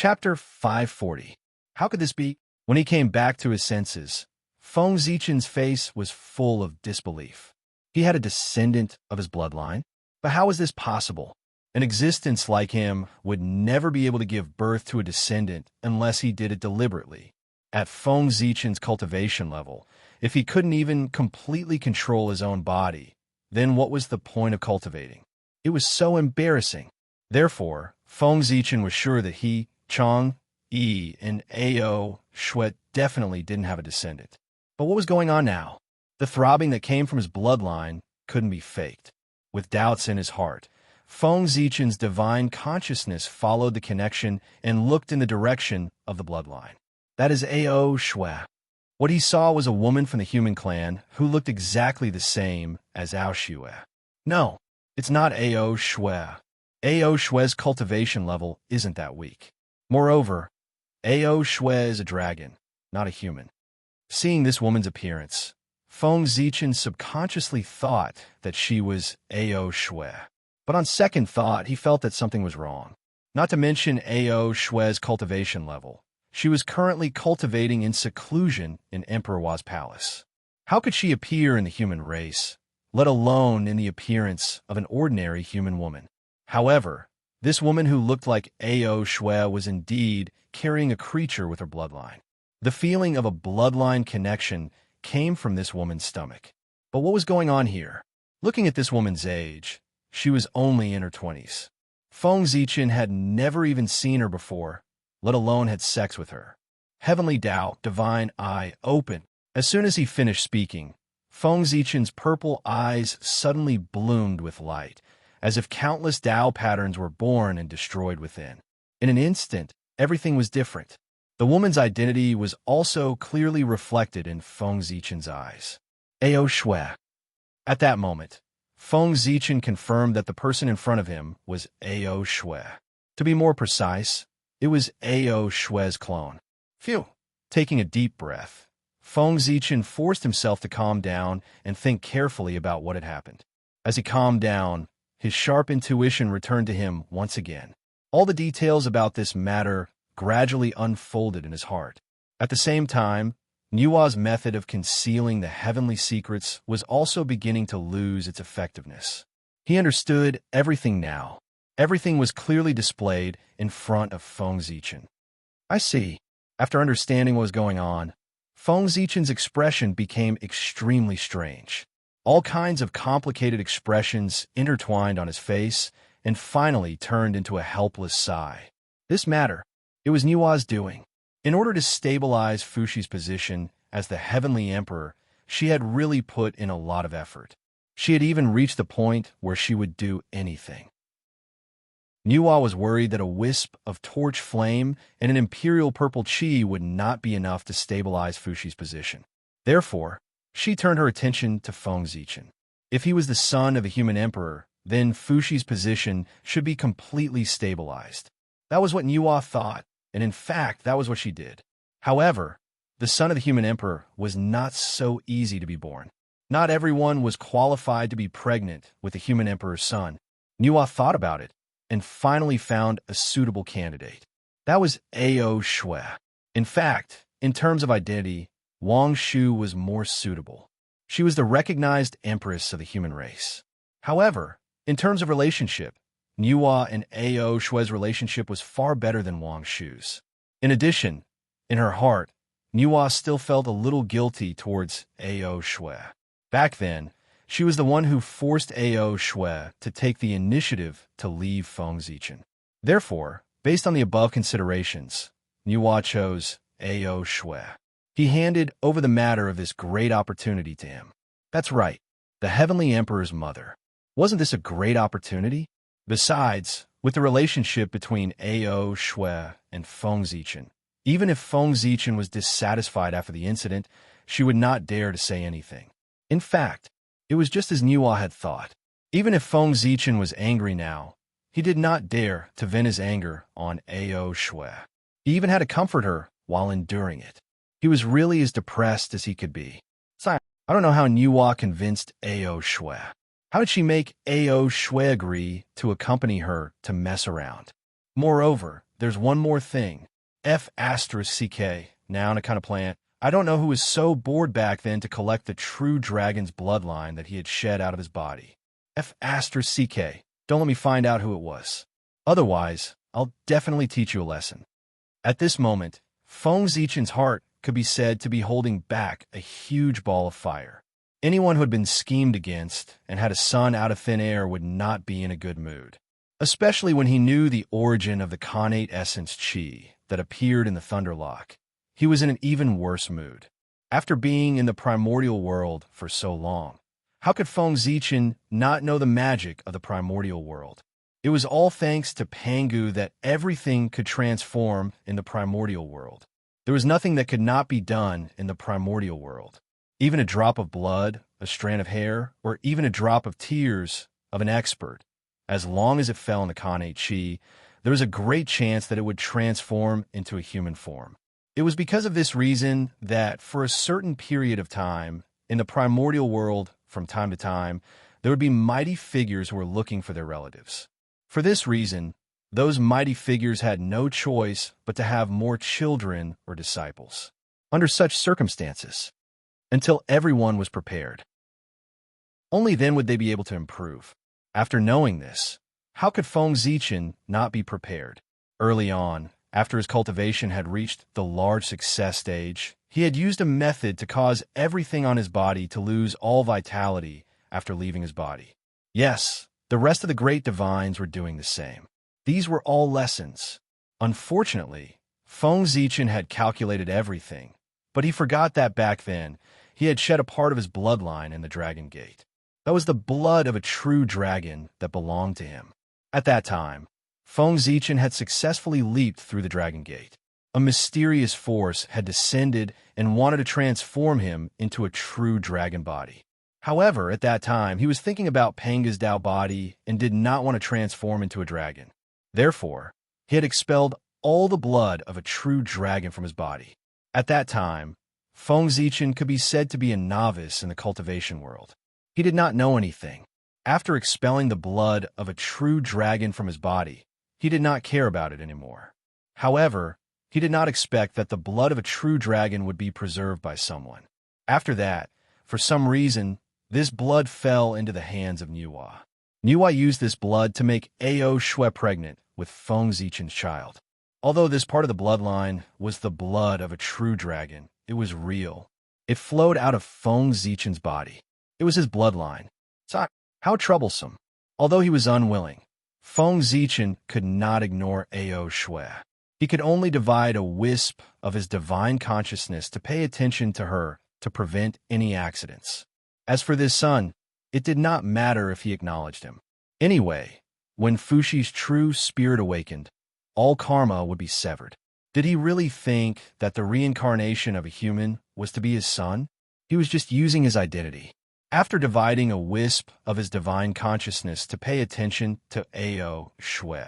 Chapter 540. How could this be? When he came back to his senses, Feng Zichen's face was full of disbelief. He had a descendant of his bloodline? But how was this possible? An existence like him would never be able to give birth to a descendant unless he did it deliberately. At Feng Zichen's cultivation level, if he couldn't even completely control his own body, then what was the point of cultivating? It was so embarrassing. Therefore, Feng Zichen was sure that he, Chang, Yi, and Ao Shui definitely didn't have a descendant. But what was going on now? The throbbing that came from his bloodline couldn't be faked. With doubts in his heart, Feng Zichen's divine consciousness followed the connection and looked in the direction of the bloodline. That is Ao Shui. What he saw was a woman from the human clan who looked exactly the same as Ao Shui. No, it's not Ao Shui. Ao Shui's cultivation level isn't that weak. Moreover, Ao Shui is a dragon, not a human. Seeing this woman's appearance, Feng Zichen subconsciously thought that she was Ao Shui. But on second thought, he felt that something was wrong. Not to mention Ao Shui's cultivation level. She was currently cultivating in seclusion in Emperor Hua's palace. How could she appear in the human race, let alone in the appearance of an ordinary human woman? However, this woman who looked like Ao Shui was indeed carrying a creature with her bloodline. The feeling of a bloodline connection came from this woman's stomach. But what was going on here? Looking at this woman's age, she was only in her 20s. Feng Zichen had never even seen her before, let alone had sex with her. Heavenly Tao, divine eye, open. As soon as he finished speaking, Feng Zichen's purple eyes suddenly bloomed with light, as if countless Tao patterns were born and destroyed within. In an instant, everything was different. The woman's identity was also clearly reflected in Feng Zichen's eyes. Ao Shui. At that moment, Feng Zichen confirmed that the person in front of him was Ao Shui. To be more precise, it was Ao Shui's clone. Phew! Taking a deep breath, Feng Zichen forced himself to calm down and think carefully about what had happened. As he calmed down, his sharp intuition returned to him once again. All the details about this matter gradually unfolded in his heart. At the same time, Nua's method of concealing the heavenly secrets was also beginning to lose its effectiveness. He understood everything now. Everything was clearly displayed in front of Feng Zichen. I see. After understanding what was going on, Feng Zichen's expression became extremely strange. All kinds of complicated expressions intertwined on his face and finally turned into a helpless sigh. This matter, it was Nua's doing. In order to stabilize Fushi's position as the Heavenly Emperor, she had really put in a lot of effort. She had even reached the point where she would do anything. Nua was worried that a wisp of torch flame and an imperial purple chi would not be enough to stabilize Fushi's position. Therefore, she turned her attention to Feng Zichen. If he was the son of a human emperor, then Fushi's position should be completely stabilized. That was what Nua thought, and in fact, that was what she did. However, the son of the human emperor was not so easy to be born. Not everyone was qualified to be pregnant with the human emperor's son. Nua thought about it and finally found a suitable candidate. That was Ao Shui. In fact, in terms of identity, Wang Shu was more suitable. She was the recognized empress of the human race. However, in terms of relationship, Nua and Ao Shui's relationship was far better than Wang Shu's. In addition, in her heart, Nua still felt a little guilty towards Ao Shui. Back then, she was the one who forced Ao Shui to take the initiative to leave Feng Zichen. Therefore, based on the above considerations, Nua chose Ao Shui. He handed over the matter of this great opportunity to him. That's right, the Heavenly Emperor's mother. Wasn't this a great opportunity? Besides, with the relationship between Ao Shui and Feng Zichen, even if Feng Zichen was dissatisfied after the incident, she would not dare to say anything. In fact, it was just as Nua had thought. Even if Feng Zichen was angry now, he did not dare to vent his anger on Ao Shui. He even had to comfort her while enduring it. He was really as depressed as he could be. I don't know how Nua convinced Ao Shui. How did she make Ao Shui agree to accompany her to mess around? Moreover, there's one more thing. F asterisk CK, noun, a kind of plant. I don't know who was so bored back then to collect the true dragon's bloodline that he had shed out of his body. F asterisk CK, don't let me find out who it was. Otherwise, I'll definitely teach you a lesson. At this moment, Feng Zichen's heart could be said to be holding back a huge ball of fire. Anyone who had been schemed against and had a son out of thin air would not be in a good mood, especially when he knew the origin of the connate essence Qi that appeared in the Thunderlock. He was in an even worse mood. After being in the primordial world for so long, how could Feng Zichen not know the magic of the primordial world? It was all thanks to Pangu that everything could transform in the primordial world. There was nothing that could not be done in the primordial world. Even a drop of blood, a strand of hair, or even a drop of tears of an expert, as long as it fell in the connate Qi, there was a great chance that it would transform into a human form. It was because of this reason that, for a certain period of time, in the primordial world, from time to time, there would be mighty figures who were looking for their relatives. For this reason, those mighty figures had no choice but to have more children or disciples. Under such circumstances, until everyone was prepared, only then would they be able to improve. After knowing this, how could Feng Zichen not be prepared? Early on, after his cultivation had reached the large success stage, he had used a method to cause everything on his body to lose all vitality after leaving his body. Yes, the rest of the great divines were doing the same. These were all lessons. Unfortunately, Feng Zichen had calculated everything, but he forgot that back then he had shed a part of his bloodline in the Dragon Gate. That was the blood of a true dragon that belonged to him. At that time, Feng Zichen had successfully leaped through the Dragon Gate. A mysterious force had descended and wanted to transform him into a true dragon body. However, at that time, he was thinking about Panga's Dao body and did not want to transform into a dragon. Therefore, he had expelled all the blood of a true dragon from his body. At that time, Feng Zichen could be said to be a novice in the cultivation world. He did not know anything. After expelling the blood of a true dragon from his body, he did not care about it anymore. However, he did not expect that the blood of a true dragon would be preserved by someone. After that, for some reason, this blood fell into the hands of Niuhua. Niuhua used this blood to make Ao Shui pregnant with Feng Zichen's child. Although this part of the bloodline was the blood of a true dragon, it was real. It flowed out of Feng Zichen's body. It was his bloodline. How troublesome. Although he was unwilling, Feng Zichen could not ignore Ao Shui. He could only divide a wisp of his divine consciousness to pay attention to her to prevent any accidents. As for this son, it did not matter if he acknowledged him. Anyway, when Fushi's true spirit awakened, all karma would be severed. Did he really think that the reincarnation of a human was to be his son? He was just using his identity. After dividing a wisp of his divine consciousness to pay attention to Ao Shui,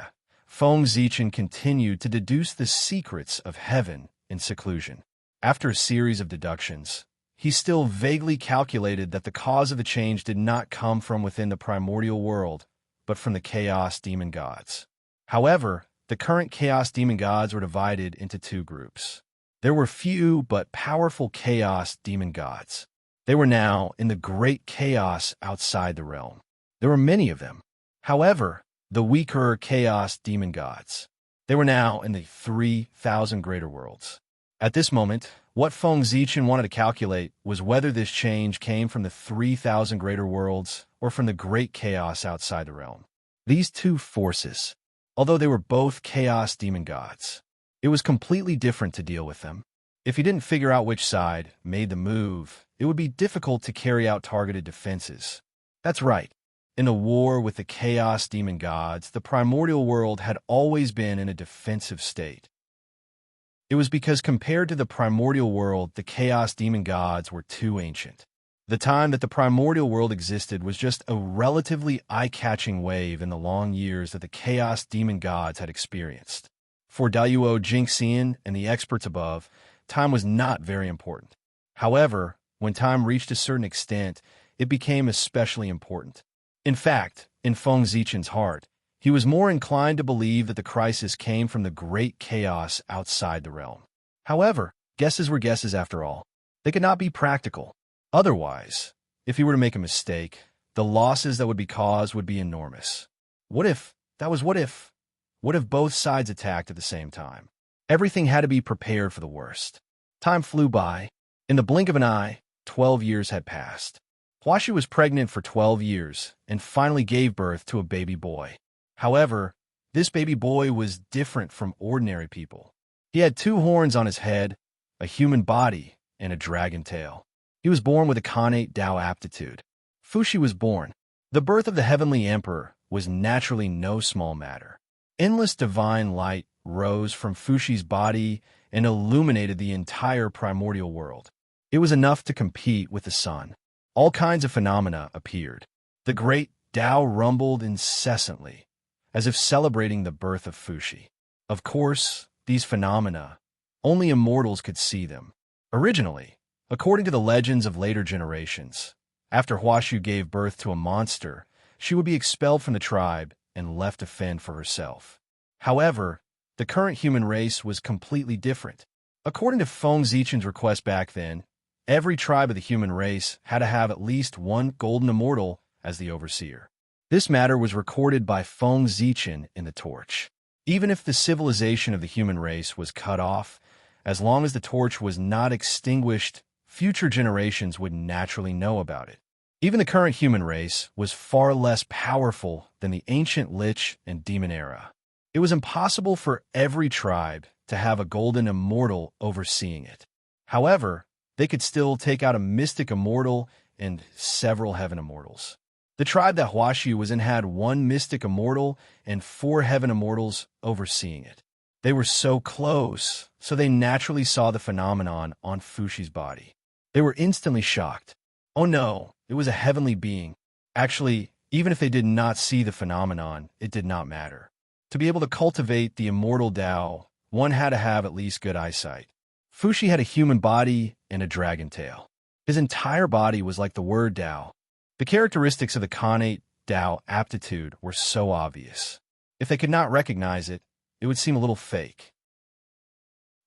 Feng Zichen continued to deduce the secrets of heaven in seclusion. After a series of deductions, he still vaguely calculated that the cause of the change did not come from within the primordial world, but from the chaos demon gods. However, the current chaos demon gods were divided into two groups. There were few but powerful chaos demon gods. They were now in the great chaos outside the realm. There were many of them. However, the weaker chaos demon gods, they were now in the 3,000 greater worlds. At this moment, what Feng Zichen wanted to calculate was whether this change came from the 3,000 greater worlds or from the great chaos outside the realm. These two forces, although they were both chaos demon gods, it was completely different to deal with them. If he didn't figure out which side made the move, it would be difficult to carry out targeted defenses. That's right. In the war with the chaos demon gods, the primordial world had always been in a defensive state. It was because compared to the primordial world, the chaos demon gods were too ancient. The time that the primordial world existed was just a relatively eye-catching wave in the long years that the chaos demon gods had experienced. For Daiyuo Jingxian and the experts above, time was not very important. However, when time reached a certain extent, it became especially important. In fact, in Feng Zichen's heart, He was more inclined to believe that the crisis came from the great chaos outside the realm. However, guesses were guesses after all. They could not be practical. Otherwise, if he were to make a mistake, the losses that would be caused would be enormous. What if? That was what if. What if both sides attacked at the same time? Everything had to be prepared for the worst. Time flew by. In the blink of an eye, 12 years had passed. Huashi was pregnant for 12 years and finally gave birth to a baby boy. However, this baby boy was different from ordinary people. He had 2 horns on his head, a human body, and a dragon tail. He was born with a connate Tao aptitude. Fuxi was born. The birth of the heavenly emperor was naturally no small matter. Endless divine light rose from Fuxi's body and illuminated the entire primordial world. It was enough to compete with the sun. All kinds of phenomena appeared. The great Tao rumbled incessantly, as if celebrating the birth of Fuxi. Of course, these phenomena, only immortals could see them. Originally, according to the legends of later generations, after Huaxu gave birth to a monster, she would be expelled from the tribe and left to fend for herself. However, the current human race was completely different. According to Feng Zichen's request back then, every tribe of the human race had to have at least one golden immortal as the overseer. This matter was recorded by Feng Zichen in the torch. Even if the civilization of the human race was cut off, as long as the torch was not extinguished, future generations would naturally know about it. Even the current human race was far less powerful than the ancient Lich and Demon era. It was impossible for every tribe to have a golden immortal overseeing it. However, they could still take out a mystic immortal and several heaven immortals. The tribe that Huaxu was in had 1 mystic immortal and 4 heaven immortals overseeing it. They were so close, so they naturally saw the phenomenon on Fuxi's body. They were instantly shocked. Oh no, it was a heavenly being. Actually, even if they did not see the phenomenon, it did not matter. To be able to cultivate the immortal Tao, one had to have at least good eyesight. Fuxi had a human body and a dragon tail. His entire body was like the word Tao. The characteristics of the connate Tao aptitude were so obvious. If they could not recognize it, it would seem a little fake.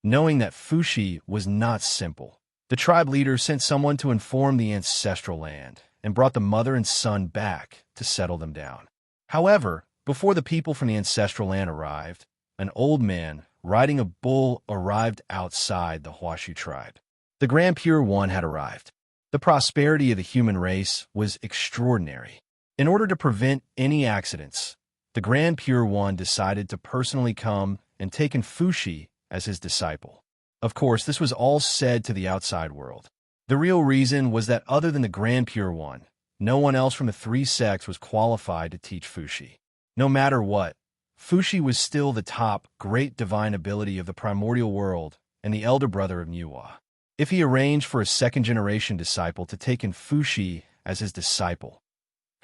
Knowing that Fuxi was not simple, the tribe leader sent someone to inform the ancestral land and brought the mother and son back to settle them down. However, before the people from the ancestral land arrived, an old man riding a bull arrived outside the Huaxu tribe. The Grand Pure One had arrived. The prosperity of the human race was extraordinary. In order to prevent any accidents, the Grand Pure One decided to personally come and take in Fuxi as his disciple. Of course, this was all said to the outside world. The real reason was that other than the Grand Pure One, no one else from the 3 sects was qualified to teach Fuxi. No matter what, Fuxi was still the top great divine ability of the primordial world and the elder brother of Nuwa. If he arranged for a second-generation disciple to take in Fuxi as his disciple,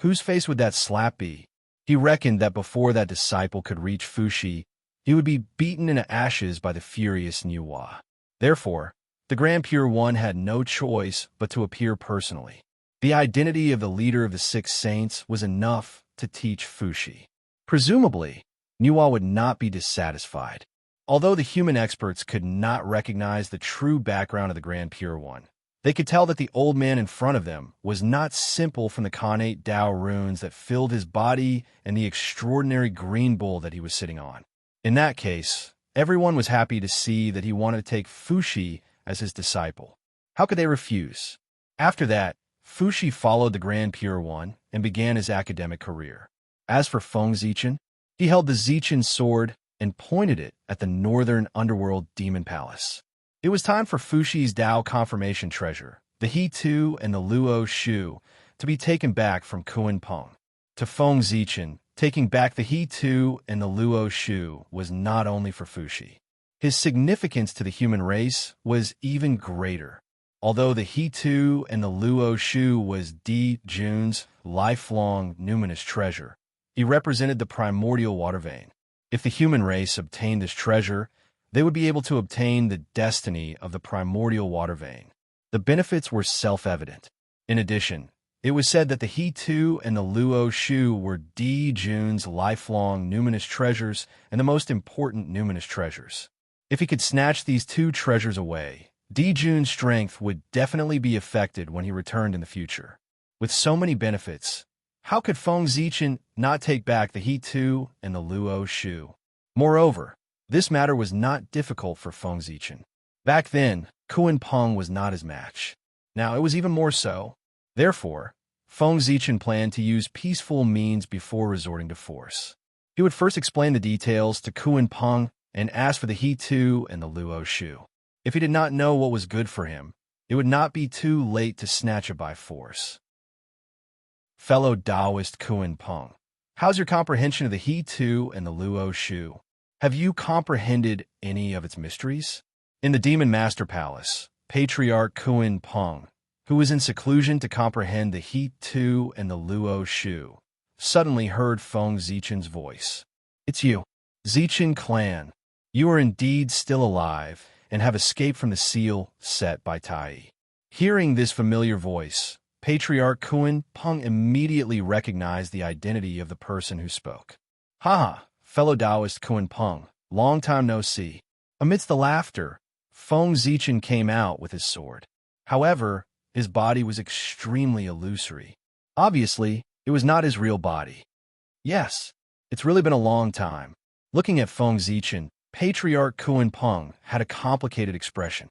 whose face would that slap be? He reckoned that before that disciple could reach Fuxi, he would be beaten into ashes by the furious Nuwa. Therefore, the Grand Pure One had no choice but to appear personally. The identity of the leader of the 6 saints was enough to teach Fuxi. Presumably, Nuwa would not be dissatisfied. Although the human experts could not recognize the true background of the Grand Pure One, they could tell that the old man in front of them was not simple from the connate Tao runes that filled his body and the extraordinary green bull that he was sitting on. In that case, everyone was happy to see that he wanted to take Fuxi as his disciple. How could they refuse? After that, Fuxi followed the Grand Pure One and began his academic career. As for Feng Zichen, he held the Zichen sword and pointed it at the northern underworld demon palace. It was time for Fuxi's Tao confirmation treasure, the He Tu and the Luo Shu, to be taken back from Kuan Peng. To Feng Zichen, taking back the He Tu and the Luo Shu was not only for Fuxi. His significance to the human race was even greater. Although the He Tu and the Luo Shu was Di Jun's lifelong numinous treasure, he represented the primordial water vein. If the human race obtained this treasure, they would be able to obtain the destiny of the primordial water vein. The benefits were self-evident. In addition, It was said that the He Tu and the Luo Shu were Di Jun's lifelong numinous treasures and the most important numinous treasures. If he could snatch these two treasures away, Di Jun's strength would definitely be affected when he returned in the future. With so many benefits, how could Feng Zichen not take back the He Tu and the Luo Shu? Moreover, this matter was not difficult for Feng Zichen. Back then, Kuan Peng was not his match. Now it was even more so. Therefore, Feng Zichen planned to use peaceful means before resorting to force. He would first explain the details to Kuan Peng and ask for the He Tu and the Luo Shu. If he did not know what was good for him, it would not be too late to snatch it by force. Fellow Taoist Kuan Peng, how's your comprehension of the He Tu and the Luo Shu? Have you comprehended any of its mysteries? In the Demon Master Palace, Patriarch Kuan Peng, who was in seclusion to comprehend the He Tu and the Luo Shu, suddenly heard Feng Zichen's voice. It's you, Zichen clan. You are indeed still alive and have escaped from the seal set by Tai. Hearing this familiar voice, Patriarch Kuan Peng immediately recognized the identity of the person who spoke. Ha! Fellow Taoist Kuan Peng, long time no see. Amidst the laughter, Feng Zichen came out with his sword. However, his body was extremely illusory. Obviously, it was not his real body. Yes, it's really been a long time. Looking at Feng Zichen, Patriarch Kuan Peng had a complicated expression.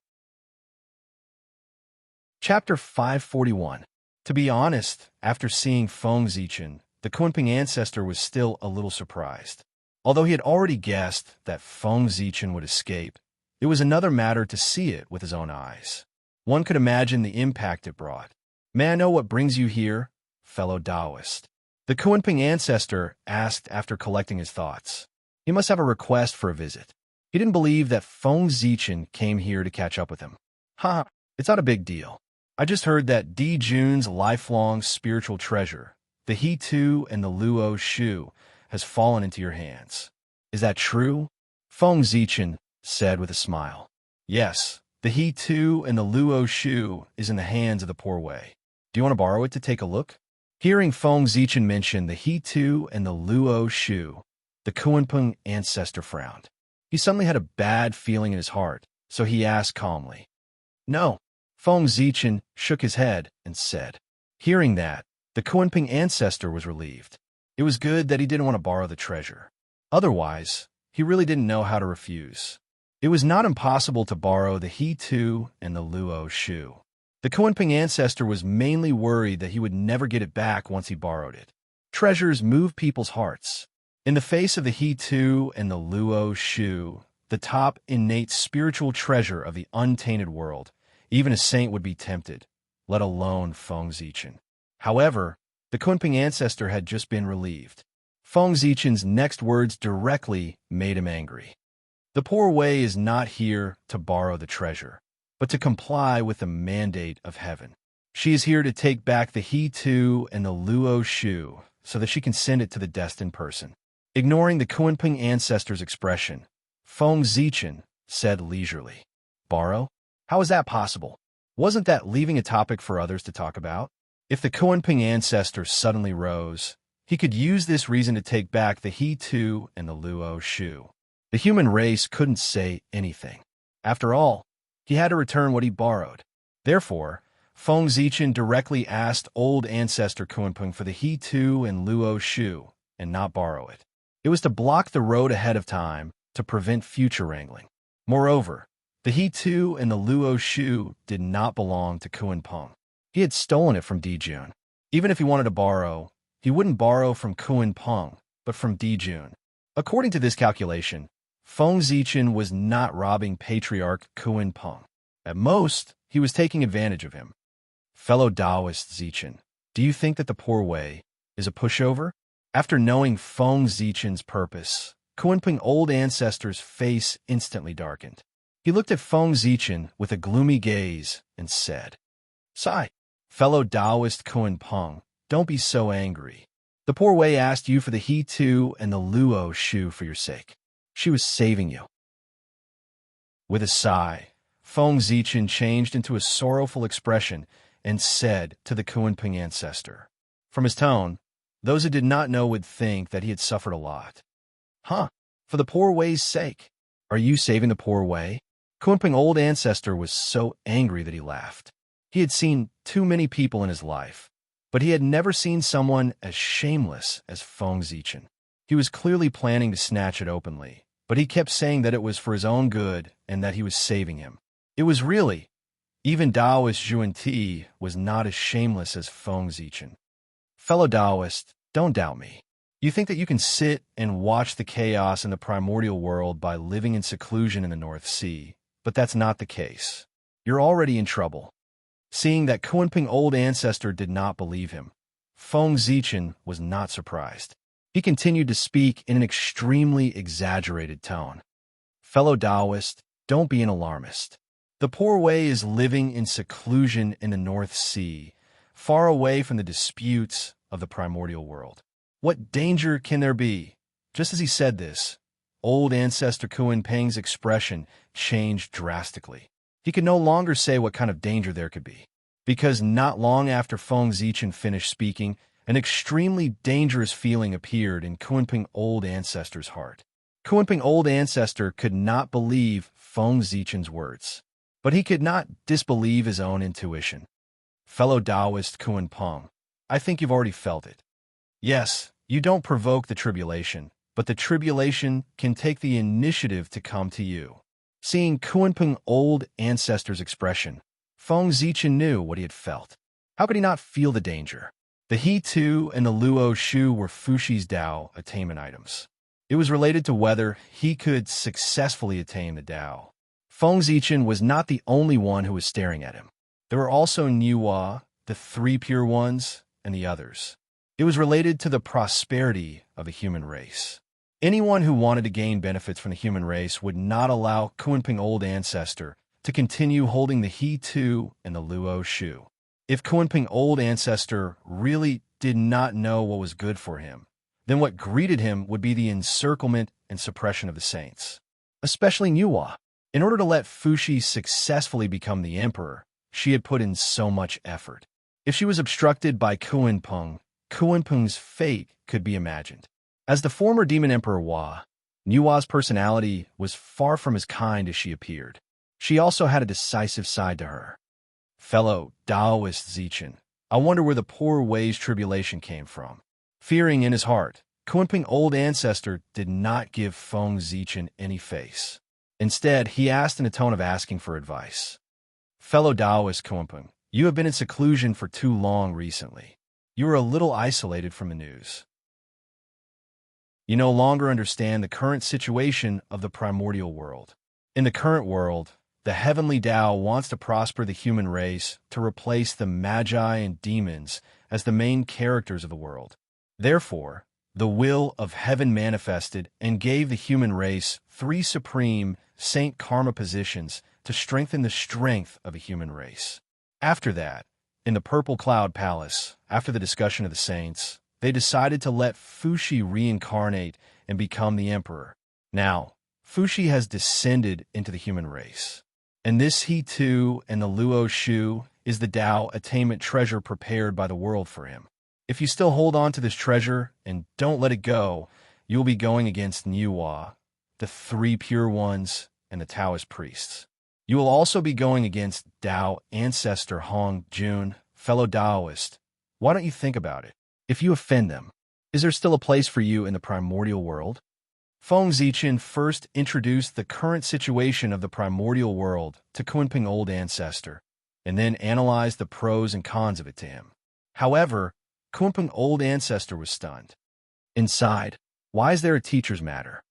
Chapter 541. To be honest, after seeing Feng Zichen, the Kunping ancestor was still a little surprised. Although he had already guessed that Feng Zichen would escape, it was another matter to see it with his own eyes. One could imagine the impact it brought. May I know what brings you here, fellow Taoist? The Kunping ancestor asked after collecting his thoughts. He must have a request for a visit. He didn't believe that Feng Zichen came here to catch up with him. Ha! It's not a big deal. I just heard that Di Jun's lifelong spiritual treasure, the He Tu and the Luo Shu, has fallen into your hands. Is that true? Feng Zichen said with a smile. Yes, the He Tu and the Luo Shu is in the hands of the poor Wei. Do you want to borrow it to take a look? Hearing Feng Zichen mention the He Tu and the Luo Shu, the Kunping ancestor frowned. He suddenly had a bad feeling in his heart, so he asked calmly. No. Feng Zichen shook his head and said. Hearing that, the Kunping ancestor was relieved. It was good that he didn't want to borrow the treasure. Otherwise, he really didn't know how to refuse. It was not impossible to borrow the He Tu and the Luo Shu. The Kunping ancestor was mainly worried that he would never get it back once he borrowed it. Treasures move people's hearts. In the face of the He Tu and the Luo Shu, the top innate spiritual treasure of the untainted world, even a saint would be tempted, let alone Feng Zichen. However, the Kunping ancestor had just been relieved. Feng Zichen's next words directly made him angry. The poor Wei is not here to borrow the treasure, but to comply with the mandate of heaven. She is here to take back the He Tu and the Luo Shu so that she can send it to the destined person. Ignoring the Kunping ancestor's expression, Feng Zichen said leisurely, Borrow? How is that possible? Wasn't that leaving a topic for others to talk about? If the Kunping ancestor suddenly rose, he could use this reason to take back the He Tu and the Luo Shu. The human race couldn't say anything. After all, he had to return what he borrowed. Therefore, Feng Zichen directly asked old ancestor Kunping for the He Tu and Luo Shu and not borrow it. It was to block the road ahead of time to prevent future wrangling. Moreover, the He Tu and the Luo Shu did not belong to Kunping. He had stolen it from Di Jun. Even if he wanted to borrow, he wouldn't borrow from Kunping, but from Di Jun. According to this calculation, Feng Zichen was not robbing Patriarch Kunping. At most, he was taking advantage of him. Fellow Taoist Zichen, do you think that the poor Wei is a pushover? After knowing Feng Zichen's purpose, Kunping old ancestor's face instantly darkened. He looked at Feng Zichen with a gloomy gaze and said, Sigh, fellow Taoist Kunping, don't be so angry. The poor Wei asked you for the He Tu and the Luo Shu for your sake. She was saving you. With a sigh, Feng Zichen changed into a sorrowful expression and said to the Kunpeng ancestor. From his tone, those who did not know would think that he had suffered a lot. Huh? For the poor way's sake. Are you saving the poor way? Kunpeng old ancestor was so angry that he laughed. He had seen too many people in his life, but he had never seen someone as shameless as Feng Zichen. He was clearly planning to snatch it openly, but he kept saying that it was for his own good and that he was saving him. It was really. Even Taoist Zhuan Ti was not as shameless as Feng Zichen. Fellow Taoist, don't doubt me. You think that you can sit and watch the chaos in the primordial world by living in seclusion in the North Sea, but that's not the case. You're already in trouble. Seeing that Kunpeng old ancestor did not believe him, Feng Zichen was not surprised. He continued to speak in an extremely exaggerated tone. Fellow Taoist, don't be an alarmist. The poor way is living in seclusion in the North Sea, far away from the disputes of the primordial world. What danger can there be? Just as he said this, old ancestor Kunpeng's expression changed drastically. He could no longer say what kind of danger there could be, because not long after Feng Zichen finished speaking, an extremely dangerous feeling appeared in Kunpeng old ancestor's heart. Kunpeng old ancestor could not believe Feng Zichen's words, but he could not disbelieve his own intuition. Fellow Taoist Kunpeng, I think you've already felt it. Yes, you don't provoke the tribulation, but the tribulation can take the initiative to come to you. Seeing Kunpeng old ancestor's expression, Feng Zichen knew what he had felt. How could he not feel the danger? The He Tu and the Luo Shu were Fushi's Dao attainment items. It was related to whether he could successfully attain the Dao. Feng Zichen was not the only one who was staring at him. There were also Niwa, the three pure ones, and the others. It was related to the prosperity of the human race. Anyone who wanted to gain benefits from the human race would not allow Kunpeng old ancestor to continue holding the He Tu and the Luo Shu. If Kunpeng old ancestor really did not know what was good for him, then what greeted him would be the encirclement and suppression of the saints, especially Niwa. In order to let Fushi successfully become the emperor, she had put in so much effort. If she was obstructed by Kunpeng, Kunpeng's fate could be imagined. As the former demon emperor Hua, Niwa's personality was far from as kind as she appeared. She also had a decisive side to her. Fellow Taoist Zichen, I wonder where the poor way's tribulation came from. Fearing in his heart, Kunpeng old ancestor did not give Feng Zichen any face. Instead, he asked in a tone of asking for advice. Fellow Taoist Kunpeng, you have been in seclusion for too long recently. You are a little isolated from the news. You no longer understand the current situation of the primordial world. In the current world, the heavenly Tao wants to prosper the human race to replace the magi and demons as the main characters of the world. Therefore, the will of heaven manifested and gave the human race 3 supreme saint karma positions to strengthen the strength of the human race. After that, in the Purple Cloud Palace, after the discussion of the saints, they decided to let Fushi reincarnate and become the emperor. Now, Fushi has descended into the human race. And this He Tu and the Luo Shu is the Tao attainment treasure prepared by the world for him. If you still hold on to this treasure and don't let it go, you will be going against Niwa, the 3 pure ones, and the Taoist priests. You will also be going against Tao ancestor Hong Jun, fellow Taoist. Why don't you think about it? If you offend them, is there still a place for you in the primordial world? Feng Zichen first introduced the current situation of the primordial world to Kunpeng old ancestor, and then analyzed the pros and cons of it to him. However, Kunpeng old ancestor was stunned. Inside, why is there a teacher's matter?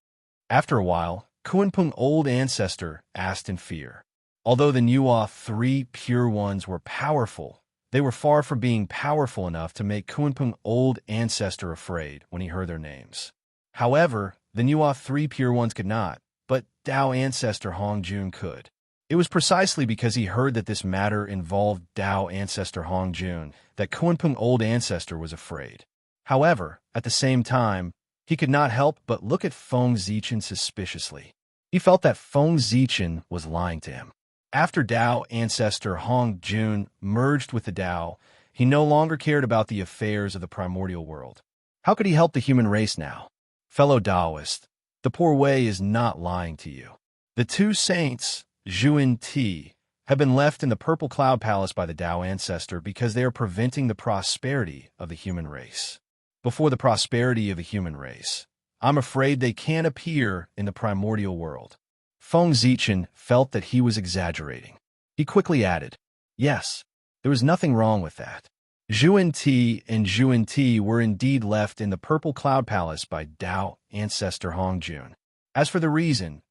After a while, Kunpeng old ancestor asked in fear. Although the Niwa 3 pure ones were powerful, they were far from being powerful enough to make Kunpeng old ancestor afraid when he heard their names. However, the Niwa 3 pure ones could not, but Tao ancestor Hong Jun could. It was precisely because he heard that this matter involved Tao ancestor Hong Jun that Kunpeng old ancestor was afraid. However, at the same time, he could not help but look at Feng Zichen suspiciously. He felt that Feng Zichen was lying to him. After Tao ancestor Hong Jun merged with the Tao, he no longer cared about the affairs of the primordial world. How could he help the human race now? Fellow Taoist, the poor way is not lying to you. The two saints, Zhu and Ti, have been left in the Purple Cloud Palace by the Tao ancestor because they are preventing the prosperity of the human race. Before the prosperity of the human race, I'm afraid they can't appear in the primordial world. Feng Zichen felt that he was exaggerating. He quickly added, yes, there was nothing wrong with that. Zhu and Ti were indeed left in the Purple Cloud Palace by Tao ancestor Hong Jun. As for the reason,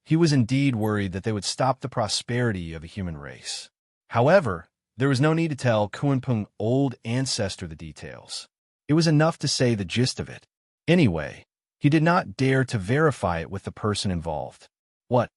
he was indeed worried that they would stop the prosperity of the human race. However, there was no need to tell Kunpeng old ancestor the details. It was enough to say the gist of it. Anyway, he did not dare to verify it with the person involved. What?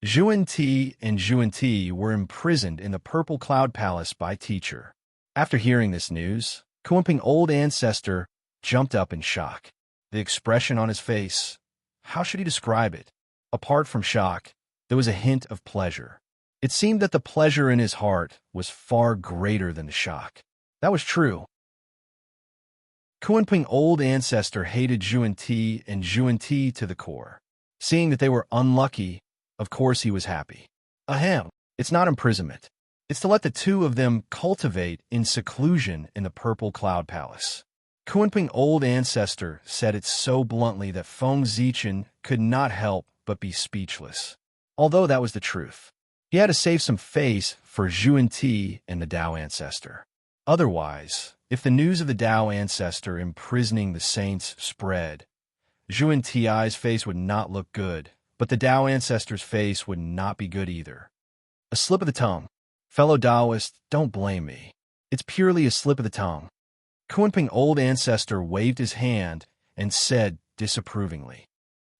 Zhu and Ti were imprisoned in the Purple Cloud Palace by teacher. After hearing this news, Kunpeng old ancestor jumped up in shock. The expression on his face, how should he describe it? Apart from shock, there was a hint of pleasure. It seemed that the pleasure in his heart was far greater than the shock. That was true. Kunpeng old ancestor hated Zhu and Ti to the core. Seeing that they were unlucky, of course he was happy. Ahem, it's not imprisonment. It's to let the two of them cultivate in seclusion in the Purple Cloud Palace. Kunpeng old ancestor said it so bluntly that Feng Zichen could not help but be speechless. Although that was the truth. He had to save some face for Zhu and Ti and the Tao ancestor. Otherwise, if the news of the Tao ancestor imprisoning the saints spread, Zhu and Ti's face would not look good, but the Tao ancestor's face would not be good either. A slip of the tongue. Fellow Taoist, don't blame me. It's purely a slip of the tongue. Kunpeng old ancestor waved his hand and said disapprovingly,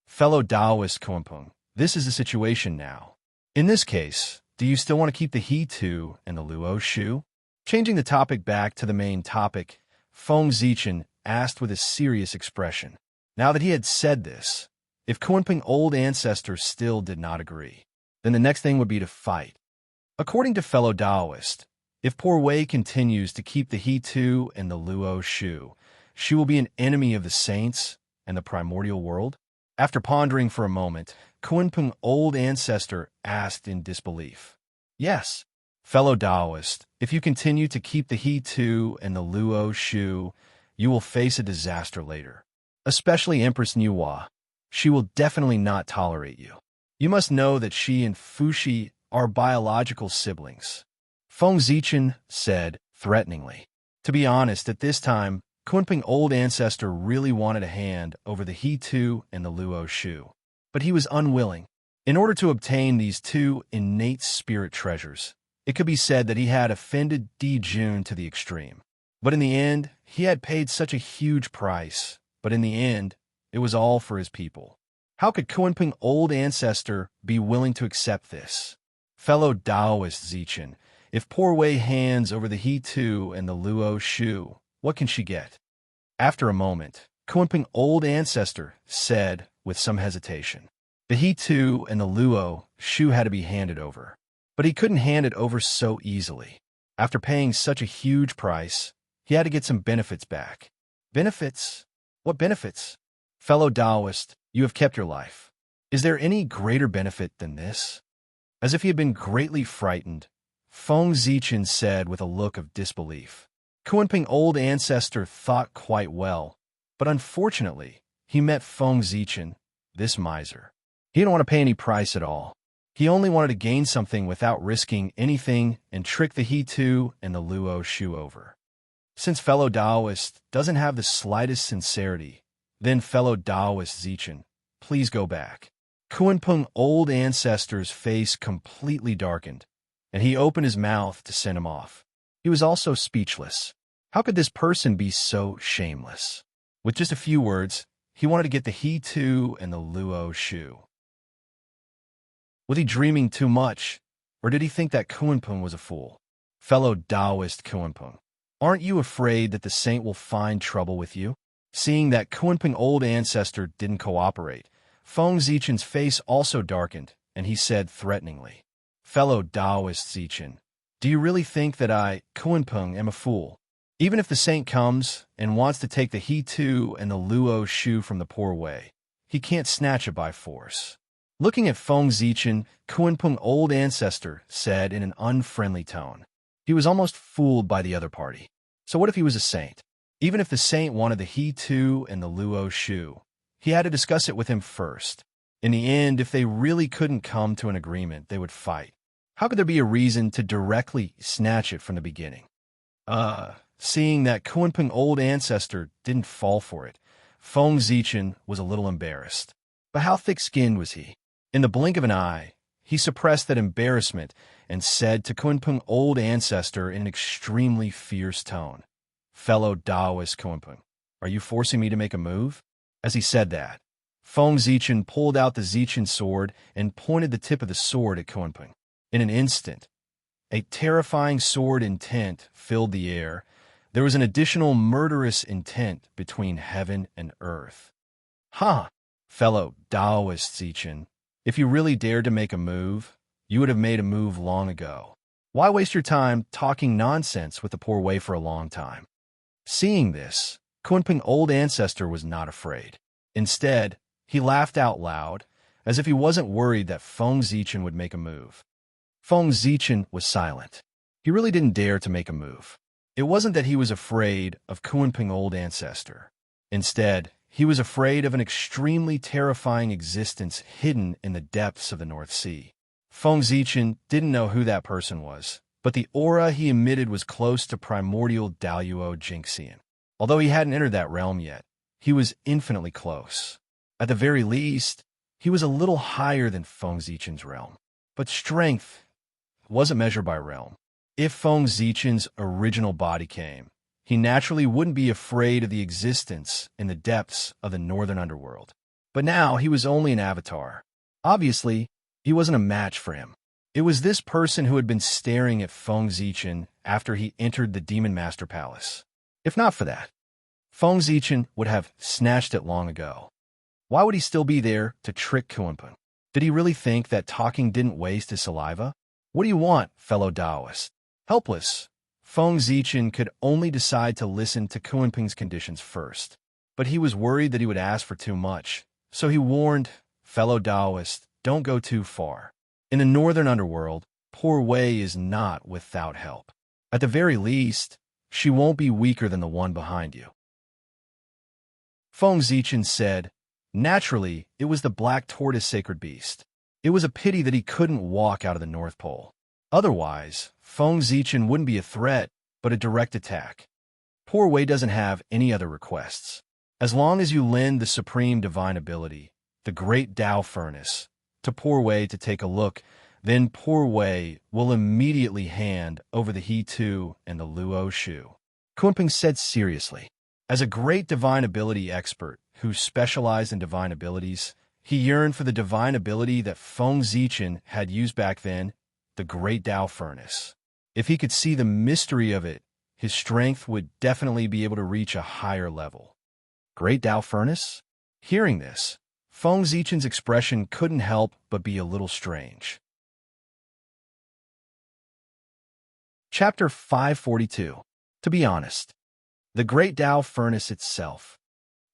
fellow Taoist Kunpeng, this is the situation now. In this case, do you still want to keep the He Tu and the Luo Shu? Changing the topic back to the main topic, Feng Zichen asked with a serious expression. Now that he had said this, if Kunpeng old ancestor still did not agree, then the next thing would be to fight. According to fellow Taoist, if poor Wei continues to keep the He Tu and the Luo Shu, she will be an enemy of the saints and the primordial world. After pondering for a moment, Kunpeng old ancestor asked in disbelief. Yes, fellow Taoist, if you continue to keep the He Tu and the Luo Shu, you will face a disaster later. Especially Empress Niuhua. She will definitely not tolerate you. You must know that she and Fuxi are biological siblings. Feng Zichen said threateningly. To be honest, at this time, Kunpeng old ancestor really wanted a hand over the He Tu and the Luo Shu. But he was unwilling. In order to obtain these two innate spirit treasures, it could be said that he had offended Di Jun to the extreme. But in the end, he had paid such a huge price. But in the end, it was all for his people. How could Kunpeng old ancestor be willing to accept this? Fellow Taoist Zichen, if poor Wei hands over the He Tu and the Luo Shu, what can she get? After a moment, Kunpeng old ancestor said with some hesitation. The He Tu and the Luo Shu had to be handed over. But he couldn't hand it over so easily. After paying such a huge price, he had to get some benefits back. Benefits? What benefits? Fellow Taoist, you have kept your life. Is there any greater benefit than this? As if he had been greatly frightened, Feng Zichen said with a look of disbelief. Kunpeng old ancestor thought quite well, but unfortunately, he met Feng Zichen, this miser. He didn't want to pay any price at all. He only wanted to gain something without risking anything and trick the He Tu and the Luo Shu over. Since fellow Taoist doesn't have the slightest sincerity, then fellow Taoist Zichen, please go back. Kunpeng old ancestor's face completely darkened, and he opened his mouth to send him off. He was also speechless. How could this person be so shameless? With just a few words, he wanted to get the He Tu and the Luo Shu. Was he dreaming too much, or did he think that Kunpeng was a fool? Fellow Taoist Kunpeng, aren't you afraid that the saint will find trouble with you? Seeing that Kunpeng old ancestor didn't cooperate, Feng Zichen's face also darkened, and he said threateningly, Fellow Taoist Zichen, do you really think that I, Kunpeng, am a fool? Even if the saint comes and wants to take the He Tu and the Luo Shu from the poor Wei, he can't snatch it by force. Looking at Feng Zichen, Kunpeng old ancestor said in an unfriendly tone. He was almost fooled by the other party. So what if he was a saint? Even if the saint wanted the He Tu and the Luo Shu, he had to discuss it with him first. In the end, if they really couldn't come to an agreement, they would fight. How could there be a reason to directly snatch it from the beginning? Seeing that Kunpeng old ancestor didn't fall for it, Feng Zichen was a little embarrassed. But how thick-skinned was he? In the blink of an eye, he suppressed that embarrassment and said to Kunpeng old ancestor in an extremely fierce tone, "Fellow Taoist Kunpeng, are you forcing me to make a move?" As he said that, Feng Zichen pulled out the Zichen sword and pointed the tip of the sword at Kunpeng. In an instant, a terrifying sword intent filled the air. There was an additional murderous intent between heaven and earth. Fellow Taoist Zichen, if you really dared to make a move, you would have made a move long ago. Why waste your time talking nonsense with the poor Wei for a long time? Seeing this, Kunpeng old ancestor was not afraid. Instead, he laughed out loud, as if he wasn't worried that Feng Zichen would make a move. Feng Zichen was silent. He really didn't dare to make a move. It wasn't that he was afraid of Kunpeng old ancestor. Instead, he was afraid of an extremely terrifying existence hidden in the depths of the North Sea. Feng Zichen didn't know who that person was, but the aura he emitted was close to primordial Daluo Jinxian. Although he hadn't entered that realm yet, he was infinitely close. At the very least, he was a little higher than Feng Zichen's realm. But strength wasn't measured by realm. If Feng Zichen's original body came, he naturally wouldn't be afraid of the existence in the depths of the northern underworld. But now he was only an avatar. Obviously, he wasn't a match for him. It was this person who had been staring at Feng Zichen after he entered the Demon Master Palace. If not for that, Feng Zichen would have snatched it long ago. Why would he still be there to trick Kunpeng? Did he really think that talking didn't waste his saliva? What do you want, fellow Taoist? Helpless, Feng Zichen could only decide to listen to Kunpeng's conditions first. But he was worried that he would ask for too much, so he warned, fellow Taoist, don't go too far. In the northern underworld, poor Wei is not without help. At the very least, she won't be weaker than the one behind you. Feng Zichen said, naturally, it was the black tortoise sacred beast. It was a pity that he couldn't walk out of the North Pole. Otherwise, Feng Zichen wouldn't be a threat, but a direct attack. Poor Wei doesn't have any other requests. As long as you lend the supreme divine ability, the great Tao furnace, to poor Wei to take a look, then poor Wei will immediately hand over the He Tu and the Luo Shu. Kunpeng said seriously. As a great divine ability expert who specialized in divine abilities, he yearned for the divine ability that Feng Zichen had used back then, the great Tao furnace. If he could see the mystery of it, his strength would definitely be able to reach a higher level. Great Tao furnace? Hearing this, Feng Zichen's expression couldn't help but be a little strange. Chapter 542. To be honest, the great Tao furnace itself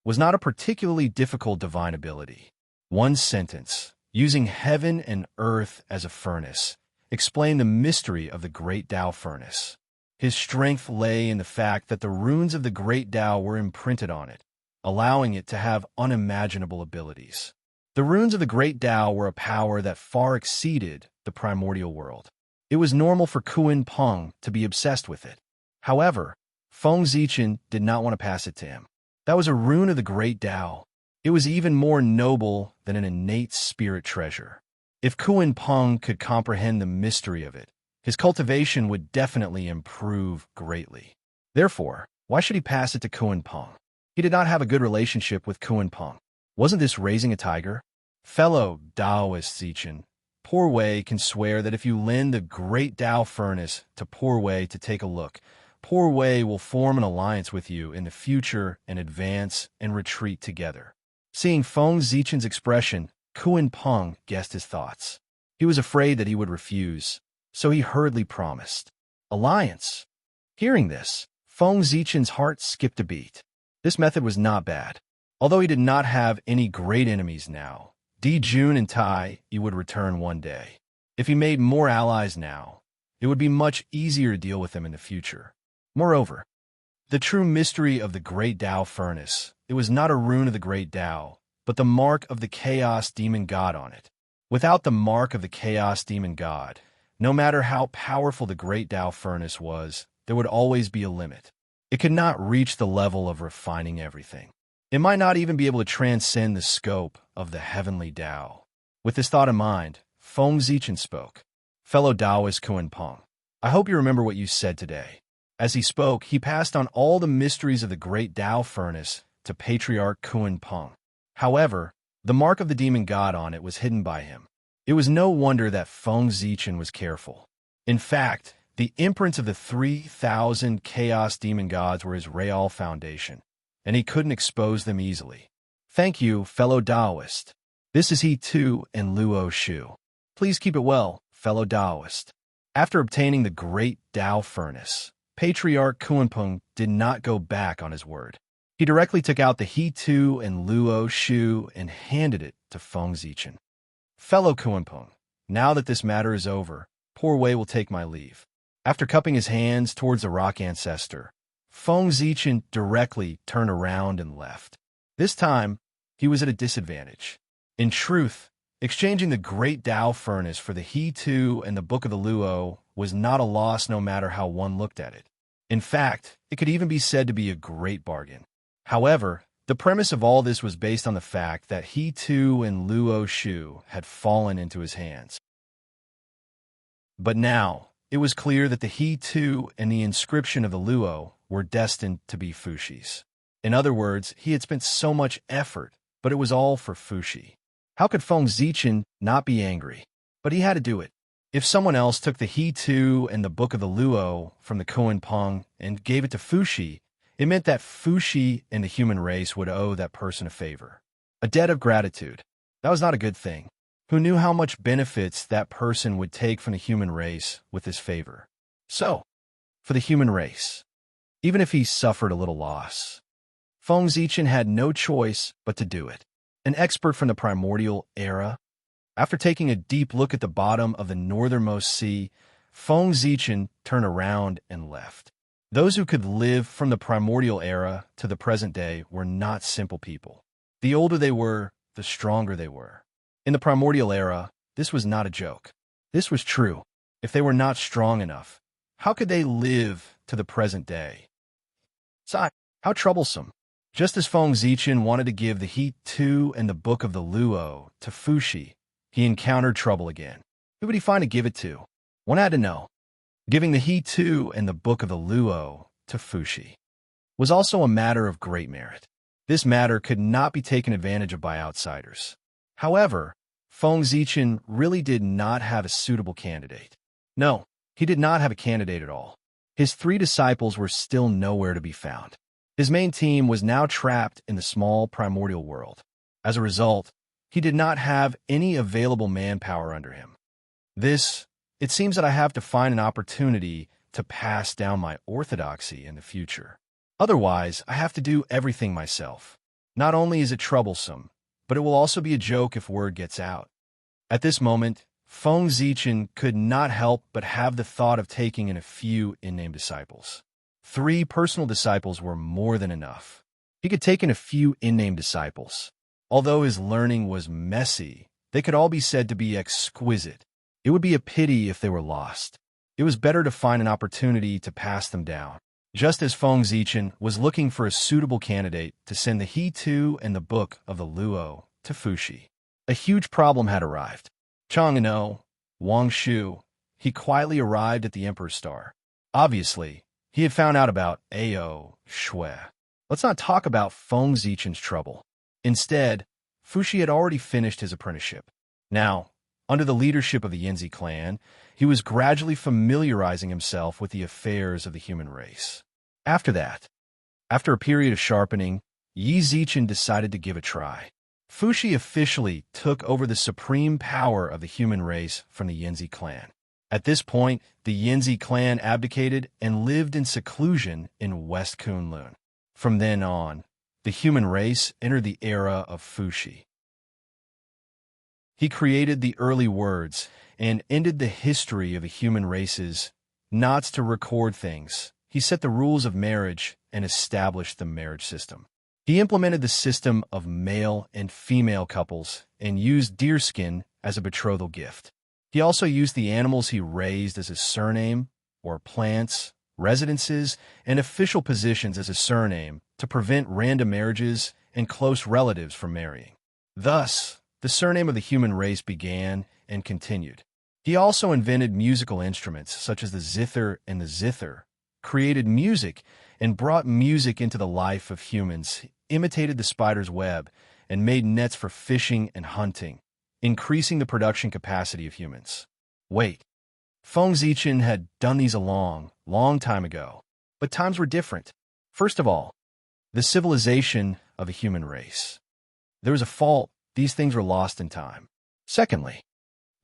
was not a particularly difficult divine ability. One sentence, using heaven and earth as a furnace, explained the mystery of the great Tao furnace. His strength lay in the fact that the runes of the great Tao were imprinted on it, allowing it to have unimaginable abilities. The runes of the great Tao were a power that far exceeded the primordial world. It was normal for Kunpeng to be obsessed with it. However, Feng Zichen did not want to pass it to him. That was a rune of the great Tao. It was even more noble than an innate spirit treasure. If Kunpeng could comprehend the mystery of it, his cultivation would definitely improve greatly. Therefore, why should he pass it to Kunpeng? He did not have a good relationship with Kunpeng. Wasn't this raising a tiger? Fellow Taoist Zichen, poor Wei can swear that if you lend the great Tao furnace to poor Wei to take a look, poor Wei will form an alliance with you in the future and advance and retreat together. Seeing Feng Zichen's expression, Kunpeng guessed his thoughts. He was afraid that he would refuse, so he hurriedly promised. Alliance. Hearing this, Feng Zichen's heart skipped a beat. This method was not bad. Although he did not have any great enemies now, Di Jun and Tai he would return one day. If he made more allies now, it would be much easier to deal with them in the future. Moreover, the true mystery of the Great Tao Furnace, it was not a rune of the Great Tao, but the mark of the Chaos Demon God on it. Without the mark of the Chaos Demon God, no matter how powerful the Great Tao Furnace was, there would always be a limit. It could not reach the level of refining everything. It might not even be able to transcend the scope of the heavenly Tao. With this thought in mind, Feng Zichen spoke. Fellow Taoist Kuan Peng, I hope you remember what you said today. As he spoke, he passed on all the mysteries of the Great Tao Furnace to Patriarch Kuan Peng. However, the mark of the demon god on it was hidden by him. It was no wonder that Feng Zichen was careful. In fact, the imprints of the 3,000 chaos demon gods were his real foundation, and he couldn't expose them easily. Thank you, fellow Taoist. This is he too and Luo Shu. Please keep it well, fellow Taoist. After obtaining the Great Tao Furnace, Patriarch Kuanpeng did not go back on his word. He directly took out the He Tu and Luo Shu and handed it to Feng Zichen. Fellow Kuanpeng, now that this matter is over, poor Wei will take my leave. After cupping his hands towards the rock ancestor, Feng Zichen directly turned around and left. This time, he was at a disadvantage. In truth, exchanging the Great Tao Furnace for the He Tu and the Book of the Luo was not a loss no matter how one looked at it. In fact, it could even be said to be a great bargain. However, the premise of all this was based on the fact that He Tu and Luo Shu had fallen into his hands. But now, it was clear that the He Tu and the inscription of the Luo were destined to be Fushi's. In other words, he had spent so much effort, but it was all for Fushi. How could Feng Zichen not be angry? But he had to do it. If someone else took the He Tu and the Book of the Luo from the Kuan Peng and gave it to Fushi, it meant that Fushi and the human race would owe that person a favor. A debt of gratitude. That was not a good thing. Who knew how much benefits that person would take from the human race with this favor? So, for the human race, even if he suffered a little loss, Feng Zichen had no choice but to do it. An expert from the primordial era, after taking a deep look at the bottom of the northernmost sea, Feng Zichen turned around and left. Those who could live from the primordial era to the present day were not simple people. The older they were, the stronger they were. In the primordial era, this was not a joke. This was true. If they were not strong enough, how could they live to the present day? Sigh, how troublesome. Just as Feng Zichen wanted to give the He Tu and the Book of the Luo to Fushi, he encountered trouble again. Who would he find to give it to? One had to know. Giving the He Tu and the Book of the Luo to Fushi was also a matter of great merit. This matter could not be taken advantage of by outsiders. However, Feng Zichen really did not have a suitable candidate. No, he did not have a candidate at all. His 3 disciples were still nowhere to be found. His main team was now trapped in the small primordial world. As a result, he did not have any available manpower under him. It seems that I have to find an opportunity to pass down my orthodoxy in the future. Otherwise, I have to do everything myself. Not only is it troublesome, but it will also be a joke if word gets out. At this moment, Feng Zichen could not help but have the thought of taking in a few unnamed disciples. 3 personal disciples were more than enough. He could take in a few unnamed disciples. Although his learning was messy, they could all be said to be exquisite. It would be a pity if they were lost. It was better to find an opportunity to pass them down. Just as Feng Zichen was looking for a suitable candidate to send the He Tu and the Book of the Luo to Fushi, a huge problem had arrived. Chang'ano, Wang Shu, he quietly arrived at the Emperor's Star. Obviously, he had found out about Ao Shui. Let's not talk about Feng Zichen's trouble. Instead, Fushi had already finished his apprenticeship. Now, under the leadership of the Yanzi clan, he was gradually familiarizing himself with the affairs of the human race. After that, after a period of sharpening, Yi Zichen decided to give a try. Fuxi officially took over the supreme power of the human race from the Yanzi clan. At this point, the Yanzi clan abdicated and lived in seclusion in West Kunlun. From then on, the human race entered the era of Fuxi. He created the early words and ended the history of the human race's knots to record things. He set the rules of marriage and established the marriage system. He implemented the system of male and female couples and used deerskin as a betrothal gift. He also used the animals he raised as his surname, or plants, residences, and official positions as a surname to prevent random marriages and close relatives from marrying. Thus, the surname of the human race began and continued. He also invented musical instruments such as the zither and the zither, created music, and brought music into the life of humans, imitated the spider's web, and made nets for fishing and hunting, increasing the production capacity of humans. Wait, Feng Zichen had done these a long time ago, but times were different. First of all, the civilization of the human race. There was a fault. These things were lost in time. Secondly,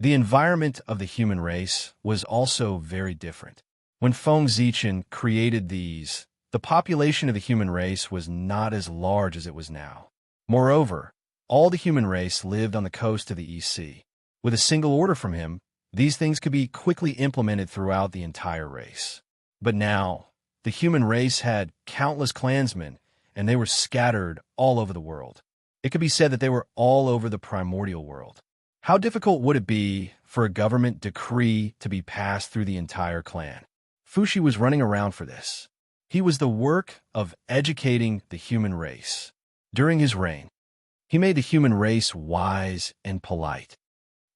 the environment of the human race was also very different. When Feng Zichen created these, the population of the human race was not as large as it was now. Moreover, all the human race lived on the coast of the East Sea. With a single order from him, these things could be quickly implemented throughout the entire race. But now, the human race had countless clansmen, and they were scattered all over the world. It could be said that they were all over the primordial world. How difficult would it be for a government decree to be passed through the entire clan? Fuxi was running around for this. He was the work of educating the human race. During his reign, he made the human race wise and polite.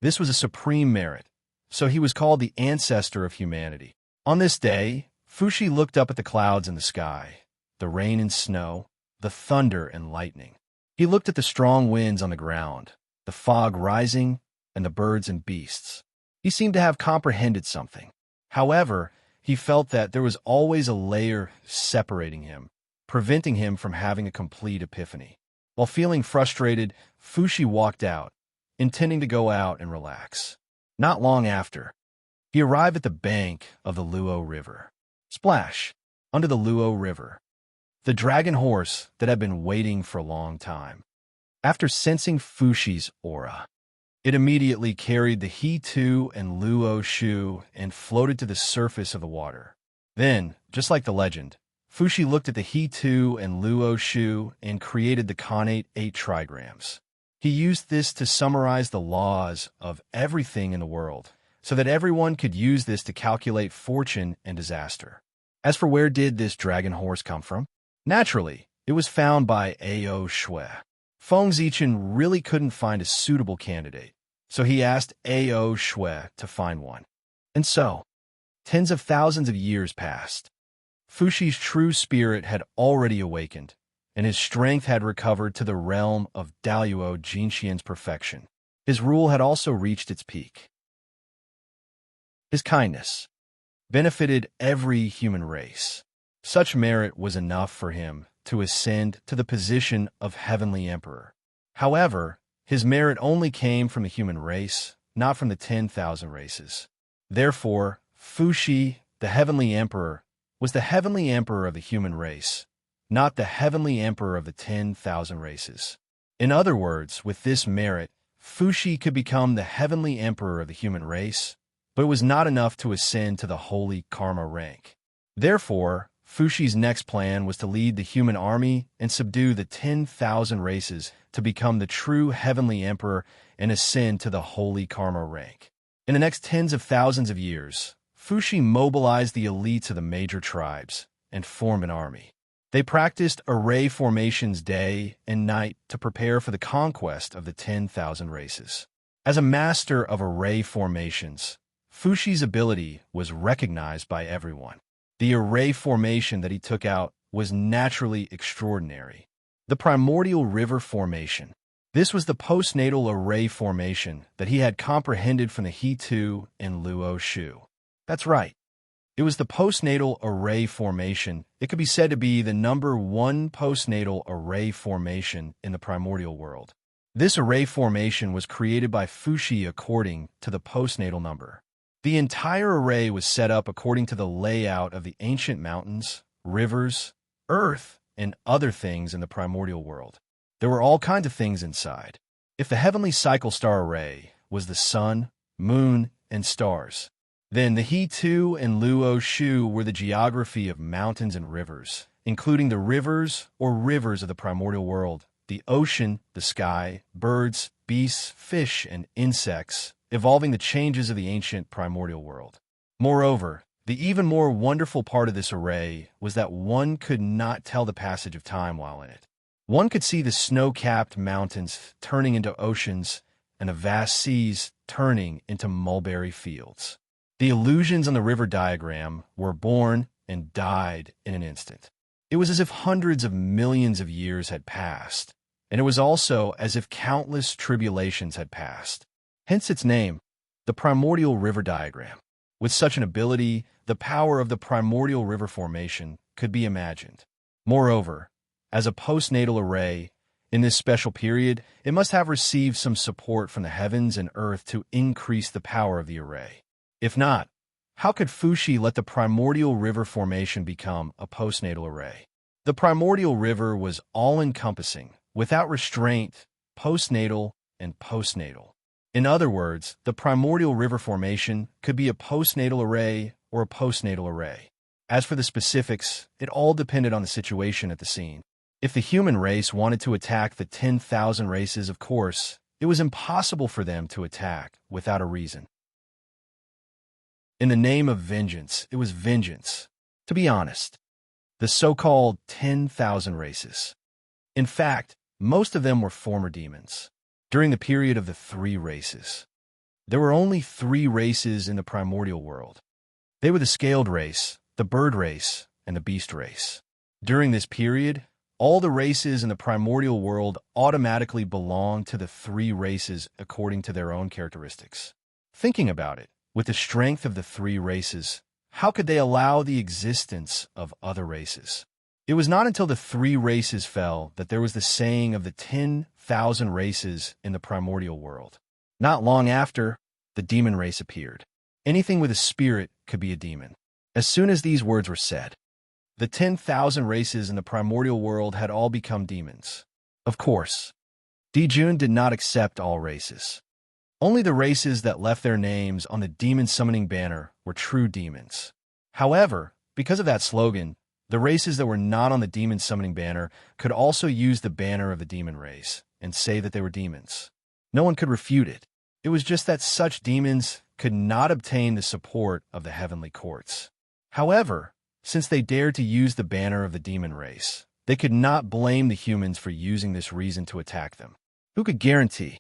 This was a supreme merit, so he was called the ancestor of humanity. On this day, Fuxi looked up at the clouds in the sky, the rain and snow, the thunder and lightning. He looked at the strong winds on the ground, the fog rising, and the birds and beasts. He seemed to have comprehended something. However, he felt that there was always a layer separating him, preventing him from having a complete epiphany. While feeling frustrated, Fuxi walked out, intending to go out and relax. Not long after, he arrived at the bank of the Luo River. Splash! Under the Luo River, the dragon horse that had been waiting for a long time. After sensing Fuxi's aura, it immediately carried the He-Tu and Luo Shu and floated to the surface of the water. Then, just like the legend, Fuxi looked at the He-Tu and Luo Shu and created the Khanate 8 trigrams. He used this to summarize the laws of everything in the world, so that everyone could use this to calculate fortune and disaster. As for where did this dragon horse come from? Naturally, it was found by Ao Shui. Feng Zichen really couldn't find a suitable candidate, so he asked Ao Shui to find one. And so, tens of thousands of years passed. Fuxi's true spirit had already awakened, and his strength had recovered to the realm of Daluo Jinxian's perfection. His rule had also reached its peak. His kindness benefited every human race. Such merit was enough for him to ascend to the position of Heavenly Emperor. However, his merit only came from the human race, not from the 10,000 races. Therefore, Fuxi, the Heavenly Emperor, was the Heavenly Emperor of the human race, not the Heavenly Emperor of the 10,000 races. In other words, with this merit, Fuxi could become the Heavenly Emperor of the human race, but it was not enough to ascend to the Holy Karma rank. Therefore, Fuxi's next plan was to lead the human army and subdue the 10,000 races to become the true Heavenly Emperor and ascend to the Holy Karma rank. In the next tens of thousands of years, Fuxi mobilized the elites of the major tribes and formed an army. They practiced array formations day and night to prepare for the conquest of the 10,000 races. As a master of array formations, Fuxi's ability was recognized by everyone. The array formation that he took out was naturally extraordinary. The primordial river formation. This was the postnatal array formation that he had comprehended from the He-Tu and Luo Shu. That's right. It was the postnatal array formation. It could be said to be the number one postnatal array formation in the primordial world. This array formation was created by Fuxi according to the postnatal number. The entire array was set up according to the layout of the ancient mountains, rivers, earth, and other things in the primordial world. There were all kinds of things inside. If the heavenly cycle star array was the sun, moon, and stars, then the He-Tu and Luo-Shu were the geography of mountains and rivers, including the rivers or rivers of the primordial world, the ocean, the sky, birds, beasts, fish, and insects, evolving the changes of the ancient primordial world. Moreover, the even more wonderful part of this array was that one could not tell the passage of time while in it. One could see the snow-capped mountains turning into oceans and the vast seas turning into mulberry fields. The illusions on the river diagram were born and died in an instant. It was as if hundreds of millions of years had passed, and it was also as if countless tribulations had passed. Hence its name, the primordial river diagram. With such an ability, the power of the primordial river formation could be imagined. Moreover, as a postnatal array, in this special period, it must have received some support from the heavens and earth to increase the power of the array. If not, how could Fuxi let the primordial river formation become a postnatal array? The primordial river was all-encompassing, without restraint, postnatal and postnatal. In other words, the primordial river formation could be a postnatal array or a postnatal array. As for the specifics, it all depended on the situation at the scene. If the human race wanted to attack the 10,000 races, of course, it was impossible for them to attack without a reason. In the name of vengeance, it was vengeance. To be honest, the so-called 10,000 races. In fact, most of them were former demons. During the period of the 3 races, there were only 3 races in the primordial world. They were the scaled race, the bird race, and the beast race. During this period, all the races in the primordial world automatically belonged to the 3 races according to their own characteristics. Thinking about it, with the strength of the 3 races, how could they allow the existence of other races? It was not until the 3 races fell that there was the saying of the 10,000 races in the primordial world. Not long after, the demon race appeared. Anything with a spirit could be a demon. As soon as these words were said, the 10,000 races in the primordial world had all become demons. Of course, Dijun did not accept all races. Only the races that left their names on the demon summoning banner were true demons. However, because of that slogan, the races that were not on the demon summoning banner could also use the banner of the demon race and say that they were demons. No one could refute it. It was just that such demons could not obtain the support of the heavenly courts. However, since they dared to use the banner of the demon race, they could not blame the humans for using this reason to attack them. Who could guarantee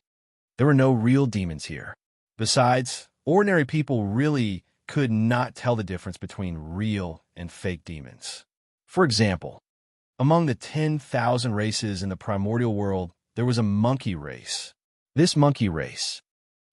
there were no real demons here? Besides, ordinary people really could not tell the difference between real and fake demons. For example, among the 10,000 races in the primordial world, there was a monkey race. This monkey race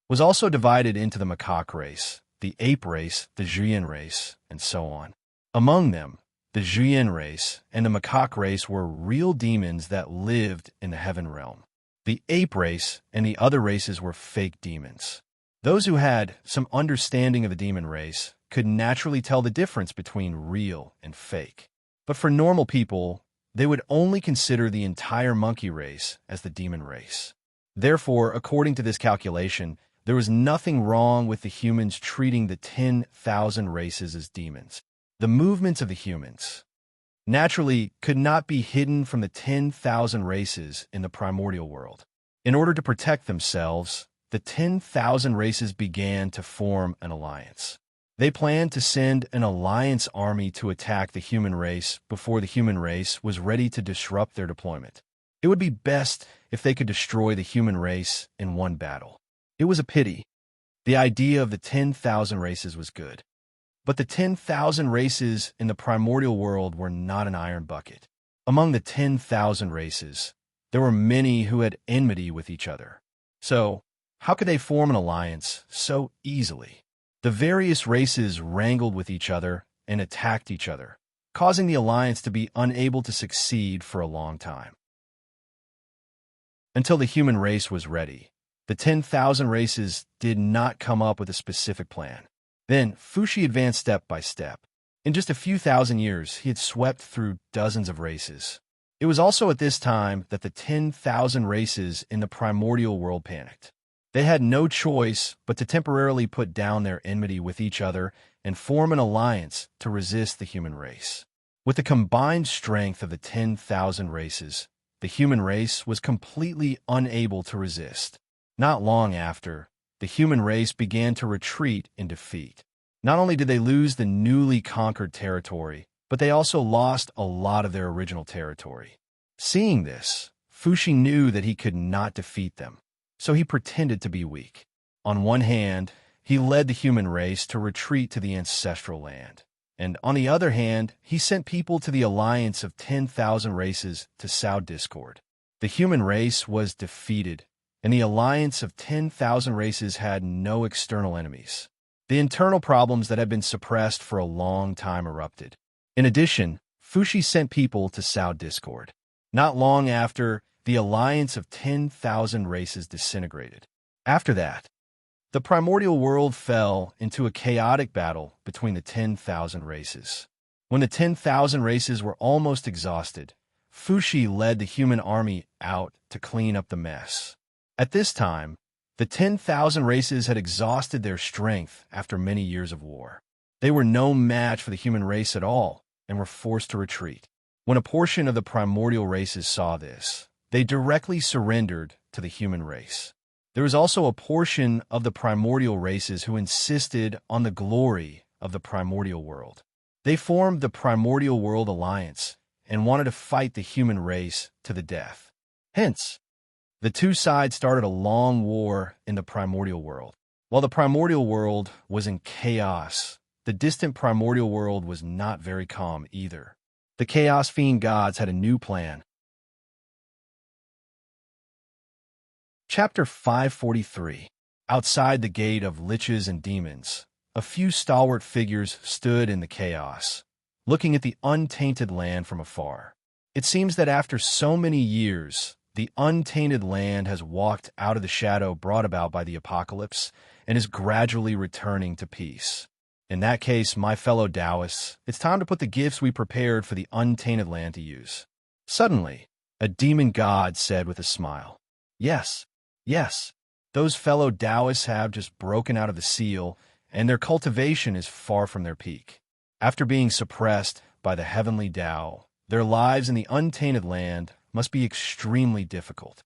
was also divided into the macaque race, the ape race, the Juyin race, and so on. Among them, the Juyin race and the macaque race were real demons that lived in the heaven realm. The ape race and the other races were fake demons. Those who had some understanding of the demon race could naturally tell the difference between real and fake. But for normal people, they would only consider the entire monkey race as the demon race. Therefore, according to this calculation, there was nothing wrong with the humans treating the 10,000 races as demons. The movements of the humans, naturally, could not be hidden from the 10,000 races in the primordial world. In order to protect themselves, the 10,000 races began to form an alliance. They planned to send an alliance army to attack the human race before the human race was ready to disrupt their deployment. It would be best if they could destroy the human race in one battle. It was a pity. The idea of the 10,000 races was good. But the 10,000 races in the primordial world were not an iron bucket. Among the 10,000 races, there were many who had enmity with each other. So, how could they form an alliance so easily? The various races wrangled with each other and attacked each other, causing the alliance to be unable to succeed for a long time. until the human race was ready. The 10,000 races did not come up with a specific plan. Then, Fuxi advanced step by step. In just a few thousand years, he had swept through dozens of races. It was also at this time that the 10,000 races in the primordial world panicked. They had no choice but to temporarily put down their enmity with each other and form an alliance to resist the human race. With the combined strength of the 10,000 races, the human race was completely unable to resist. Not long after, the human race began to retreat in defeat. Not only did they lose the newly conquered territory, but they also lost a lot of their original territory. Seeing this, Fuxi knew that he could not defeat them, so he pretended to be weak. On one hand, he led the human race to retreat to the ancestral land, and on the other hand, he sent people to the alliance of 10,000 races to sow discord. The human race was defeated, and the alliance of 10,000 races had no external enemies. The internal problems that had been suppressed for a long time erupted. In addition, Fuxi sent people to sow discord. Not long after, the alliance of 10,000 races disintegrated. After that, the primordial world fell into a chaotic battle between the 10,000 races. When the 10,000 races were almost exhausted, Fuxi led the human army out to clean up the mess. At this time, the 10,000 races had exhausted their strength after many years of war. They were no match for the human race at all and were forced to retreat. When a portion of the primordial races saw this, they directly surrendered to the human race. There was also a portion of the primordial races who insisted on the glory of the primordial world. They formed the Primordial World Alliance and wanted to fight the human race to the death. Hence, the two sides started a long war in the primordial world. While the primordial world was in chaos, the distant primordial world was not very calm either. The Chaos Fiend gods had a new plan. Chapter 543. Outside the gate of liches and demons, a few stalwart figures stood in the chaos, looking at the untainted land from afar. It seems that after so many years, the untainted land has walked out of the shadow brought about by the apocalypse and is gradually returning to peace. In that case, my fellow Taoists, it's time to put the gifts we prepared for the untainted land to use. Suddenly, a demon god said with a smile, Yes, those fellow Taoists have just broken out of the seal, and their cultivation is far from their peak. After being suppressed by the heavenly Tao, their lives in the untainted land must be extremely difficult.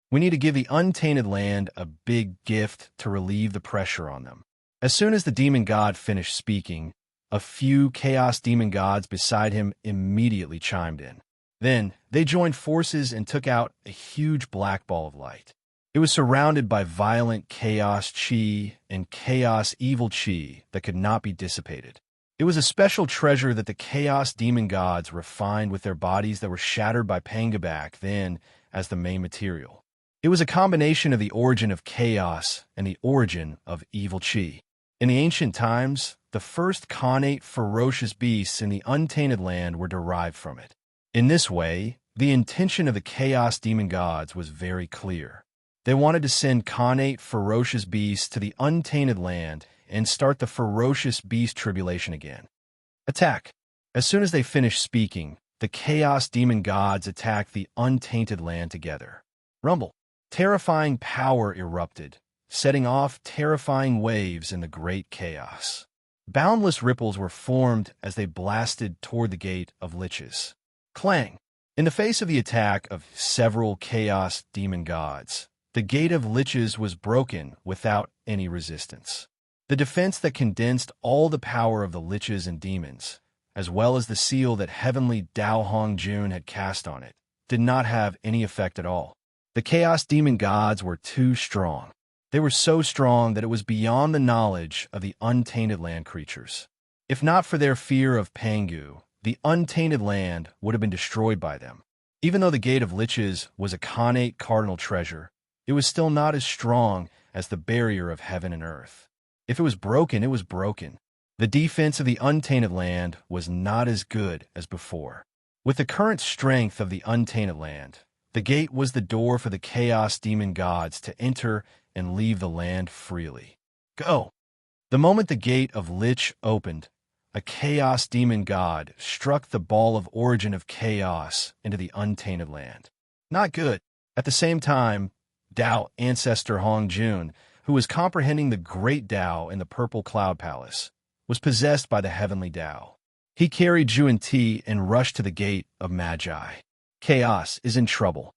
We need to give the untainted land a big gift to relieve the pressure on them. As soon as the demon god finished speaking, a few chaos demon gods beside him immediately chimed in. Then, they joined forces and took out a huge black ball of light. It was surrounded by violent chaos chi and chaos evil chi that could not be dissipated. It was a special treasure that the chaos demon gods refined with their bodies that were shattered by Pangabak then as the main material. It was a combination of the origin of chaos and the origin of evil chi. In the ancient times, the first connate ferocious beasts in the untainted land were derived from it. In this way, the intention of the chaos demon gods was very clear. They wanted to send connate ferocious beasts to the untainted land and start the ferocious beast tribulation again. Attack! As soon as they finished speaking, the chaos demon gods attacked the untainted land together. Rumble! Terrifying power erupted, setting off terrifying waves in the great chaos. Boundless ripples were formed as they blasted toward the gate of liches. Clang! In the face of the attack of several chaos demon gods, the gate of liches was broken without any resistance. The defense that condensed all the power of the liches and demons, as well as the seal that heavenly Dao Hong Jun had cast on it, did not have any effect at all. The chaos demon gods were too strong. They were so strong that it was beyond the knowledge of the untainted land creatures. If not for their fear of Pangu, the untainted land would have been destroyed by them. Even though the Gate of Liches was a connate cardinal treasure, it was still not as strong as the barrier of heaven and earth. If it was broken, it was broken. The defense of the untainted land was not as good as before. With the current strength of the untainted land, The gate was the door for the chaos demon gods to enter and leave the land freely. Go! The moment the gate of Lich opened, a chaos demon god struck the ball of origin of chaos into the untainted land. Not good. At the same time, Tao ancestor Hong Jun, who was comprehending the great Tao in the purple cloud palace, was possessed by the heavenly Tao. He carried Juan Ti and rushed to the gate of Magi. Chaos is in trouble.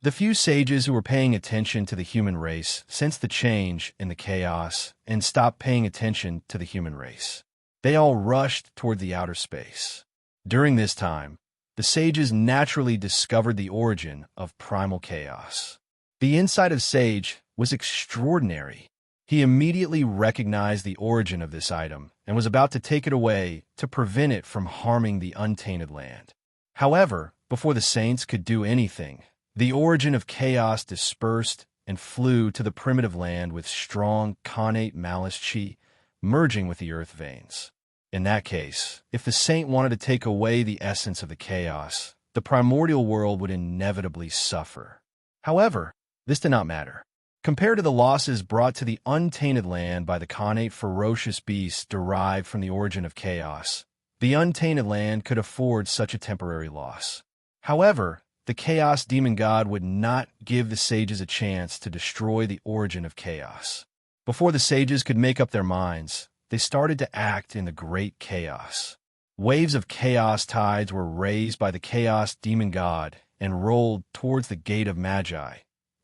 The few sages who were paying attention to the human race sensed the change in the chaos and stopped paying attention to the human race. They all rushed toward the outer space. During this time, the sages naturally discovered the origin of primal chaos. The insight of Sage was extraordinary. He immediately recognized the origin of this item and was about to take it away to prevent it from harming the untainted land. However, before the saints could do anything, the origin of chaos dispersed and flew to the primitive land with strong connate malice chi, merging with the earth veins. In that case, if the saint wanted to take away the essence of the chaos, the primordial world would inevitably suffer. However, this did not matter. Compared to the losses brought to the untainted land by the connate ferocious beasts derived from the origin of chaos, the untainted land could afford such a temporary loss. However, the chaos demon god would not give the sages a chance to destroy the origin of chaos. Before the sages could make up their minds, they started to act in the great chaos. Waves of chaos tides were raised by the chaos demon god and rolled towards the gate of Magi,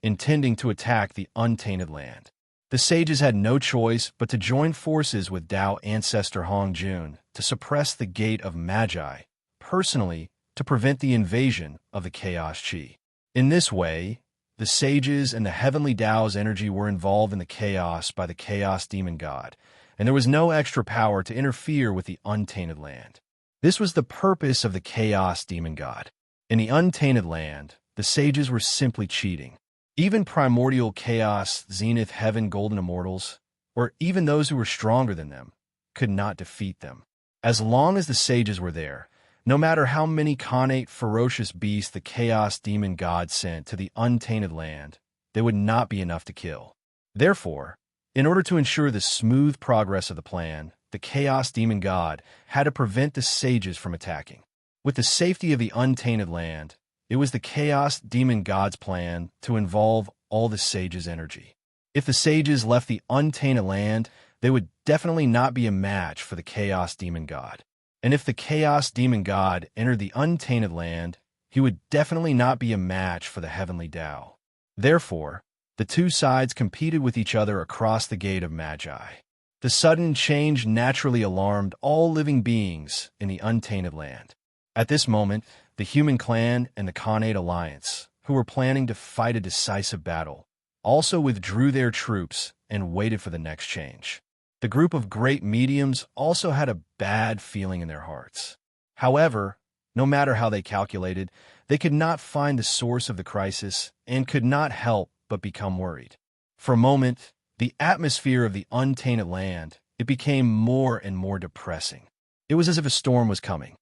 intending to attack the untainted land. The sages had no choice but to join forces with Tao ancestor Hong Jun to suppress the gate of Magi, personally, to prevent the invasion of the chaos chi. In this way, the sages and the heavenly Tao's energy were involved in the chaos by the chaos demon god, and there was no extra power to interfere with the untainted land. This was the purpose of the chaos demon god. In the untainted land, the sages were simply cheating. Even primordial chaos, zenith heaven golden immortals, or even those who were stronger than them, could not defeat them. As long as the sages were there, no matter how many connate ferocious beasts the chaos demon god sent to the untainted land, they would not be enough to kill. Therefore, in order to ensure the smooth progress of the plan, the chaos demon god had to prevent the sages from attacking. With the safety of the untainted land, it was the chaos demon god's plan to involve all the sages' energy. If the sages left the untainted land, they would definitely not be a match for the chaos demon god. And if the chaos demon god entered the untainted land, he would definitely not be a match for the heavenly Tao. Therefore, the two sides competed with each other across the gate of Magi. The sudden change naturally alarmed all living beings in the untainted land. At this moment, the human clan and the connate alliance, who were planning to fight a decisive battle, also withdrew their troops and waited for the next change. The group of great mediums also had a bad feeling in their hearts. However, no matter how they calculated, they could not find the source of the crisis and could not help but become worried. For a moment, the atmosphere of the untainted land, it became more and more depressing. It was as if a storm was coming.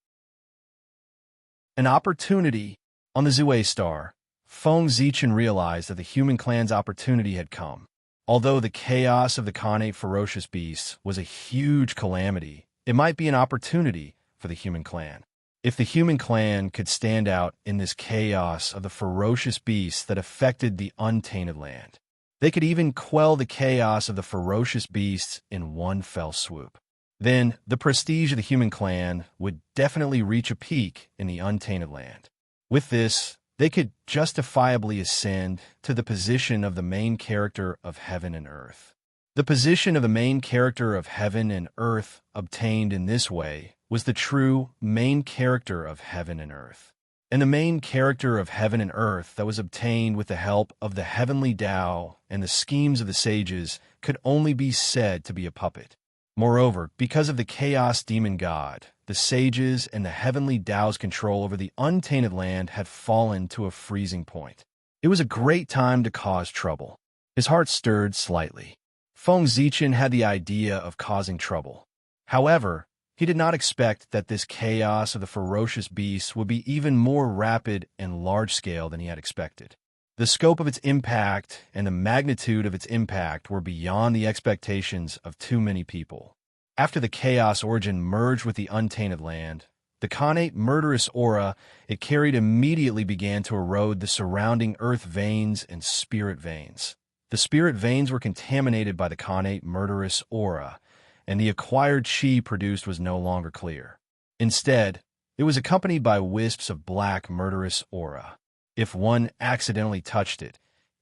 An opportunity on the Zue star. Feng Zichen realized that the human clan's opportunity had come. Although the chaos of the connate ferocious beasts was a huge calamity, it might be an opportunity for the human clan. If the human clan could stand out in this chaos of the ferocious beasts that affected the untainted land, they could even quell the chaos of the ferocious beasts in one fell swoop. Then the prestige of the human clan would definitely reach a peak in the untainted land. With this, they could justifiably ascend to the position of the main character of heaven and earth. The position of the main character of heaven and earth obtained in this way was the true main character of heaven and earth. And the main character of heaven and earth that was obtained with the help of the heavenly Tao and the schemes of the sages could only be said to be a puppet. Moreover, because of the chaos demon god, the sages and the heavenly Tao's control over the untainted land had fallen to a freezing point. It was a great time to cause trouble. His heart stirred slightly. Feng Zichen had the idea of causing trouble. However, He did not expect that this chaos of the ferocious beasts would be even more rapid and large-scale than he had expected. The scope of its impact and the magnitude of its impact were beyond the expectations of too many people. After the chaos origin merged with the untainted land, the Khanate murderous aura it carried immediately began to erode the surrounding earth veins and spirit veins. The spirit veins were contaminated by the Khanate murderous aura, and the acquired chi produced was no longer clear. Instead, it was accompanied by wisps of black murderous aura. If one accidentally touched it,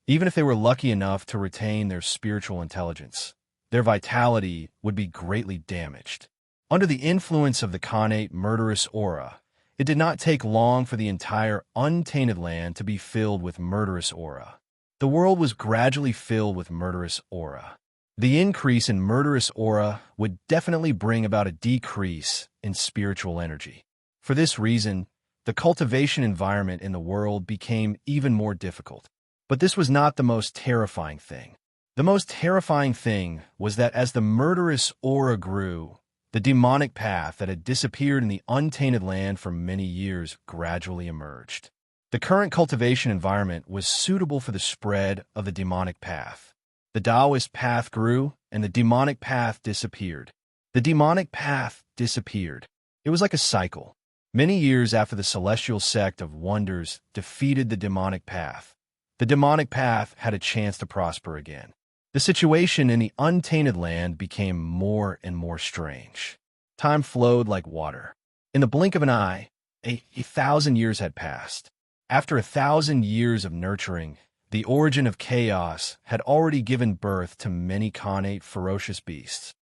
even if they were lucky enough to retain their spiritual intelligence, their vitality would be greatly damaged. Under the influence of the Khanate murderous aura, it did not take long for the entire untainted land to be filled with murderous aura. The world was gradually filled with murderous aura. The increase in murderous aura would definitely bring about a decrease in spiritual energy. For this reason, the cultivation environment in the world became even more difficult. But this was not the most terrifying thing. The most terrifying thing was that as the murderous aura grew, the demonic path that had disappeared in the untainted land for many years gradually emerged. The current cultivation environment was suitable for the spread of the demonic path. The Taoist path grew, and the demonic path disappeared. The demonic path disappeared. It was like a cycle. Many years after the celestial sect of wonders defeated the demonic path, the demonic path had a chance to prosper again. The situation in the untainted land became more and more strange. Time flowed like water. In the blink of an eye, a 1,000 years had passed. After 1,000 years of nurturing, the origin of chaos had already given birth to many Khanate ferocious beasts.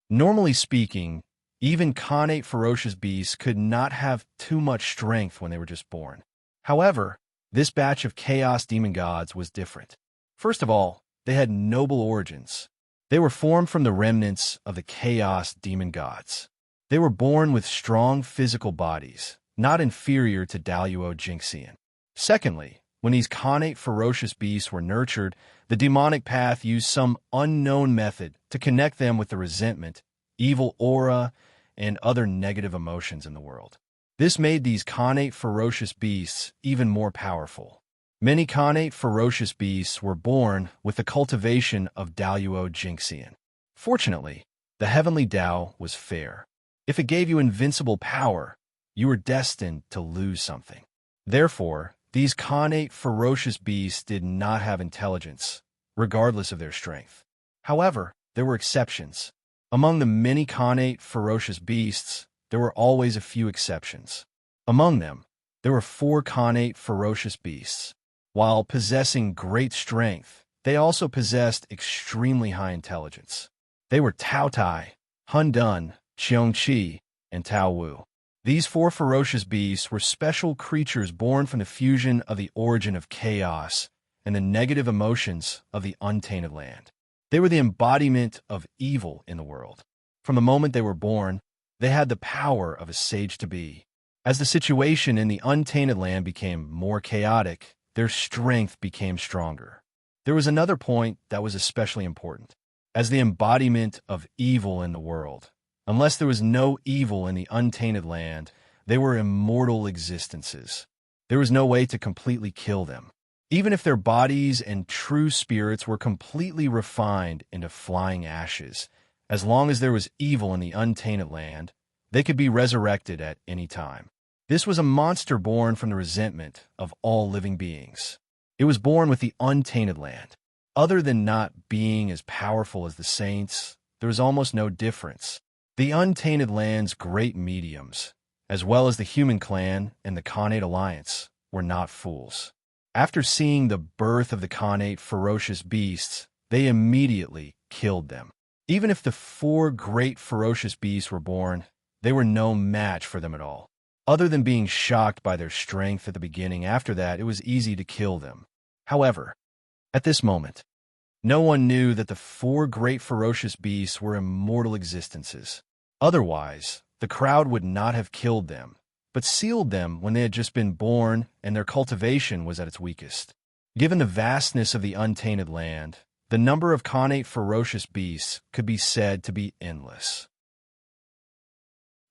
Normally speaking, even Khanate ferocious beasts could not have too much strength when they were just born. However, this batch of chaos demon gods was different. First of all, they had noble origins. They were formed from the remnants of the chaos demon gods. They were born with strong physical bodies, not inferior to Daluo Jinxian. Secondly, when these Khanate ferocious beasts were nurtured, the demonic path used some unknown method to connect them with the resentment, evil aura, and other negative emotions in the world. This made these Khanate ferocious beasts even more powerful. Many Khanate ferocious beasts were born with the cultivation of Daluo Jinxian. Fortunately, the heavenly Tao was fair. If it gave you invincible power, you were destined to lose something. Therefore, these Khanate ferocious beasts did not have intelligence, regardless of their strength. However, there were exceptions. Among the many Khanate ferocious beasts, there were always a few exceptions. Among them, there were 4 Khanate ferocious beasts. While possessing great strength, they also possessed extremely high intelligence. They were Tao Tai, Hun Dun, Qiong Qi, and Tao Wu. These 4 ferocious beasts were special creatures born from the fusion of the origin of chaos and the negative emotions of the untainted land. They were the embodiment of evil in the world. From the moment they were born, they had the power of a sage-to-be. As the situation in the untainted land became more chaotic, their strength became stronger. There was another point that was especially important. As the embodiment of evil in the world, unless there was no evil in the untainted land, they were immortal existences. There was no way to completely kill them. Even if their bodies and true spirits were completely refined into flying ashes, as long as there was evil in the untainted land, they could be resurrected at any time. This was a monster born from the resentment of all living beings. It was born with the untainted land. Other than not being as powerful as the saints, there was almost no difference. The untainted land's great mediums, as well as the human clan and the Khanate alliance, were not fools. After seeing the birth of the Khanate ferocious beasts, they immediately killed them. Even if the 4 great ferocious beasts were born, they were no match for them at all. Other than being shocked by their strength at the beginning, after that, it was easy to kill them. However, at this moment, no one knew that the 4 great ferocious beasts were immortal existences. Otherwise, the crowd would not have killed them, but sealed them when they had just been born and their cultivation was at its weakest. Given the vastness of the untainted land, the number of Khanate ferocious beasts could be said to be endless.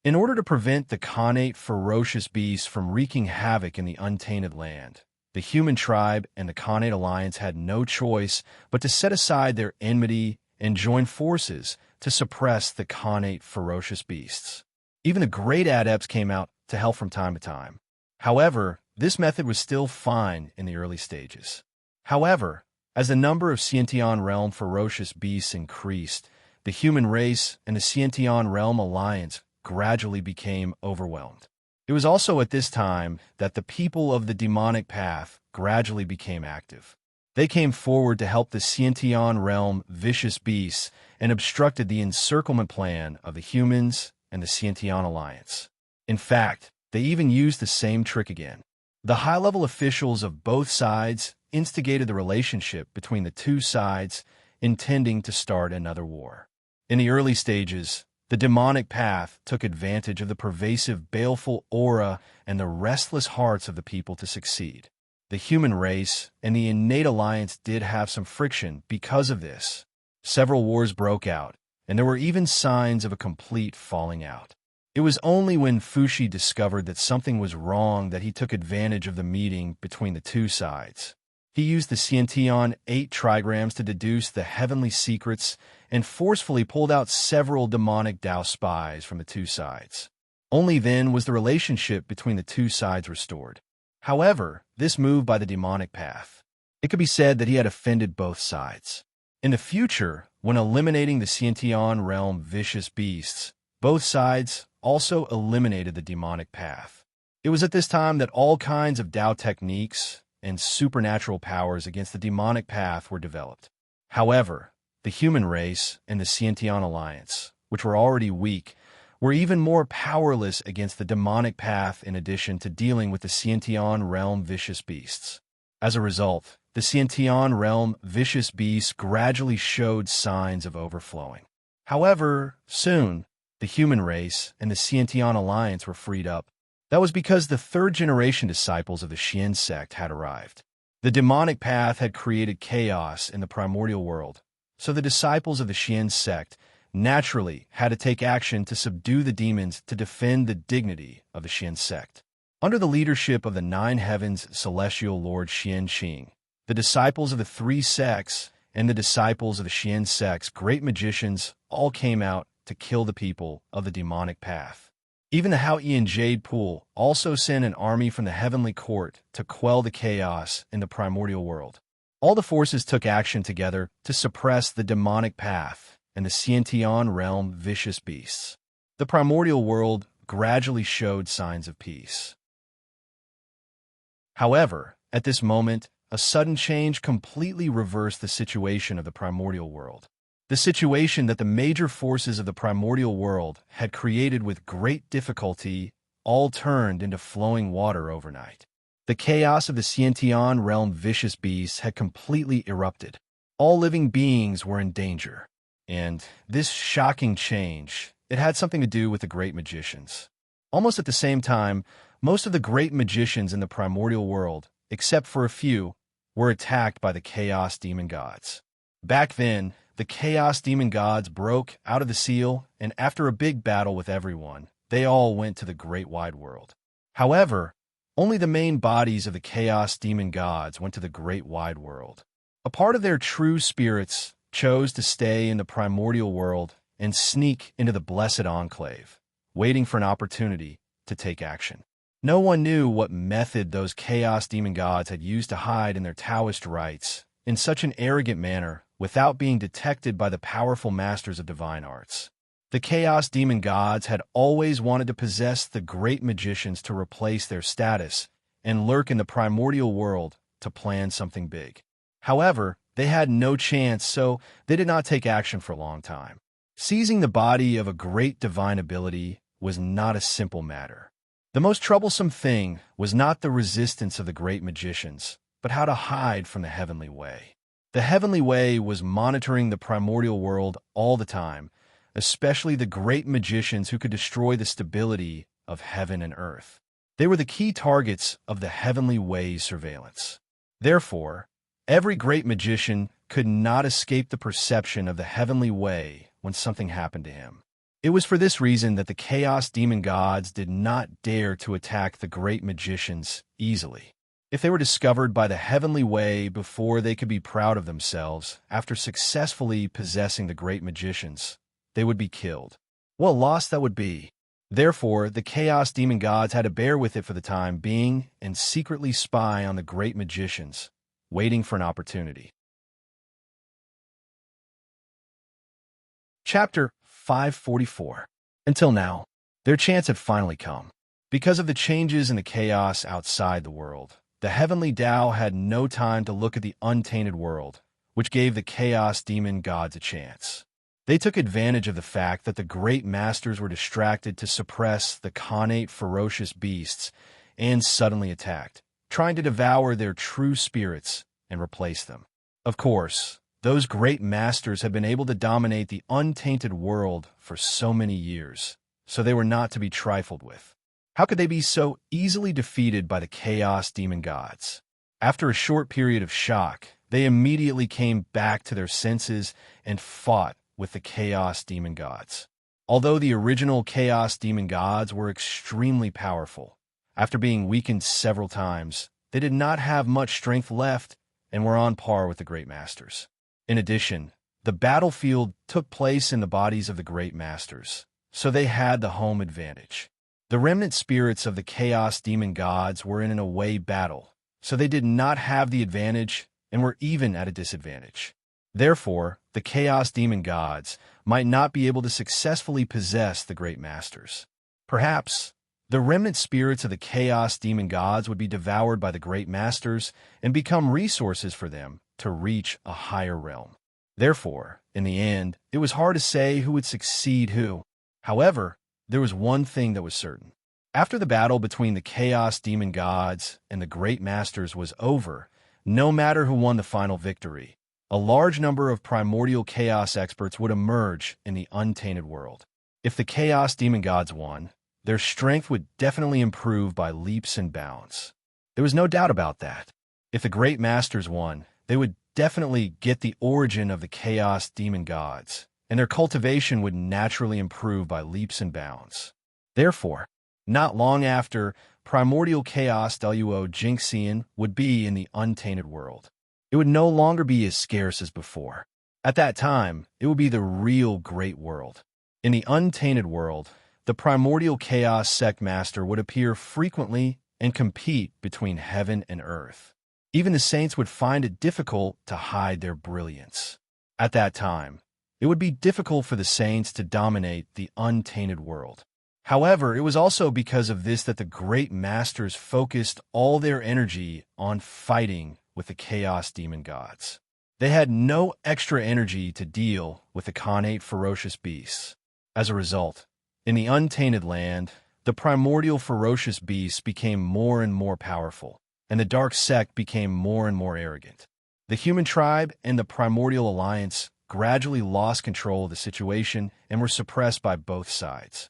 In order to prevent the Khanate ferocious beasts from wreaking havoc in the untainted land, the human tribe and the Khanate alliance had no choice but to set aside their enmity and join forces to suppress the Khanate ferocious beasts. Even the great adepts came out to help from time to time. However, this method was still fine in the early stages. However, as the number of Xiantian realm ferocious beasts increased, the human race and the Xiantian realm alliance gradually became overwhelmed. It was also at this time that the people of the demonic path gradually became active. They came forward to help the Xiantian realm vicious beasts and obstructed the encirclement plan of the humans and the Xiantian alliance. In fact, they even used the same trick again. The high-level officials of both sides instigated the relationship between the two sides, intending to start another war. In the early stages, the demonic path took advantage of the pervasive baleful aura and the restless hearts of the people to succeed. The human race and the innate alliance did have some friction because of this. Several wars broke out, and there were even signs of a complete falling out. It was only when Fushi discovered that something was wrong that he took advantage of the meeting between the two sides. He used the Xiantian 8 trigrams to deduce the heavenly secrets and forcefully pulled out several demonic Dao spies from the two sides. Only then was the relationship between the two sides restored. However, this move by the demonic path, it could be said that he had offended both sides. In the future, when eliminating the Xiantian realm vicious beasts, both sides also eliminated the demonic path. It was at this time that all kinds of Dao techniques and supernatural powers against the demonic path were developed. However, the human race and the Xiantian alliance, which were already weak, were even more powerless against the demonic path in addition to dealing with the Xiantian realm vicious beasts. As a result, the Xiantian realm vicious beasts gradually showed signs of overflowing. However, soon, the human race and the Xiantian alliance were freed up. That was because the third-generation disciples of the Xian sect had arrived. The demonic path had created chaos in the primordial world, so the disciples of the Xian sect naturally had to take action to subdue the demons to defend the dignity of the Xian sect. Under the leadership of the Nine Heavens Celestial Lord Xian Qing, the disciples of the three sects and the disciples of the Xian sect's great magicians all came out to kill the people of the demonic path. Even the Hao-Ian Jade Pool also sent an army from the heavenly court to quell the chaos in the primordial world. All the forces took action together to suppress the demonic path and the Xiantian realm vicious beasts. The primordial world gradually showed signs of peace. However, at this moment, a sudden change completely reversed the situation of the primordial world. The situation that the major forces of the primordial world had created with great difficulty all turned into flowing water overnight. The chaos of the Xiantian realm vicious beasts had completely erupted. All living beings were in danger. And this shocking change, it had something to do with the great magicians. Almost at the same time, most of the great magicians in the primordial world, except for a few, were attacked by the chaos demon gods. Back then, the chaos demon gods broke out of the seal, and after a big battle with everyone, they all went to the great wide world. However, only the main bodies of the chaos demon gods went to the great wide world. A part of their true spirits chose to stay in the primordial world and sneak into the blessed enclave, waiting for an opportunity to take action. No one knew what method those chaos demon gods had used to hide in their Taoist rites in such an arrogant manner without being detected by the powerful masters of divine arts. The chaos demon gods had always wanted to possess the great magicians to replace their status and lurk in the primordial world to plan something big. However, they had no chance, so they did not take action for a long time. Seizing the body of a great divine ability was not a simple matter. The most troublesome thing was not the resistance of the great magicians, but how to hide from the heavenly way. The heavenly way was monitoring the primordial world all the time, especially the great magicians who could destroy the stability of heaven and earth. They were the key targets of the heavenly way's surveillance. Therefore, every great magician could not escape the perception of the heavenly way when something happened to him. It was for this reason that the chaos demon gods did not dare to attack the great magicians easily. If they were discovered by the heavenly way before they could be proud of themselves after successfully possessing the great magicians, they would be killed. What a loss that would be! Therefore, the chaos demon gods had to bear with it for the time being and secretly spy on the great magicians, waiting for an opportunity. Chapter 544. Until now, their chance had finally come. Because of the changes in the chaos outside the world, the heavenly Tao had no time to look at the untainted world, which gave the chaos demon gods a chance. They took advantage of the fact that the great masters were distracted to suppress the connate ferocious beasts and suddenly attacked, trying to devour their true spirits and replace them. Of course, those great masters had been able to dominate the untainted world for so many years, so they were not to be trifled with. How could they be so easily defeated by the chaos demon gods? After a short period of shock, they immediately came back to their senses and fought with the chaos demon gods. Although the original chaos demon gods were extremely powerful, after being weakened several times, they did not have much strength left and were on par with the great masters. In addition, the battlefield took place in the bodies of the great masters, so they had the home advantage. The remnant spirits of the chaos demon gods were in an away battle, so they did not have the advantage and were even at a disadvantage. Therefore, the chaos demon gods might not be able to successfully possess the great masters. Perhaps, the remnant spirits of the chaos demon gods would be devoured by the great masters and become resources for them to reach a higher realm. Therefore, in the end, it was hard to say who would succeed who. However, there was one thing that was certain. After the battle between the chaos demon gods and the great masters was over, no matter who won the final victory, a large number of primordial chaos experts would emerge in the untainted world. If the chaos demon gods won, their strength would definitely improve by leaps and bounds. There was no doubt about that. If the great masters won, they would definitely get the origin of the chaos demon gods, and their cultivation would naturally improve by leaps and bounds. Therefore, not long after, primordial chaos Luo Jinxian would be in the untainted world. It would no longer be as scarce as before. At that time, it would be the real great world. In the untainted world, the primordial chaos sect master would appear frequently and compete between heaven and earth. Even the saints would find it difficult to hide their brilliance. At that time, it would be difficult for the saints to dominate the untainted world. However, it was also because of this that the great masters focused all their energy on fighting with the chaos demon gods. They had no extra energy to deal with the connate ferocious beasts. As a result, in the untainted land, the primordial ferocious beasts became more and more powerful, and the dark sect became more and more arrogant. The human tribe and the primordial alliance gradually lost control of the situation and were suppressed by both sides.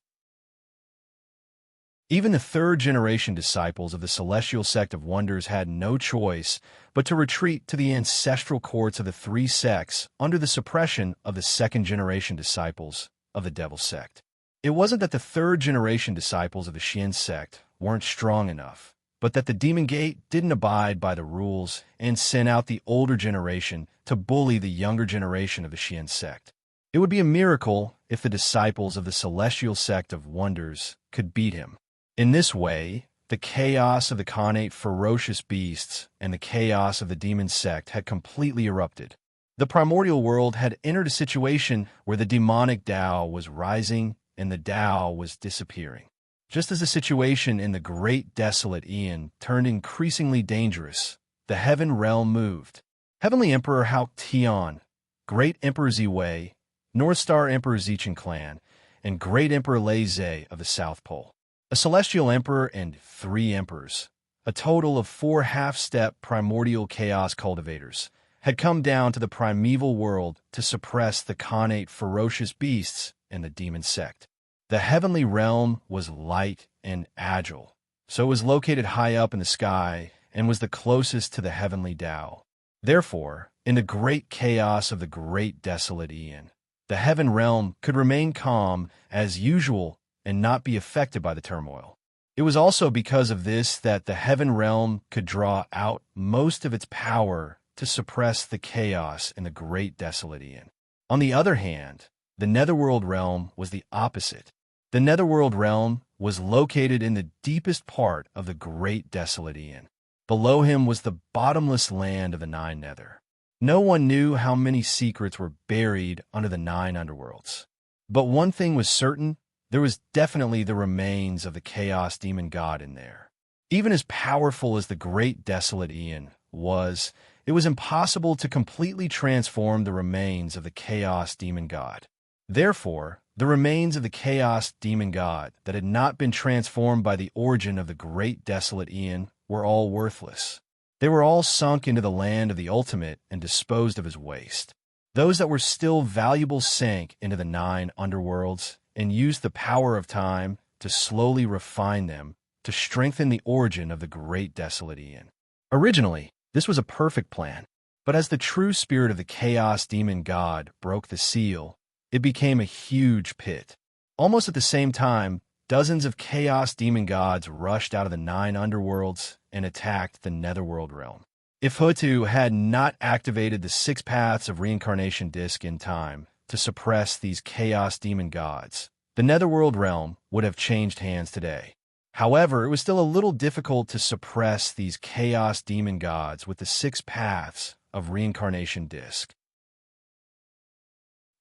Even the third-generation disciples of the celestial sect of wonders had no choice but to retreat to the ancestral courts of the three sects under the suppression of the second-generation disciples of the devil sect. It wasn't that the third-generation disciples of the Xian sect weren't strong enough, but that the demon gate didn't abide by the rules and sent out the older generation to bully the younger generation of the Xian sect. It would be a miracle if the disciples of the celestial sect of wonders could beat him. In this way, the chaos of the connate ferocious beasts and the chaos of the demon sect had completely erupted. The primordial world had entered a situation where the demonic Tao was rising and the Tao was disappearing. Just as the situation in the great desolate Aeon turned increasingly dangerous, the heaven realm moved. Heavenly Emperor Hao Tian, Great Emperor Ziwei, North Star Emperor Zichen Clan, and Great Emperor Lei Zhe of the South Pole. A celestial emperor and 3 emperors, a total of 4 half-step primordial chaos cultivators, had come down to the primeval world to suppress the connate ferocious beasts and the demon sect. The heavenly realm was light and agile, so it was located high up in the sky and was the closest to the heavenly Tao. Therefore, in the great chaos of the great desolate Aeon, the heaven realm could remain calm as usual and not be affected by the turmoil. It was also because of this that the heaven realm could draw out most of its power to suppress the chaos in the great desolate Aeon. On the other hand, the netherworld realm was the opposite. The netherworld realm was located in the deepest part of the great desolate Aeon. Below him was the bottomless land of the nine nether. No one knew how many secrets were buried under the nine underworlds. But one thing was certain, there was definitely the remains of the chaos demon god in there. Even as powerful as the great desolate Aeon was, it was impossible to completely transform the remains of the chaos demon god. Therefore, the remains of the chaos demon god that had not been transformed by the origin of the great desolate Aeon were all worthless. They were all sunk into the land of the ultimate and disposed of as waste. Those that were still valuable sank into the nine underworlds and used the power of time to slowly refine them to strengthen the origin of the great desolate Aeon. Originally, this was a perfect plan, but as the true spirit of the chaos demon god broke the seal, it became a huge pit. Almost at the same time, dozens of chaos demon gods rushed out of the nine underworlds and attacked the netherworld realm. If Hutu had not activated the 6 paths of reincarnation disc in time to suppress these chaos demon gods, the netherworld realm would have changed hands today. However, it was still a little difficult to suppress these chaos demon gods with the 6 paths of reincarnation disc.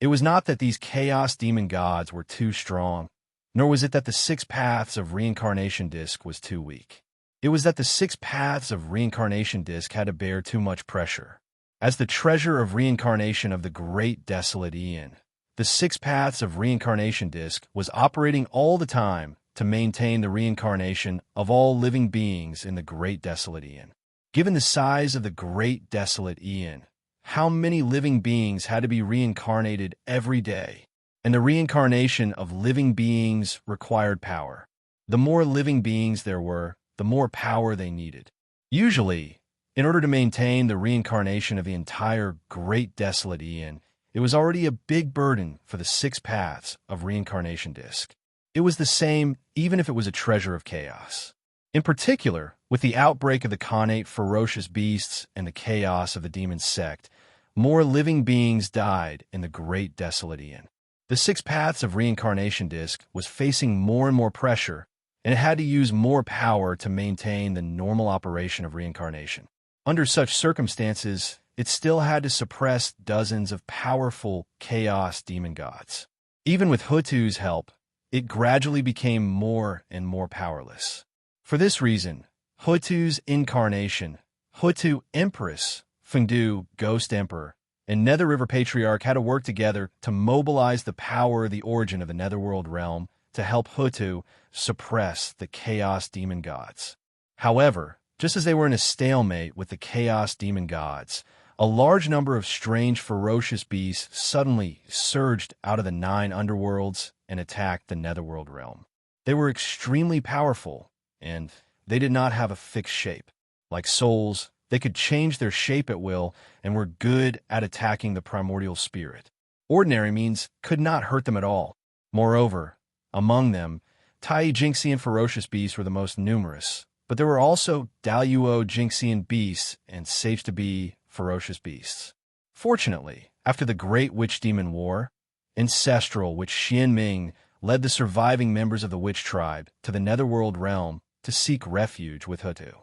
It was not that these chaos demon gods were too strong, nor was it that the 6 paths of reincarnation disc was too weak. It was that the 6 paths of reincarnation disc had to bear too much pressure. As the treasure of reincarnation of the great desolate Aeon, the 6 paths of reincarnation disc was operating all the time to maintain the reincarnation of all living beings in the great desolate Aeon. Given the size of the great desolate Aeon, how many living beings had to be reincarnated every day? And the reincarnation of living beings required power. The more living beings there were, the more power they needed. Usually, in order to maintain the reincarnation of the entire great desolate Aeon, it was already a big burden for the 6 paths of reincarnation disc. It was the same even if it was a treasure of chaos. In particular, with the outbreak of the Khanate ferocious beasts and the chaos of the demon sect, more living beings died in the great desolate Aeon. The 6 paths of reincarnation disc was facing more and more pressure, and it had to use more power to maintain the normal operation of reincarnation. Under such circumstances, it still had to suppress dozens of powerful chaos demon gods. Even with Hutu's help, it gradually became more and more powerless. For this reason, Hutu's incarnation, Hutu Empress, Fengdu, Ghost Emperor, and Nether River Patriarch had to work together to mobilize the power of the origin of the Netherworld realm to help Hutu suppress the Chaos Demon Gods. However, just as they were in a stalemate with the Chaos Demon Gods, a large number of strange, ferocious beasts suddenly surged out of the 9 underworlds and attacked the Netherworld realm. They were extremely powerful, and they did not have a fixed shape. Like souls, they could change their shape at will and were good at attacking the primordial spirit. Ordinary means could not hurt them at all. Moreover, among them, Tai Jinxian ferocious beasts were the most numerous, but there were also Daluo Jinxian beasts and safe to be ferocious beasts. Fortunately, after the Great Witch Demon War, Ancestral Witch Xian Ming led the surviving members of the witch tribe to the Netherworld realm to seek refuge with Hutu.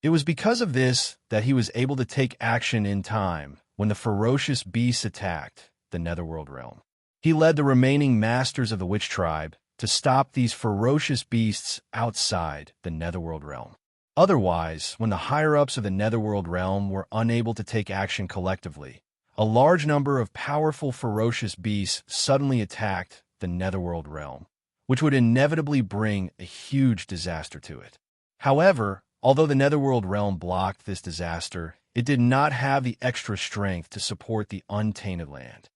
It was because of this that he was able to take action in time when the ferocious beasts attacked the Netherworld realm. He led the remaining masters of the witch tribe to stop these ferocious beasts outside the Netherworld realm. Otherwise, when the higher-ups of the Netherworld realm were unable to take action collectively, a large number of powerful ferocious beasts suddenly attacked the Netherworld realm, which would inevitably bring a huge disaster to it. However, although the Netherworld realm blocked this disaster, it did not have the extra strength to support the untainted land.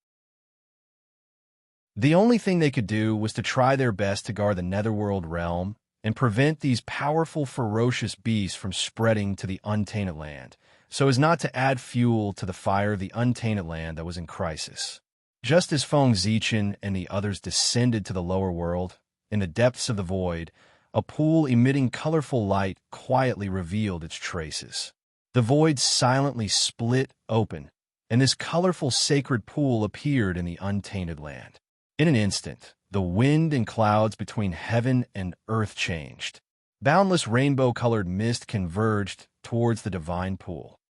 The only thing they could do was to try their best to guard the Netherworld realm and prevent these powerful, ferocious beasts from spreading to the untainted land, so as not to add fuel to the fire of the untainted land that was in crisis. Just as Feng Zichen and the others descended to the lower world, in the depths of the void, a pool emitting colorful light quietly revealed its traces. The void silently split open, and this colorful sacred pool appeared in the untainted land. In an instant, the wind and clouds between heaven and earth changed. Boundless rainbow-colored mist converged towards the divine pool.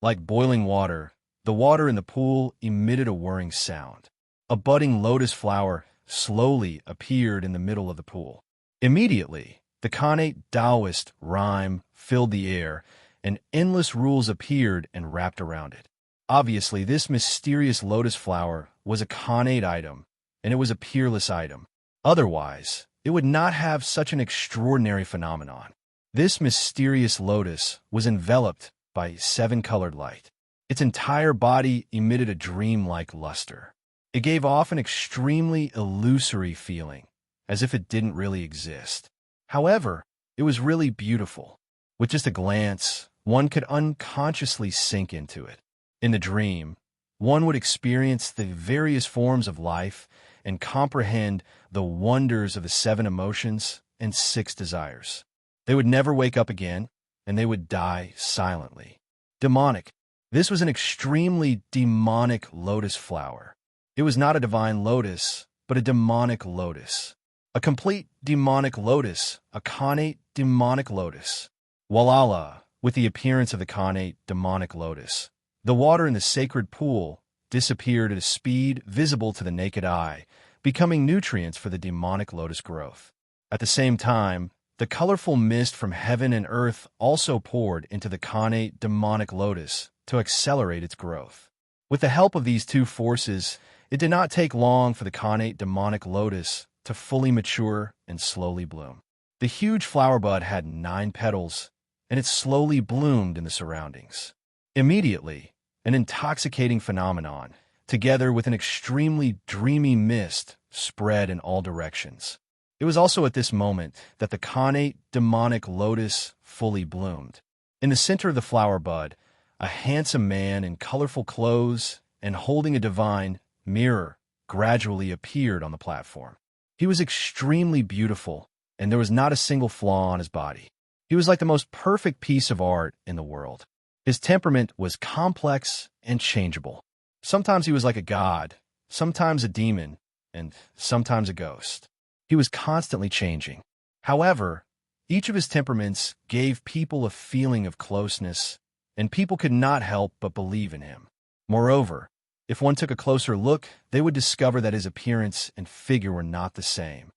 Like boiling water, the water in the pool emitted a whirring sound. A budding lotus flower slowly appeared in the middle of the pool. Immediately, the Khanate Taoist rhyme filled the air, and endless rules appeared and wrapped around it. Obviously, this mysterious lotus flower was a Khanate item, and it was a peerless item. Otherwise, it would not have such an extraordinary phenomenon. This mysterious lotus was enveloped by seven-colored light. Its entire body emitted a dreamlike luster. It gave off an extremely illusory feeling, as if it didn't really exist. However, it was really beautiful. With just a glance, one could unconsciously sink into it. In the dream, one would experience the various forms of life and comprehend the wonders of the seven emotions and six desires. They would never wake up again, and they would die silently. Demonic. This was an extremely demonic lotus flower. It was not a divine lotus, but a demonic lotus. A complete demonic lotus, a Khanate demonic lotus. Walala, with the appearance of the Khanate demonic lotus, the water in the sacred pool disappeared at a speed visible to the naked eye, becoming nutrients for the demonic lotus growth. At the same time, the colorful mist from heaven and earth also poured into the Khanate demonic lotus to accelerate its growth. With the help of these two forces, it did not take long for the Khanate demonic lotus to fully mature and slowly bloom. The huge flower bud had 9 petals, and it slowly bloomed in the surroundings. Immediately, an intoxicating phenomenon, together with an extremely dreamy mist, spread in all directions. It was also at this moment that the Khanate demonic lotus fully bloomed. In the center of the flower bud, a handsome man in colorful clothes and holding a divine mirror gradually appeared on the platform. He was extremely beautiful, and there was not a single flaw on his body. He was like the most perfect piece of art in the world. His temperament was complex and changeable. Sometimes he was like a god, sometimes a demon, and sometimes a ghost. He was constantly changing. However, each of his temperaments gave people a feeling of closeness, and people could not help but believe in him. Moreover, if one took a closer look, they would discover that his appearance and figure were not the same.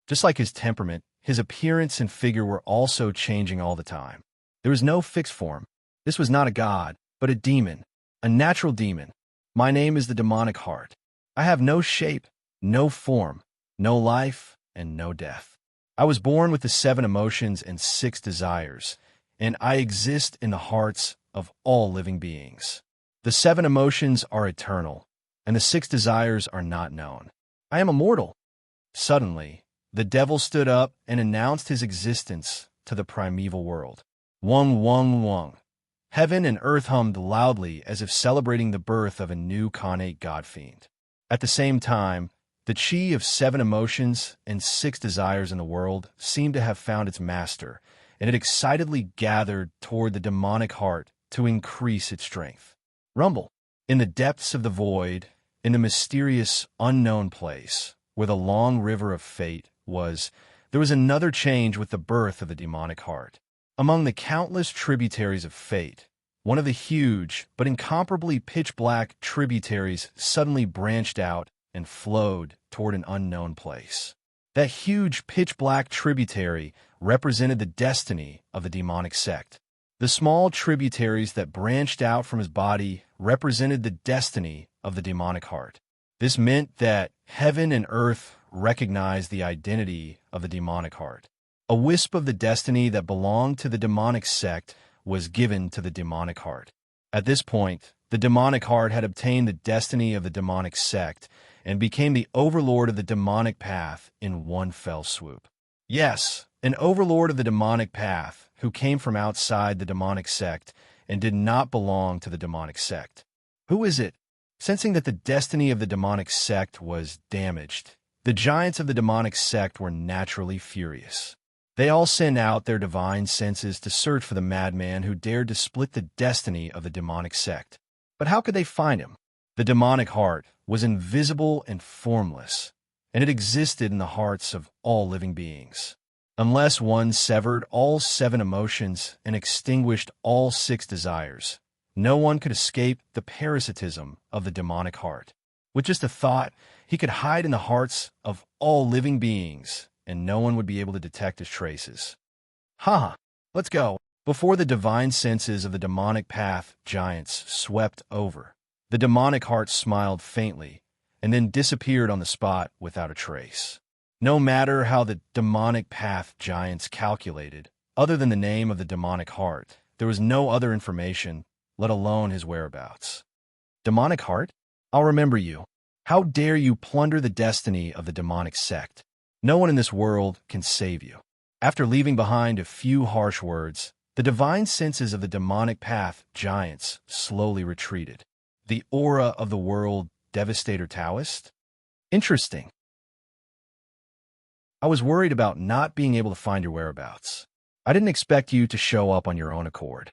Just like his temperament, his appearance and figure were also changing all the time. There was no fixed form. This was not a god, but a demon, a natural demon. My name is the demonic heart. I have no shape, no form, no life, and no death. I was born with the 7 emotions and 6 desires, and I exist in the hearts of all living beings. The 7 emotions are eternal, and the 6 desires are not known. I am immortal. Suddenly, the devil stood up and announced his existence to the primeval world. Wung, wung, wung. Heaven and earth hummed loudly as if celebrating the birth of a new Khanate god-fiend. At the same time, the chi of 7 emotions and 6 desires in the world seemed to have found its master, and it excitedly gathered toward the demonic heart to increase its strength. Rumble. In the depths of the void, in the mysterious, unknown place, where the long river of fate was, there was another change with the birth of the demonic heart. Among the countless tributaries of fate, one of the huge but incomparably pitch-black tributaries suddenly branched out and flowed toward an unknown place. That huge pitch-black tributary represented the destiny of the demonic sect. The small tributaries that branched out from his body represented the destiny of the demonic heart. This meant that heaven and earth recognized the identity of the demonic heart. A wisp of the destiny that belonged to the demonic sect was given to the demonic heart. At this point, the demonic heart had obtained the destiny of the demonic sect and became the overlord of the demonic path in one fell swoop. Yes, an overlord of the demonic path who came from outside the demonic sect and did not belong to the demonic sect. Who is it? Sensing that the destiny of the demonic sect was damaged, the giants of the demonic sect were naturally furious. They all sent out their divine senses to search for the madman who dared to split the destiny of the demonic sect. But how could they find him? The demonic heart was invisible and formless, and it existed in the hearts of all living beings. Unless one severed all 7 emotions and extinguished all 6 desires, no one could escape the parasitism of the demonic heart. With just a thought, he could hide in the hearts of all living beings, and no one would be able to detect his traces. Ha! Let's go! Before the divine senses of the demonic path giants swept over, the demonic heart smiled faintly and then disappeared on the spot without a trace. No matter how the demonic path giants calculated, other than the name of the demonic heart, there was no other information, let alone his whereabouts. Demonic heart? I'll remember you. How dare you plunder the destiny of the demonic sect? No one in this world can save you. After leaving behind a few harsh words, the divine senses of the demonic path giants slowly retreated. The aura of the world devastator Taoist? Interesting. I was worried about not being able to find your whereabouts. I didn't expect you to show up on your own accord.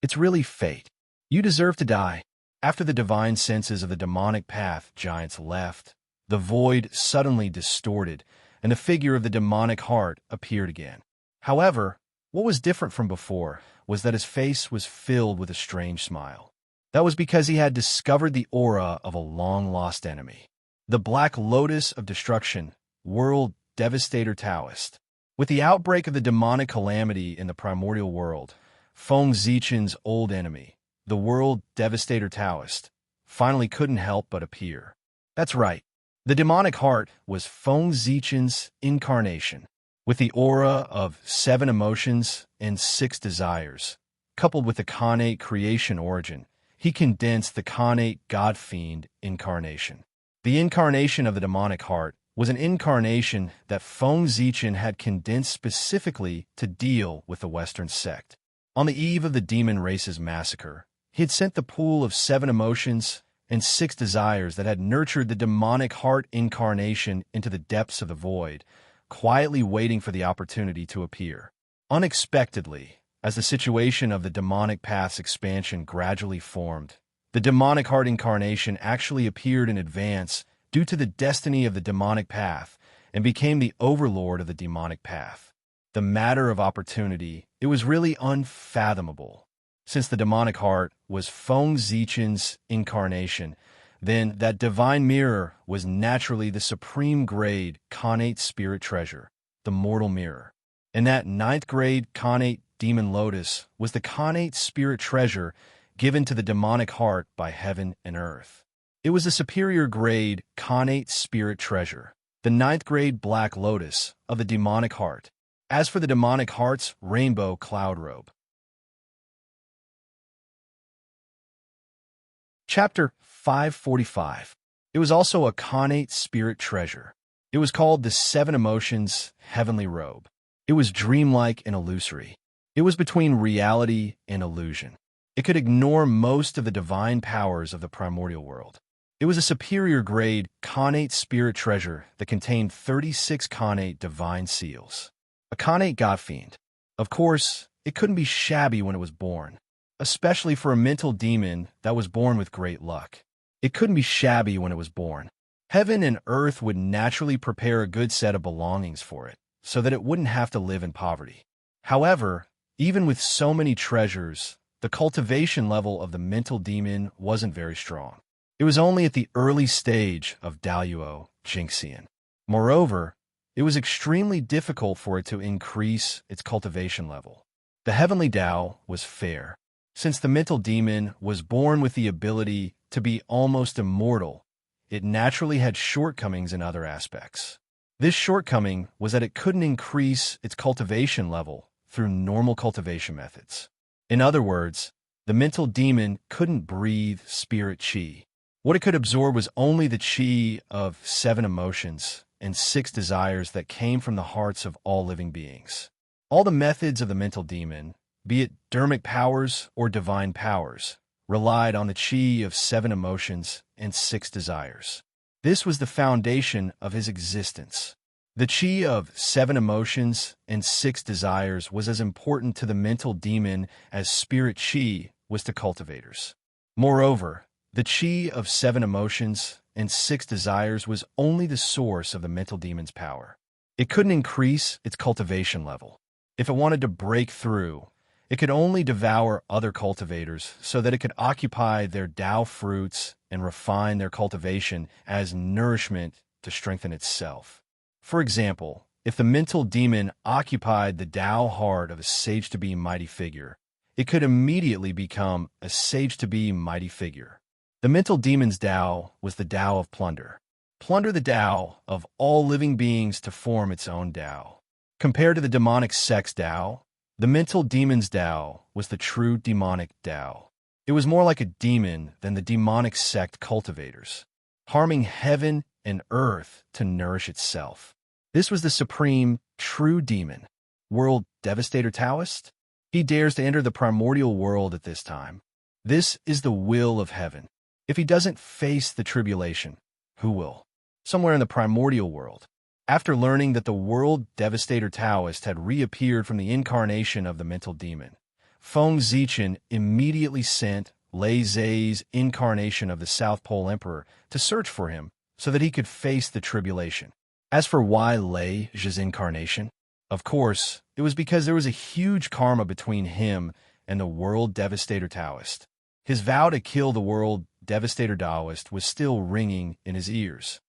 It's really fate. You deserve to die. After the divine senses of the demonic path giants left, the void suddenly distorted, and the figure of the demonic heart appeared again. However, what was different from before was that his face was filled with a strange smile. That was because he had discovered the aura of a long-lost enemy. The Black Lotus of Destruction, World Devastator Taoist. With the outbreak of the demonic calamity in the primordial world, Feng Zichen's old enemy, the World Devastator Taoist, finally couldn't help but appear. That's right. The demonic heart was Feng Zichen's incarnation. With the aura of 7 emotions and 6 desires, coupled with the Khanate creation origin, he condensed the Khanate God-Fiend incarnation. The incarnation of the demonic heart was an incarnation that Feng Zichen had condensed specifically to deal with the Western sect. On the eve of the demon race's massacre, he had sent the pool of 7 emotions and 6 desires that had nurtured the demonic heart incarnation into the depths of the void, quietly waiting for the opportunity to appear. Unexpectedly, as the situation of the demonic path's expansion gradually formed, the demonic heart incarnation actually appeared in advance due to the destiny of the demonic path and became the overlord of the demonic path. The matter of opportunity, it was really unfathomable. Since the demonic heart was Feng Zichen's incarnation, then that divine mirror was naturally the supreme grade Khanate spirit treasure, the mortal mirror. And that 9th grade Khanate demon lotus was the Khanate spirit treasure given to the demonic heart by heaven and earth. It was a superior grade Khanate spirit treasure, the 9th grade black lotus of the demonic heart. As for the demonic heart's rainbow cloud robe. Chapter 545. It was also a Khanate spirit treasure. It was called the 7 Emotions Heavenly Robe. It was dreamlike and illusory. It was between reality and illusion. It could ignore most of the divine powers of the primordial world. It was a superior grade Khanate spirit treasure that contained 36 Khanate divine seals. A Khanate God-Fiend. Of course, it couldn't be shabby when it was born, especially for a mental demon that was born with great luck. It couldn't be shabby when it was born. Heaven and earth would naturally prepare a good set of belongings for it, so that it wouldn't have to live in poverty. However, even with so many treasures, the cultivation level of the mental demon wasn't very strong. It was only at the early stage of Daluo Jinxian. Moreover, it was extremely difficult for it to increase its cultivation level. The heavenly Tao was fair. Since the mental demon was born with the ability to be almost immortal, it naturally had shortcomings in other aspects. This shortcoming was that it couldn't increase its cultivation level through normal cultivation methods. In other words, the mental demon couldn't breathe spirit qi. What it could absorb was only the qi of 7 emotions and 6 desires that came from the hearts of all living beings. All the methods of the mental demon, be it dermic powers or divine powers, relied on the chi of 7 emotions and 6 desires. This was the foundation of his existence. The chi of 7 emotions and 6 desires was as important to the mental demon as spirit chi was to cultivators. Moreover, the chi of 7 emotions and 6 desires was only the source of the mental demon's power. It couldn't increase its cultivation level. If it wanted to break through, it could only devour other cultivators so that it could occupy their Tao fruits and refine their cultivation as nourishment to strengthen itself. For example, if the mental demon occupied the Tao heart of a sage-to-be mighty figure, it could immediately become a sage-to-be mighty figure. The mental demon's Tao was the Tao of plunder. Plunder the Tao of all living beings to form its own Tao. Compared to the demonic sect's Tao, the mental demon's Tao was the true demonic Tao. It was more like a demon than the demonic sect cultivators, harming heaven and earth to nourish itself. This was the supreme, true demon, world devastator Taoist. He dares to enter the primordial world at this time. This is the will of heaven. If he doesn't face the tribulation, who will? Somewhere in the primordial world. After learning that the world devastator Taoist had reappeared from the incarnation of the mental demon, Feng Zichen immediately sent Lei Zhe's incarnation of the South Pole Emperor to search for him so that he could face the tribulation. As for why Lei Zhe's incarnation, of course, it was because there was a huge karma between him and the world devastator Taoist. His vow to kill the world devastator Taoist was still ringing in his ears.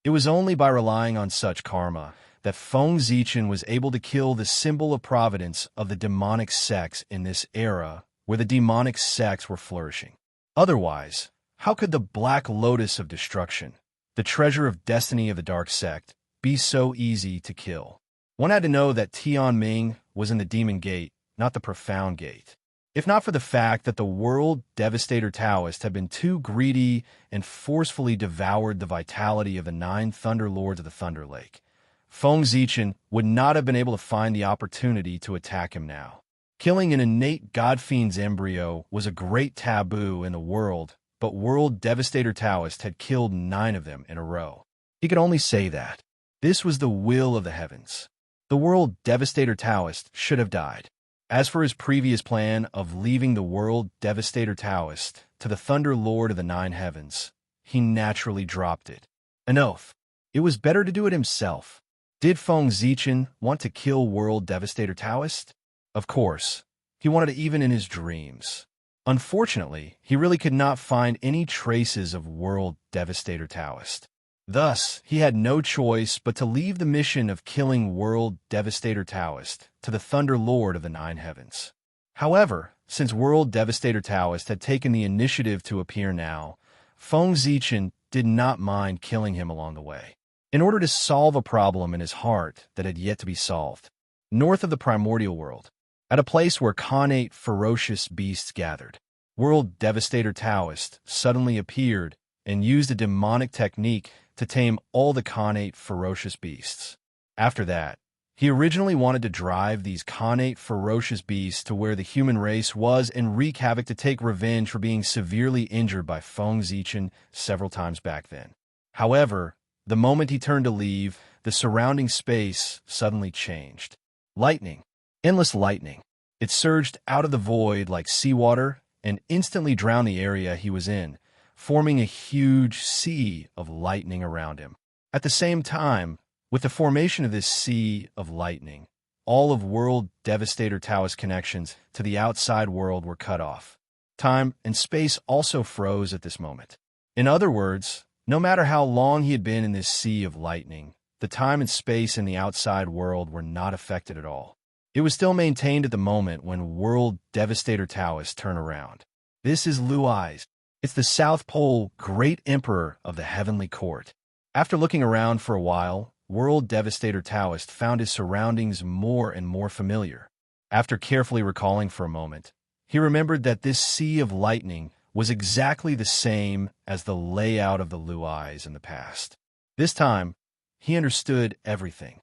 It was only by relying on such karma that Feng Zichen was able to kill the symbol of providence of the demonic sects in this era where the demonic sects were flourishing. Otherwise, how could the Black Lotus of Destruction, the treasure of destiny of the Dark Sect, be so easy to kill? One had to know that Tianming was in the Demon Gate, not the Profound Gate. If not for the fact that the world devastator Taoist had been too greedy and forcefully devoured the vitality of the 9 Thunder Lords of the Thunder Lake, Feng Zichen would not have been able to find the opportunity to attack him now. Killing an innate God Fiend's embryo was a great taboo in the world, but world devastator Taoist had killed 9 of them in a row. He could only say that. This was the will of the heavens. The world devastator Taoist should have died. As for his previous plan of leaving the world devastator Taoist to the Thunder Lord of the 9 heavens, he naturally dropped it. An oath. It was better to do it himself. Did Feng Zichen want to kill world devastator Taoist? Of course. He wanted it even in his dreams. Unfortunately, he really could not find any traces of world devastator Taoist. Thus, he had no choice but to leave the mission of killing world devastator Taoist to the Thunder Lord of the 9 heavens. However, since world devastator Taoist had taken the initiative to appear now, Feng Zichen did not mind killing him along the way, in order to solve a problem in his heart that had yet to be solved. North of the primordial world, at a place where Khanate ferocious beasts gathered, world devastator Taoist suddenly appeared and used a demonic technique to tame all the Khanate ferocious beasts. After that, he originally wanted to drive these Khanate ferocious beasts to where the human race was and wreak havoc to take revenge for being severely injured by Feng Zichen several times back then. However, the moment he turned to leave, the surrounding space suddenly changed. Lightning. Endless lightning. It surged out of the void like seawater and instantly drowned the area he was in, forming a huge sea of lightning around him. At the same time, with the formation of this sea of lightning, all of world devastator Taoist connections to the outside world were cut off. Time and space also froze at this moment. In other words, no matter how long he had been in this sea of lightning, the time and space in the outside world were not affected at all. It was still maintained at the moment when world devastator Taoists turn around. This is Luai's. It's the South Pole Great Emperor of the Heavenly Court. After looking around for a while, world devastator Taoist found his surroundings more and more familiar. After carefully recalling for a moment, he remembered that this sea of lightning was exactly the same as the layout of the Luais in the past. This time, he understood everything.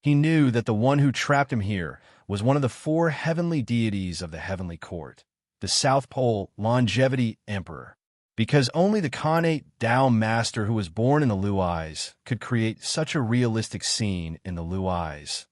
He knew that the one who trapped him here was one of the four heavenly deities of the heavenly court, the South Pole Longevity Emperor. Because only the Khanate Tao Master who was born in the Luais could create such a realistic scene in the Luais,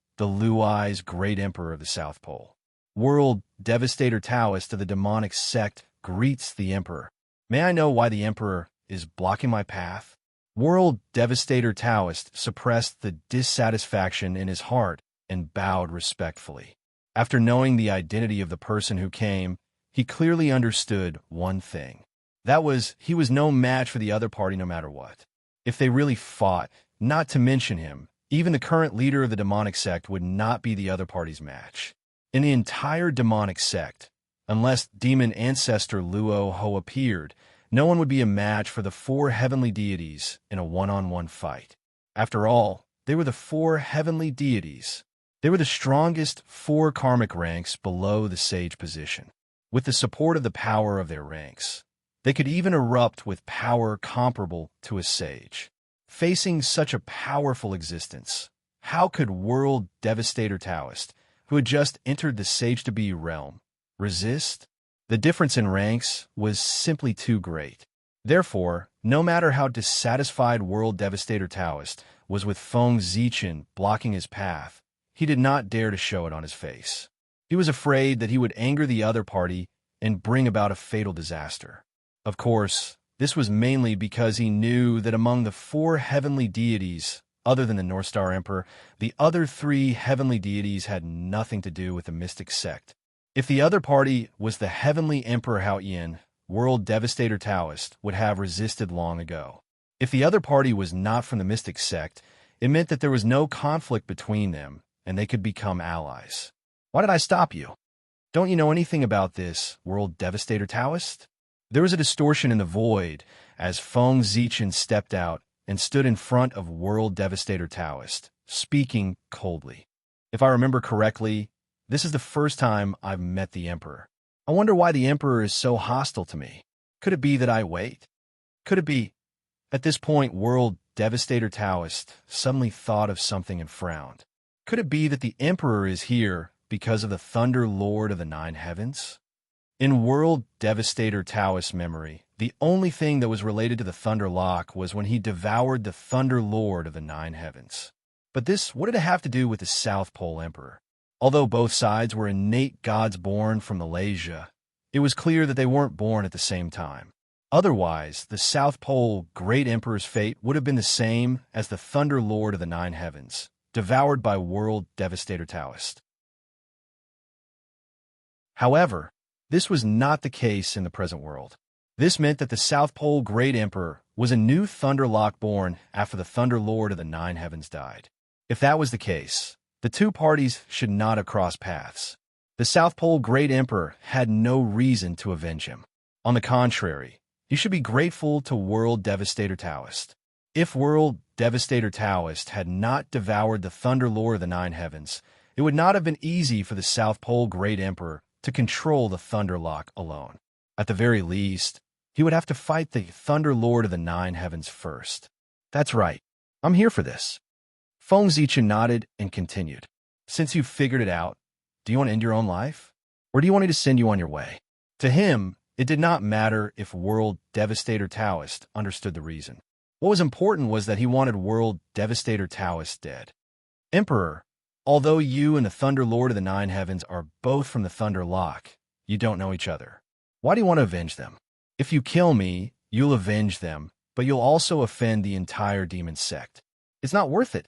Great Emperor of the South Pole. World Devastator Taoist of the demonic sect greets the Emperor. May I know why the Emperor is blocking my path? World Devastator Taoist suppressed the dissatisfaction in his heart and bowed respectfully. After knowing the identity of the person who came, he clearly understood one thing. That was, he was no match for the other party no matter what. If they really fought, not to mention him, even the current leader of the demonic sect would not be the other party's match. In the entire demonic sect, unless demon ancestor Luo Ho appeared, no one would be a match for the four heavenly deities in a one-on-one fight. After all, they were the four heavenly deities. They were the strongest four karmic ranks below the sage position. With the support of the power of their ranks, they could even erupt with power comparable to a sage. Facing such a powerful existence, how could World Devastator Taoist, who had just entered the Sage-to-Be realm, resist? The difference in ranks was simply too great. Therefore, no matter how dissatisfied World Devastator Taoist was with Feng Zichen blocking his path, he did not dare to show it on his face. He was afraid that he would anger the other party and bring about a fatal disaster. Of course, this was mainly because he knew that among the four heavenly deities, other than the North Star Emperor, the other three heavenly deities had nothing to do with the mystic sect. If the other party was the heavenly Emperor Hao Yin, World Devastator Taoist would have resisted long ago. If the other party was not from the mystic sect, it meant that there was no conflict between them, and they could become allies. Why did I stop you? Don't you know anything about this, World Devastator Taoist? There was a distortion in the void as Feng Zichen stepped out and stood in front of World Devastator Taoist, speaking coldly. If I remember correctly, this is the first time I've met the Emperor. I wonder why the Emperor is so hostile to me. Could it be that I wait? Could it be? At this point, World Devastator Taoist suddenly thought of something and frowned. Could it be that the Emperor is here because of the Thunder Lord of the Nine Heavens? In World Devastator Taoist's memory, the only thing that was related to the Thunder Lock was when he devoured the Thunder Lord of the Nine Heavens. But what did it have to do with the South Pole Emperor? Although both sides were innate gods born from Malaysia, it was clear that they weren't born at the same time. Otherwise, the South Pole Great Emperor's fate would have been the same as the Thunder Lord of the Nine Heavens, devoured by World Devastator Taoist. However, this was not the case in the present world. This meant that the South Pole Great Emperor was a new Thunderlock born after the Thunder Lord of the Nine Heavens died. If that was the case, the two parties should not have crossed paths. The South Pole Great Emperor had no reason to avenge him. On the contrary, he should be grateful to World Devastator Taoist. If World Devastator Taoist had not devoured the Thunder Lord of the Nine Heavens, it would not have been easy for the South Pole Great Emperor to control the Thunderlock alone. At the very least, he would have to fight the Thunder Lord of the Nine Heavens first. That's right. I'm here for this. Feng Zichen nodded and continued. Since you've figured it out, do you want to end your own life? Or do you want me to send you on your way? To him, it did not matter if World Devastator Taoist understood the reason. What was important was that he wanted World Devastator Taoist dead. Emperor, although you and the Thunder Lord of the Nine Heavens are both from the Thunder Lock, you don't know each other. Why do you want to avenge them? If you kill me, you'll avenge them, but you'll also offend the entire demon sect. It's not worth it.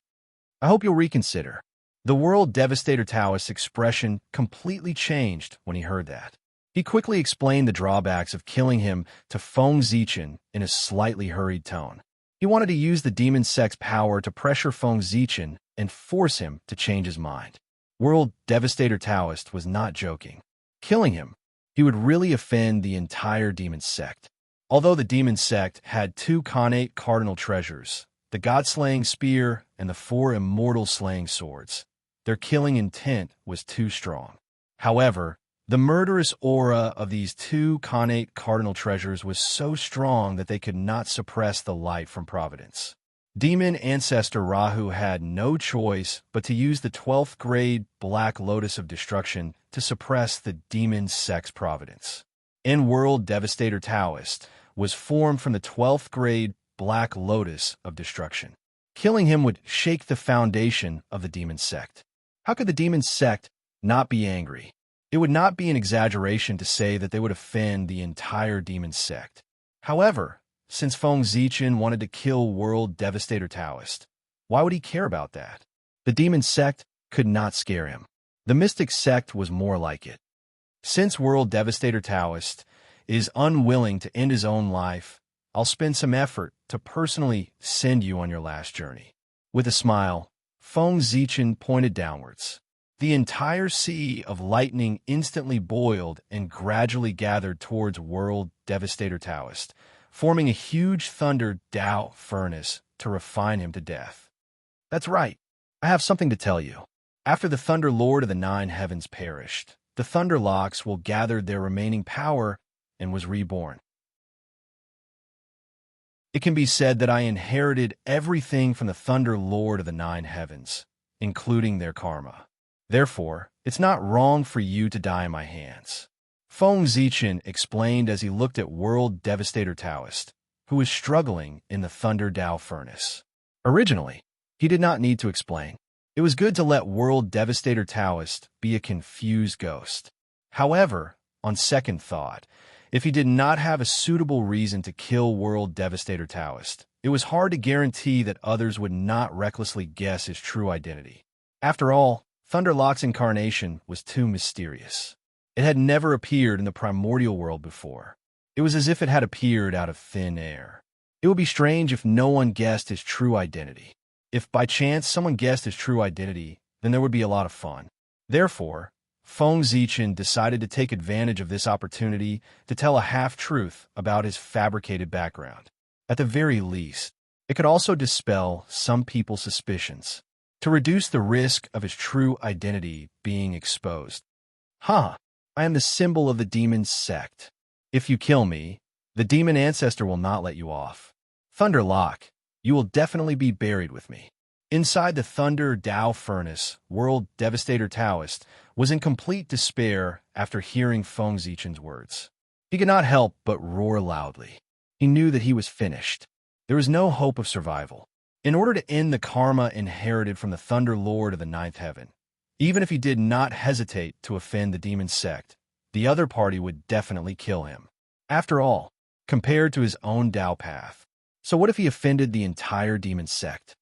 I hope you'll reconsider. The World Devastator Taoist's expression completely changed when he heard that. He quickly explained the drawbacks of killing him to Feng Zichen in a slightly hurried tone. He wanted to use the demon sect's power to pressure Feng Zichen and force him to change his mind. World Devastator Taoist was not joking. Killing him, he would really offend the entire demon sect. Although the demon sect had two Khanate cardinal treasures, the God-slaying spear and the four immortal-slaying swords, their killing intent was too strong. However, the murderous aura of these two Khanate cardinal treasures was so strong that they could not suppress the light from Providence. Demon ancestor Rahu had no choice but to use the 12th grade Black Lotus of Destruction to suppress the demon sect's providence. In-world Devastator Taoist was formed from the 12th grade Black Lotus of Destruction. Killing him would shake the foundation of the demon sect. How could the demon sect not be angry? It would not be an exaggeration to say that they would offend the entire demon sect. However, since Feng Zichen wanted to kill World Devastator Taoist, why would he care about that? The demon sect could not scare him. The mystic sect was more like it. Since World Devastator Taoist is unwilling to end his own life, I'll spend some effort to personally send you on your last journey. With a smile, Feng Zichen pointed downwards. The entire sea of lightning instantly boiled and gradually gathered towards World Devastator Taoist, forming a huge thunder Tao furnace to refine him to death. That's right. I have something to tell you. After the Thunder Lord of the Nine Heavens perished, the Thunder Locks will gather their remaining power and was reborn. It can be said that I inherited everything from the Thunder Lord of the Nine Heavens, including their karma. Therefore, it's not wrong for you to die in my hands. Feng Zichen explained as he looked at World Devastator Taoist, who was struggling in the Thunder Tao furnace. Originally, he did not need to explain. It was good to let World Devastator Taoist be a confused ghost. However, on second thought, if he did not have a suitable reason to kill World Devastator Taoist, it was hard to guarantee that others would not recklessly guess his true identity. After all, Thunderlock's incarnation was too mysterious. It had never appeared in the primordial world before. It was as if it had appeared out of thin air. It would be strange if no one guessed his true identity. If by chance someone guessed his true identity, then there would be a lot of fun. Therefore, Feng Zichen decided to take advantage of this opportunity to tell a half-truth about his fabricated background. At the very least, it could also dispel some people's suspicions, to reduce the risk of his true identity being exposed. I am the symbol of the demon sect. If you kill me, the demon ancestor will not let you off. Thunderlock, you will definitely be buried with me. Inside the Thunder Tao furnace, World Devastator Taoist was in complete despair after hearing Feng Zichen's words. He could not help but roar loudly. He knew that he was finished. There was no hope of survival. In order to end the karma inherited from the Thunder Lord of the Ninth Heaven, even if he did not hesitate to offend the demon sect, the other party would definitely kill him. After all, compared to his own Tao path. So what if he offended the entire demon sect?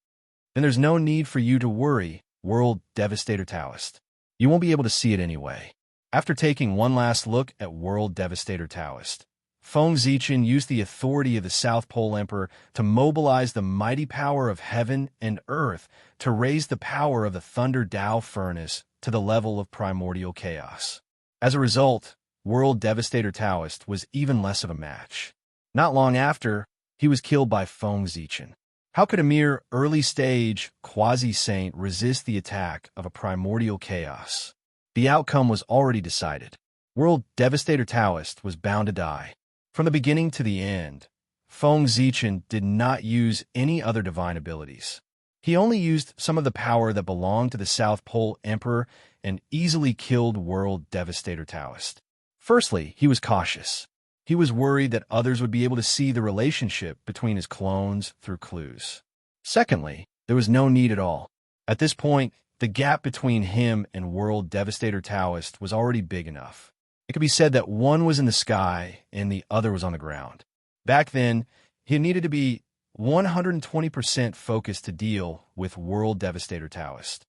Then there's no need for you to worry, World Devastator Taoist. You won't be able to see it anyway. After taking one last look at World Devastator Taoist, Feng Zichen used the authority of the South Pole Emperor to mobilize the mighty power of heaven and earth to raise the power of the Thunder Tao furnace to the level of primordial chaos. As a result, World Devastator Taoist was even less of a match. Not long after, he was killed by Feng Zichen. How could a mere early-stage quasi-saint resist the attack of a primordial chaos? The outcome was already decided. World Devastator Taoist was bound to die. From the beginning to the end, Feng Zichen did not use any other divine abilities. He only used some of the power that belonged to the South Pole Emperor and easily killed World Devastator Taoist. Firstly, he was cautious. He was worried that others would be able to see the relationship between his clones through clues. Secondly, there was no need at all. At this point, the gap between him and World Devastator Taoist was already big enough. It could be said that one was in the sky and the other was on the ground. Back then, he needed to be 120% focused to deal with World Devastator Taoist.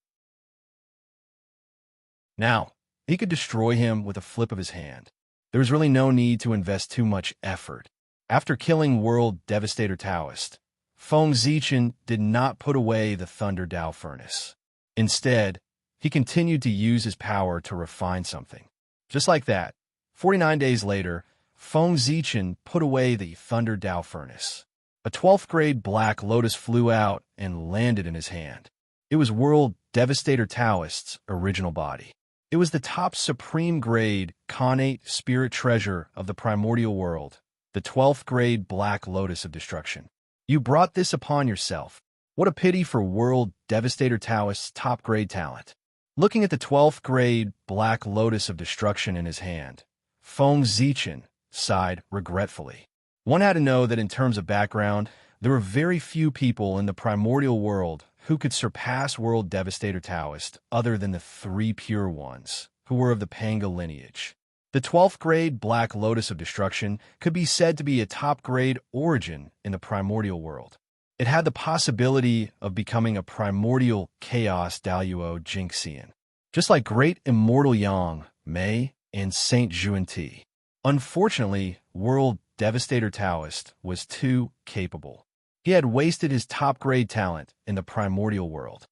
Now, he could destroy him with a flip of his hand. There was really no need to invest too much effort. After killing World Devastator Taoist, Feng Zichen did not put away the Thunder Tao furnace. Instead, he continued to use his power to refine something. Just like that, 49 days later, Feng Zichen put away the Thunder Tao furnace. A 12th grade Black Lotus flew out and landed in his hand. It was World Devastator Taoist's original body. It was the top supreme grade connate spirit treasure of the primordial world, the 12th grade Black Lotus of Destruction. You brought this upon yourself. What a pity for World Devastator Taoist's top-grade talent. Looking at the 12th grade Black Lotus of Destruction in his hand, Feng Zichen sighed regretfully. One had to know that in terms of background, there were very few people in the primordial world who could surpass World Devastator Taoist other than the three pure ones, who were of the Panga lineage. The 12th grade Black Lotus of Destruction could be said to be a top-grade origin in the primordial world. It had the possibility of becoming a primordial chaos Daluo Jinxian, just like great immortal Yang, Mei, and Saint Juan-Ti. Unfortunately, World Devastator Taoist was too capable. He had wasted his top-grade talent in the primordial world.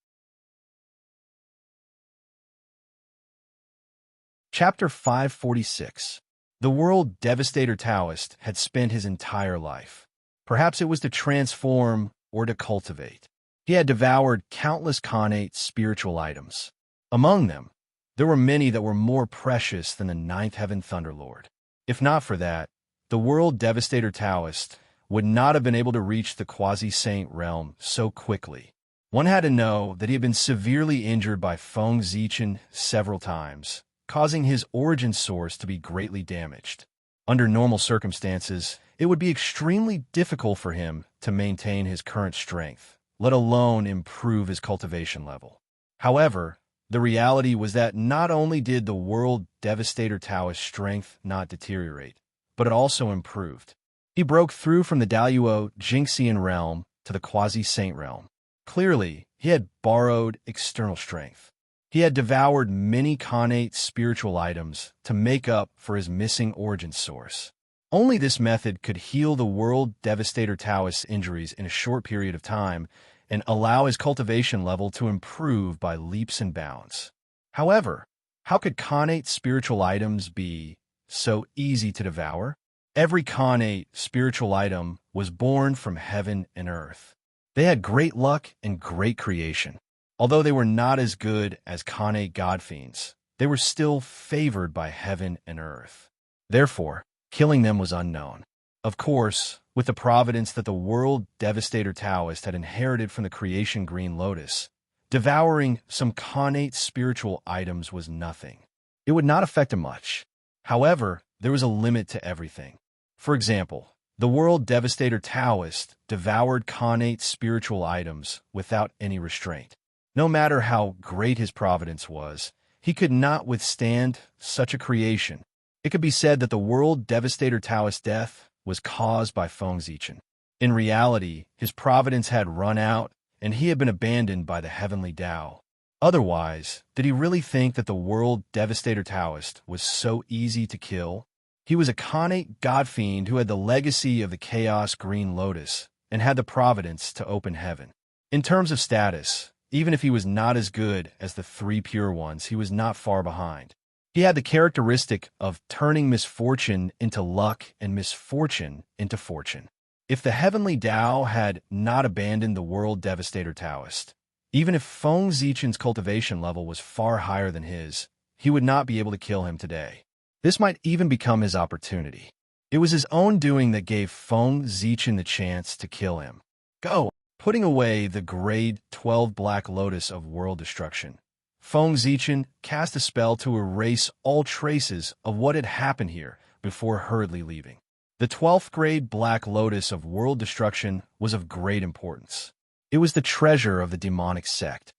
Chapter 546. The World Devastator Taoist had spent his entire life. Perhaps it was to transform or to cultivate. He had devoured countless connate spiritual items. Among them, there were many that were more precious than the Ninth Heaven Thunderlord. If not for that, the World Devastator Taoist would not have been able to reach the quasi-saint realm so quickly. One had to know that he had been severely injured by Feng Zichen several times, causing his origin source to be greatly damaged. Under normal circumstances, it would be extremely difficult for him to maintain his current strength, let alone improve his cultivation level. However, the reality was that not only did the World Devastator Taoist's strength not deteriorate, but it also improved. He broke through from the Daluo Jinxian realm to the quasi-saint realm. Clearly, he had borrowed external strength. He had devoured many connate spiritual items to make up for his missing origin source. Only this method could heal the World Devastator Taoist's injuries in a short period of time and allow his cultivation level to improve by leaps and bounds. However, how could connate spiritual items be so easy to devour? Every connate spiritual item was born from heaven and earth. They had great luck and great creation. Although they were not as good as connate godfiends, they were still favored by heaven and earth. Therefore, killing them was unknown. Of course, with the providence that the World Devastator Taoist had inherited from the creation Green Lotus, devouring some connate spiritual items was nothing. It would not affect him much. However, there was a limit to everything. For example, the World Devastator Taoist devoured connate spiritual items without any restraint. No matter how great his providence was, he could not withstand such a creation. It could be said that the World Devastator Taoist's death was caused by Feng Zichen. In reality, his providence had run out, and he had been abandoned by the heavenly Tao. Otherwise, did he really think that the World Devastator Taoist was so easy to kill? He was a connate godfiend who had the legacy of the Chaos Green Lotus and had the providence to open heaven. In terms of status, even if he was not as good as the three pure ones, he was not far behind. He had the characteristic of turning misfortune into luck and misfortune into fortune. If the heavenly Tao had not abandoned the World Devastator Taoist, even if Feng Zichen's cultivation level was far higher than his, he would not be able to kill him today. This might even become his opportunity. It was his own doing that gave Feng Zichen the chance to kill him. Go! Putting away the grade 12 Black Lotus of world destruction, Feng Zichen cast a spell to erase all traces of what had happened here before hurriedly leaving. The 12th grade Black Lotus of world destruction was of great importance. It was the treasure of the demonic sect.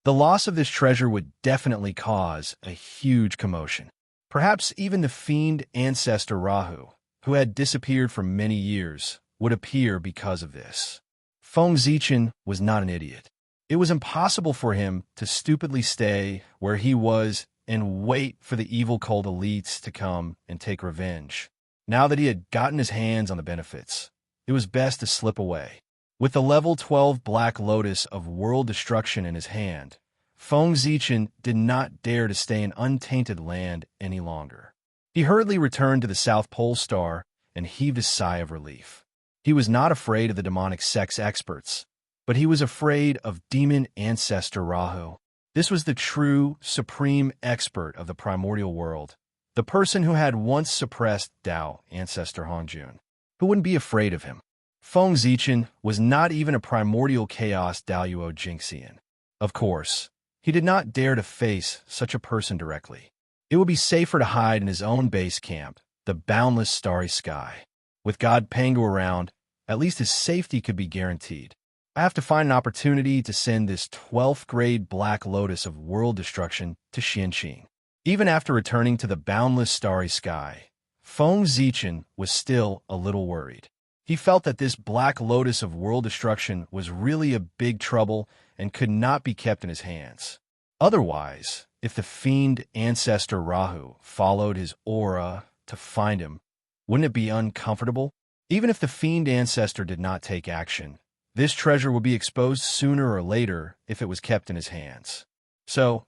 The loss of this treasure would definitely cause a huge commotion. Perhaps even the fiend ancestor Rahu, who had disappeared for many years, would appear because of this. Feng Zichen was not an idiot. It was impossible for him to stupidly stay where he was and wait for the evil cult elites to come and take revenge. Now that he had gotten his hands on the benefits, it was best to slip away. With the level 12 Black Lotus of world destruction in his hand, Feng Zichen did not dare to stay in untainted land any longer. He hurriedly returned to the South Pole Star and heaved a sigh of relief. He was not afraid of the demonic sect's experts, but he was afraid of demon ancestor Rahu. This was the true, supreme expert of the primordial world, the person who had once suppressed Tao ancestor Hongjun. Who wouldn't be afraid of him? Feng Zichen was not even a primordial chaos Daluo Jingxian. Of course, he did not dare to face such a person directly. It would be safer to hide in his own base camp, the boundless starry sky. With God Pangu around, at least his safety could be guaranteed. I have to find an opportunity to send this 12th grade Black Lotus of world destruction to Xianqing. Even after returning to the boundless starry sky, Feng Zichen was still a little worried. He felt that this Black Lotus of world destruction was really a big trouble and could not be kept in his hands. Otherwise, if the fiend ancestor Rahu followed his aura to find him, wouldn't it be uncomfortable? Even if the fiend ancestor did not take action, this treasure would be exposed sooner or later if it was kept in his hands. So,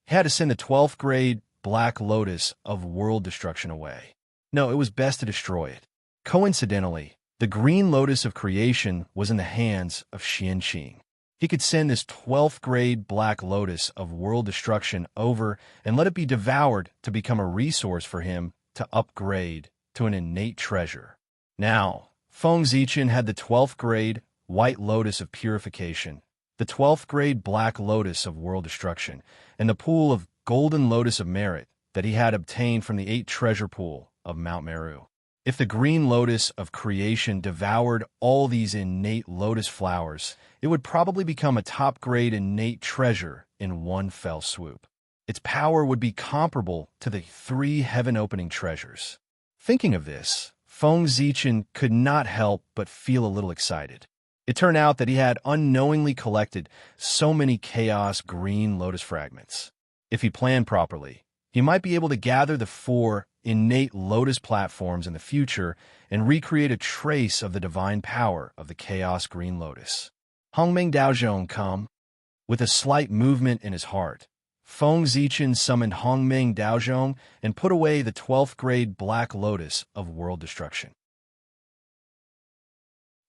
he had to send the 12th grade Black Lotus of world destruction away. No, it was best to destroy it. Coincidentally, the Green Lotus of creation was in the hands of Xianqing. He could send this 12th grade Black Lotus of world destruction over and let it be devoured to become a resource for him to upgrade to an innate treasure. Now, Feng Zichen had the 12th grade White Lotus of purification, the 12th grade Black Lotus of world destruction, and the pool of Golden Lotus of merit that he had obtained from the 8 treasure pool of Mount Meru. If the Green Lotus of creation devoured all these innate lotus flowers, it would probably become a top-grade innate treasure in one fell swoop. Its power would be comparable to the 3 heaven-opening treasures. Thinking of this, Feng Zichen could not help but feel a little excited. It turned out that he had unknowingly collected so many chaos green lotus fragments. If he planned properly, he might be able to gather the 4 innate lotus platforms in the future and recreate a trace of the divine power of the chaos green lotus. Hongmeng Daozhong come. With a slight movement in his heart, Feng Zichen summoned Hongmeng Daozhong and put away the 12th grade Black Lotus of world destruction.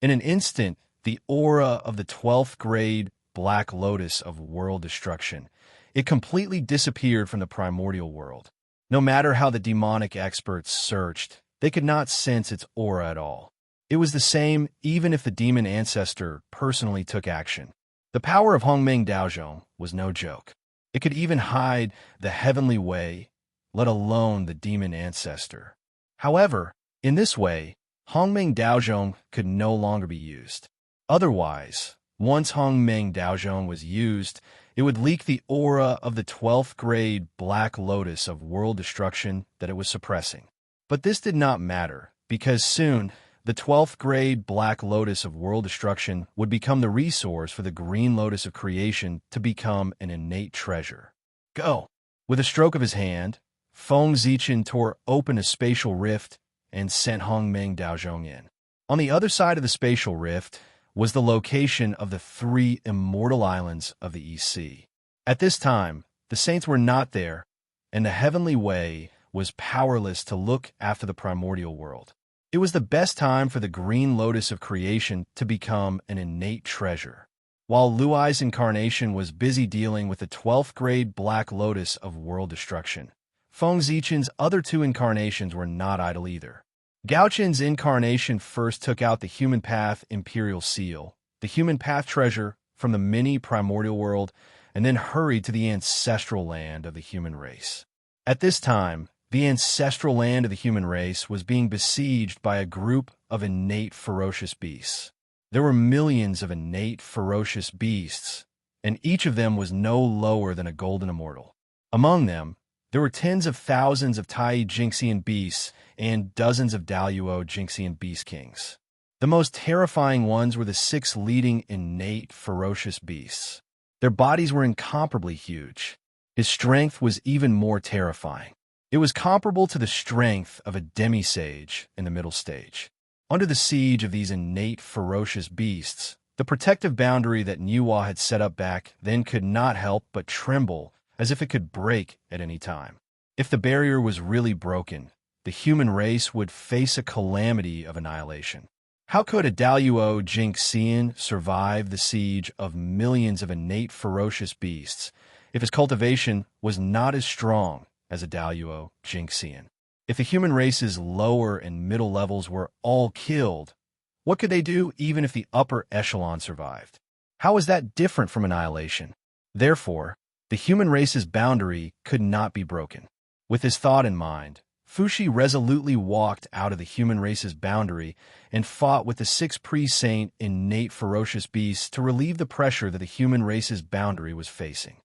In an instant, the aura of the 12th grade Black Lotus of world destruction, it completely disappeared from the primordial world. No matter how the demonic experts searched, they could not sense its aura at all. It was the same even if the demon ancestor personally took action. The power of Hongmeng Daozhong was no joke. It could even hide the heavenly way, let alone the demon ancestor. However, in this way, Hongmeng Daozhong could no longer be used. Otherwise, once Hongmeng Daozhong was used, it would leak the aura of the 12th grade Black Lotus of world destruction that it was suppressing. But this did not matter, because soon, the 12th grade Black Lotus of world destruction would become the resource for the Green Lotus of creation to become an innate treasure. Go! With a stroke of his hand, Feng Zichen tore open a spatial rift and sent Hongmeng Daozhong in. On the other side of the spatial rift was the location of the 3 immortal islands of the East Sea. At this time, the saints were not there, and the heavenly way was powerless to look after the primordial world. It was the best time for the Green Lotus of creation to become an innate treasure. While Luai's incarnation was busy dealing with the 12th grade Black Lotus of world destruction, Feng Zichen's other 2 incarnations were not idle either. Gaochen's incarnation first took out the Human Path Imperial Seal, the Human Path treasure from the mini primordial world, and then hurried to the ancestral land of the human race. At this time, the ancestral land of the human race was being besieged by a group of innate ferocious beasts. There were millions of innate ferocious beasts, and each of them was no lower than a golden immortal. Among them, there were tens of thousands of Tai Jinxian beasts and dozens of Daluo Jinxian beast kings. The most terrifying ones were the 6 leading innate ferocious beasts. Their bodies were incomparably huge. His strength was even more terrifying. It was comparable to the strength of a demisage in the middle stage. Under the siege of these innate ferocious beasts, the protective boundary that Nuwa had set up back then could not help but tremble as if it could break at any time. If the barrier was really broken, the human race would face a calamity of annihilation. How could a Daluo Jinxian survive the siege of millions of innate ferocious beasts if his cultivation was not as strong as a Daluo Jinxian? If the human race's lower and middle levels were all killed, What could they do even if the upper echelon survived? How was that different from annihilation? Therefore, the human race's boundary could not be broken. With this thought in mind, Fushi resolutely walked out of the human race's boundary and fought with the six pre-saint innate ferocious beasts to relieve the pressure that the human race's boundary was facing.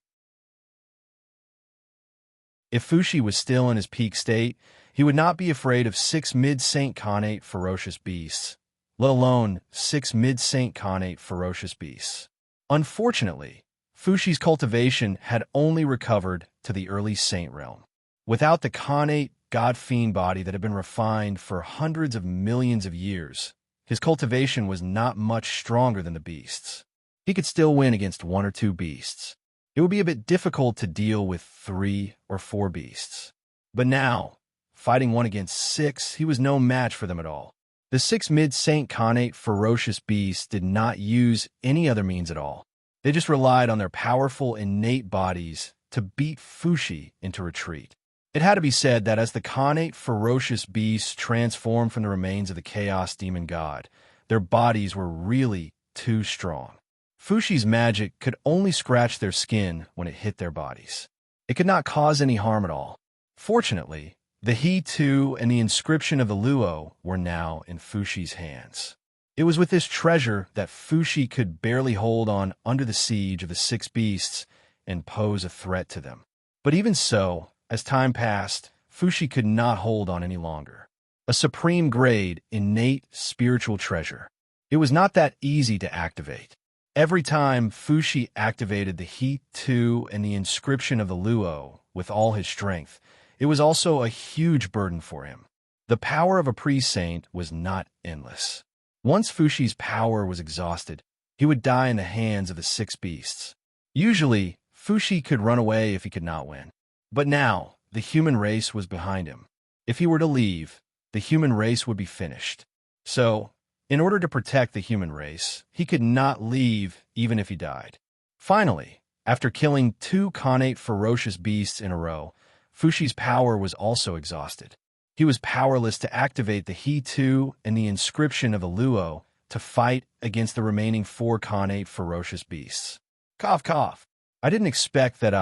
If Fushi was still in his peak state, he would not be afraid of six mid-saint connate ferocious beasts, let alone six mid-saint connate ferocious beasts. Unfortunately, Fushi's cultivation had only recovered to the early saint realm. Without the connate god-fiend body that had been refined for hundreds of millions of years, his cultivation was not much stronger than the beasts. He could still win against one or two beasts. It would be a bit difficult to deal with 3 or 4 beasts. But now, fighting one against 6, he was no match for them at all. The 6 mid-saint connate ferocious beasts did not use any other means at all. They just relied on their powerful innate bodies to beat Fushi into retreat. It had to be said that as the connate ferocious beasts transformed from the remains of the chaos demon god, their bodies were really too strong. Fushi's magic could only scratch their skin when it hit their bodies. It could not cause any harm at all. Fortunately, the He-Tu and the inscription of the Luo were now in Fushi's hands. It was with this treasure that Fushi could barely hold on under the siege of the 6 beasts and pose a threat to them. But even so, as time passed, Fushi could not hold on any longer. A supreme grade, innate spiritual treasure. It was not that easy to activate. Every time Fushi activated the He-Tu and the inscription of the Luo with all his strength, it was also a huge burden for him. The power of a pre-saint was not endless. Once Fushi's power was exhausted, he would die in the hands of the 6 beasts. Usually, Fushi could run away if he could not win. But now, the human race was behind him. If he were to leave, the human race would be finished. So, in order to protect the human race, he could not leave even if he died. Finally, after killing 2 connate ferocious beasts in a row, Fushi's power was also exhausted. He was powerless to activate the He-Tu and the inscription of the Luo to fight against the remaining 4 connate ferocious beasts. Cough, cough. I didn't expect that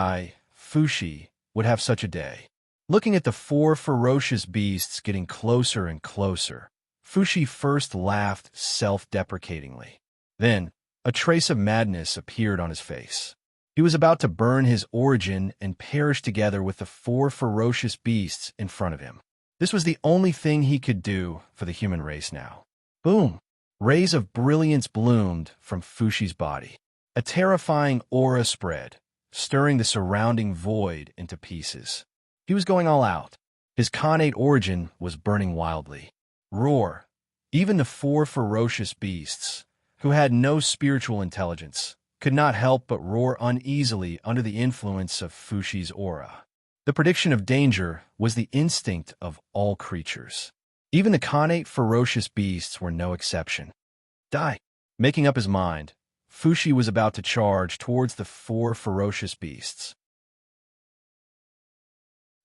Fushi, would have such a day. Looking at the 4 ferocious beasts getting closer and closer, Fushi first laughed self-deprecatingly. Then, a trace of madness appeared on his face. He was about to burn his origin and perish together with the 4 ferocious beasts in front of him. This was the only thing he could do for the human race now. Boom! Rays of brilliance bloomed from Fushi's body. A terrifying aura spread, stirring the surrounding void into pieces. He was going all out. His connate origin was burning wildly. Roar! Even the 4 ferocious beasts, who had no spiritual intelligence, could not help but roar uneasily under the influence of Fushi's aura. The prediction of danger was the instinct of all creatures. Even the connate ferocious beasts were no exception. Die! Making up his mind, Fushi was about to charge towards the 4 ferocious beasts.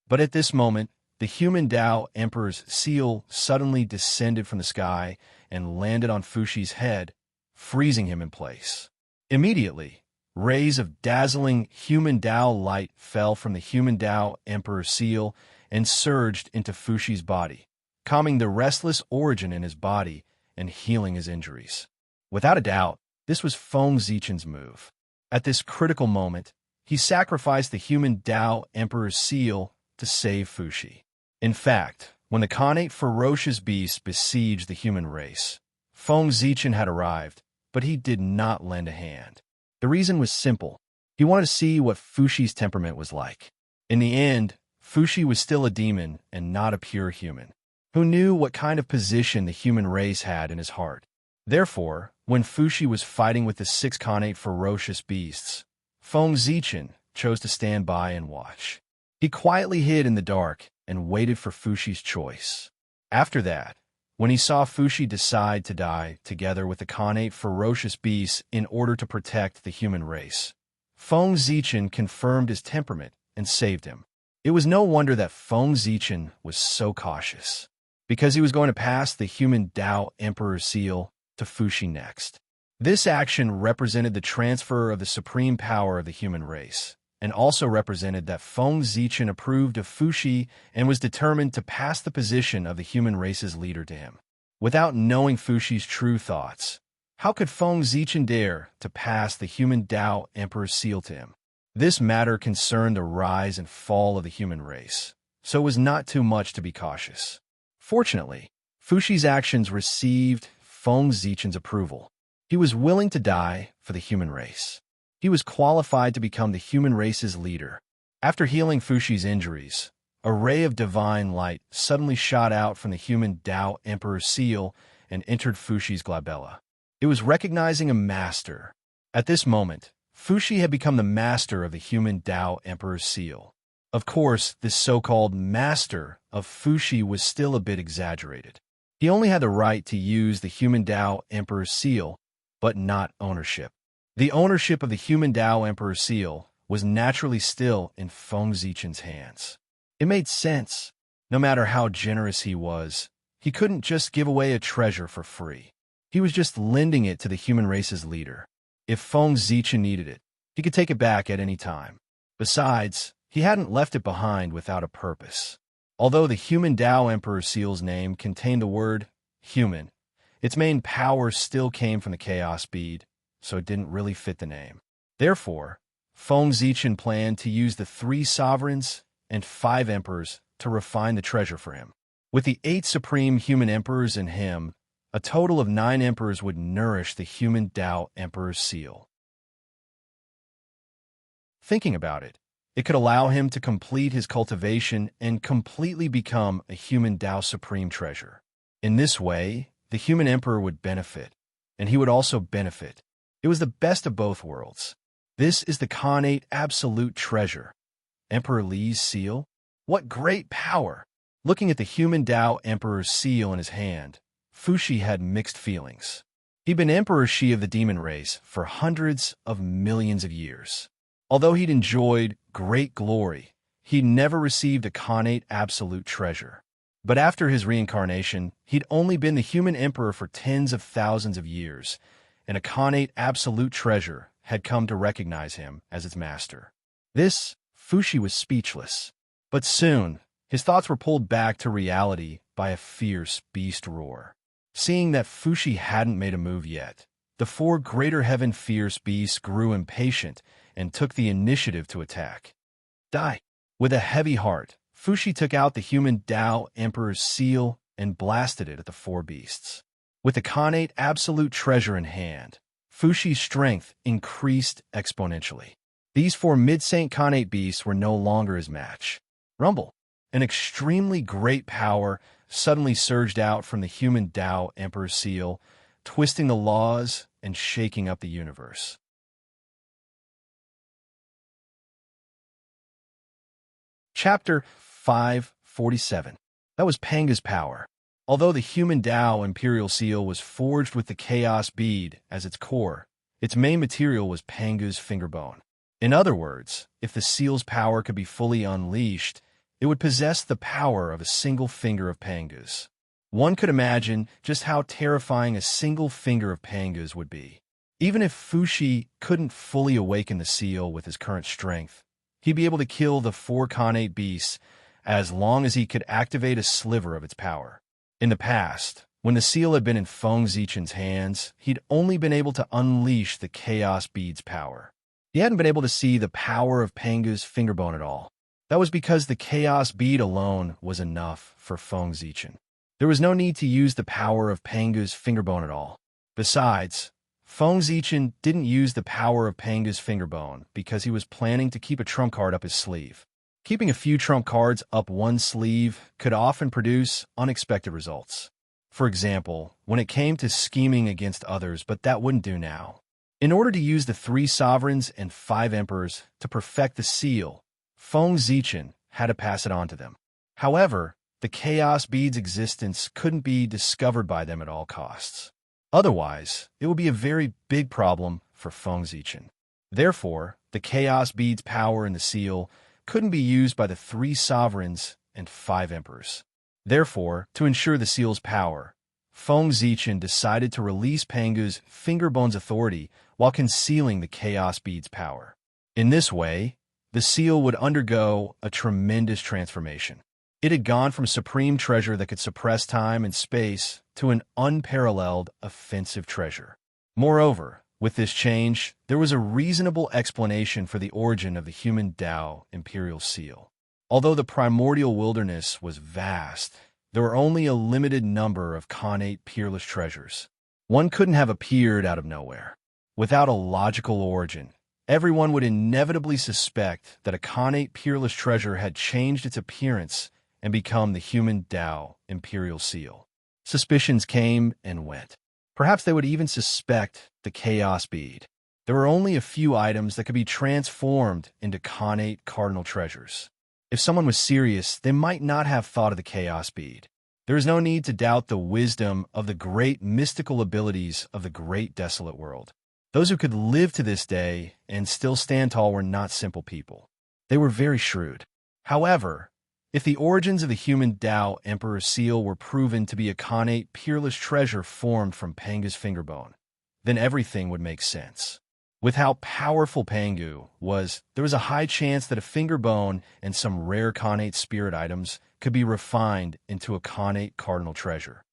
But at this moment, the human Tao Emperor's seal suddenly descended from the sky and landed on Fushi's head, freezing him in place. Immediately, rays of dazzling human Tao light fell from the human Tao Emperor's seal and surged into Fushi's body, calming the restless origin in his body and healing his injuries. Without a doubt, this was Feng Zichen's move. At this critical moment, he sacrificed the human Tao Emperor's seal to save Fushi. In fact, when the connate ferocious beasts besieged the human race, Feng Zichen had arrived, but he did not lend a hand. The reason was simple. He wanted to see what Fushi's temperament was like. In the end, Fushi was still a demon and not a pure human, who knew what kind of position the human race had in his heart. Therefore, when Fushi was fighting with the 6 connate ferocious beasts, Feng Zichen chose to stand by and watch. He quietly hid in the dark and waited for Fushi's choice. After that, when he saw Fushi decide to die together with the connate ferocious beasts in order to protect the human race, Feng Zichen confirmed his temperament and saved him. It was no wonder that Feng Zichen was so cautious. Because he was going to pass the human Tao Emperor's seal, to Fuxi next. This action represented the transfer of the supreme power of the human race, and also represented that Feng Zichen approved of Fuxi and was determined to pass the position of the human race's leader to him. Without knowing Fuxi's true thoughts, how could Feng Zichen dare to pass the human Tao Emperor's seal to him? This matter concerned the rise and fall of the human race, so it was not too much to be cautious. Fortunately, Fuxi's actions received Feng Zichen's approval. He was willing to die for the human race. He was qualified to become the human race's leader. After healing Fuxi's injuries, a ray of divine light suddenly shot out from the human Tao Emperor's seal and entered Fuxi's glabella. It was recognizing a master. At this moment, Fuxi had become the master of the human Tao Emperor's seal. Of course, this so-called master of Fuxi was still a bit exaggerated. He only had the right to use the human Tao Emperor's seal, but not ownership. The ownership of the human Tao Emperor's seal was naturally still in Feng Zichen's hands. It made sense. No matter how generous he was, he couldn't just give away a treasure for free. He was just lending it to the human race's leader. If Feng Zichen needed it, he could take it back at any time. Besides, he hadn't left it behind without a purpose. Although the human Tao Emperor's seal's name contained the word human, its main power still came from the chaos bead, so it didn't really fit the name. Therefore, Feng Zichen planned to use the 3 sovereigns and 5 emperors to refine the treasure for him. With the 8 supreme human emperors in him, a total of 9 emperors would nourish the human Tao Emperor's seal. Thinking about it, it could allow him to complete his cultivation and completely become a human Tao supreme treasure. In this way, the human emperor would benefit, and he would also benefit. It was the best of both worlds. This is the Khanate absolute treasure. Emperor Li's seal? What great power! Looking at the human Tao Emperor's seal in his hand, Fuxi had mixed feelings. He'd been Emperor Shi of the demon race for hundreds of millions of years. Although he'd enjoyed great glory, he'd never received a Khanate absolute treasure. But after his reincarnation, he'd only been the human emperor for tens of thousands of years, and a Khanate absolute treasure had come to recognize him as its master. Fuxi was speechless. But soon, his thoughts were pulled back to reality by a fierce beast roar. Seeing that Fuxi hadn't made a move yet, the 4 greater heaven fierce beasts grew impatient and took the initiative to attack. Die! With a heavy heart, Fuxi took out the human Tao Emperor's seal and blasted it at the 4 beasts. With the Khanate absolute treasure in hand, Fuxi's strength increased exponentially. These 4 mid-saint Khanate beasts were no longer his match. Rumble! An extremely great power suddenly surged out from the human Tao Emperor's seal, twisting the laws and shaking up the universe. Chapter 547. That was Panga's power. Although the human Tao Imperial Seal was forged with the Chaos Bead as its core, its main material was Panga's fingerbone. In other words, if the seal's power could be fully unleashed, it would possess the power of a single finger of Panga's. One could imagine just how terrifying a single finger of Panga's would be. Even if Fuxi couldn't fully awaken the seal with his current strength, he'd be able to kill the 4 Khanate beasts as long as he could activate a sliver of its power. In the past, when the seal had been in Feng Zichen's hands, he'd only been able to unleash the Chaos Bead's power. He hadn't been able to see the power of Panga's fingerbone at all. That was because the Chaos Bead alone was enough for Feng Zichen. There was no need to use the power of Panga's fingerbone at all. Besides, Feng Zichen didn't use the power of Panga's fingerbone because he was planning to keep a trump card up his sleeve. Keeping a few trump cards up one sleeve could often produce unexpected results. For example, when it came to scheming against others, but that wouldn't do now. In order to use the 3 sovereigns and 5 emperors to perfect the seal, Feng Zichen had to pass it on to them. However, the Chaos Bead's existence couldn't be discovered by them at all costs. Otherwise, it would be a very big problem for Feng Zichen. Therefore, the Chaos Bead's power in the seal couldn't be used by the 3 sovereigns and 5 emperors. Therefore, to ensure the seal's power, Feng Zichen decided to release Pangu's fingerbone's authority while concealing the Chaos Bead's power. In this way, the seal would undergo a tremendous transformation. It had gone from supreme treasure that could suppress time and space to an unparalleled offensive treasure. Moreover, with this change, there was a reasonable explanation for the origin of the human Tao Imperial Seal. Although the primordial wilderness was vast, there were only a limited number of Khanate peerless treasures. One couldn't have appeared out of nowhere. Without a logical origin, everyone would inevitably suspect that a Khanate peerless treasure had changed its appearance and become the human Tao Imperial Seal. Suspicions came and went. Perhaps they would even suspect the Chaos Bead. There were only a few items that could be transformed into Khanate cardinal treasures. If someone was serious, they might not have thought of the Chaos Bead. There is no need to doubt the wisdom of the great mystical abilities of the great desolate world. Those who could live to this day and still stand tall were not simple people. They were very shrewd. However, if the origins of the human Tao Emperor Seal were proven to be a Khanate peerless treasure formed from Pangu's fingerbone, then everything would make sense. With how powerful Pangu was, there was a high chance that a fingerbone and some rare Khanate spirit items could be refined into a Khanate cardinal treasure.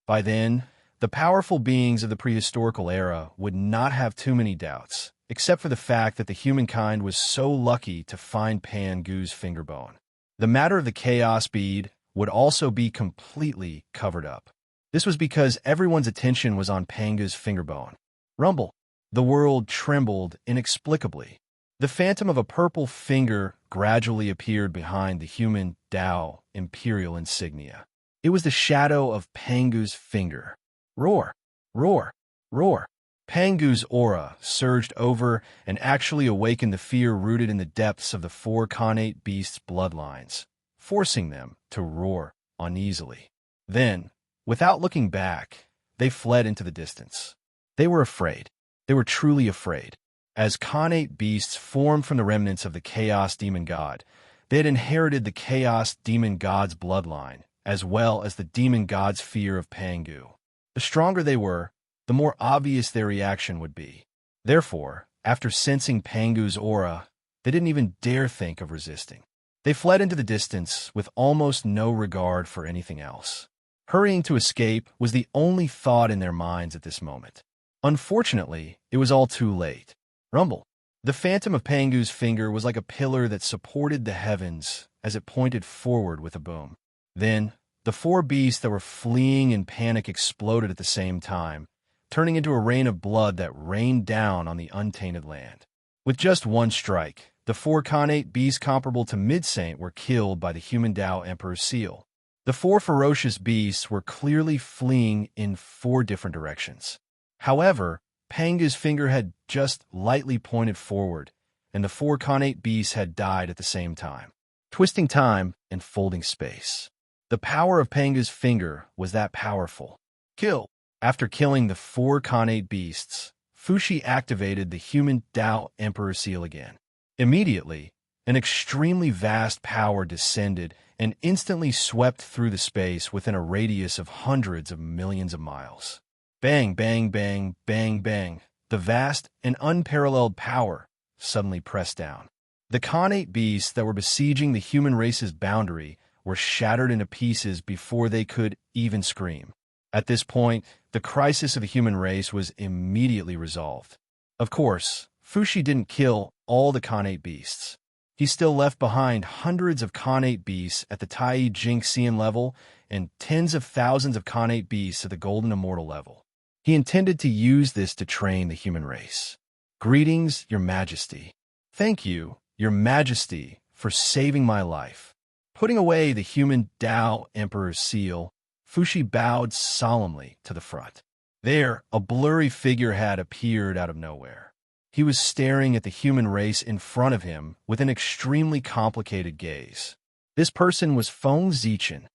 By then, the powerful beings of the prehistorical era would not have too many doubts, except for the fact that the humankind was so lucky to find Pangu's fingerbone. The matter of the Chaos Bead would also be completely covered up. This was because everyone's attention was on Pangu's fingerbone. Rumble. The world trembled inexplicably. The phantom of a purple finger gradually appeared behind the human Tao Imperial insignia. It was the shadow of Pangu's finger. Roar! Roar! Roar! Pangu's aura surged over and actually awakened the fear rooted in the depths of the four Khanate beasts' bloodlines, forcing them to roar uneasily. Then, without looking back, they fled into the distance. They were afraid. They were truly afraid. As Khanate beasts formed from the remnants of the Chaos Demon God, they had inherited the Chaos Demon God's bloodline, as well as the Demon God's fear of Pangu. The stronger they were, the more obvious their reaction would be. Therefore, after sensing Pangu's aura, they didn't even dare think of resisting. They fled into the distance with almost no regard for anything else. Hurrying to escape was the only thought in their minds at this moment. Unfortunately, it was all too late. Rumble. The phantom of Pangu's finger was like a pillar that supported the heavens as it pointed forward with a boom. Then, the four beasts that were fleeing in panic exploded at the same time, turning into a rain of blood that rained down on the untainted land. With just one strike, the four Khanate beasts comparable to Mid-Saint were killed by the human Tao Emperor's seal. The four ferocious beasts were clearly fleeing in four different directions. However, Pangu's finger had just lightly pointed forward, and the four Khanate beasts had died at the same time, twisting time and folding space. The power of Pangu's finger was that powerful. Kill. After killing the four Khanate beasts, Fushi activated the human Tao Emperor seal again. Immediately, an extremely vast power descended and instantly swept through the space within a radius of hundreds of millions of miles. Bang, bang, bang, bang, bang. The vast and unparalleled power suddenly pressed down. The Khanate beasts that were besieging the human race's boundary were shattered into pieces before they could even scream. At this point, the crisis of the human race was immediately resolved. Of course, Fushi didn't kill all the Khanate beasts. He still left behind hundreds of Khanate beasts at the Tai Jingxian level and tens of thousands of Khanate beasts at the Golden Immortal level. He intended to use this to train the human race. Greetings, Your Majesty. Thank you, Your Majesty, for saving my life. Putting away the human Tao Emperor's seal, Fushi bowed solemnly to the front. There, a blurry figure had appeared out of nowhere. He was staring at the human race in front of him with an extremely complicated gaze. This person was Feng Zichen.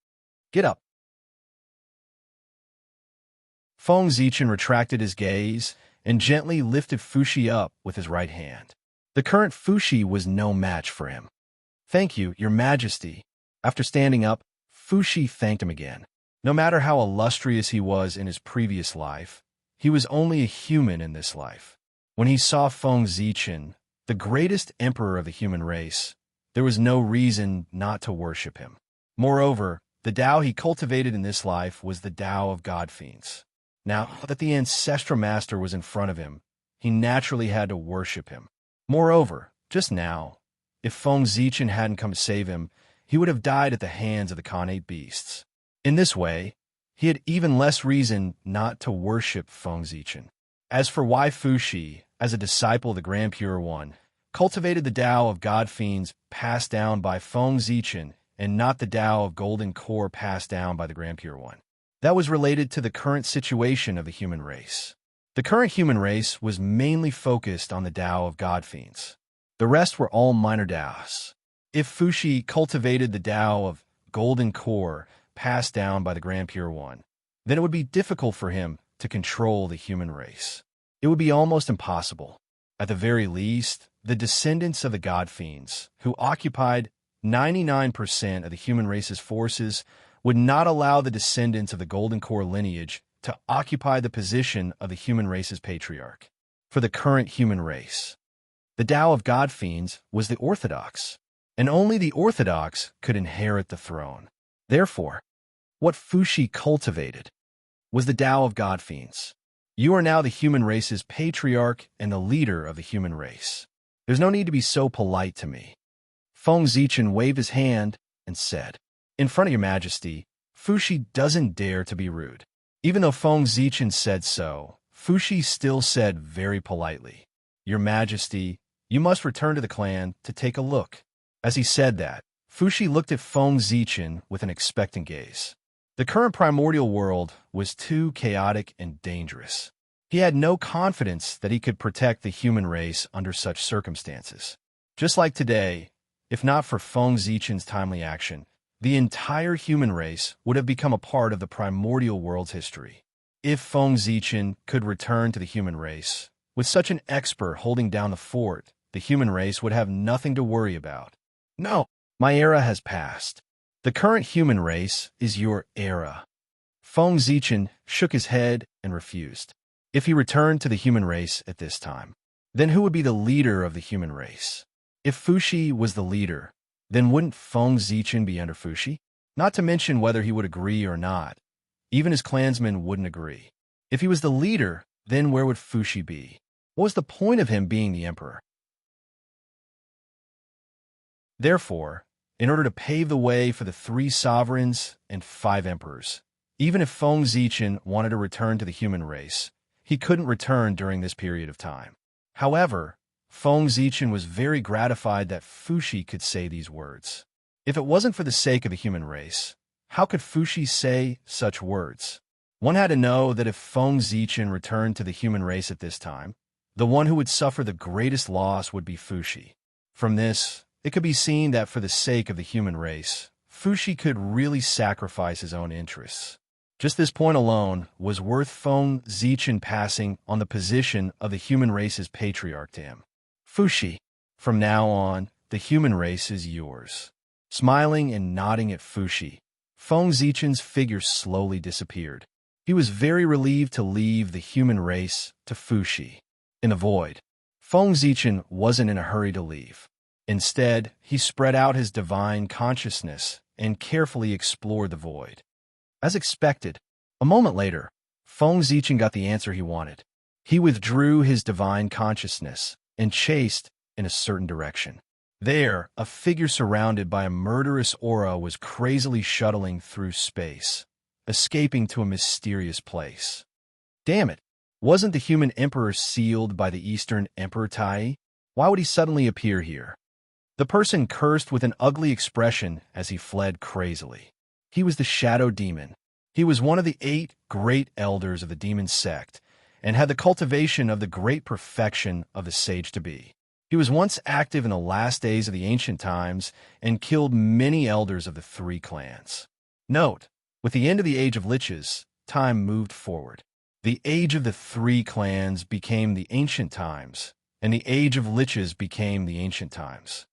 Get up. Feng Zichen retracted his gaze and gently lifted Fushi up with his right hand. The current Fushi was no match for him. Thank you, Your Majesty. After standing up, Fushi thanked him again. No matter how illustrious he was in his previous life, he was only a human in this life. When he saw Feng Zichen, the greatest emperor of the human race, there was no reason not to worship him. Moreover, the Tao he cultivated in this life was the Tao of God Fiends. Now that the ancestral master was in front of him, he naturally had to worship him. Moreover, just now, if Feng Zichen hadn't come to save him, he would have died at the hands of the Khanate beasts. In this way, he had even less reason not to worship Feng Zichen. As for Wai Fuxi, as a disciple of the Grand Pure One, cultivated the Tao of God Fiends passed down by Feng Zichen and not the Tao of Golden Core passed down by the Grand Pure One. That was related to the current situation of the human race. The current human race was mainly focused on the Tao of God Fiends. The rest were all minor Taos. If Fuxi cultivated the Tao of Golden Core passed down by the Grand Pure One, then it would be difficult for him to control the human race. It would be almost impossible. At the very least, the descendants of the God Fiends, who occupied 99% of the human race's forces, would not allow the descendants of the Golden Core lineage to occupy the position of the human race's patriarch. For the current human race, the Tao of God Fiends was the orthodox, and only the orthodox could inherit the throne. Therefore, what Fuxi cultivated was the Tao of God Fiends. You are now the human race's patriarch and the leader of the human race. There's no need to be so polite to me. Feng Zichen waved his hand and said, "In front of your majesty, Fuxi doesn't dare to be rude." Even though Feng Zichen said so, Fuxi still said very politely, "Your majesty, you must return to the clan to take a look." As he said that, Fuxi looked at Feng Zichen with an expectant gaze. The current primordial world was too chaotic and dangerous. He had no confidence that he could protect the human race under such circumstances. Just like today, if not for Feng Zichen's timely action, the entire human race would have become a part of the primordial world's history. If Feng Zichen could return to the human race, with such an expert holding down the fort, the human race would have nothing to worry about. No, my era has passed. The current human race is your era. Feng Zichen shook his head and refused. If he returned to the human race at this time, then who would be the leader of the human race? If Fuxi was the leader, then wouldn't Feng Zichen be under Fuxi? Not to mention whether he would agree or not. Even his clansmen wouldn't agree. If he was the leader, then where would Fuxi be? What was the point of him being the emperor? Therefore, in order to pave the way for the 3 sovereigns and 5 emperors, even if Feng Zichen wanted to return to the human race, he couldn't return during this period of time. However, Feng Zichen was very gratified that Fuxi could say these words. If it wasn't for the sake of the human race, how could Fuxi say such words? One had to know that if Feng Zichen returned to the human race at this time, the one who would suffer the greatest loss would be Fuxi. From this, it could be seen that for the sake of the human race, Fuxi could really sacrifice his own interests. Just this point alone was worth Feng Zichen passing on the position of the human race's patriarch to him. Fuxi, from now on, the human race is yours. Smiling and nodding at Fuxi, Feng Zichen's figure slowly disappeared. He was very relieved to leave the human race to Fuxi. In the void, Feng Zichen wasn't in a hurry to leave. Instead, he spread out his divine consciousness and carefully explored the void. As expected, a moment later, Feng Zichen got the answer he wanted. He withdrew his divine consciousness and chased in a certain direction. There, a figure surrounded by a murderous aura was crazily shuttling through space, escaping to a mysterious place. Damn it! Wasn't the human emperor sealed by the Eastern Emperor Tai? Why would he suddenly appear here? The person cursed with an ugly expression as he fled crazily. He was the Shadow Demon. He was one of the 8 great elders of the demon sect, and had the cultivation of the great perfection of the sage-to-be. He was once active in the last days of the ancient times, and killed many elders of the 3 clans. Note, with the end of the Age of Liches, time moved forward. The Age of the 3 clans became the ancient times, and the Age of Liches became the ancient times.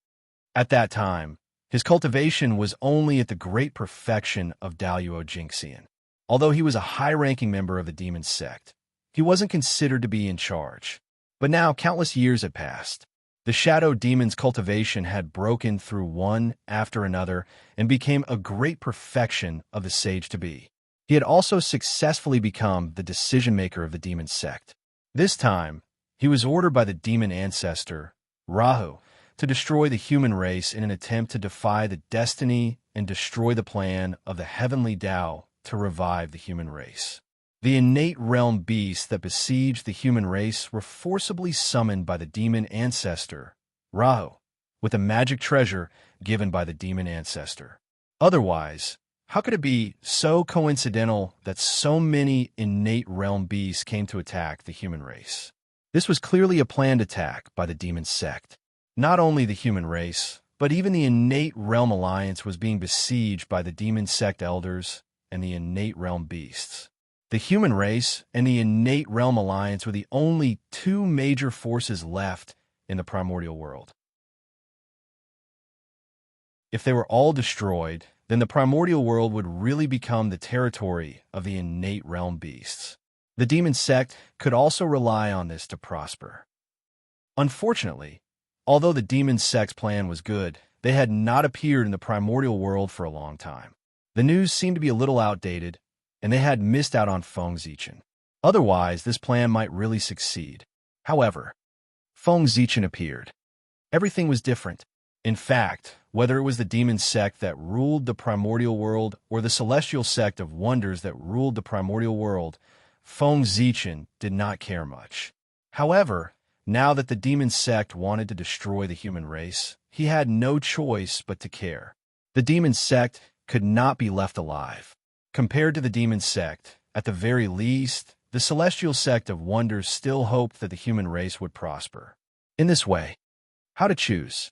At that time, his cultivation was only at the great perfection of Daluo Jinxian. Although he was a high-ranking member of the demon sect, he wasn't considered to be in charge. But now countless years had passed. The shadow demon's cultivation had broken through one after another and became a great perfection of the sage-to-be. He had also successfully become the decision-maker of the demon sect. This time, he was ordered by the demon ancestor, Rahu, to destroy the human race in an attempt to defy the destiny and destroy the plan of the heavenly Tao to revive the human race. The innate realm beasts that besieged the human race were forcibly summoned by the demon ancestor, Rahu, with a magic treasure given by the demon ancestor. Otherwise, how could it be so coincidental that so many innate realm beasts came to attack the human race? This was clearly a planned attack by the demon sect. Not only the human race, but even the innate realm alliance was being besieged by the demon sect elders and the innate realm beasts. The human race and the innate realm alliance were the only two major forces left in the primordial world. If they were all destroyed, then the primordial world would really become the territory of the innate realm beasts. The demon sect could also rely on this to prosper. Unfortunately, although the demon sect's plan was good, they had not appeared in the primordial world for a long time. The news seemed to be a little outdated, and they had missed out on Feng Zichen. Otherwise, this plan might really succeed. However, Feng Zichen appeared. Everything was different. In fact, whether it was the demon sect that ruled the primordial world or the celestial sect of wonders that ruled the primordial world, Feng Zichen did not care much. However, now that the demon sect wanted to destroy the human race, he had no choice but to care. The demon sect could not be left alive. Compared to the demon sect, at the very least, the celestial sect of wonders still hoped that the human race would prosper. In this way, how to choose?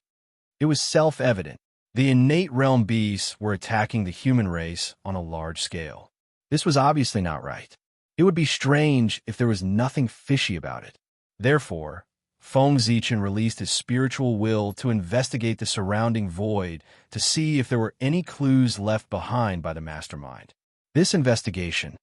It was self-evident. The innate realm beasts were attacking the human race on a large scale. This was obviously not right. It would be strange if there was nothing fishy about it. Therefore, Feng Zichen released his spiritual will to investigate the surrounding void to see if there were any clues left behind by the mastermind. This investigation,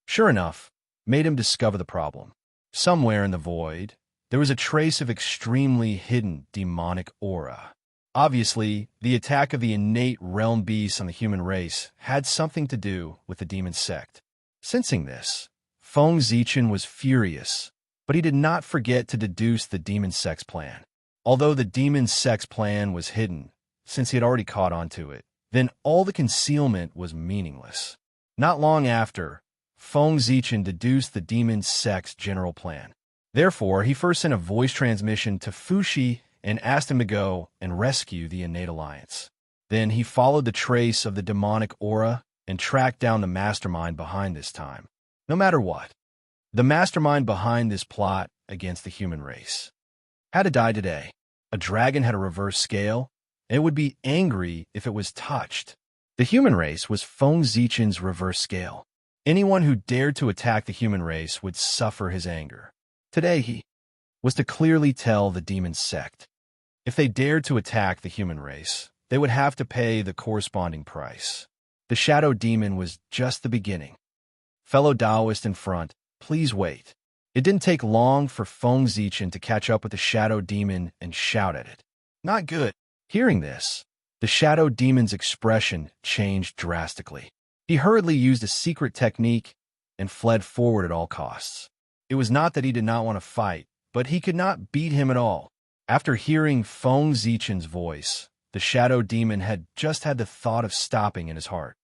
sure enough, made him discover the problem. Somewhere in the void, there was a trace of extremely hidden demonic aura. Obviously, the attack of the innate realm beasts on the human race had something to do with the demon sect. Sensing this, Feng Zichen was furious, but he did not forget to deduce the demon sect's plan. Although the demon sect's plan was hidden, since he had already caught on to it, then all the concealment was meaningless. Not long after, Feng Zichen deduced the demon sect's general plan. Therefore, he first sent a voice transmission to Fuxi and asked him to go and rescue the innate alliance. Then he followed the trace of the demonic aura and tracked down the mastermind behind this time. No matter what, the mastermind behind this plot against the human race had to die today. A dragon had a reverse scale, and it would be angry if it was touched. The human race was Feng Zichen's reverse scale. Anyone who dared to attack the human race would suffer his anger. Today he was to clearly tell the demon sect. If they dared to attack the human race, they would have to pay the corresponding price. The shadow demon was just the beginning. Fellow Taoist in front, please wait. It didn't take long for Feng Zichen to catch up with the shadow demon and shout at it. Not good. Hearing this, the shadow demon's expression changed drastically. He hurriedly used a secret technique and fled forward at all costs. It was not that he did not want to fight, but he could not beat him at all. After hearing Feng Zichen's voice, the shadow demon had just had the thought of stopping in his heart.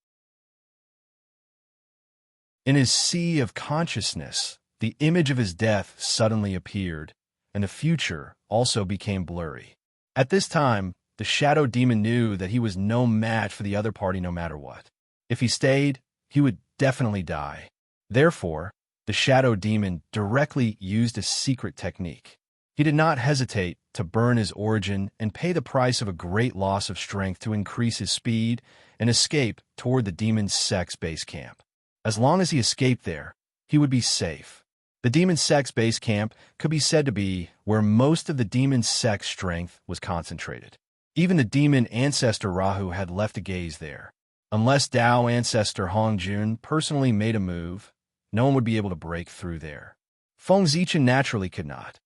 In his sea of consciousness, the image of his death suddenly appeared, and the future also became blurry. At this time, the shadow demon knew that he was no match for the other party no matter what. If he stayed, he would definitely die. Therefore, the shadow demon directly used a secret technique. He did not hesitate to burn his origin and pay the price of a great loss of strength to increase his speed and escape toward the demon sect's base camp. As long as he escaped there, he would be safe. The demon sect's base camp could be said to be where most of the demon sect's strength was concentrated. Even the demon ancestor Rahu had left a gaze there. Unless Tao ancestor Hong Jun personally made a move, no one would be able to break through there. Feng Zichen naturally could not.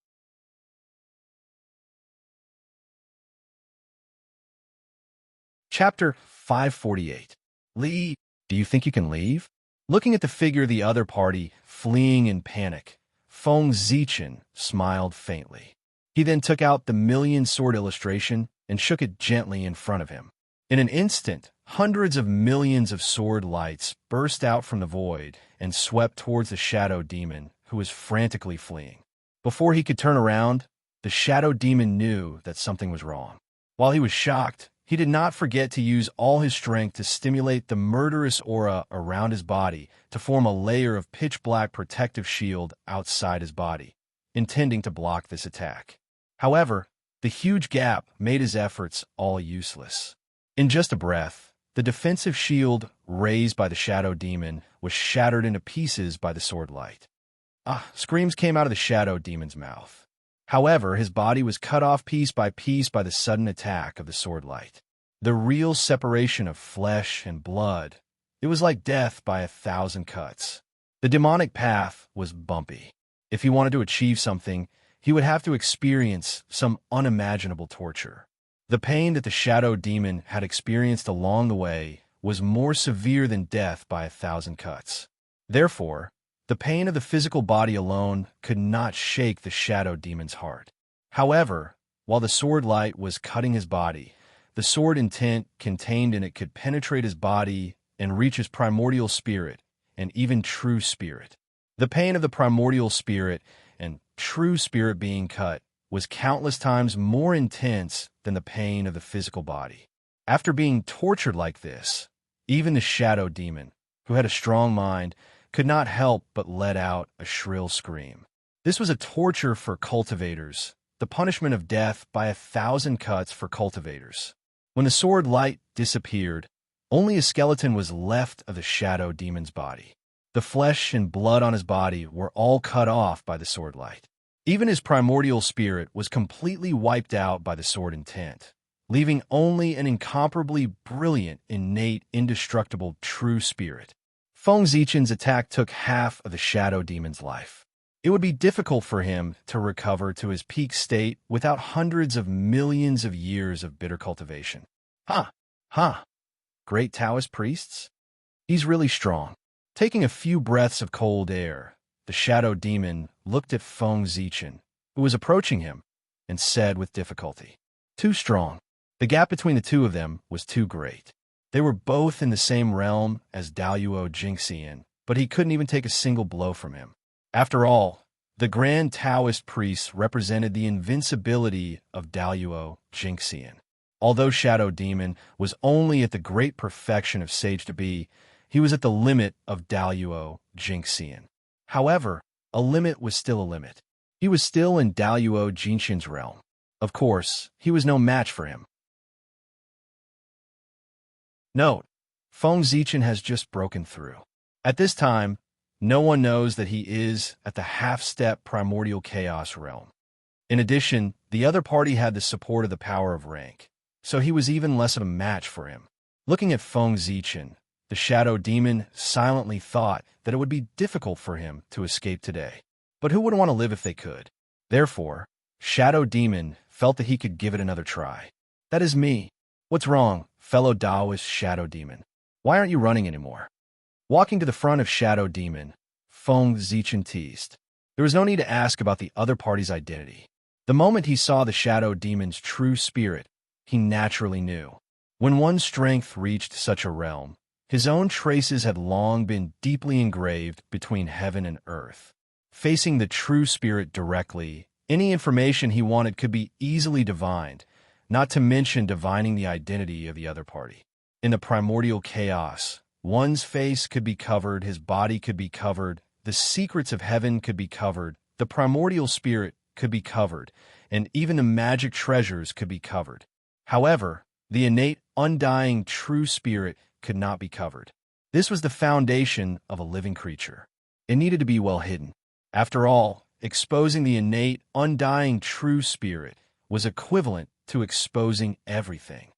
Chapter 548. Leave. Do you think you can leave? Looking at the figure of the other party, fleeing in panic, Feng Zichen smiled faintly. He then took out the million-sword illustration and shook it gently in front of him. In an instant, hundreds of millions of sword lights burst out from the void and swept towards the shadow demon, who was frantically fleeing. Before he could turn around, the shadow demon knew that something was wrong. While he was shocked, he did not forget to use all his strength to stimulate the murderous aura around his body to form a layer of pitch-black protective shield outside his body, intending to block this attack. However, the huge gap made his efforts all useless. In just a breath, the defensive shield raised by the shadow demon was shattered into pieces by the sword light. Screams came out of the shadow demon's mouth. However, his body was cut off piece by the sudden attack of the sword light. The real separation of flesh and blood. It was like death by 1,000 cuts. The demonic path was bumpy. If he wanted to achieve something, he would have to experience some unimaginable torture. The pain that the shadow demon had experienced along the way was more severe than death by 1,000 cuts. Therefore, the pain of the physical body alone could not shake the shadow demon's heart. However, while the sword light was cutting his body, the sword intent contained in it could penetrate his body and reach his primordial spirit and even true spirit. The pain of the primordial spirit and true spirit being cut was countless times more intense than the pain of the physical body. After being tortured like this, even the shadow demon, who had a strong mind, could not help but let out a shrill scream. This was a torture for cultivators, the punishment of death by 1,000 cuts for cultivators. When the sword light disappeared, only a skeleton was left of the shadow demon's body. The flesh and blood on his body were all cut off by the sword light. Even his primordial spirit was completely wiped out by the sword intent, leaving only an incomparably brilliant, innate, indestructible true spirit. Feng Zichen's attack took half of the shadow demon's life. It would be difficult for him to recover to his peak state without hundreds of millions of years of bitter cultivation. Great Taoist priests? He's really strong. Taking a few breaths of cold air, the shadow demon looked at Feng Zichen, who was approaching him, and said with difficulty, "Too strong." The gap between the two of them was too great. They were both in the same realm as Daluo Jingxian, but he couldn't even take a single blow from him. After all, the grand Taoist priests represented the invincibility of Daluo Jingxian. Although Shadow Demon was only at the great perfection of Sage to Be, he was at the limit of Daluo Jingxian. However, a limit was still a limit. He was still in Daluo Jingxian's realm. Of course, he was no match for him. Note: Feng Zichen has just broken through. At this time, no one knows that he is at the half-step primordial chaos realm. In addition, the other party had the support of the power of rank, so he was even less of a match for him. Looking at Feng Zichen, the shadow demon silently thought that it would be difficult for him to escape today. But who wouldn't want to live if they could? Therefore, Shadow Demon felt that he could give it another try. "That is me. What's wrong, fellow Taoist Shadow Demon? Why aren't you running anymore?" Walking to the front of Shadow Demon, Feng Zichen teased. There was no need to ask about the other party's identity. The moment he saw the Shadow Demon's true spirit, he naturally knew. When one's strength reached such a realm, his own traces had long been deeply engraved between heaven and earth. Facing the true spirit directly, any information he wanted could be easily divined, not to mention divining the identity of the other party. In the primordial chaos, one's face could be covered, his body could be covered, the secrets of heaven could be covered, the primordial spirit could be covered, and even the magic treasures could be covered. However, the innate, undying, true spirit could not be covered. This was the foundation of a living creature. It needed to be well hidden. After all, exposing the innate, undying, true spirit was equivalent to exposing everything.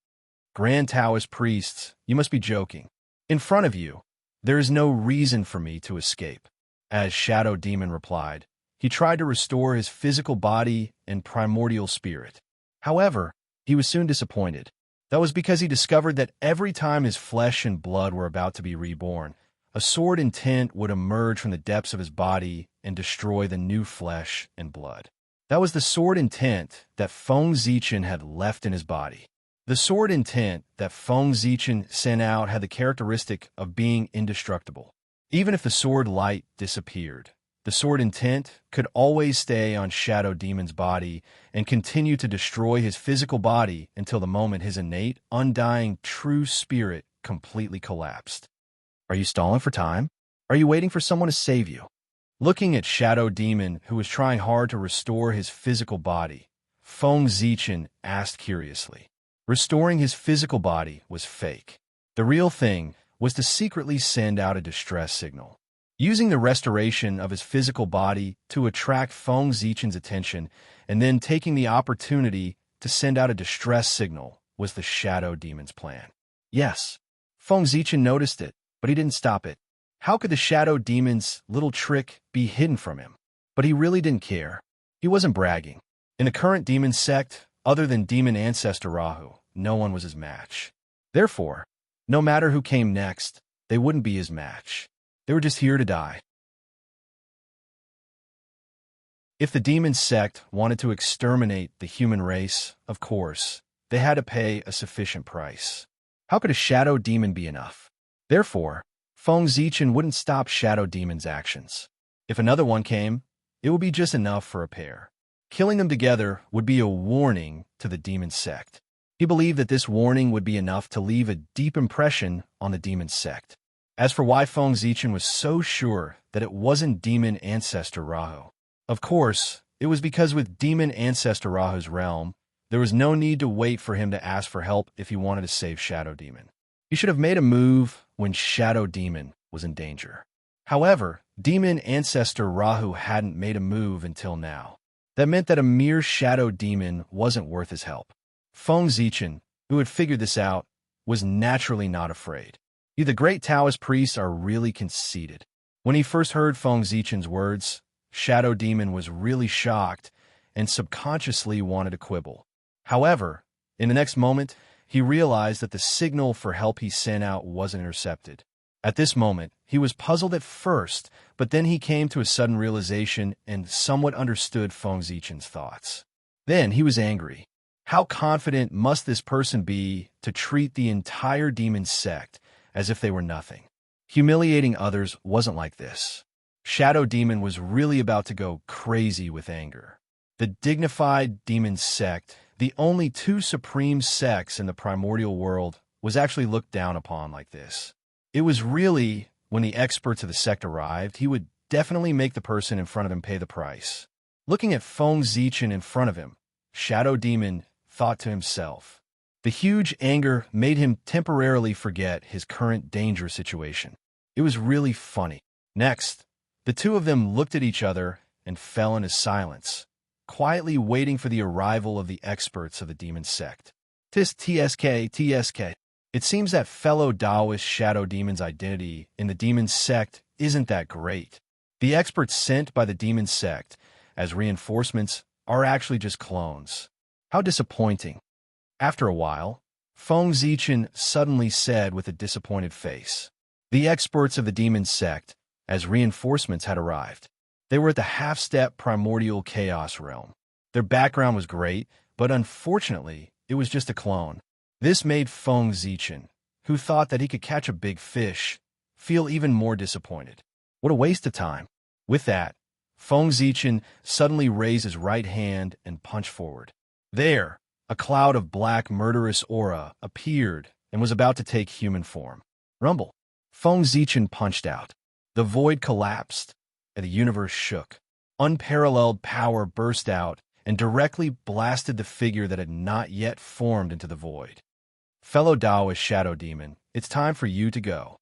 Grand Taoist priests, you must be joking. In front of you, there is no reason for me to escape. As Shadow Demon replied, he tried to restore his physical body and primordial spirit. However, he was soon disappointed. That was because he discovered that every time his flesh and blood were about to be reborn, a sword intent would emerge from the depths of his body and destroy the new flesh and blood. That was the sword intent that Feng Zichen had left in his body. The sword intent that Feng Zichen sent out had the characteristic of being indestructible. Even if the sword light disappeared, the sword intent could always stay on Shadow Demon's body and continue to destroy his physical body until the moment his innate, undying, true spirit completely collapsed. Are you stalling for time? Are you waiting for someone to save you? Looking at Shadow Demon, who was trying hard to restore his physical body, Feng Zichen asked curiously. Restoring his physical body was fake. The real thing was to secretly send out a distress signal. Using the restoration of his physical body to attract Feng Zichen's attention and then taking the opportunity to send out a distress signal was the Shadow Demon's plan. Yes, Feng Zichen noticed it, but he didn't stop it. How could the Shadow Demon's little trick be hidden from him? But he really didn't care. He wasn't bragging. In the current demon sect, other than demon ancestor Rahu, no one was his match. Therefore, no matter who came next, they wouldn't be his match. They were just here to die. If the demon sect wanted to exterminate the human race, of course, they had to pay a sufficient price. How could a Shadow Demon be enough? Therefore, Feng Zichen wouldn't stop Shadow Demon's actions. If another one came, it would be just enough for a pair. Killing them together would be a warning to the demon sect. He believed that this warning would be enough to leave a deep impression on the demon sect. As for why Feng Zichen was so sure that it wasn't demon ancestor Rahu, of course, it was because with demon ancestor Rahu's realm, there was no need to wait for him to ask for help if he wanted to save Shadow Demon. He should have made a move when Shadow Demon was in danger. However, demon ancestor Rahu hadn't made a move until now. That meant that a mere Shadow Demon wasn't worth his help. Feng Zichen, who had figured this out, was naturally not afraid. The great Taoist priests are really conceited. When he first heard Feng Zichen's words, Shadow Demon was really shocked and subconsciously wanted to quibble. However, in the next moment, he realized that the signal for help he sent out wasn't intercepted. At this moment, he was puzzled at first, but then he came to a sudden realization and somewhat understood Feng Zichen's thoughts. Then he was angry. How confident must this person be to treat the entire demon sect as if they were nothing? Humiliating others wasn't like this. Shadow Demon was really about to go crazy with anger. The dignified demon sect, the only two supreme sects in the primordial world, was actually looked down upon like this. It was really, when the experts of the sect arrived, he would definitely make the person in front of him pay the price. Looking at Feng Zichen in front of him, Shadow Demon thought to himself. The huge anger made him temporarily forget his current dangerous situation. It was really funny. Next, the two of them looked at each other and fell into silence, quietly waiting for the arrival of the experts of the demon sect. TSK. It seems that fellow Taoist Shadow Demon's identity in the demon sect isn't that great. The experts sent by the demon sect as reinforcements are actually just clones. How disappointing. After a while, Feng Zichen suddenly said with a disappointed face. The experts of the demon sect, as reinforcements, had arrived. They were at the half-step primordial chaos realm. Their background was great, but unfortunately, it was just a clone. This made Feng Zichen, who thought that he could catch a big fish, feel even more disappointed. What a waste of time. With that, Feng Zichen suddenly raised his right hand and punched forward. There, a cloud of black murderous aura appeared and was about to take human form. Rumble. Feng Zichen punched out. The void collapsed, and the universe shook. Unparalleled power burst out and directly blasted the figure that had not yet formed into the void. Fellow Taoist Shadow Demon, it's time for you to go.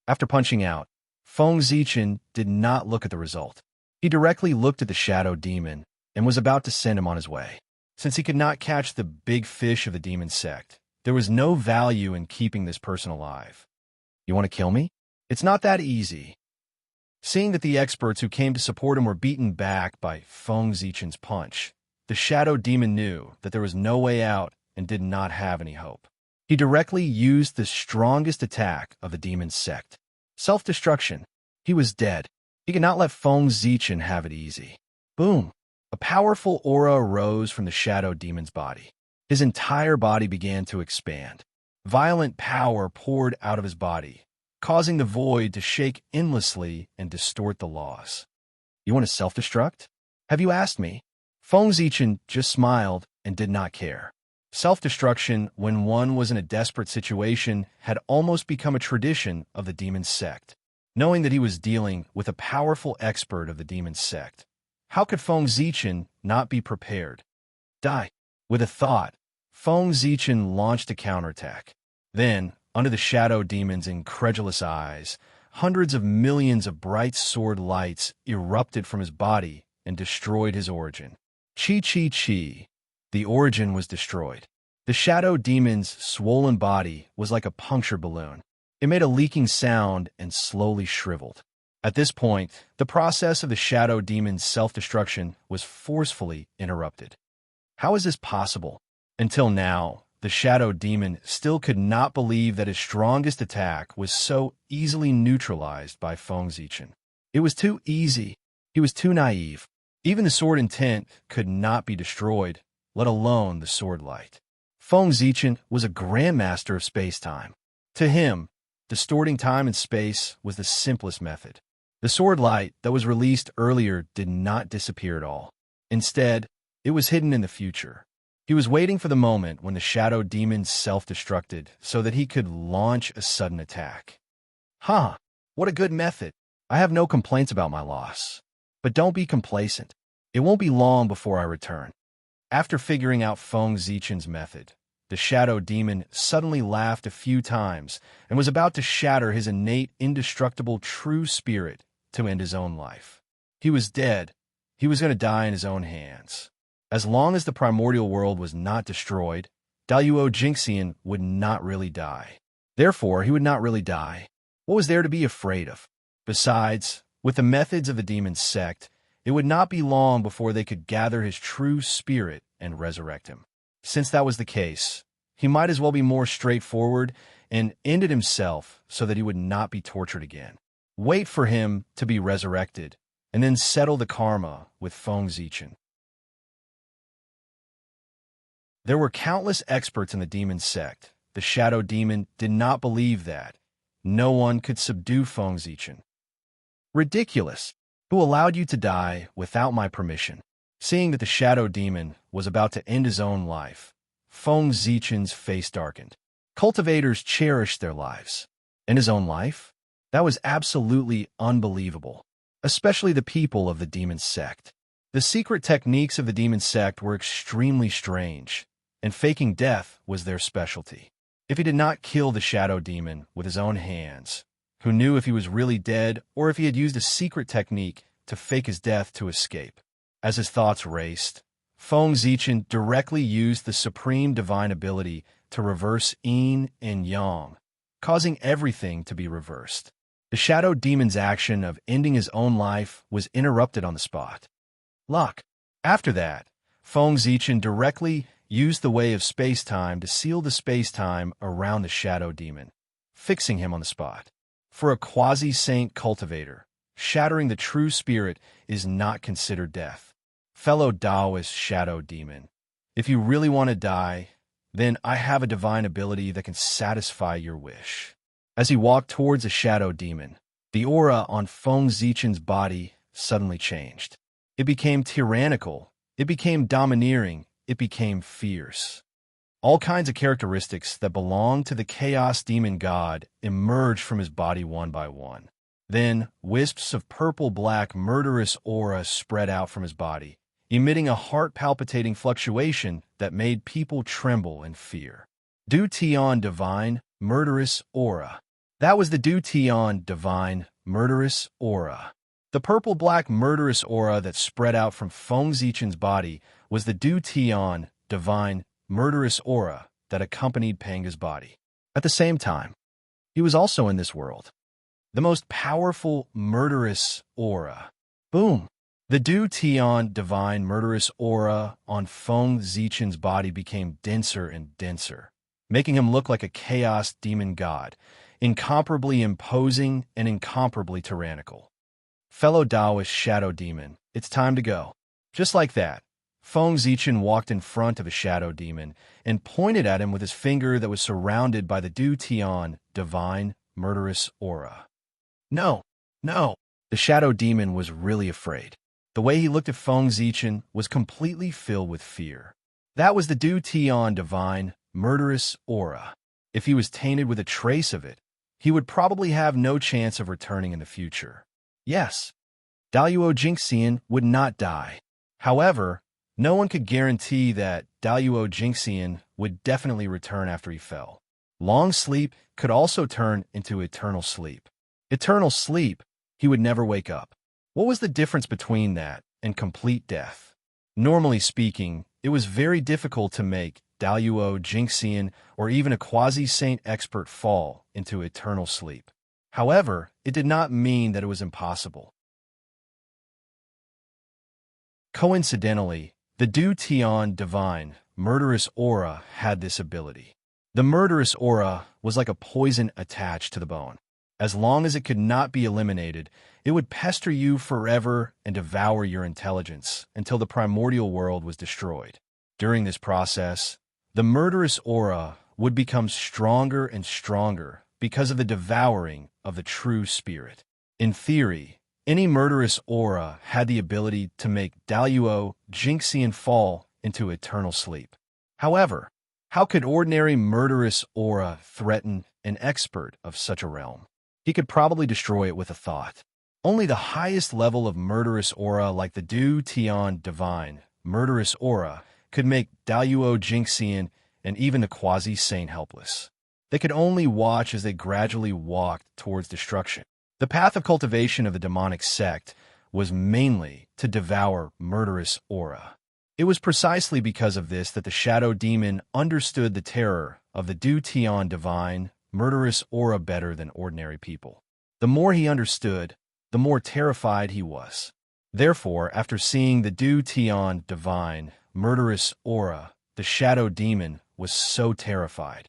After punching out, Feng Zichen did not look at the result. He directly looked at the Shadow Demon and was about to send him on his way. Since he could not catch the big fish of the demon sect, There was no value in keeping this person alive. You want to kill me? It's not that easy. Seeing that the experts who came to support him were beaten back by Feng Zichen's punch, the shadow demon knew that there was no way out and did not have any hope. He directly used the strongest attack of the demon's sect. Self-destruction. He was dead. He could not let Feng Zichen have it easy. Boom! A powerful aura arose from the shadow demon's body. His entire body began to expand. Violent power poured out of his body, causing the void to shake endlessly and distort the laws. You want to self-destruct? Have you asked me? Feng Zichen just smiled and did not care. Self-destruction, when one was in a desperate situation, had almost become a tradition of the demon's sect. Knowing that he was dealing with a powerful expert of the demon's sect, how could Feng Zichen not be prepared? Die. With a thought, Feng Zichen launched a counterattack. Then, under the shadow demon's incredulous eyes, hundreds of millions of bright sword lights erupted from his body and destroyed his origin. Chi. The origin was destroyed. The shadow demon's swollen body was like a puncture balloon. It made a leaking sound and slowly shriveled. At this point, the process of the shadow demon's self-destruction was forcefully interrupted. How is this possible? Until now, the shadow demon still could not believe that his strongest attack was so easily neutralized by Feng Zichen. It was too easy. He was too naive. Even the sword intent could not be destroyed, let alone the sword light. Feng Zichen was a grandmaster of space-time. To him, distorting time and space was the simplest method. The sword light that was released earlier did not disappear at all. Instead, it was hidden in the future. He was waiting for the moment when the shadow demon self-destructed so that he could launch a sudden attack. What a good method. I have no complaints about my loss. But don't be complacent. It won't be long before I return. After figuring out Feng Zichen's method, the shadow demon suddenly laughed a few times and was about to shatter his innate, indestructible true spirit to end his own life. He was dead. He was going to die in his own hands. As long as the primordial world was not destroyed, Daluo Jinxian would not really die. Therefore, he would not really die. What was there to be afraid of? Besides, with the methods of the demon's sect, it would not be long before they could gather his true spirit and resurrect him. Since that was the case, he might as well be more straightforward and end it himself so that he would not be tortured again. Wait for him to be resurrected, and then settle the karma with Feng Zichen. There were countless experts in the demon's sect. The shadow demon did not believe that no one could subdue Feng Zichen. Ridiculous! Who allowed you to die without my permission? Seeing that the shadow demon was about to end his own life, Feng Zichen's face darkened. Cultivators cherished their lives. In his own life? That was absolutely unbelievable, especially the people of the demon's sect. The secret techniques of the demon's sect were extremely strange, and faking death was their specialty. If he did not kill the shadow demon with his own hands, who knew if he was really dead or if he had used a secret technique to fake his death to escape? As his thoughts raced, Feng Zichen directly used the supreme divine ability to reverse yin and yang, causing everything to be reversed. The shadow demon's action of ending his own life was interrupted on the spot. Luck. After that, Feng Zichen directly used the way of space-time to seal the space-time around the shadow demon, fixing him on the spot. For a quasi-saint cultivator, shattering the true spirit is not considered death. Fellow Taoist shadow demon, if you really want to die, then I have a divine ability that can satisfy your wish. As he walked towards the shadow demon, the aura on Feng Zichen's body suddenly changed. It became tyrannical, it became domineering, it became fierce. All kinds of characteristics that belonged to the chaos demon god emerged from his body one by one. Then, wisps of purple-black murderous aura spread out from his body, emitting a heart-palpitating fluctuation that made people tremble in fear. Du Tian Divine Murderous Aura. That was the Du Tian Divine Murderous Aura. The purple-black murderous aura that spread out from Feng Zichen's body was the Du Tian Divine Murderous Aura that accompanied Panga's body. At the same time, he was also in this world. The most powerful, murderous aura. Boom! The Du Tian divine murderous aura on Feng Zichen's body became denser and denser, making him look like a chaos demon god, incomparably imposing and incomparably tyrannical. Fellow Taoist shadow demon, it's time to go. Just like that, Feng Zichen walked in front of a shadow demon and pointed at him with his finger that was surrounded by the Du Tian divine murderous aura. No, no. The shadow demon was really afraid. The way he looked at Feng Zichen was completely filled with fear. That was the Du Tian divine murderous aura. If he was tainted with a trace of it, he would probably have no chance of returning in the future. Yes, Daluo Jingxian would not die. However, no one could guarantee that Daluo Jingxian would definitely return after he fell. Long sleep could also turn into eternal sleep. Eternal sleep, he would never wake up. What was the difference between that and complete death? Normally speaking, it was very difficult to make Daluo Jingxian or even a quasi-saint expert fall into eternal sleep. However, it did not mean that it was impossible. Coincidentally, the Du Tian divine murderous aura had this ability. The murderous aura was like a poison attached to the bone. As long as it could not be eliminated, it would pester you forever and devour your intelligence until the primordial world was destroyed. During this process, the murderous aura would become stronger and stronger because of the devouring of the true spirit. In theory, any murderous aura had the ability to make Daluo Jingxian fall into eternal sleep. However, how could ordinary murderous aura threaten an expert of such a realm? He could probably destroy it with a thought. Only the highest level of murderous aura like the Du Tian divine murderous aura could make Daluo Jingxian and even the quasi-saint helpless. They could only watch as they gradually walked towards destruction. The path of cultivation of the demonic sect was mainly to devour murderous aura. It was precisely because of this that the shadow demon understood the terror of the Du Tian divine murderous aura better than ordinary people. The more he understood, the more terrified he was. Therefore, after seeing the Du Tian divine murderous aura, the shadow demon was so terrified.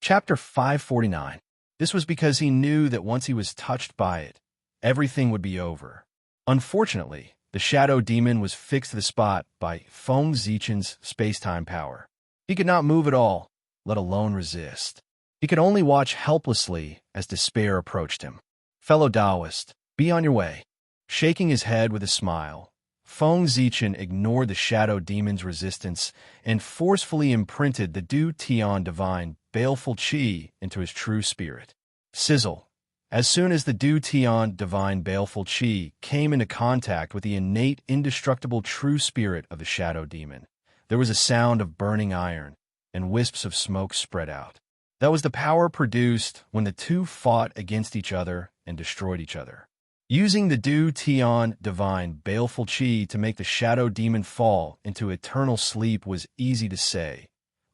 Chapter 549. This was because he knew that once he was touched by it, everything would be over. Unfortunately, the shadow demon was fixed to the spot by Feng Zichen's space-time power. He could not move at all, let alone resist. He could only watch helplessly as despair approached him. Fellow Taoist, be on your way. Shaking his head with a smile, Feng Zichen ignored the shadow demon's resistance and forcefully imprinted the Du Tian divine baleful qi into his true spirit. Sizzle. As soon as the Du Tian divine baleful qi came into contact with the innate indestructible true spirit of the shadow demon, there was a sound of burning iron, and wisps of smoke spread out. That was the power produced when the two fought against each other and destroyed each other. Using the Du Tian divine baleful qi to make the shadow demon fall into eternal sleep was easy to say,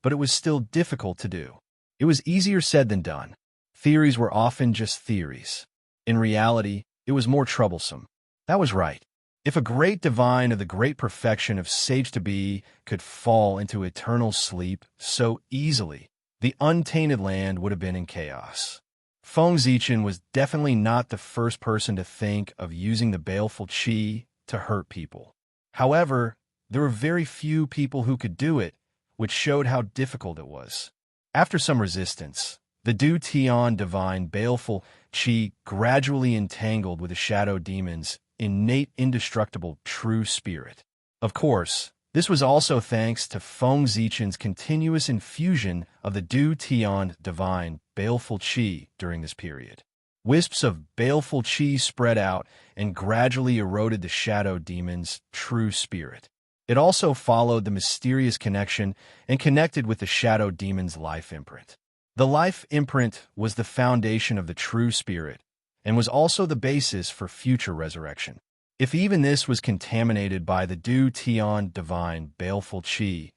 but it was still difficult to do. It was easier said than done. Theories were often just theories. In reality, it was more troublesome. That was right. If a great divine of the great perfection of sage-to-be could fall into eternal sleep so easily, the untainted land would have been in chaos. Feng Zichen was definitely not the first person to think of using the baleful qi to hurt people. However, there were very few people who could do it, which showed how difficult it was. After some resistance, the Du Tian divine baleful qi gradually entangled with the shadow demon's innate indestructible true spirit. Of course, this was also thanks to Feng Zichen's continuous infusion of the Du Tian divine baleful qi during this period. Wisps of baleful qi spread out and gradually eroded the shadow demon's true spirit. It also followed the mysterious connection and connected with the shadow demon's life imprint. The life imprint was the foundation of the true spirit and was also the basis for future resurrection. If even this was contaminated by the Du Tian divine baleful qi,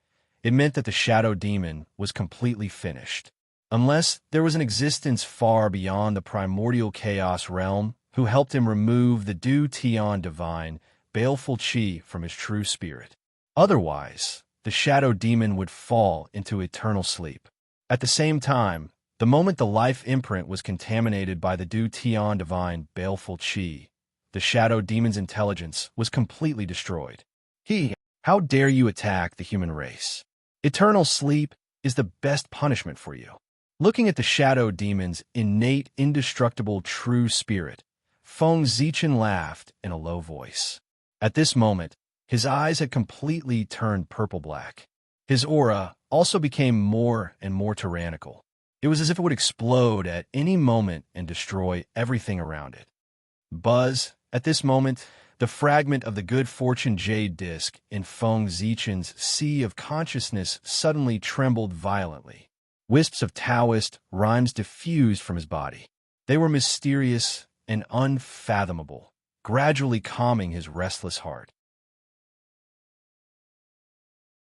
it meant that the shadow demon was completely finished. Unless there was an existence far beyond the primordial chaos realm who helped him remove the Du Tian divine baleful qi from his true spirit. Otherwise, the shadow demon would fall into eternal sleep. At the same time, the moment the life imprint was contaminated by the Du Tian divine baleful qi, the shadow demon's intelligence was completely destroyed. How dare you attack the human race? Eternal sleep is the best punishment for you. Looking at the shadow demon's innate, indestructible true spirit, Feng Zichen laughed in a low voice. At this moment, his eyes had completely turned purple-black. His aura also became more and more tyrannical. It was as if it would explode at any moment and destroy everything around it. Buzz, at this moment, the fragment of the good fortune jade disc in Feng Zichen's sea of consciousness suddenly trembled violently. Wisps of Taoist rhymes diffused from his body. They were mysterious and unfathomable, gradually calming his restless heart.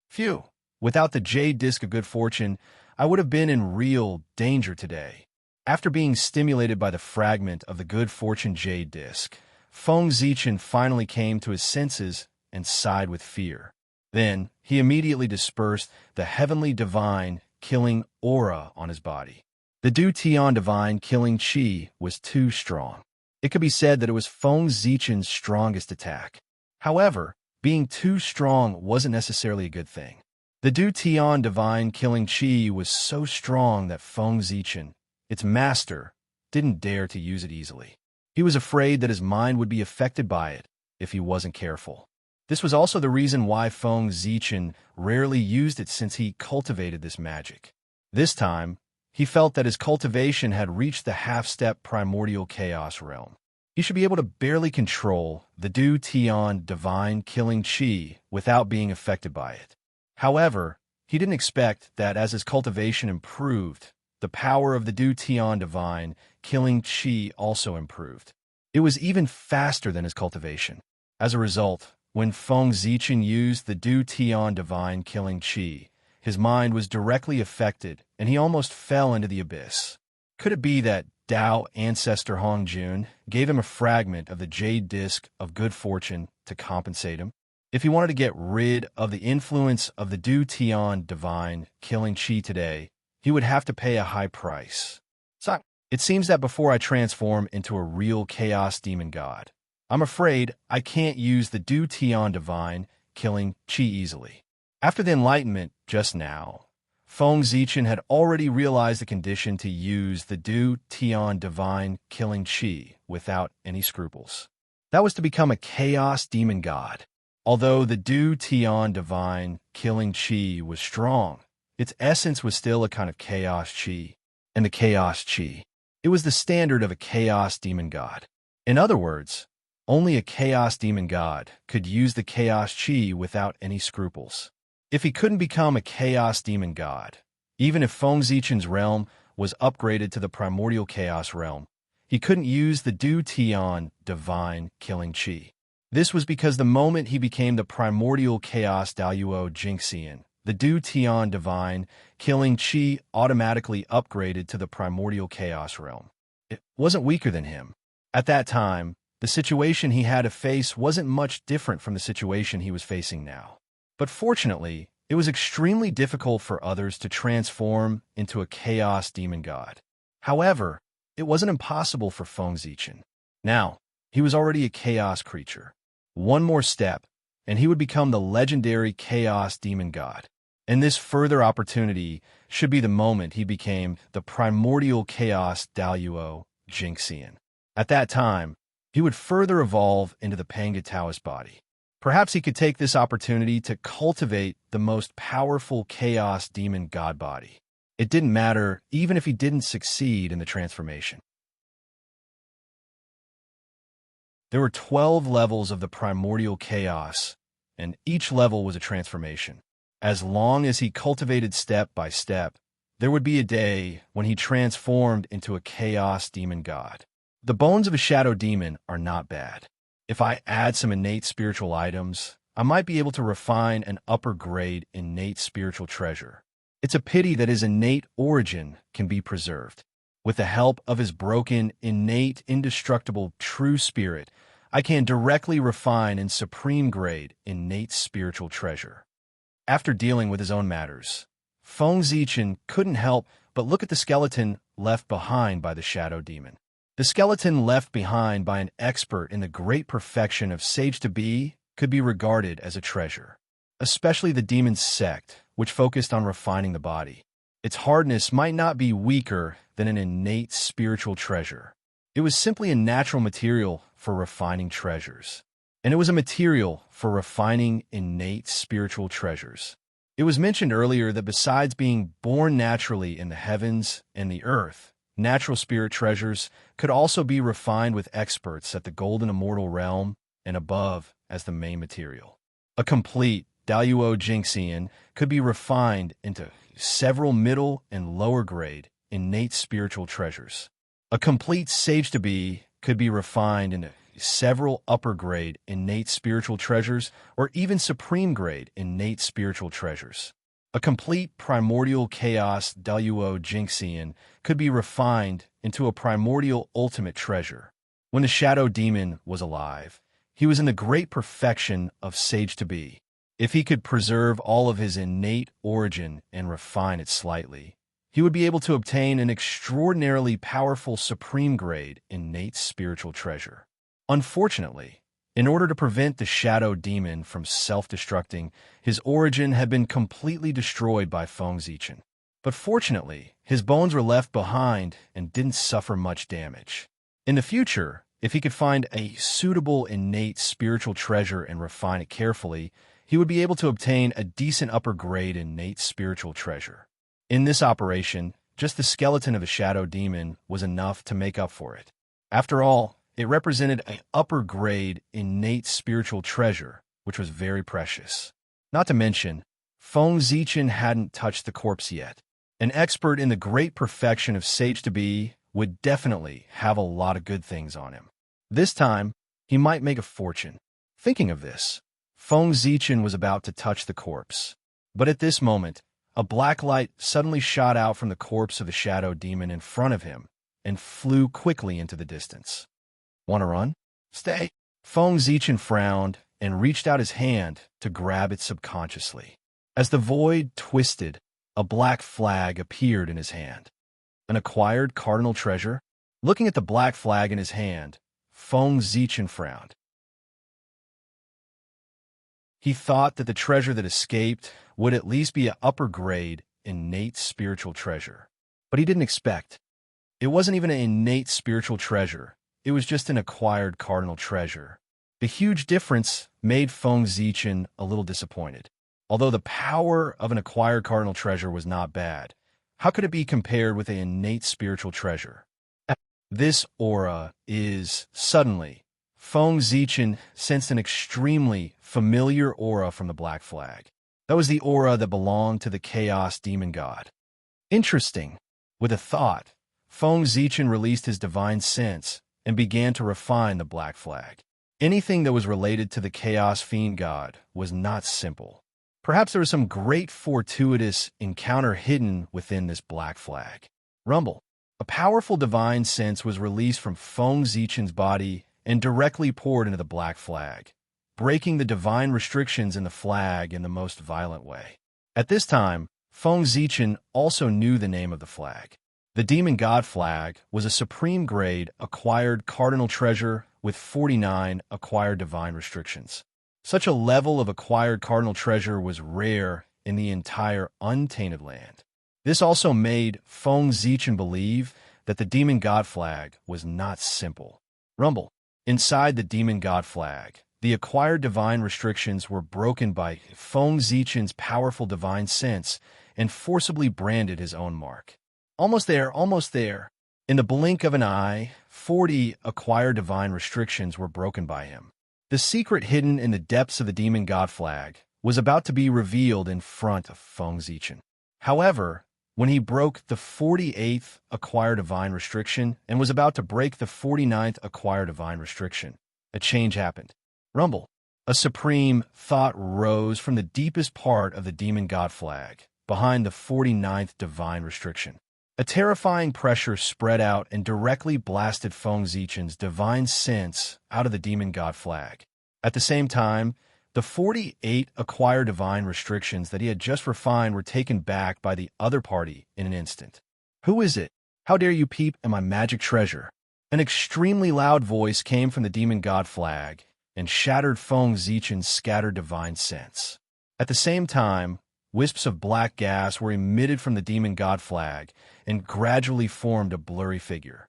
Phew! Without the jade disc of good fortune, I would have been in real danger today. After being stimulated by the fragment of the good fortune jade disc, Feng Zichen finally came to his senses and sighed with fear. Then, he immediately dispersed the heavenly divine killing aura on his body. The Du Tian divine killing qi was too strong. It could be said that it was Feng Zichen's strongest attack. However, being too strong wasn't necessarily a good thing. The Du Tian divine killing qi was so strong that Feng Zichen, its master, didn't dare to use it easily. He was afraid that his mind would be affected by it if he wasn't careful. This was also the reason why Feng Zichen rarely used it since he cultivated this magic. This time, he felt that his cultivation had reached the half-step primordial chaos realm. He should be able to barely control the Du Tian divine killing qi without being affected by it. However, he didn't expect that as his cultivation improved, the power of the Du Tian divine killing qi also improved. It was even faster than his cultivation. As a result, when Feng Zichen used the Du Tian divine killing qi, his mind was directly affected and he almost fell into the abyss. Could it be that Dao ancestor Hongjun gave him a fragment of the jade disc of good fortune to compensate him? If he wanted to get rid of the influence of the Du Tian divine killing qi today, he would have to pay a high price. So, it seems that before I transform into a real chaos demon god, I'm afraid I can't use the Du Tian divine killing qi easily. After the enlightenment just now, Feng Zichen had already realized the condition to use the Du Tian divine killing qi without any scruples. That was to become a chaos demon god. Although the Du Tian divine killing qi was strong, its essence was still a kind of chaos qi, and the chaos qi, it was the standard of a chaos demon god. In other words, only a chaos demon god could use the chaos qi without any scruples. If he couldn't become a chaos demon god, even if Feng Zichen's realm was upgraded to the primordial chaos realm, he couldn't use the Du Tian divine killing qi. This was because the moment he became the primordial chaos Daoyuo Jingxian, the Du Tian divine killing qi automatically upgraded to the primordial chaos realm. It wasn't weaker than him. At that time, the situation he had to face wasn't much different from the situation he was facing now. But fortunately, it was extremely difficult for others to transform into a chaos demon god. However, it wasn't impossible for Feng Zichen. Now, he was already a chaos creature. One more step, and he would become the legendary chaos demon god. And this further opportunity should be the moment he became the primordial chaos Daoyuo Jingxian. At that time, he would further evolve into the Panga Taoist body. Perhaps he could take this opportunity to cultivate the most powerful chaos demon god body. It didn't matter even if he didn't succeed in the transformation. There were 12 levels of the primordial chaos, and each level was a transformation. As long as he cultivated step by step, there would be a day when he transformed into a chaos demon god. The bones of a shadow demon are not bad. If I add some innate spiritual items, I might be able to refine an upper-grade innate spiritual treasure. It's a pity that his innate origin can be preserved. With the help of his broken, innate, indestructible, true spirit, I can directly refine and supreme-grade innate spiritual treasure. After dealing with his own matters, Feng Zichen couldn't help but look at the skeleton left behind by the shadow demon. The skeleton left behind by an expert in the great perfection of sage-to-be could be regarded as a treasure, especially the demon's sect, which focused on refining the body. Its hardness might not be weaker than an innate spiritual treasure. It was simply a natural material for refining treasures. And it was a material for refining innate spiritual treasures. It was mentioned earlier that besides being born naturally in the heavens and the earth, natural spirit treasures could also be refined with experts at the golden immortal realm and above as the main material. A complete Daluo Jingxian could be refined into several middle and lower grade innate spiritual treasures. A complete sage-to-be could be refined into several upper-grade innate spiritual treasures or even supreme-grade innate spiritual treasures. A complete primordial chaos Daluo Jingxian could be refined into a primordial ultimate treasure. When the shadow demon was alive, he was in the great perfection of sage-to-be. If he could preserve all of his innate origin and refine it slightly, he would be able to obtain an extraordinarily powerful supreme-grade innate spiritual treasure. Unfortunately, in order to prevent the shadow demon from self-destructing, his origin had been completely destroyed by Feng Zichen. But fortunately, his bones were left behind and didn't suffer much damage. In the future, if he could find a suitable innate spiritual treasure and refine it carefully, he would be able to obtain a decent upper-grade innate spiritual treasure. In this operation, just the skeleton of a shadow demon was enough to make up for it. After all, it represented an upper-grade innate spiritual treasure, which was very precious. Not to mention, Feng Zichen hadn't touched the corpse yet. An expert in the great perfection of sage-to-be would definitely have a lot of good things on him. This time, he might make a fortune. Thinking of this, Feng Zichen was about to touch the corpse. But at this moment, a black light suddenly shot out from the corpse of the shadow demon in front of him and flew quickly into the distance. Want to run? Stay. Feng Zichen frowned and reached out his hand to grab it subconsciously. As the void twisted, a black flag appeared in his hand. An acquired cardinal treasure? Looking at the black flag in his hand, Feng Zichen frowned. He thought that the treasure that escaped would at least be an upper-grade, innate spiritual treasure. But he didn't expect. It wasn't even an innate spiritual treasure. It was just an acquired cardinal treasure. The huge difference made Feng Zichen a little disappointed. Although the power of an acquired cardinal treasure was not bad, how could it be compared with an innate spiritual treasure? This aura is, suddenly, Feng Zichen sensed an extremely familiar aura from the black flag. That was the aura that belonged to the chaos demon god. Interesting. With a thought, Feng Zichen released his divine sense and began to refine the black flag. Anything that was related to the chaos fiend god was not simple. Perhaps there was some great fortuitous encounter hidden within this black flag. Rumble. A powerful divine sense was released from Feng Zichen's body and directly poured into the black flag, breaking the divine restrictions in the flag in the most violent way. At this time, Feng Zichen also knew the name of the flag. The demon god flag was a supreme-grade acquired cardinal treasure with 49 acquired divine restrictions. Such a level of acquired cardinal treasure was rare in the entire untainted land. This also made Feng Zichen believe that the demon god flag was not simple. Rumble. Inside the demon god flag, the acquired divine restrictions were broken by Feng Zichen's powerful divine sense and forcibly branded his own mark. Almost there, almost there. In the blink of an eye, 40 acquired divine restrictions were broken by him. The secret hidden in the depths of the demon god flag was about to be revealed in front of Feng Zichen. However, when he broke the 48th acquired divine restriction and was about to break the 49th acquired divine restriction, a change happened. Rumble. A supreme thought rose from the deepest part of the demon god flag, behind the 49th divine restriction. A terrifying pressure spread out and directly blasted Feng Zichen's divine sense out of the demon god flag. At the same time, the 48 acquired divine restrictions that he had just refined were taken back by the other party in an instant. Who is it? How dare you peep at my magic treasure? An extremely loud voice came from the demon god flag and shattered Feng Zichen's scattered divine sense. At the same time, wisps of black gas were emitted from the demon god flag and gradually formed a blurry figure.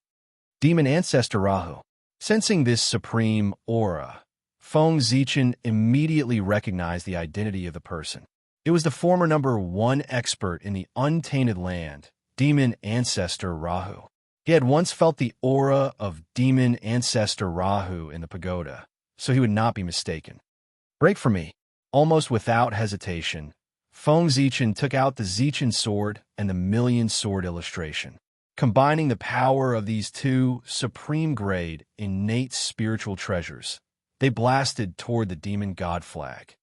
Demon Ancestor Rahu. Sensing this supreme aura, Feng Zichen immediately recognized the identity of the person. It was the former #1 expert in the untainted land, Demon Ancestor Rahu. He had once felt the aura of Demon Ancestor Rahu in the pagoda, so he would not be mistaken. Break for me. Almost without hesitation, Feng Zichen took out the Zichen sword and the million sword illustration. Combining the power of these two supreme-grade, innate spiritual treasures, they blasted toward the demon god flag.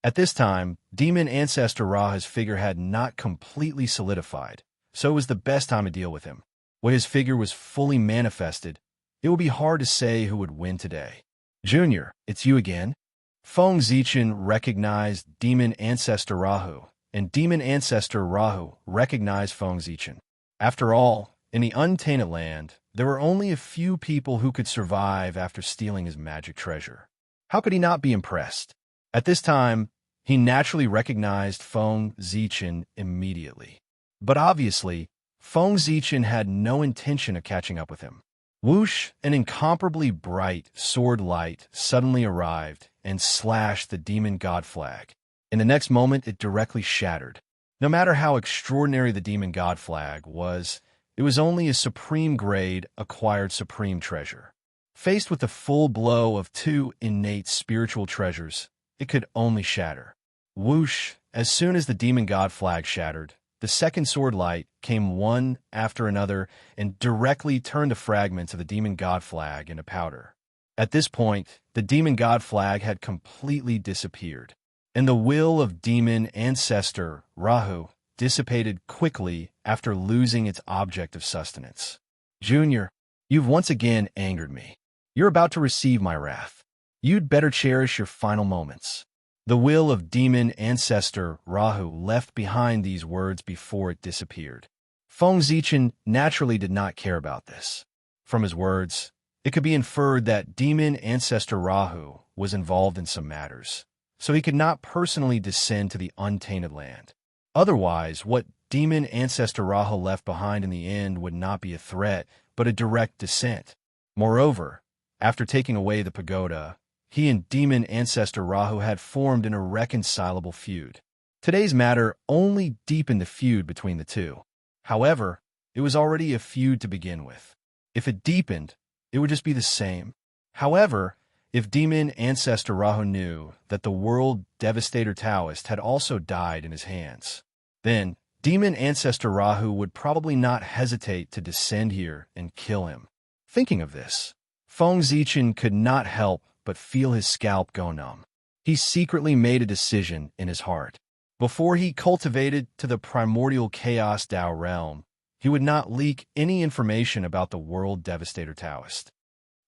At this time, Demon Ancestor Rahu's figure had not completely solidified, so it was the best time to deal with him. When his figure was fully manifested, it would be hard to say who would win today. Junior, it's you again? Feng Zichen recognized Demon Ancestor Rahu, and Demon Ancestor Rahu recognized Feng Zichen. After all, in the untainted land, there were only a few people who could survive after stealing his magic treasure. How could he not be impressed? At this time, he naturally recognized Feng Zichen immediately. But obviously, Feng Zichen had no intention of catching up with him. Whoosh, an incomparably bright sword light suddenly arrived and slashed the demon god flag. In the next moment, it directly shattered. No matter how extraordinary the demon god flag was, it was only a supreme-grade acquired supreme treasure. Faced with the full blow of two innate spiritual treasures, it could only shatter. Whoosh! As soon as the demon god flag shattered, the second sword light came one after another and directly turned the fragments of the demon god flag into powder. At this point, the demon god flag had completely disappeared, and the will of Demon Ancestor Rahu dissipated quickly after losing its object of sustenance. Junior, you've once again angered me. You're about to receive my wrath. You'd better cherish your final moments. The will of Demon Ancestor Rahu left behind these words before it disappeared. Feng Zichen naturally did not care about this. From his words, it could be inferred that Demon Ancestor Rahu was involved in some matters, so he could not personally descend to the untainted land. Otherwise, what Demon Ancestor Rahu left behind in the end would not be a threat, but a direct descent. Moreover, after taking away the pagoda, he and Demon Ancestor Rahu had formed an irreconcilable feud. Today's matter only deepened the feud between the two. However, it was already a feud to begin with. If it deepened, it would just be the same. However, if Demon Ancestor Rahu knew that the World Devastator Taoist had also died in his hands, then Demon Ancestor Rahu would probably not hesitate to descend here and kill him. Thinking of this, Feng Zichen could not help but feel his scalp go numb. He secretly made a decision in his heart. Before he cultivated to the primordial Chaos Dao realm, he would not leak any information about the World Devastator Taoist.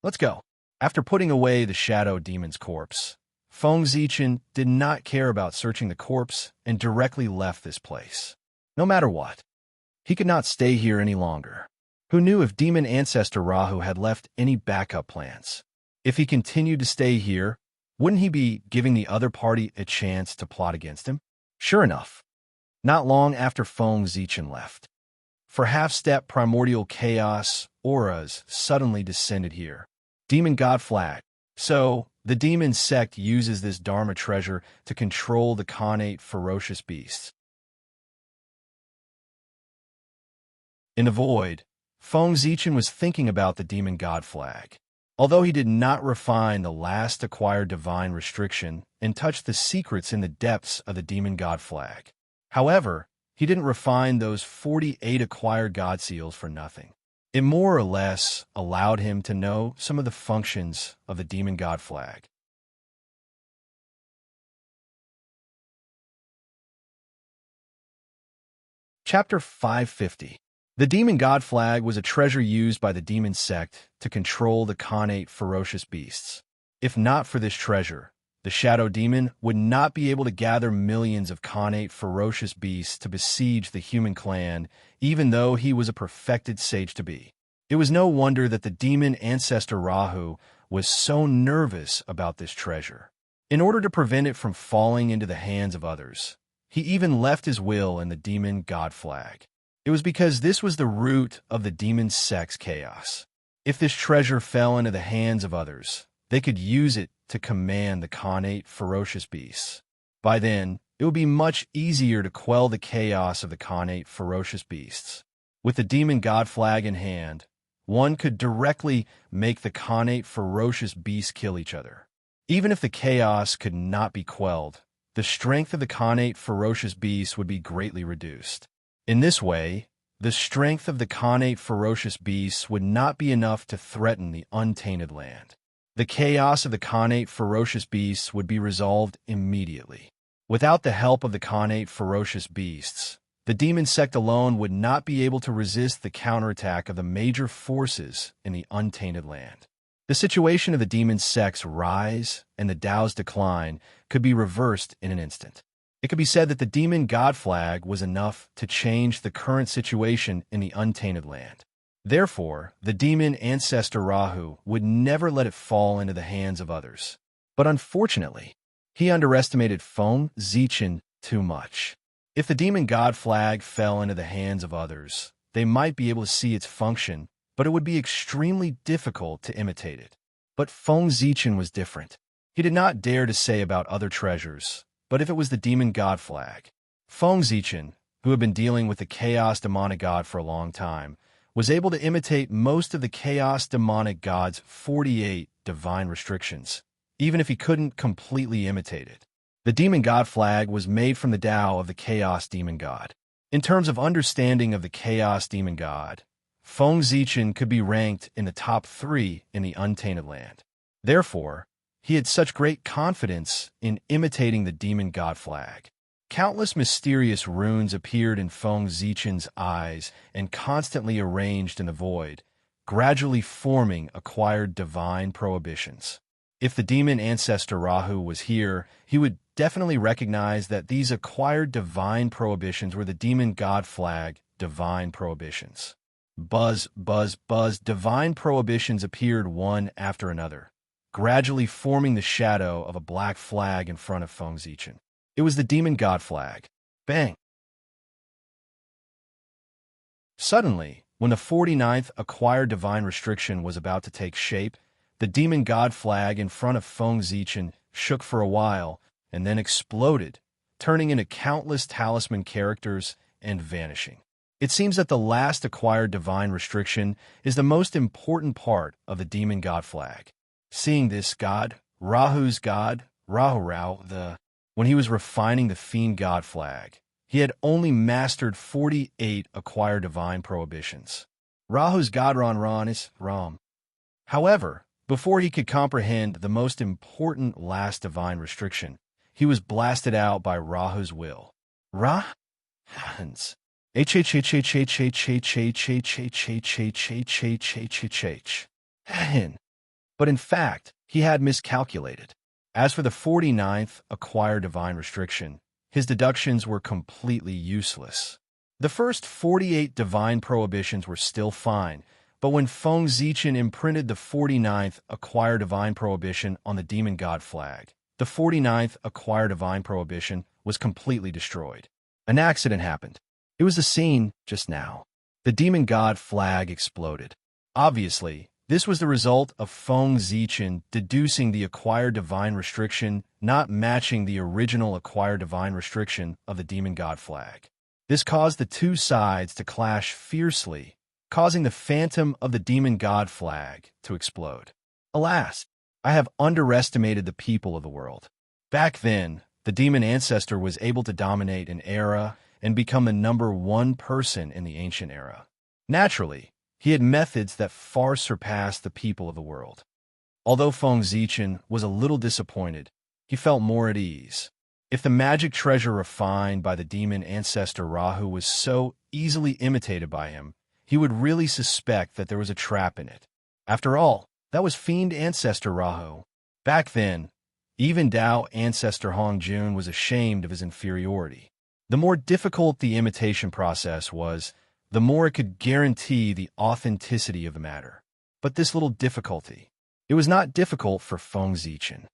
Let's go. After putting away the Shadow Demon's corpse, Feng Zichen did not care about searching the corpse and directly left this place. No matter what, he could not stay here any longer. Who knew if Demon Ancestor Rahu had left any backup plans? If he continued to stay here, wouldn't he be giving the other party a chance to plot against him? Sure enough, not long after Feng Zichen left, for half-step primordial chaos auras suddenly descended here. Demon God Flag. So, the demon sect uses this Dharma treasure to control the Khanate ferocious beasts. In the void, Feng Zichen was thinking about the Demon God Flag. Although he did not refine the last acquired divine restriction and touch the secrets in the depths of the Demon God Flag. However, he didn't refine those 48 acquired God Seals for nothing. It more or less allowed him to know some of the functions of the demon god flag. Chapter 550. The demon god flag was a treasure used by the demon sect to control the Khanate ferocious beasts. If not for this treasure, the shadow demon would not be able to gather millions of Khanate ferocious beasts to besiege the human clan, even though he was a perfected sage-to-be. It was no wonder that the demon ancestor Rahu was so nervous about this treasure. In order to prevent it from falling into the hands of others, he even left his will in the demon god flag. It was because this was the root of the demon sect's chaos. If this treasure fell into the hands of others, they could use it to command the Khanate ferocious beasts. By then, it would be much easier to quell the chaos of the Khanate ferocious beasts. With the demon god flag in hand, one could directly make the Khanate ferocious beasts kill each other. Even if the chaos could not be quelled, the strength of the Khanate ferocious beasts would be greatly reduced. In this way, the strength of the Khanate ferocious beasts would not be enough to threaten the untainted land. The chaos of the Khanate ferocious beasts would be resolved immediately. Without the help of the Khanate ferocious beasts, the demon sect alone would not be able to resist the counterattack of the major forces in the untainted land. The situation of the demon sect's rise and the Tao's decline could be reversed in an instant. It could be said that the demon god flag was enough to change the current situation in the untainted land. Therefore, the demon ancestor Rahu would never let it fall into the hands of others. But unfortunately, he underestimated Feng Zichen too much. If the demon god flag fell into the hands of others, they might be able to see its function, but it would be extremely difficult to imitate it. But Feng Zichen was different. He did not dare to say about other treasures, but if it was the demon god flag. Feng Zichen, who had been dealing with the chaos demonic god for a long time, was able to imitate most of the chaos demonic god's 48 divine restrictions, even if he couldn't completely imitate it. The demon god flag was made from the Tao of the chaos demon god. In terms of understanding of the chaos demon god, Feng Zichen could be ranked in the top 3 in the untainted land. Therefore, he had such great confidence in imitating the demon god flag. Countless mysterious runes appeared in Feng Zichen's eyes and constantly arranged in the void, gradually forming acquired divine prohibitions. If the demon ancestor Rahu was here, he would definitely recognize that these acquired divine prohibitions were the demon god flag divine prohibitions. Buzz, buzz, buzz, divine prohibitions appeared one after another, gradually forming the shadow of a black flag in front of Feng Zichen. It was the demon god flag. Bang! Suddenly, when the 49th acquired divine restriction was about to take shape, the demon god flag in front of Feng Zichen shook for a while and then exploded, turning into countless talisman characters and vanishing. It seems that the last acquired divine restriction is the most important part of the demon god flag. Seeing this god, Rahu's god, Rahu, when he was refining the fiend god flag, he had only mastered 48 acquired divine prohibitions. Rahu's god Ran is Ram. However, before he could comprehend the most important last divine restriction, he was blasted out by Rahu's will. Rahans. But in fact, he had miscalculated. As for the 49th acquired divine restriction, his deductions were completely useless. The first 48 divine prohibitions were still fine, but when Feng Zichen imprinted the 49th acquired divine prohibition on the demon god flag, the 49th acquired divine prohibition was completely destroyed. An accident happened. It was the scene just now. The demon god flag exploded. Obviously, this was the result of Feng Zichen deducing the acquired divine restriction not matching the original acquired divine restriction of the demon god flag. This caused the two sides to clash fiercely, causing the phantom of the demon god flag to explode. Alas, I have underestimated the people of the world. Back then, the demon ancestor was able to dominate an era and become the #1 person in the ancient era. Naturally, He had methods that far surpassed the people of the world. Although Feng Zichen was a little disappointed, he felt more at ease. If the magic treasure refined by the demon ancestor Rahu was so easily imitated by him, he would really suspect that there was a trap in it. After all, that was fiend ancestor Rahu. Back then, even Tao ancestor Hong Jun was ashamed of his inferiority. The more difficult the imitation process was, the more it could guarantee the authenticity of the matter. But this little difficulty, it was not difficult for Feng Zichen.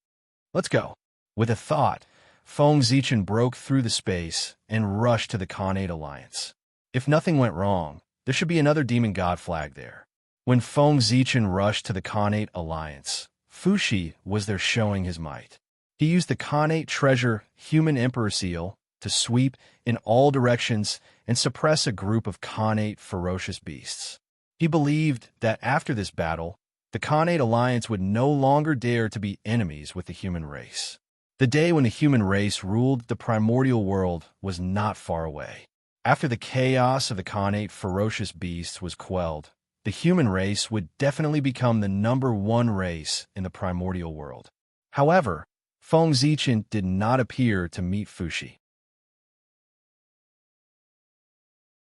Let's go. With a thought, Feng Zichen broke through the space and rushed to the Khanate Alliance. If nothing went wrong, there should be another demon god flag there. When Feng Zichen rushed to the Khanate Alliance, Fushi was there showing his might. He used the Khanate treasure human emperor seal to sweep in all directions and suppress a group of Khanate ferocious beasts. He believed that after this battle, the Khanate Alliance would no longer dare to be enemies with the human race. The day when the human race ruled the primordial world was not far away. After the chaos of the Khanate ferocious beasts was quelled, the human race would definitely become the #1 race in the primordial world. However, Feng Zichen did not appear to meet Fushi.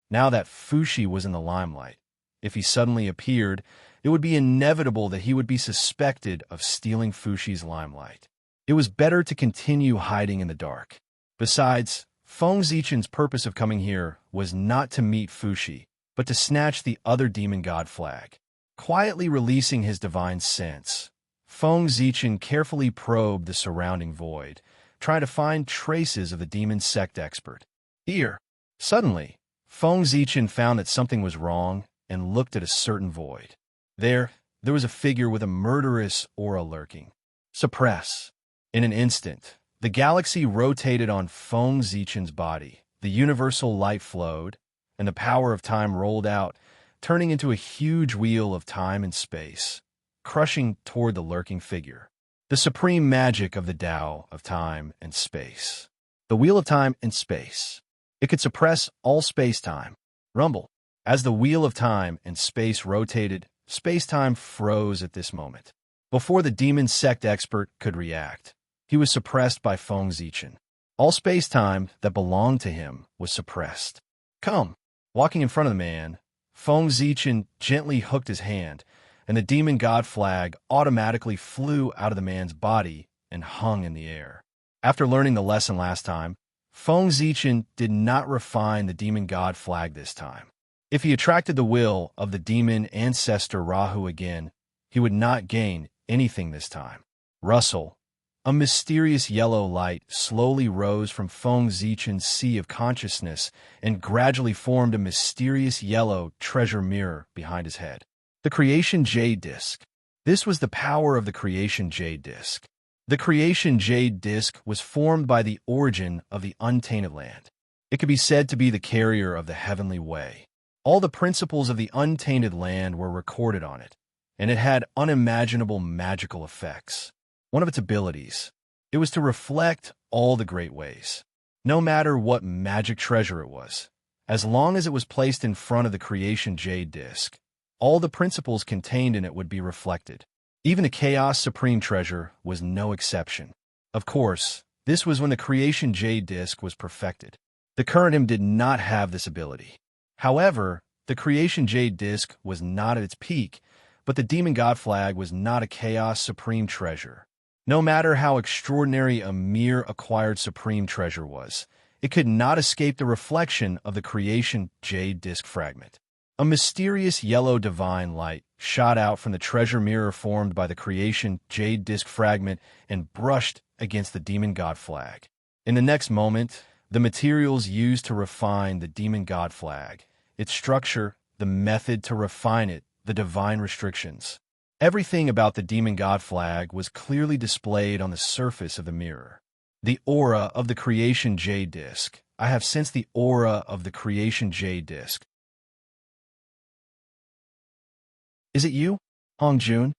Now that Fushi was in the limelight, if he suddenly appeared, it would be inevitable that he would be suspected of stealing Fushi's limelight. It was better to continue hiding in the dark. Besides, Feng Zichen's purpose of coming here was not to meet Fushi, but to snatch the other demon god flag. Quietly releasing his divine sense, Feng Zichen carefully probed the surrounding void, trying to find traces of the demon sect expert. Here, suddenly, Feng Zichen found that something was wrong and looked at a certain void. There was a figure with a murderous aura lurking. Suppress. In an instant, the galaxy rotated on Feng Zichen's body, the universal light flowed, and the power of time rolled out, turning into a huge wheel of time and space, crushing toward the lurking figure. The supreme magic of the Tao of time and space. The wheel of time and space. It could suppress all space-time. Rumble. As the wheel of time and space rotated, space-time froze at this moment. Before the demon sect expert could react, he was suppressed by Feng Zichen. All space-time that belonged to him was suppressed. Come. Walking in front of the man, Feng Zichen gently hooked his hand, and the demon god flag automatically flew out of the man's body and hung in the air. After learning the lesson last time, Feng Zichen did not refine the demon god flag this time. If he attracted the will of the demon ancestor Rahu again, he would not gain anything this time. Rustle. A mysterious yellow light slowly rose from Feng Zichen's sea of consciousness and gradually formed a mysterious yellow treasure mirror behind his head. The Creation Jade Disc. This was the power of the Creation Jade Disc. The Creation Jade Disc was formed by the origin of the untainted land. It could be said to be the carrier of the heavenly way. All the principles of the untainted land were recorded on it, and it had unimaginable magical effects. One of its abilities, it was to reflect all the great ways. No matter what magic treasure it was, as long as it was placed in front of the Creation Jade Disc, all the principles contained in it would be reflected. Even the Chaos Supreme Treasure was no exception. Of course, this was when the Creation Jade Disc was perfected. The current him did not have this ability. However, the Creation Jade Disc was not at its peak, but the Demon God Flag was not a Chaos Supreme Treasure. No matter how extraordinary a mere acquired Supreme Treasure was, it could not escape the reflection of the Creation Jade Disc fragment. A mysterious yellow divine light shot out from the treasure mirror formed by the Creation Jade Disc fragment and brushed against the Demon God Flag. In the next moment, the materials used to refine the Demon God Flag, its structure, the method to refine it, the divine restrictions. Everything about the Demon God Flag was clearly displayed on the surface of the mirror. The aura of the Creation Jade Disc. I have sensed the aura of the Creation Jade Disc. Is it you, Hong Jun?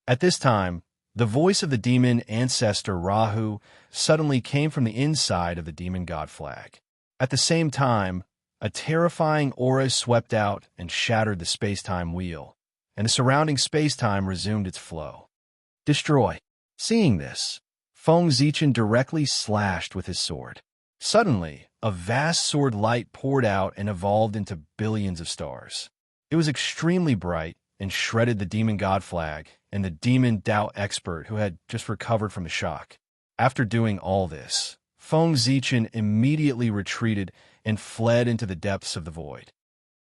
At this time, the voice of the demon ancestor Rahu suddenly came from the inside of the Demon God Flag. At the same time, a terrifying aura swept out and shattered the space-time wheel, and the surrounding space-time resumed its flow. Destroy. Seeing this, Feng Zichen directly slashed with his sword. Suddenly, a vast sword light poured out and evolved into billions of stars. It was extremely bright and shredded the demon god flag and the demon Dao expert who had just recovered from the shock. After doing all this, Feng Zichen immediately retreated and fled into the depths of the void.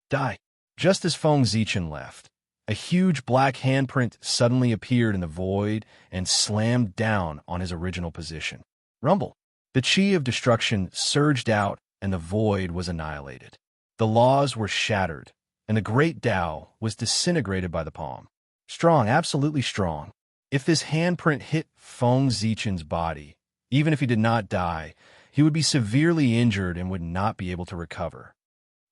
Die. Just as Feng Zichen left, a huge black handprint suddenly appeared in the void and slammed down on his original position. Rumble. The chi of destruction surged out and the void was annihilated. The laws were shattered, and the great Dao was disintegrated by the palm. Strong, absolutely strong. If this handprint hit Feng Zichen's body, even if he did not die, he would be severely injured and would not be able to recover.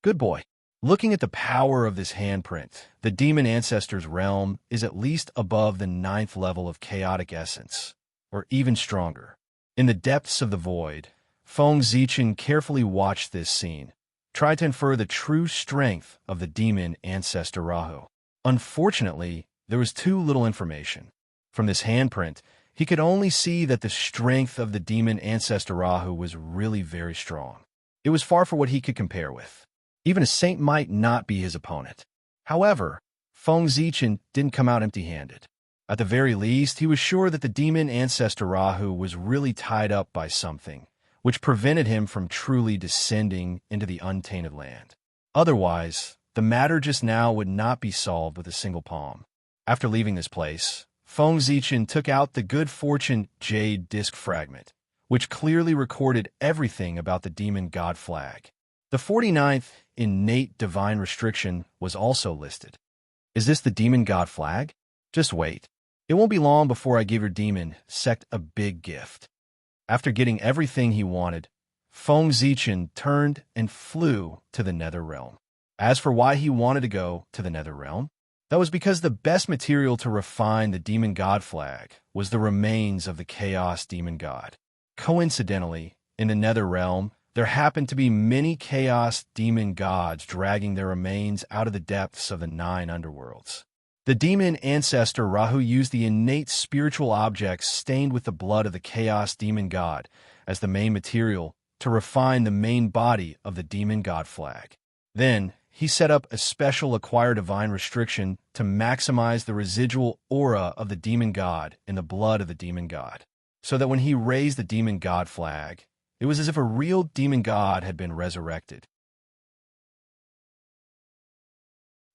Good boy. Looking at the power of this handprint, the demon ancestor's realm is at least above the 9th level of chaotic essence, or even stronger. In the depths of the void, Feng Zichen carefully watched this scene, tried to infer the true strength of the demon ancestor Rahu. Unfortunately, there was too little information. From this handprint, he could only see that the strength of the demon ancestor Rahu was really very strong. It was far from what he could compare with. Even a saint might not be his opponent. However, Feng Zichen didn't come out empty-handed. At the very least, he was sure that the demon ancestor Rahu was really tied up by something, which prevented him from truly descending into the untainted land. Otherwise, the matter just now would not be solved with a single palm. After leaving this place, Feng Zichen took out the Good Fortune Jade Disc Fragment, which clearly recorded everything about the demon god flag. The 49th innate divine restriction was also listed. Is this the demon god flag? Just wait. It won't be long before I give your demon sect a big gift. After getting everything he wanted, Feng Zichen turned and flew to the Nether Realm. As for why he wanted to go to the Nether Realm, that was because the best material to refine the demon god flag was the remains of the Chaos Demon God. Coincidentally, in the Nether Realm, there happened to be many Chaos Demon Gods dragging their remains out of the depths of the 9 underworlds. The demon ancestor Rahu used the innate spiritual objects stained with the blood of the Chaos Demon God as the main material to refine the main body of the demon god flag. Then, he set up a special acquired divine restriction to maximize the residual aura of the demon god in the blood of the demon god, so that when he raised the demon god flag, it was as if a real demon god had been resurrected.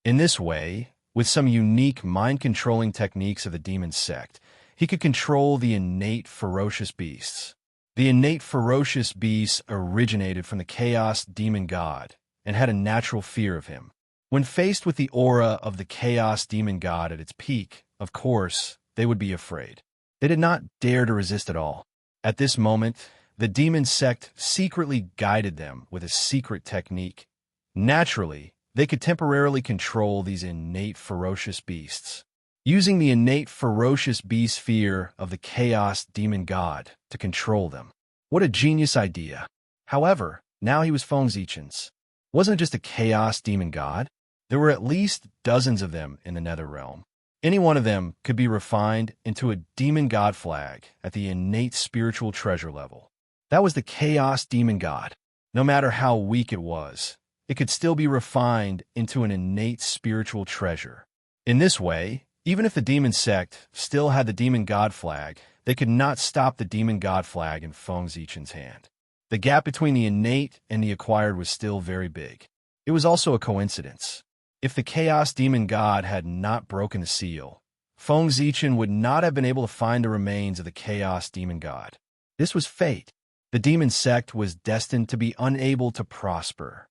In this way, with some unique mind-controlling techniques of the demon sect, he could control the innate ferocious beasts. The innate ferocious beasts originated from the Chaos Demon God and had a natural fear of him. When faced with the aura of the Chaos Demon God at its peak, of course, they would be afraid. They did not dare to resist at all. At this moment, the demon sect secretly guided them with a secret technique. Naturally, they could temporarily control these innate ferocious beasts, using the innate ferocious beast fear of the Chaos Demon God to control them. What a genius idea. However, now he was Feng Zichen's. Wasn't it just a Chaos Demon God? There were at least dozens of them in the Nether Realm. Any one of them could be refined into a demon god flag at the innate spiritual treasure level. That was the Chaos Demon God. No matter how weak it was, it could still be refined into an innate spiritual treasure. In this way, even if the demon sect still had the demon god flag, they could not stop the demon god flag in Feng Zichen's hand. The gap between the innate and the acquired was still very big. It was also a coincidence. If the Chaos Demon God had not broken the seal, Feng Zichen would not have been able to find the remains of the Chaos Demon God. This was fate. The demon sect was destined to be unable to prosper.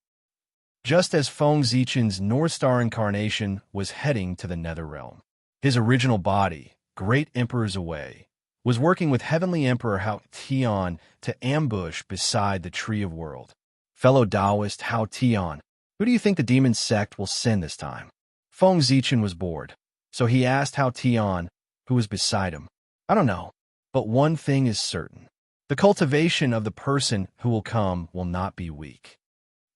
Just as Feng Zichen's North Star incarnation was heading to the Nether Realm. His original body, great emperors away, was working with Heavenly Emperor Hao Tian to ambush beside the Tree of World. Fellow Taoist Hao Tian, who do you think the demon sect will send this time? Feng Zichen was bored, so he asked Hao Tian, who was beside him. I don't know, but one thing is certain. The cultivation of the person who will come will not be weak.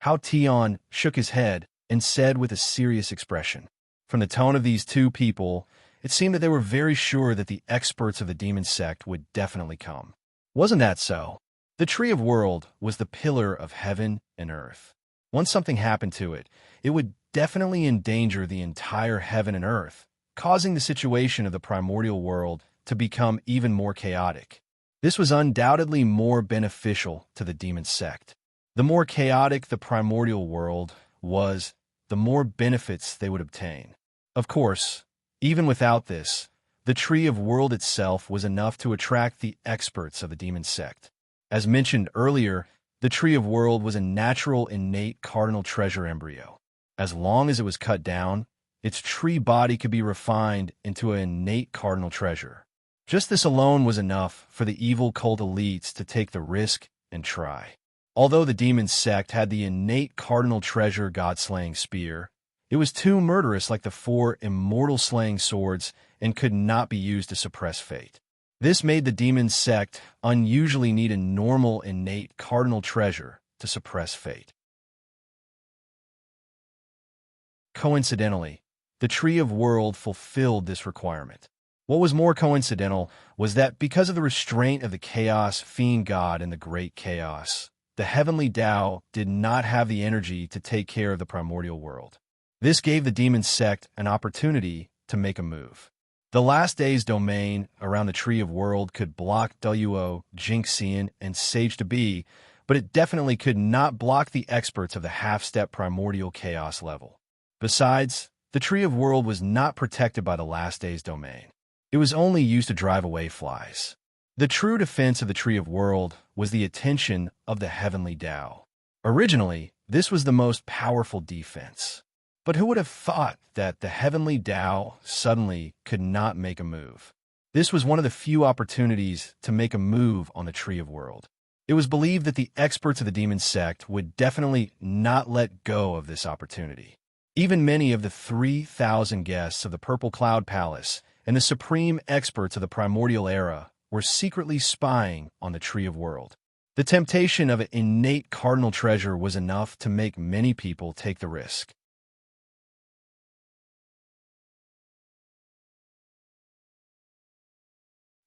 Hao Tian shook his head and said with a serious expression. From the tone of these two people, it seemed that they were very sure that the experts of the demon sect would definitely come. Wasn't that so? The Tree of World was the pillar of heaven and earth. Once something happened to it, it would definitely endanger the entire heaven and earth, causing the situation of the primordial world to become even more chaotic. This was undoubtedly more beneficial to the demon sect. The more chaotic the primordial world was, the more benefits they would obtain. Of course, even without this, the Tree of World itself was enough to attract the experts of the demon sect. As mentioned earlier, the Tree of World was a natural innate cardinal treasure embryo. As long as it was cut down, its tree body could be refined into an innate cardinal treasure. Just this alone was enough for the evil cult elites to take the risk and try. Although the demon sect had the innate cardinal treasure god-slaying spear, it was too murderous like the 4 immortal-slaying swords and could not be used to suppress fate. This made the demon sect unusually need a normal innate cardinal treasure to suppress fate. Coincidentally, the Tree of World fulfilled this requirement. What was more coincidental was that because of the restraint of the Chaos Fiend God in the Great Chaos, the Heavenly Tao did not have the energy to take care of the primordial world. This gave the demon sect an opportunity to make a move. The Last Days domain around the Tree of World could block Duo, Jinxian, and Sage to Be, but it definitely could not block the experts of the half-step primordial chaos level. Besides, the Tree of World was not protected by the Last Days domain. It was only used to drive away flies. The true defense of the Tree of World was the attention of the Heavenly Tao. Originally, this was the most powerful defense. But who would have thought that the Heavenly Tao suddenly could not make a move? This was one of the few opportunities to make a move on the Tree of World. It was believed that the experts of the demon sect would definitely not let go of this opportunity. Even many of the 3,000 guests of the Purple Cloud Palace and the supreme experts of the primordial era were secretly spying on the Tree of World. The temptation of an innate cardinal treasure was enough to make many people take the risk.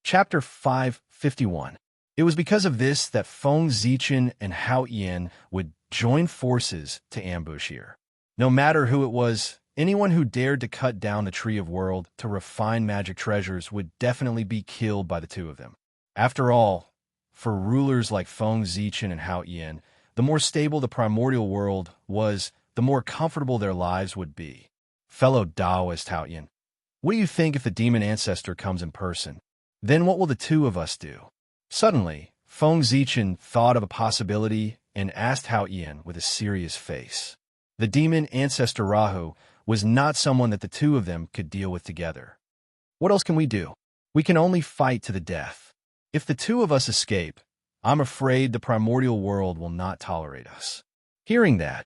Chapter 551. It was because of this that Feng Zichen and Hao Yan would join forces to ambush here. No matter who it was, anyone who dared to cut down the Tree of World to refine magic treasures would definitely be killed by the two of them. After all, for rulers like Feng Zichen and Hao Yan, the more stable the primordial world was, the more comfortable their lives would be. Fellow Taoist Hao Yan, what do you think if the demon ancestor comes in person? Then what will the two of us do? Suddenly, Feng Zichen thought of a possibility and asked Hao Yan with a serious face. The demon ancestor Rahu was not someone that the two of them could deal with together. What else can we do? We can only fight to the death. If the two of us escape, I'm afraid the primordial world will not tolerate us. Hearing that,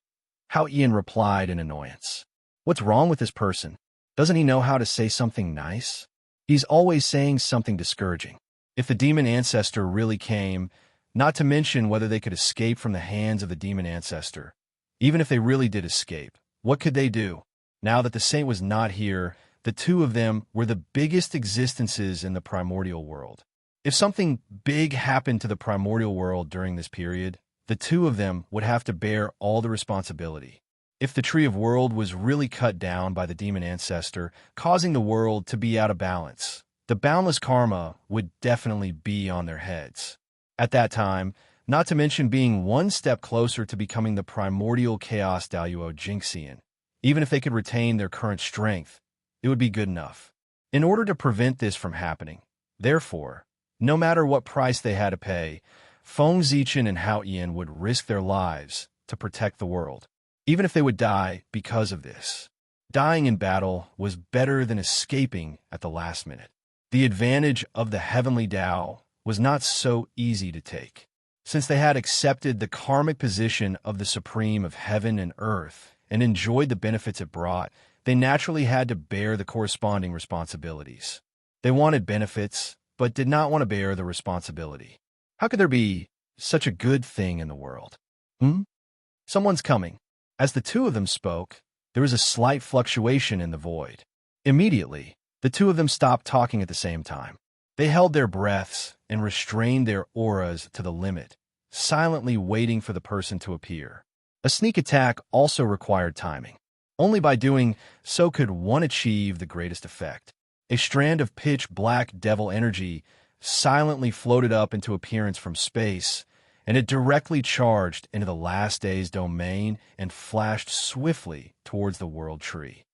Hao Yan replied in annoyance. What's wrong with this person? Doesn't he know how to say something nice? He's always saying something discouraging. If the demon ancestor really came, not to mention whether they could escape from the hands of the demon ancestor, even if they really did escape, what could they do? Now that the saint was not here, the two of them were the biggest existences in the primordial world. If something big happened to the primordial world during this period, the two of them would have to bear all the responsibility. If the Tree of World was really cut down by the demon ancestor, causing the world to be out of balance, the boundless karma would definitely be on their heads. At that time, not to mention being one step closer to becoming the primordial chaos Daluo Jinxian, even if they could retain their current strength, it would be good enough. In order to prevent this from happening, therefore, no matter what price they had to pay, Feng Zichen and Hao Yan would risk their lives to protect the world, even if they would die because of this. Dying in battle was better than escaping at the last minute. The advantage of the Heavenly Tao was not so easy to take. Since they had accepted the karmic position of the Supreme of heaven and earth and enjoyed the benefits it brought, they naturally had to bear the corresponding responsibilities. They wanted benefits, but did not want to bear the responsibility. How could there be such a good thing in the world? Someone's coming. As the two of them spoke, there was a slight fluctuation in the void. Immediately, the two of them stopped talking at the same time. They held their breaths and restrained their auras to the limit, silently waiting for the person to appear. A sneak attack also required timing. Only by doing so could one achieve the greatest effect. A strand of pitch-black devil energy silently floated up into appearance from space, and it directly charged into the last day's domain and flashed swiftly towards the world tree.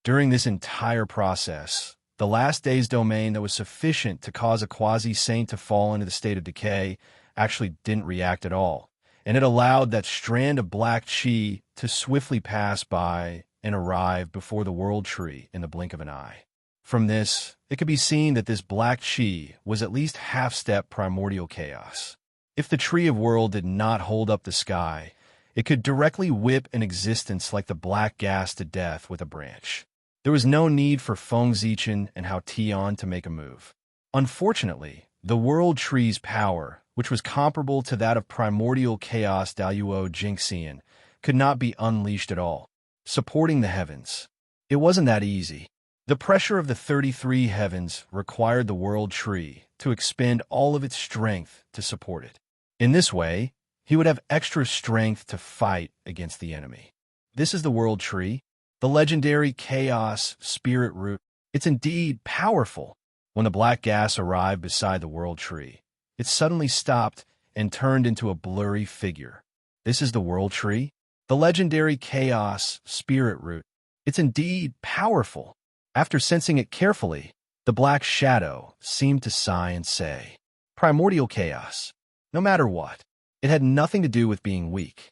During this entire process, the last day's domain that was sufficient to cause a quasi-saint to fall into the state of decay actually didn't react at all, and it allowed that strand of black chi to swiftly pass by and arrive before the world tree in the blink of an eye. From this, it could be seen that this black chi was at least half-step primordial chaos. If the tree of world did not hold up the sky, it could directly whip an existence like the black gas to death with a branch. There was no need for Feng Zichen and Hao Tian to make a move. Unfortunately, the world tree's power, which was comparable to that of primordial chaos Daluo Jingxian, could not be unleashed at all, supporting the heavens. It wasn't that easy. The pressure of the 33 heavens required the world tree to expend all of its strength to support it. In this way, he would have extra strength to fight against the enemy. This is the world tree, the legendary chaos spirit root. It's indeed powerful. When the black gas arrived beside the world tree, it suddenly stopped and turned into a blurry figure. This is the world tree, the legendary chaos spirit root. It's indeed powerful. After sensing it carefully, the black shadow seemed to sigh and say, "Primordial chaos. No matter what, it had nothing to do with being weak.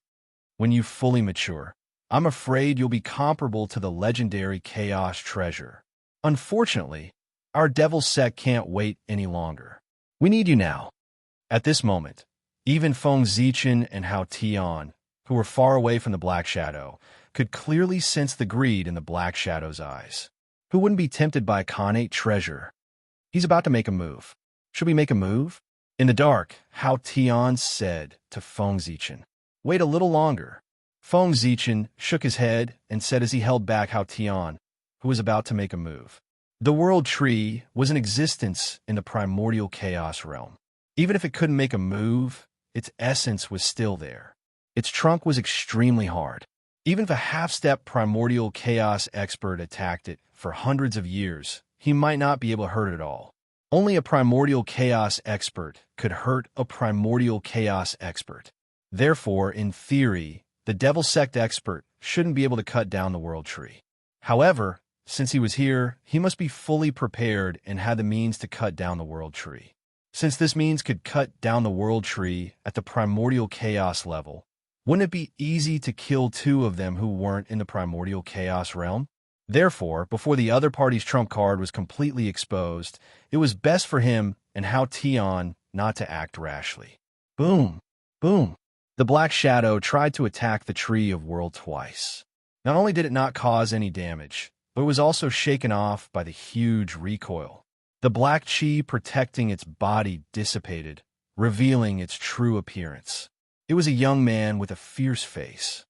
When you fully mature, I'm afraid you'll be comparable to the legendary chaos treasure. Unfortunately, our devil sect can't wait any longer. We need you now." At this moment, even Feng Zichen and Hao Tian, who were far away from the black shadow, could clearly sense the greed in the black shadow's eyes. Who wouldn't be tempted by Khanate treasure? He's about to make a move. Should we make a move? In the dark, Hao Tian said to Feng Zichen, "Wait a little longer." Feng Zichen shook his head and said as he held back Hao Tian, who was about to make a move. The world tree was in existence in the primordial chaos realm. Even if it couldn't make a move, its essence was still there. Its trunk was extremely hard. Even if a half-step primordial chaos expert attacked it for hundreds of years, he might not be able to hurt it at all. Only a primordial chaos expert could hurt a primordial chaos expert. Therefore, in theory, the devil sect expert shouldn't be able to cut down the world tree. However, since he was here, he must be fully prepared and had the means to cut down the world tree. Since this means could cut down the world tree at the primordial chaos level, wouldn't it be easy to kill two of them who weren't in the primordial chaos realm? Therefore, before the other party's trump card was completely exposed, it was best for him and Hao Tian not to act rashly. Boom! Boom! The black shadow tried to attack the tree of world twice. Not only did it not cause any damage, but it was also shaken off by the huge recoil. The black chi protecting its body dissipated, revealing its true appearance. It was a young man with a fierce face.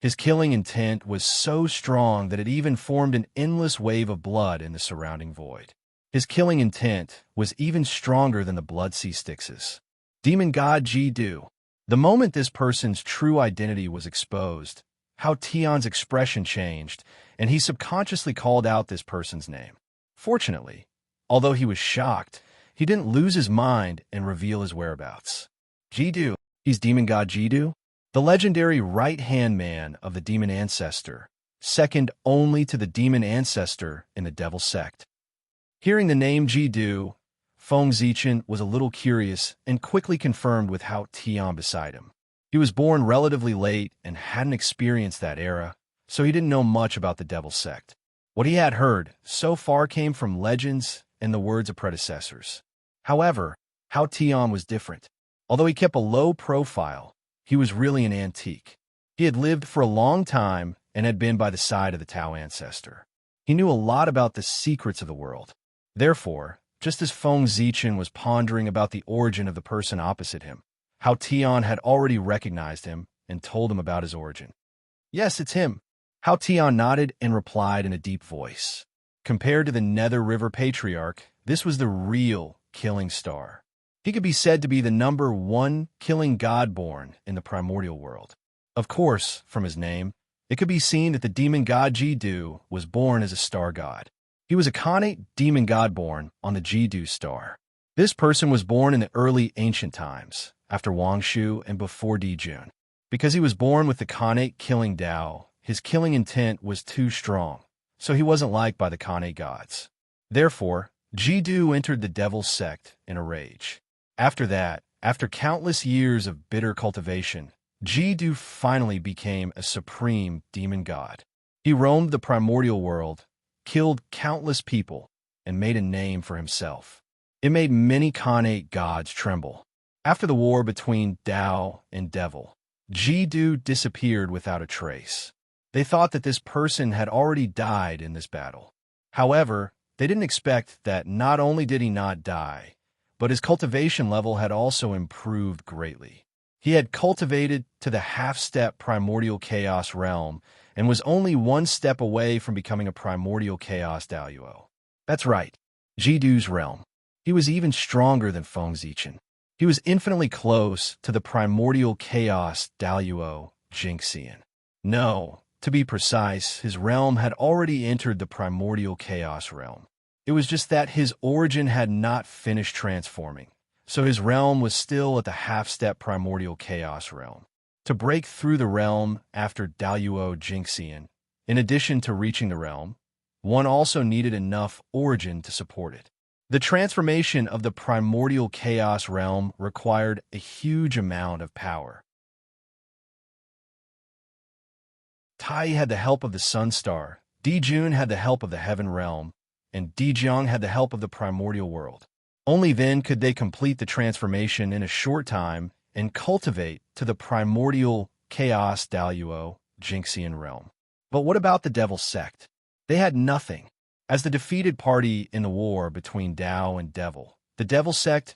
His killing intent was so strong that it even formed an endless wave of blood in the surrounding void. His killing intent was even stronger than the blood sea Styx's. Demon God Ji-Du. The moment this person's true identity was exposed, Hao Tian's expression changed, and he subconsciously called out this person's name. Fortunately, although he was shocked, he didn't lose his mind and reveal his whereabouts. Ji-Du. He's Demon God Ji-Du, the legendary right-hand man of the demon ancestor, second only to the demon ancestor in the devil sect. Hearing the name Ji-Du, Feng Zichen was a little curious and quickly confirmed with Hao Tian beside him. He was born relatively late and hadn't experienced that era, so he didn't know much about the devil sect. What he had heard so far came from legends and the words of predecessors. However, Hao Tian was different. Although he kept a low profile, he was really an antique. He had lived for a long time and had been by the side of the Tao ancestor. He knew a lot about the secrets of the world. Therefore, just as Feng Zichen was pondering about the origin of the person opposite him, how Tian had already recognized him and told him about his origin. Yes, it's him. How Tian nodded and replied in a deep voice. Compared to the Nether River Patriarch, this was the real killing star. He could be said to be the #1 killing god born in the primordial world. Of course, from his name, it could be seen that the demon god Jidu was born as a star god. He was a Khanate demon god born on the Jidu star. This person was born in the early ancient times, after Wangshu and before Dijun. Because he was born with the Khanate killing Dao, his killing intent was too strong, so he wasn't liked by the Khanate gods. Therefore, Jidu entered the devil's sect in a rage. After that, after countless years of bitter cultivation, Jidu finally became a supreme demon god. He roamed the primordial world, killed countless people, and made a name for himself. It made many Khanate gods tremble. After the war between Dao and Devil, Jidu disappeared without a trace. They thought that this person had already died in this battle. However, they didn't expect that not only did he not die, but his cultivation level had also improved greatly. He had cultivated to the half-step primordial chaos realm and was only one step away from becoming a primordial chaos Daluo. That's right, Jidu's realm. He was even stronger than Feng Zichen. He was infinitely close to the primordial chaos Daluo Jinxian. No, to be precise, his realm had already entered the primordial chaos realm. It was just that his origin had not finished transforming, so his realm was still at the half-step primordial chaos realm. To break through the realm after Daluo Jinxian, in addition to reaching the realm, one also needed enough origin to support it. The transformation of the primordial chaos realm required a huge amount of power. Tai had the help of the Sun Star, Dijun had the help of the Heaven Realm, and Dijiang had the help of the primordial world. Only then could they complete the transformation in a short time and cultivate to the primordial chaos Daluo Jinxian realm. But what about the Devil Sect? They had nothing. As the defeated party in the war between Dao and Devil, the Devil Sect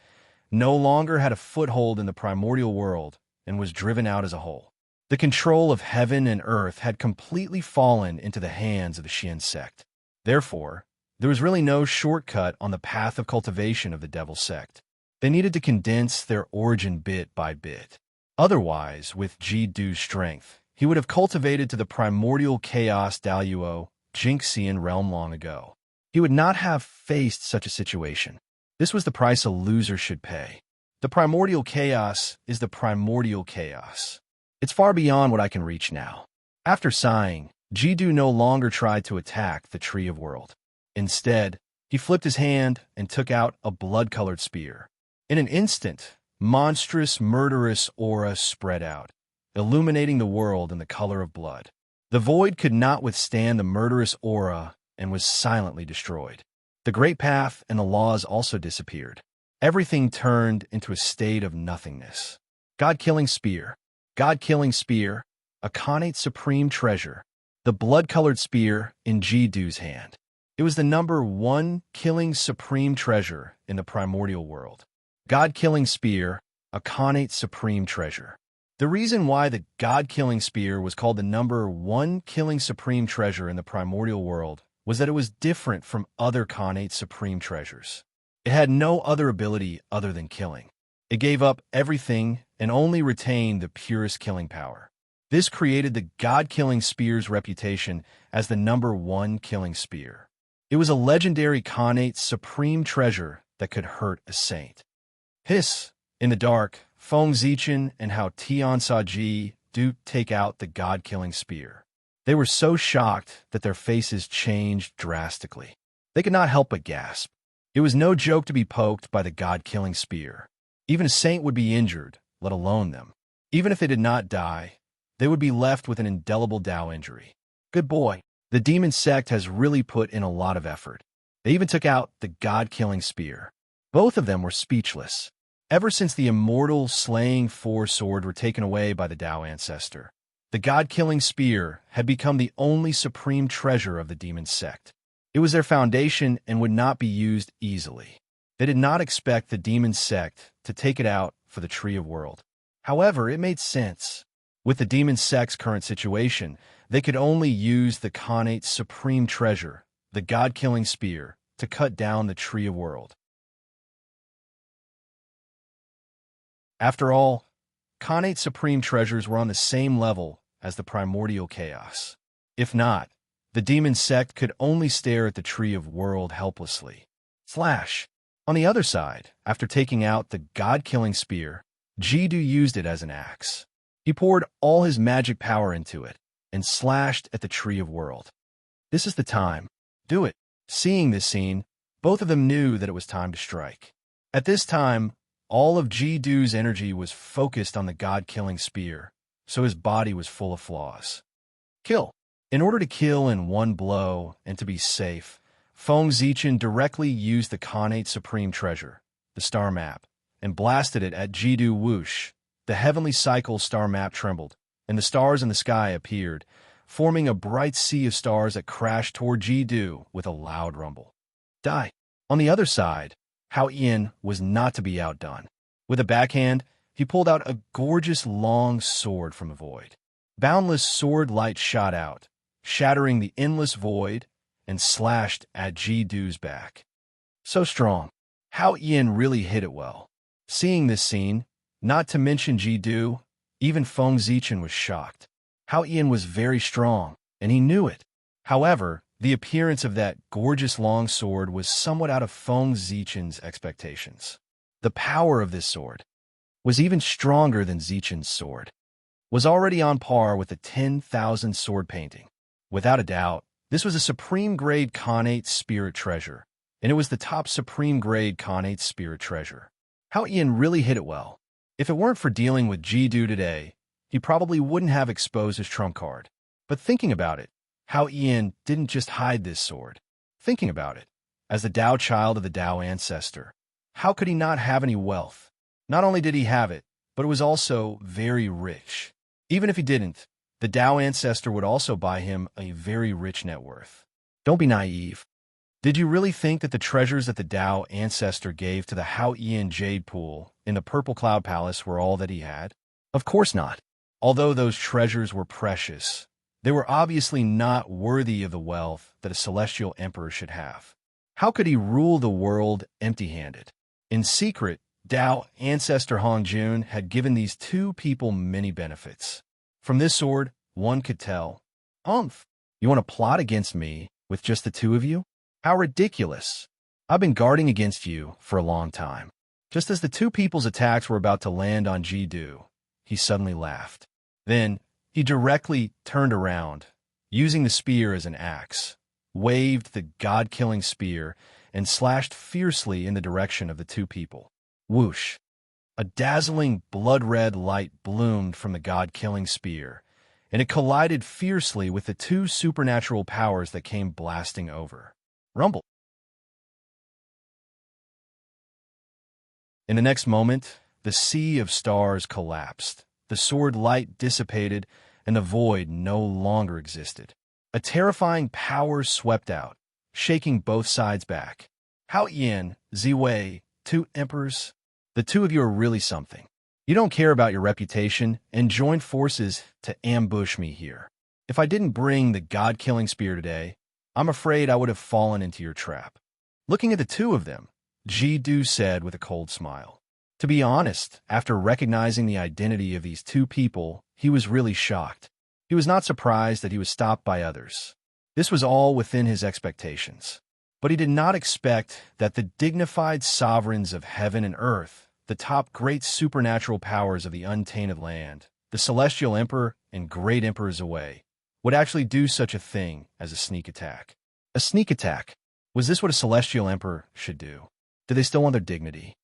no longer had a foothold in the primordial world and was driven out as a whole. The control of heaven and earth had completely fallen into the hands of the Xian sect. Therefore, there was really no shortcut on the path of cultivation of the Devil Sect. They needed to condense their origin bit by bit. Otherwise, with Jidu's strength, he would have cultivated to the primordial chaos Daluo Jinxian realm long ago. He would not have faced such a situation. This was the price a loser should pay. The primordial chaos is the primordial chaos. It's far beyond what I can reach now. After sighing, Jidu no longer tried to attack the Tree of World. Instead, he flipped his hand and took out a blood-colored spear. In an instant, monstrous, murderous aura spread out, illuminating the world in the color of blood. The void could not withstand the murderous aura and was silently destroyed. The Great Path and the laws also disappeared. Everything turned into a state of nothingness. God-killing spear. God-killing spear, a Khanate supreme treasure. The blood-colored spear in Jidu's hand. It was the #1 killing supreme treasure in the primordial world. God-killing spear, a Khanate supreme treasure. The reason why the God-killing spear was called the #1 killing supreme treasure in the primordial world was that it was different from other Khanate supreme treasures. It had no other ability other than killing. It gave up everything and only retained the purest killing power. This created the God-killing spear's reputation as the #1 killing spear. It was a legendary Khanate supreme treasure that could hurt a saint. Hiss! In the dark, Feng Zichen and Hao Tian saw Jidu take out the God-killing spear. They were so shocked that their faces changed drastically. They could not help but gasp. It was no joke to be poked by the God-killing spear. Even a saint would be injured, let alone them. Even if they did not die, they would be left with an indelible Dao injury. Good boy. The demon sect has really put in a lot of effort. They even took out the God-killing spear. Both of them were speechless. Ever since the immortal slaying four sword were taken away by the Dao ancestor, the God-killing spear had become the only supreme treasure of the demon sect. It was their foundation and would not be used easily. They did not expect the demon sect to take it out for the Tree of World. However, it made sense. With the demon sect's current situation, they could only use the Khanate's supreme treasure, the god-killing spear, to cut down the Tree of World. After all, Khanate's supreme treasures were on the same level as the primordial chaos. If not, the demon sect could only stare at the Tree of World helplessly. On the other side, after taking out the god-killing spear, Jiddu used it as an axe. He poured all his magic power into it and slashed at the Tree of World. This is the time. Do it. Seeing this scene, both of them knew that it was time to strike. At this time, all of Jiddu's energy was focused on the god-killing spear, so his body was full of flaws. Kill. In order to kill in one blow and to be safe, Feng Zichen directly used the Khanate's supreme treasure, the star map, and blasted it at Jiddu. Whoosh! The heavenly cycle star map trembled, and the stars in the sky appeared, forming a bright sea of stars that crashed toward Jiddu with a loud rumble. Die. On the other side, Hao Yin was not to be outdone. With a backhand, he pulled out a gorgeous long sword from the void. Boundless sword light shot out, shattering the endless void, and slashed at Jiddu's back. So strong. Hao Yin really hit it well. Seeing this scene, not to mention Jiddu, even Feng Zichen was shocked. Hao Yin was very strong, and he knew it. However, the appearance of that gorgeous long sword was somewhat out of Feng Zichen's expectations. The power of this sword was even stronger than Zichen's sword, was already on par with the 10,000 sword painting. Without a doubt, this was a supreme-grade Khanate spirit treasure, and it was the top supreme-grade Khanate spirit treasure. Hao Yin really hit it well. If it weren't for dealing with Jiddu today, he probably wouldn't have exposed his trump card. But thinking about it, Hao Yin didn't just hide this sword. Thinking about it, as the Tao child of the Tao ancestor, how could he not have any wealth? Not only did he have it, but it was also very rich. Even if he didn't, the Tao ancestor would also buy him a very rich net worth. Don't be naive. Did you really think that the treasures that the Tao ancestor gave to the Hao Yin Jade Pool in the Purple Cloud Palace were all that he had? Of course not. Although those treasures were precious, they were obviously not worthy of the wealth that a celestial emperor should have. How could he rule the world empty-handed? In secret, Tao ancestor Hongjun had given these two people many benefits. From this sword, one could tell, you want to plot against me with just the two of you? How ridiculous. I've been guarding against you for a long time. Just as the two people's attacks were about to land on Jiddu, he suddenly laughed. Then, he directly turned around, using the spear as an axe, waved the god-killing spear, and slashed fiercely in the direction of the two people. Whoosh! A dazzling blood-red light bloomed from the god-killing spear, and it collided fiercely with the two supernatural powers that came blasting over. Rumble! In the next moment, the sea of stars collapsed. The sword light dissipated, and the void no longer existed. A terrifying power swept out, shaking both sides back. Hao Yin, Ziwei, two emperors. The two of you are really something. You don't care about your reputation and joined forces to ambush me here. If I didn't bring the god-killing spear today, I'm afraid I would have fallen into your trap. Looking at the two of them, Jiddu said with a cold smile. To be honest, after recognizing the identity of these two people, he was really shocked. He was not surprised that he was stopped by others. This was all within his expectations. But he did not expect that the dignified sovereigns of heaven and earth, the top great supernatural powers of the untainted land, the celestial emperor and great emperor Ziwei, would actually do such a thing as a sneak attack. A sneak attack? Was this what a celestial emperor should do? Did they still want their dignity?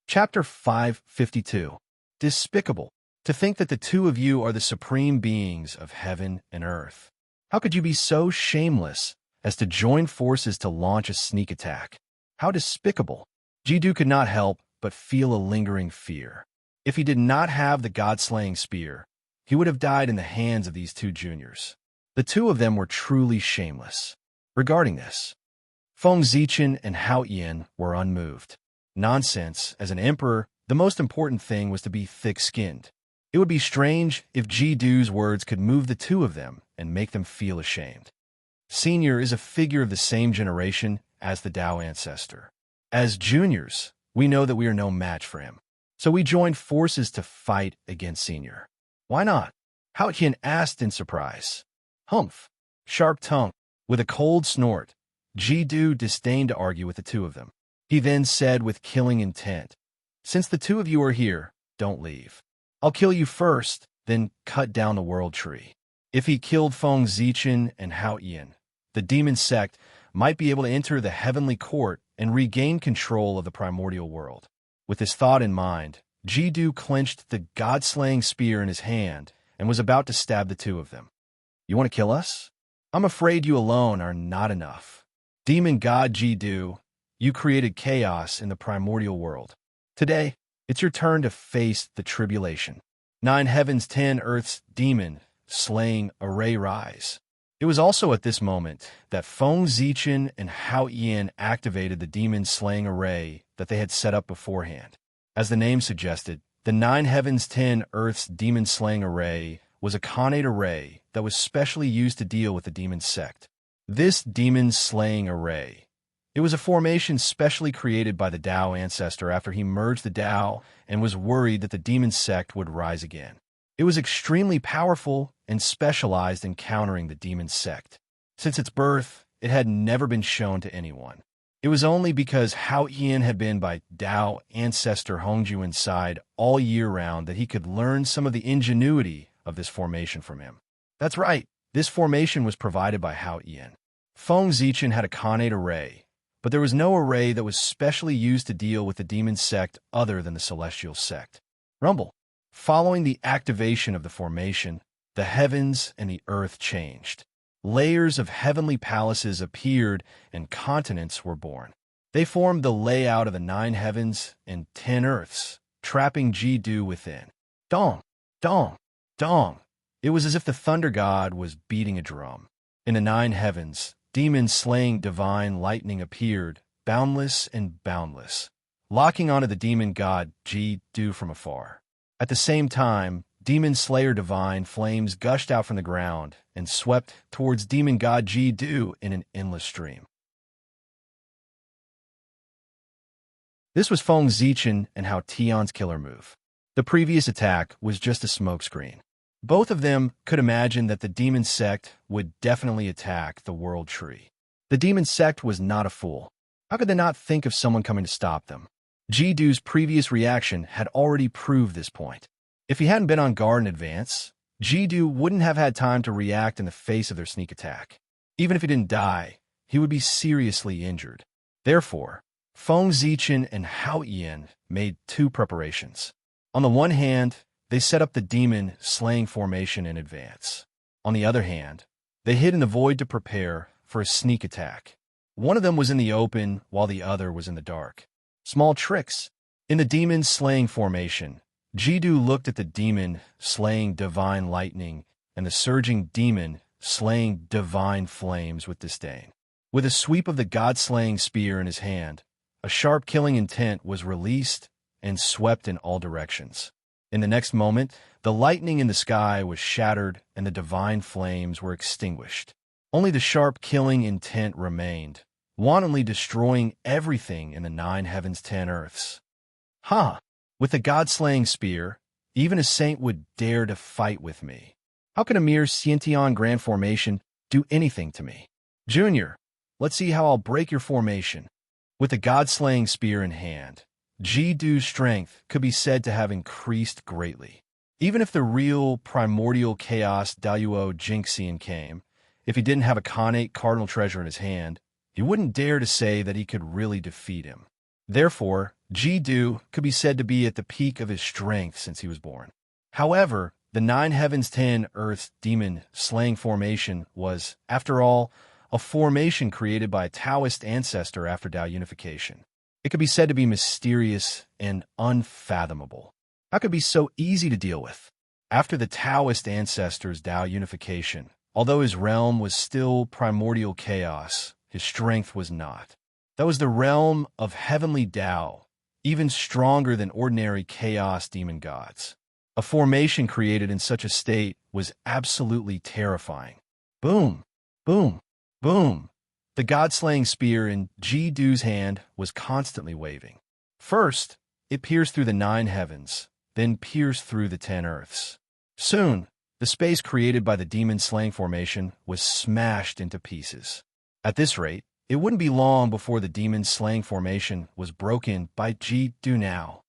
Chapter 552. Despicable. To think that the two of you are the supreme beings of heaven and earth. How could you be so shameless as to join forces to launch a sneak attack? How despicable. Jiddu could not help but feel a lingering fear. If he did not have the god-slaying spear, he would have died in the hands of these two juniors. The two of them were truly shameless. Regarding this, Feng Zichen and Hao Yin were unmoved. Nonsense. As an emperor, the most important thing was to be thick-skinned. It would be strange if Ji Du's words could move the two of them and make them feel ashamed. Senior is a figure of the same generation as the Tao ancestor. As juniors, we know that we are no match for him. So we joined forces to fight against Senior. Why not? Hao Yin asked in surprise. Humph. Sharp tongue. With a cold snort, Ji Du disdained to argue with the two of them. He then said with killing intent, "Since the two of you are here, don't leave. I'll kill you first, then cut down the world tree." If he killed Feng Zichen and Hao Yin, the demon sect might be able to enter the heavenly court and regain control of the primordial world. With this thought in mind, Ji Du clenched the god-slaying spear in his hand and was about to stab the two of them. "You want to kill us? I'm afraid you alone are not enough. Demon god Ji Du, you created chaos in the primordial world. Today, it's your turn to face the tribulation. 9 heavens, 10 earths, demon, slaying array rise." It was also at this moment that Feng Zichen and Hao Yin activated the demon-slaying array that they had set up beforehand. As the name suggested, the 9 heavens, 10 earths demon-slaying array was a connate array that was specially used to deal with the demon sect. This demon-slaying array, it was a formation specially created by the Tao ancestor after he merged the Tao and was worried that the demon sect would rise again. It was extremely powerful and specialized in countering the demon sect. Since its birth, it had never been shown to anyone. It was only because Hao Yin had been by Tao ancestor Hongjuan's side all year round that he could learn some of the ingenuity of this formation from him. That's right, this formation was provided by Hao Yin. Feng Zichen had a connate array, but there was no array that was specially used to deal with the demon sect other than the celestial sect. Rumble. Following the activation of the formation, the heavens and the earth changed. Layers of heavenly palaces appeared and continents were born. They formed the layout of the 9 heavens and 10 earths, trapping Ji Du within. Dong, dong, dong. It was as if the thunder god was beating a drum. In the 9 heavens, demon-slaying divine lightning appeared, boundless and boundless, locking onto the demon god Ji Du from afar. At the same time, demon slayer divine flames gushed out from the ground and swept towards demon god Ji Du in an endless stream. This was Feng Zichen and Hao Tian's killer move. The previous attack was just a smokescreen. Both of them could imagine that the demon sect would definitely attack the world tree. The demon sect was not a fool. How could they not think of someone coming to stop them? Ji Du's previous reaction had already proved this point. If he hadn't been on guard in advance, Ji Du wouldn't have had time to react in the face of their sneak attack. Even if he didn't die, he would be seriously injured. Therefore, Feng Zichen and Hao Yin made 2 preparations. On the one hand, they set up the demon-slaying formation in advance. On the other hand, they hid in the void to prepare for a sneak attack. One of them was in the open while the other was in the dark. Small tricks. In the demon-slaying formation, Ji Du looked at the demon-slaying divine lightning and the surging demon-slaying divine flames with disdain. With a sweep of the god-slaying spear in his hand, a sharp killing intent was released and swept in all directions. In the next moment, the lightning in the sky was shattered and the divine flames were extinguished. Only the sharp killing intent remained, wantonly destroying everything in the 9 heavens, 10 earths. Ha! With the god-slaying spear, even a saint would dare to fight with me. How can a mere Xiantian grand formation do anything to me? Junior, let's see how I'll break your formation. With the god-slaying spear in hand, Ji Du's strength could be said to have increased greatly. Even if the real primordial chaos Daluo Jinxian came, if he didn't have a connate cardinal treasure in his hand, he wouldn't dare to say that he could really defeat him. Therefore, Ji Du could be said to be at the peak of his strength since he was born. However, the 9 heavens, 10 earths demon-slaying formation was, after all, a formation created by a Taoist ancestor after Tao unification. It could be said to be mysterious and unfathomable. How could it be so easy to deal with? After the Taoist ancestors' Tao unification, Although his realm was still primordial chaos, his strength was not. That was the realm of heavenly Tao, even stronger than ordinary chaos demon gods. A formation created in such a state was absolutely terrifying. Boom, boom, boom. The god-slaying spear in Ji-Du's hand was constantly waving. First, it pierced through the 9 heavens, then pierced through the 10 earths. Soon, the space created by the demon-slaying formation was smashed into pieces. At this rate, it wouldn't be long before the demon-slaying formation was broken by Ji-Du now.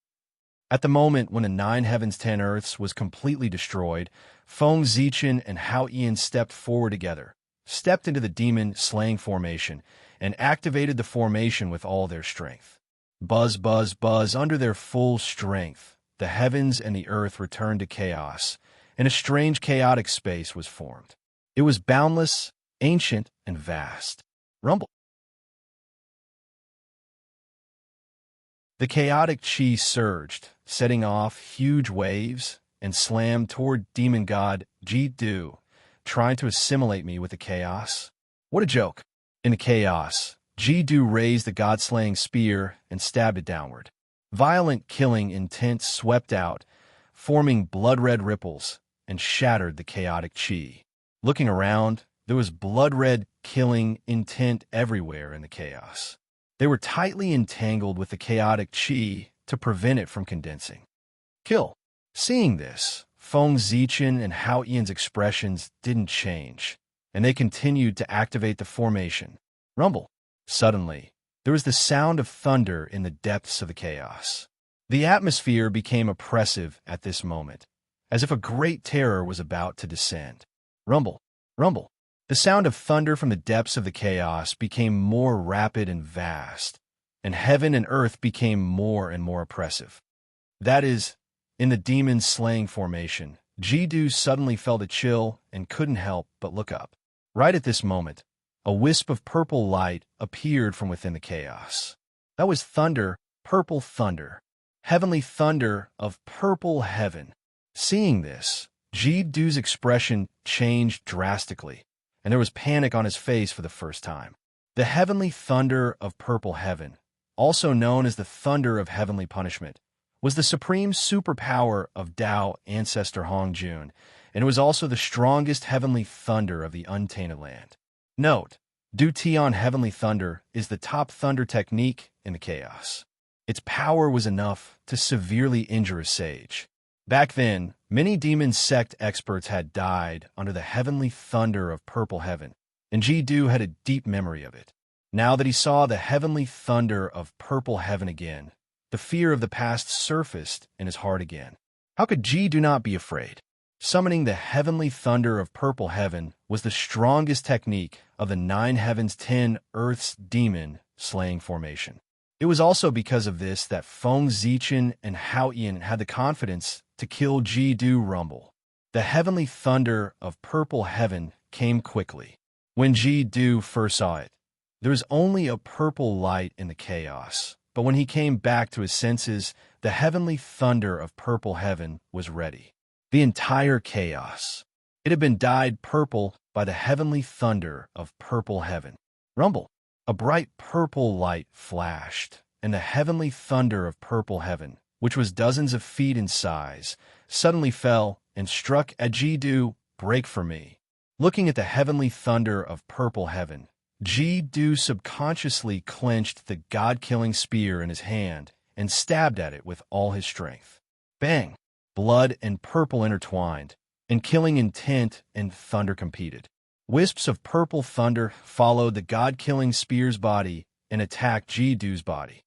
At the moment when the 9 heavens 10 earths was completely destroyed, Feng Zichen and Hao Ian stepped forward together, stepped into the demon-slaying formation, and activated the formation with all their strength. Buzz, buzz, buzz, under their full strength, the heavens and the earth returned to chaos, and a strange chaotic space was formed. It was boundless, ancient, and vast. Rumble. The chaotic chi surged, setting off huge waves, and slammed toward demon god Ji-Du, trying to assimilate me with the chaos. What a joke. In the chaos, Ji-Du raised the god-slaying spear and stabbed it downward. Violent killing intent swept out, forming blood-red ripples, and shattered the chaotic chi. Looking around, there was blood-red killing intent everywhere in the chaos. They were tightly entangled with the chaotic chi to prevent it from condensing. Kill. Seeing this, Feng Zichen and Hao Ian's expressions didn't change, and they continued to activate the formation. Rumble. Suddenly, there was the sound of thunder in the depths of the chaos. The atmosphere became oppressive at this moment, as if a great terror was about to descend. Rumble. Rumble. The sound of thunder from the depths of the chaos became more rapid and vast, and heaven and earth became more and more oppressive. That is, in the demon-slaying formation, Ji-Du suddenly felt a chill and couldn't help but look up. Right at this moment, a wisp of purple light appeared from within the chaos. That was thunder, purple thunder, heavenly thunder of purple heaven. Seeing this, Ji-Du's expression changed drastically, and there was panic on his face for the first time. The heavenly thunder of purple heaven, also known as the thunder of heavenly punishment, was the supreme superpower of Tao ancestor Hongjun, and it was also the strongest heavenly thunder of the untainted land. Note, Du Tian heavenly thunder is the top thunder technique in the chaos. Its power was enough to severely injure a sage. Back then, many demon sect experts had died under the heavenly thunder of purple heaven, and Ji-Du had a deep memory of it. Now that he saw the heavenly thunder of purple heaven again, the fear of the past surfaced in his heart again. How could Ji-Du not be afraid? Summoning the heavenly thunder of purple heaven was the strongest technique of the 9 heavens 10 earths demon slaying formation. It was also because of this that Feng Zichen and Hao Ian had the confidence to kill Ji-Du Rumble. The heavenly thunder of purple heaven came quickly. When Ji-Du first saw it, there was only a purple light in the chaos, but when he came back to his senses, the heavenly thunder of purple heaven was ready. The entire chaos. It had been dyed purple by the heavenly thunder of purple heaven. Rumble. A bright purple light flashed, and the heavenly thunder of purple heaven, which was dozens of feet in size, suddenly fell and struck at Ji-Du. Break for me. Looking at the heavenly thunder of purple heaven, Ji-Du subconsciously clenched the god-killing spear in his hand and stabbed at it with all his strength. Bang! Blood and purple intertwined, and killing intent and thunder competed. Wisps of purple thunder followed the god-killing spear's body and attacked Ji-Du's body.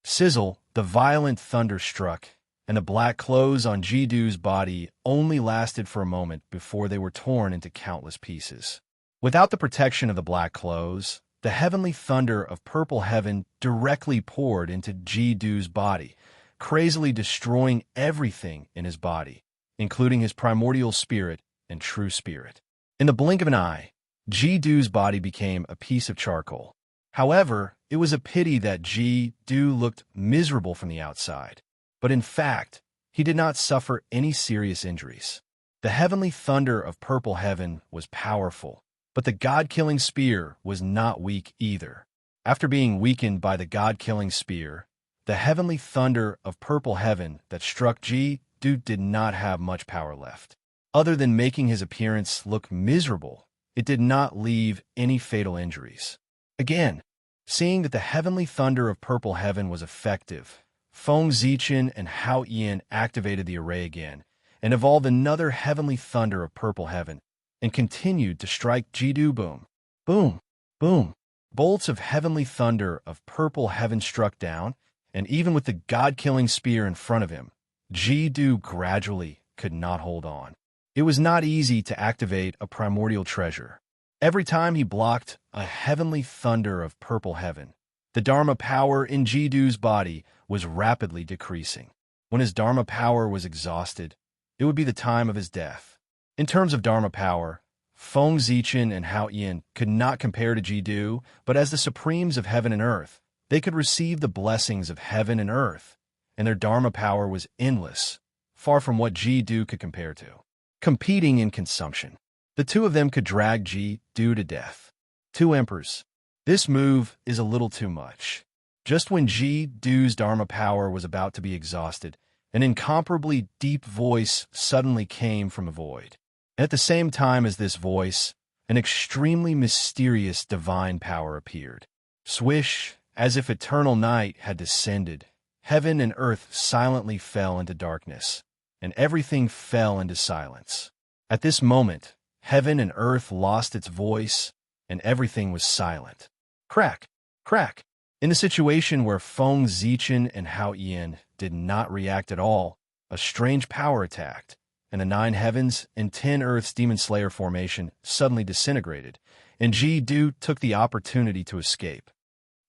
Sizzle, the violent thunder struck, and the black clothes on Ji-Du's body only lasted for a moment before they were torn into countless pieces. Without the protection of the black clothes, the heavenly thunder of purple heaven directly poured into Ji-Du's body, crazily destroying everything in his body, including his primordial spirit and true spirit. In the blink of an eye, Ji-Du's body became a piece of charcoal. However, it was a pity that Ji-Du looked miserable from the outside, but in fact, he did not suffer any serious injuries. The heavenly thunder of purple heaven was powerful, but the god-killing spear was not weak either. After being weakened by the god-killing spear, the heavenly thunder of purple heaven that struck Ji-du did not have much power left. Other than making his appearance look miserable, it did not leave any fatal injuries. Again, seeing that the heavenly thunder of purple heaven was effective, Feng Zichen and Hao Yin activated the array again and evolved another heavenly thunder of purple heaven and continued to strike Ji-du. Boom, boom, boom. Bolts of heavenly thunder of purple heaven struck down, and even with the god-killing spear in front of him, Ji-du gradually could not hold on. It was not easy to activate a primordial treasure. Every time he blocked a heavenly thunder of purple heaven, the Dharma power in Ji-du's body was rapidly decreasing. When his Dharma power was exhausted, it would be the time of his death. In terms of Dharma power, Feng Zichen and Hao Yin could not compare to Ji-du, but as the supremes of heaven and earth, they could receive the blessings of heaven and earth, and their Dharma power was endless, far from what Ji-du could compare to. Competing in consumption, the two of them could drag Ji-du to death. Two emperors. This move is a little too much. Just when Ji-du's Dharma power was about to be exhausted, an incomparably deep voice suddenly came from the void. At the same time as this voice, an extremely mysterious divine power appeared. Swish, as if eternal night had descended, heaven and earth silently fell into darkness, and everything fell into silence. At this moment, heaven and earth lost its voice, and everything was silent. Crack, crack. In the situation where Feng Zichen and Hao Yin did not react at all, a strange power attacked, and the 9 heavens and 10 earths demon slayer formation suddenly disintegrated, and Ji-du took the opportunity to escape.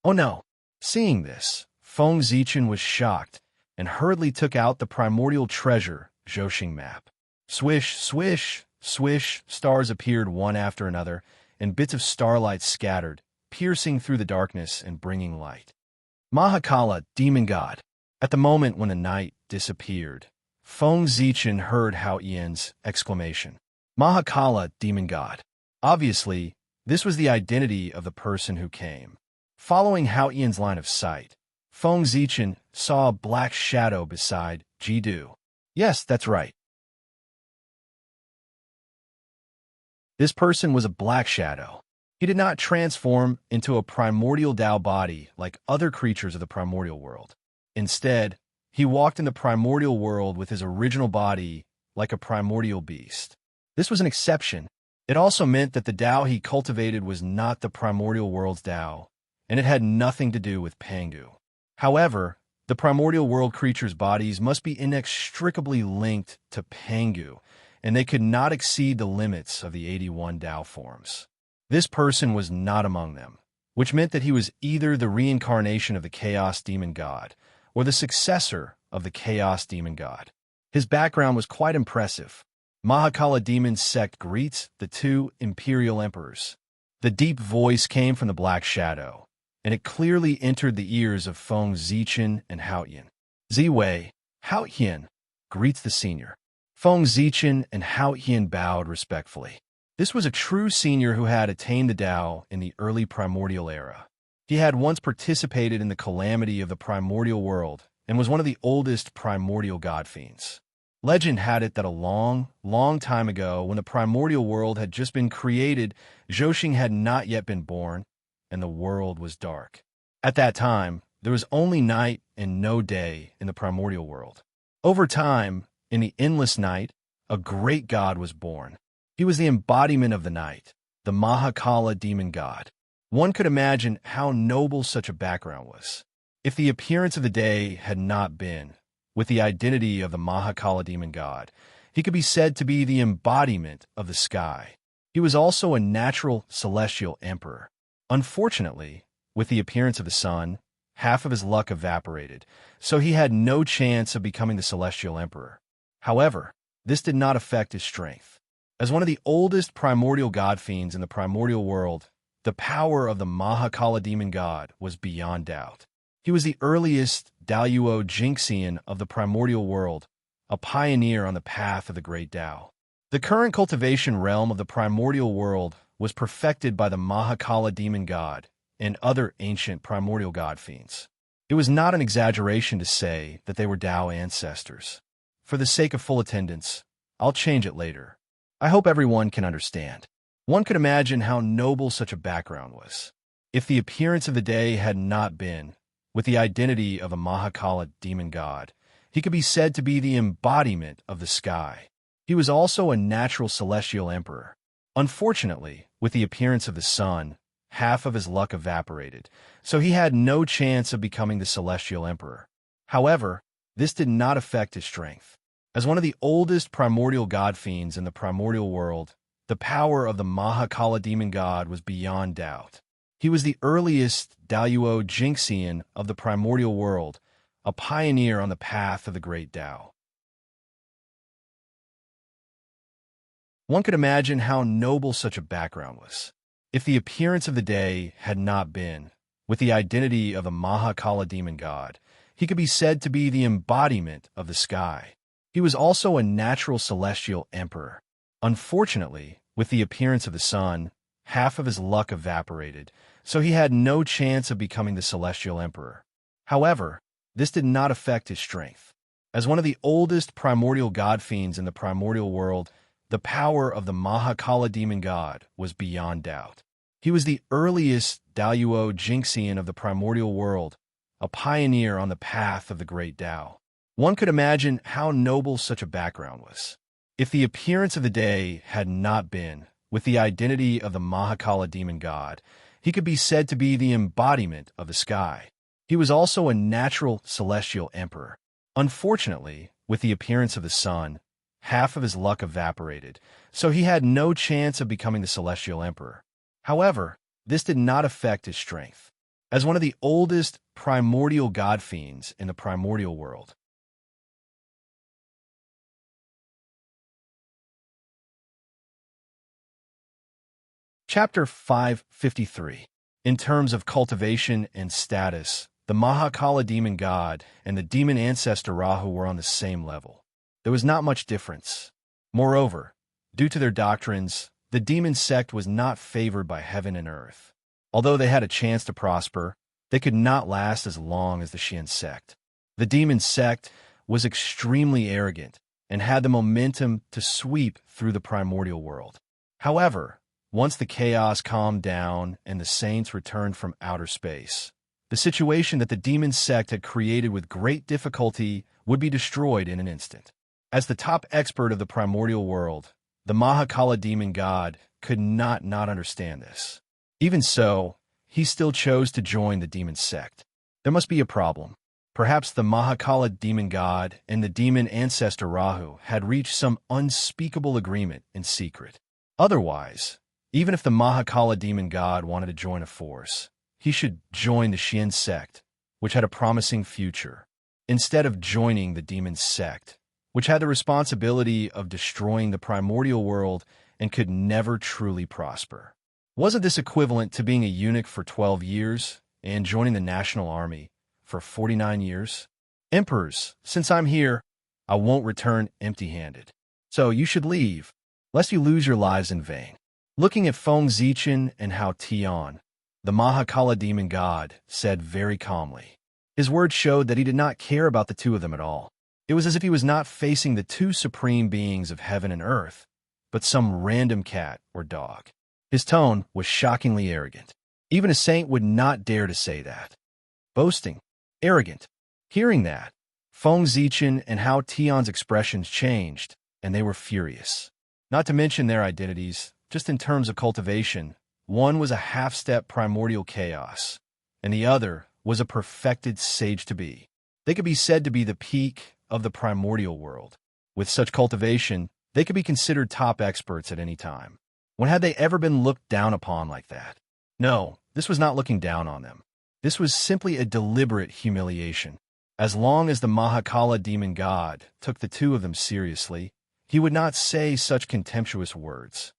Oh no! Seeing this, Feng Zichen was shocked and hurriedly took out the primordial treasure, Zhoxing map. Swish, swish, swish, stars appeared one after another, and bits of starlight scattered, piercing through the darkness and bringing light. Mahakala, demon god. At the moment when the night disappeared, Feng Zichen heard Hao Yin's exclamation. Mahakala, demon god. Obviously, this was the identity of the person who came. Following Hao Yin's line of sight, Feng Zichen saw a black shadow beside Ji-du. Yes, that's right. This person was a black shadow. He did not transform into a primordial Tao body like other creatures of the primordial world. Instead, he walked in the primordial world with his original body like a primordial beast. This was an exception. It also meant that the Tao he cultivated was not the primordial world's Tao, and it had nothing to do with Pangu. However, the primordial world creatures' bodies must be inextricably linked to Pangu, and they could not exceed the limits of the 81 Tao forms. This person was not among them, which meant that he was either the reincarnation of the Chaos Demon God or the successor of the Chaos Demon God. His background was quite impressive. Mahakala Demon sect greets the 2 imperial emperors. The deep voice came from the black shadow, and it clearly entered the ears of Feng Zichen and Hao Yin. Ziwei, Hao Yin, greets the senior. Feng Zichen and Hao Yin bowed respectfully. This was a true senior who had attained the Tao in the early primordial era. He had once participated in the calamity of the primordial world and was one of the oldest primordial god fiends. Legend had it that a long, long time ago, when the primordial world had just been created, Zhoxing had not yet been born, and the world was dark. At that time, there was only night and no day in the primordial world. Over time, in the endless night, a great god was born. He was the embodiment of the night, the Mahakala demon god. One could imagine how noble such a background was. If the appearance of the day had not been, with the identity of the Mahakala demon god, he could be said to be the embodiment of the sky. He was also a natural celestial emperor. Unfortunately, with the appearance of the sun, half of his luck evaporated, so he had no chance of becoming the celestial emperor. However, this did not affect his strength. As one of the oldest primordial god fiends in the primordial world, the power of the Mahakala demon god was beyond doubt. He was the earliest Daoyuo Jinxian of the primordial world, a pioneer on the path of the great Tao. The current cultivation realm of the primordial world was perfected by the Mahakala demon god and other ancient primordial god fiends. It was not an exaggeration to say that they were Tao ancestors. For the sake of full attendance, I'll change it later. I hope everyone can understand. One could imagine how noble such a background was. If the appearance of the day had not been, with the identity of a Mahakala demon god, he could be said to be the embodiment of the sky. He was also a natural celestial emperor. Unfortunately, with the appearance of the sun, half of his luck evaporated, so he had no chance of becoming the celestial emperor. However, this did not affect his strength. As one of the oldest primordial god fiends in the primordial world, the power of the Mahakala demon god was beyond doubt. He was the earliest Daoyuo Jinxian of the primordial world, a pioneer on the path of the great Tao. One could imagine how noble such a background was. If the appearance of the day had not been, with the identity of a Mahakala demon god, he could be said to be the embodiment of the sky. He was also a natural celestial emperor. Unfortunately, with the appearance of the sun, half of his luck evaporated, so he had no chance of becoming the celestial emperor. However, this did not affect his strength. As one of the oldest primordial god fiends in the primordial world, the power of the Mahakala demon god was beyond doubt. He was the earliest Daoyuo Jinxian of the primordial world, a pioneer on the path of the great Tao. One could imagine how noble such a background was. If the appearance of the day had not been, with the identity of the Mahakala demon god, he could be said to be the embodiment of the sky. He was also a natural celestial emperor. Unfortunately, with the appearance of the sun, half of his luck evaporated, so he had no chance of becoming the celestial emperor. However, this did not affect his strength. As one of the oldest primordial god fiends in the primordial world, Chapter 553. In terms of cultivation and status, the Mahakala demon god and the demon ancestor Rahu were on the same level. There was not much difference. Moreover, due to their doctrines, the demon sect was not favored by heaven and earth. Although they had a chance to prosper, they could not last as long as the Xian sect. The demon sect was extremely arrogant and had the momentum to sweep through the primordial world. However, once the chaos calmed down and the saints returned from outer space, the situation that the demon sect had created with great difficulty would be destroyed in an instant. As the top expert of the primordial world, the Mahakala demon god could not understand this. Even so, he still chose to join the demon sect. There must be a problem. Perhaps the Mahakala demon god and the demon ancestor Rahu had reached some unspeakable agreement in secret. Otherwise, even if the Mahakala demon god wanted to join a force, he should join the Xian sect, which had a promising future, instead of joining the demon sect, which had the responsibility of destroying the primordial world and could never truly prosper. Wasn't this equivalent to being a eunuch for 12 years and joining the national army for 49 years? Emperors, since I'm here, I won't return empty-handed. So you should leave, lest you lose your lives in vain. Looking at Feng Zichen and Hao Tian, the Mahakala demon god said very calmly. His words showed that he did not care about the two of them at all. It was as if he was not facing the two supreme beings of heaven and earth, but some random cat or dog. His tone was shockingly arrogant. Even a saint would not dare to say that. Boasting. Arrogant. Hearing that, Feng Zichen and Hao Tian's expressions changed, and they were furious. Not to mention their identities, just in terms of cultivation, one was a half-step primordial chaos, and the other was a perfected sage-to-be. They could be said to be the peak of the primordial world. With such cultivation, they could be considered top experts at any time. When had they ever been looked down upon like that? No, this was not looking down on them. This was simply a deliberate humiliation. As long as the Mahakala demon god took the two of them seriously, he would not say such contemptuous words.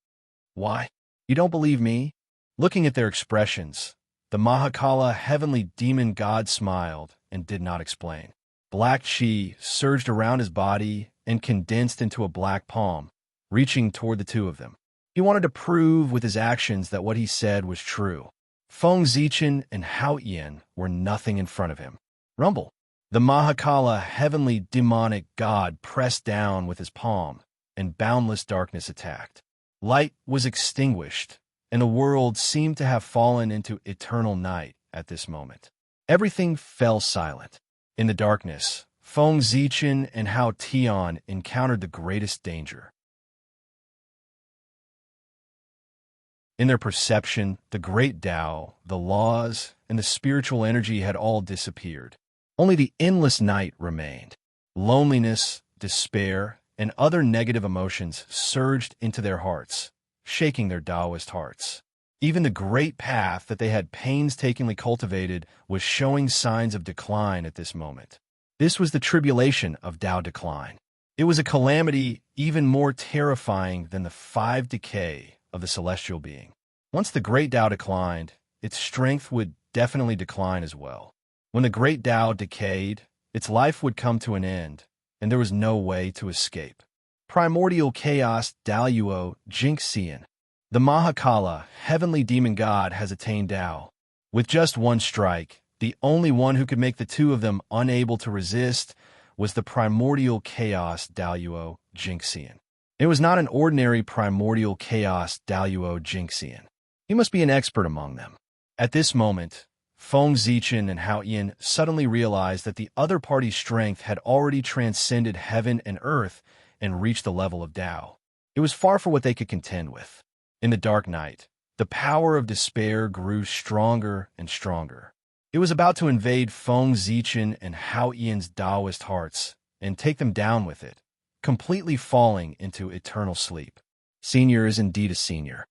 Why? You don't believe me? Looking at their expressions, the Mahakala heavenly demon god smiled and did not explain. Black chi surged around his body and condensed into a black palm, reaching toward the two of them. He wanted to prove with his actions that what he said was true. Feng Zichen and Hao Yin were nothing in front of him. Rumble. The Mahakala, heavenly demonic god, pressed down with his palm, and boundless darkness attacked. Light was extinguished, and the world seemed to have fallen into eternal night at this moment. Everything fell silent. In the darkness, Feng Zichen and Hao Tian encountered the greatest danger. In their perception, the great Tao, the laws, and the spiritual energy had all disappeared. Only the endless night remained. Loneliness, despair, and other negative emotions surged into their hearts, shaking their Taoist hearts. Even the great path that they had painstakingly cultivated was showing signs of decline at this moment. This was the tribulation of Tao decline. It was a calamity even more terrifying than the 5 decay of the celestial being. Once the great Tao declined, its strength would definitely decline as well. When the great Tao decayed, its life would come to an end, and there was no way to escape. Primordial chaos Daluo Jinxian. The Mahakala, heavenly demon god, has attained Tao. With just one strike, the only one who could make the two of them unable to resist was the primordial chaos Daluo Jinxian. It was not an ordinary primordial chaos Daluo Jinxian. He must be an expert among them. At this moment, Feng Zichen and Hao Yin suddenly realized that the other party's strength had already transcended heaven and earth and reached the level of Tao. It was far from what they could contend with. In the dark night, the power of despair grew stronger and stronger. It was about to invade Feng Zichen and Hao Yin's Taoist hearts and take them down with it, completely falling into eternal sleep. Senior is indeed a senior.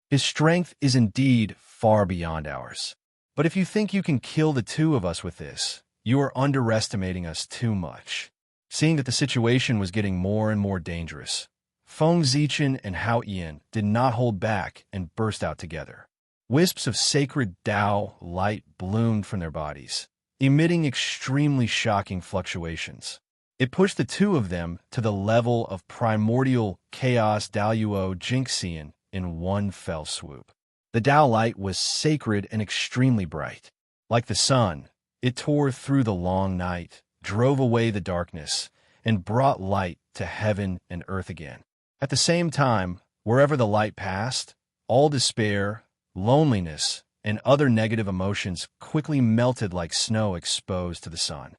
His strength is indeed far beyond ours. But if you think you can kill the two of us with this, you are underestimating us too much. Seeing that the situation was getting more and more dangerous, Feng Zichen and Hao Yin did not hold back and burst out together. Wisps of sacred Tao light bloomed from their bodies, emitting extremely shocking fluctuations. It pushed the two of them to the level of primordial chaos Daluo Jinxian in one fell swoop. The Tao light was sacred and extremely bright. Like the sun, it tore through the long night, drove away the darkness, and brought light to heaven and earth again. At the same time, wherever the light passed, all despair, loneliness, and other negative emotions quickly melted like snow exposed to the sun.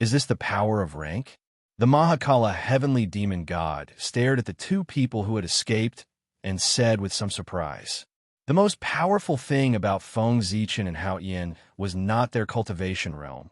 Is this the power of rank? The Mahakala, heavenly demon god, stared at the two people who had escaped and said with some surprise, "The most powerful thing about Feng Zichen and Hao Yin was not their cultivation realm,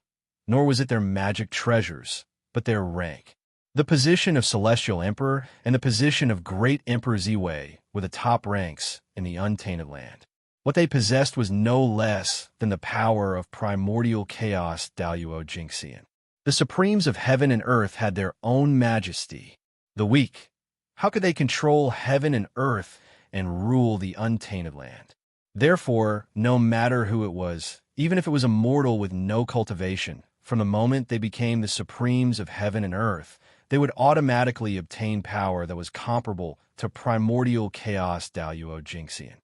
nor was it their magic treasures, but their rank. The position of Celestial Emperor and the position of Great Emperor Ziwei were the top ranks in the untainted land. What they possessed was no less than the power of primordial chaos Daluo Jinxian. The supremes of heaven and earth had their own majesty. The weak, how could they control heaven and earth and rule the untainted land? Therefore, no matter who it was, even if it was a mortal with no cultivation, from the moment they became the supremes of heaven and earth, they would automatically obtain power that was comparable to primordial chaos Daluo Jinxian.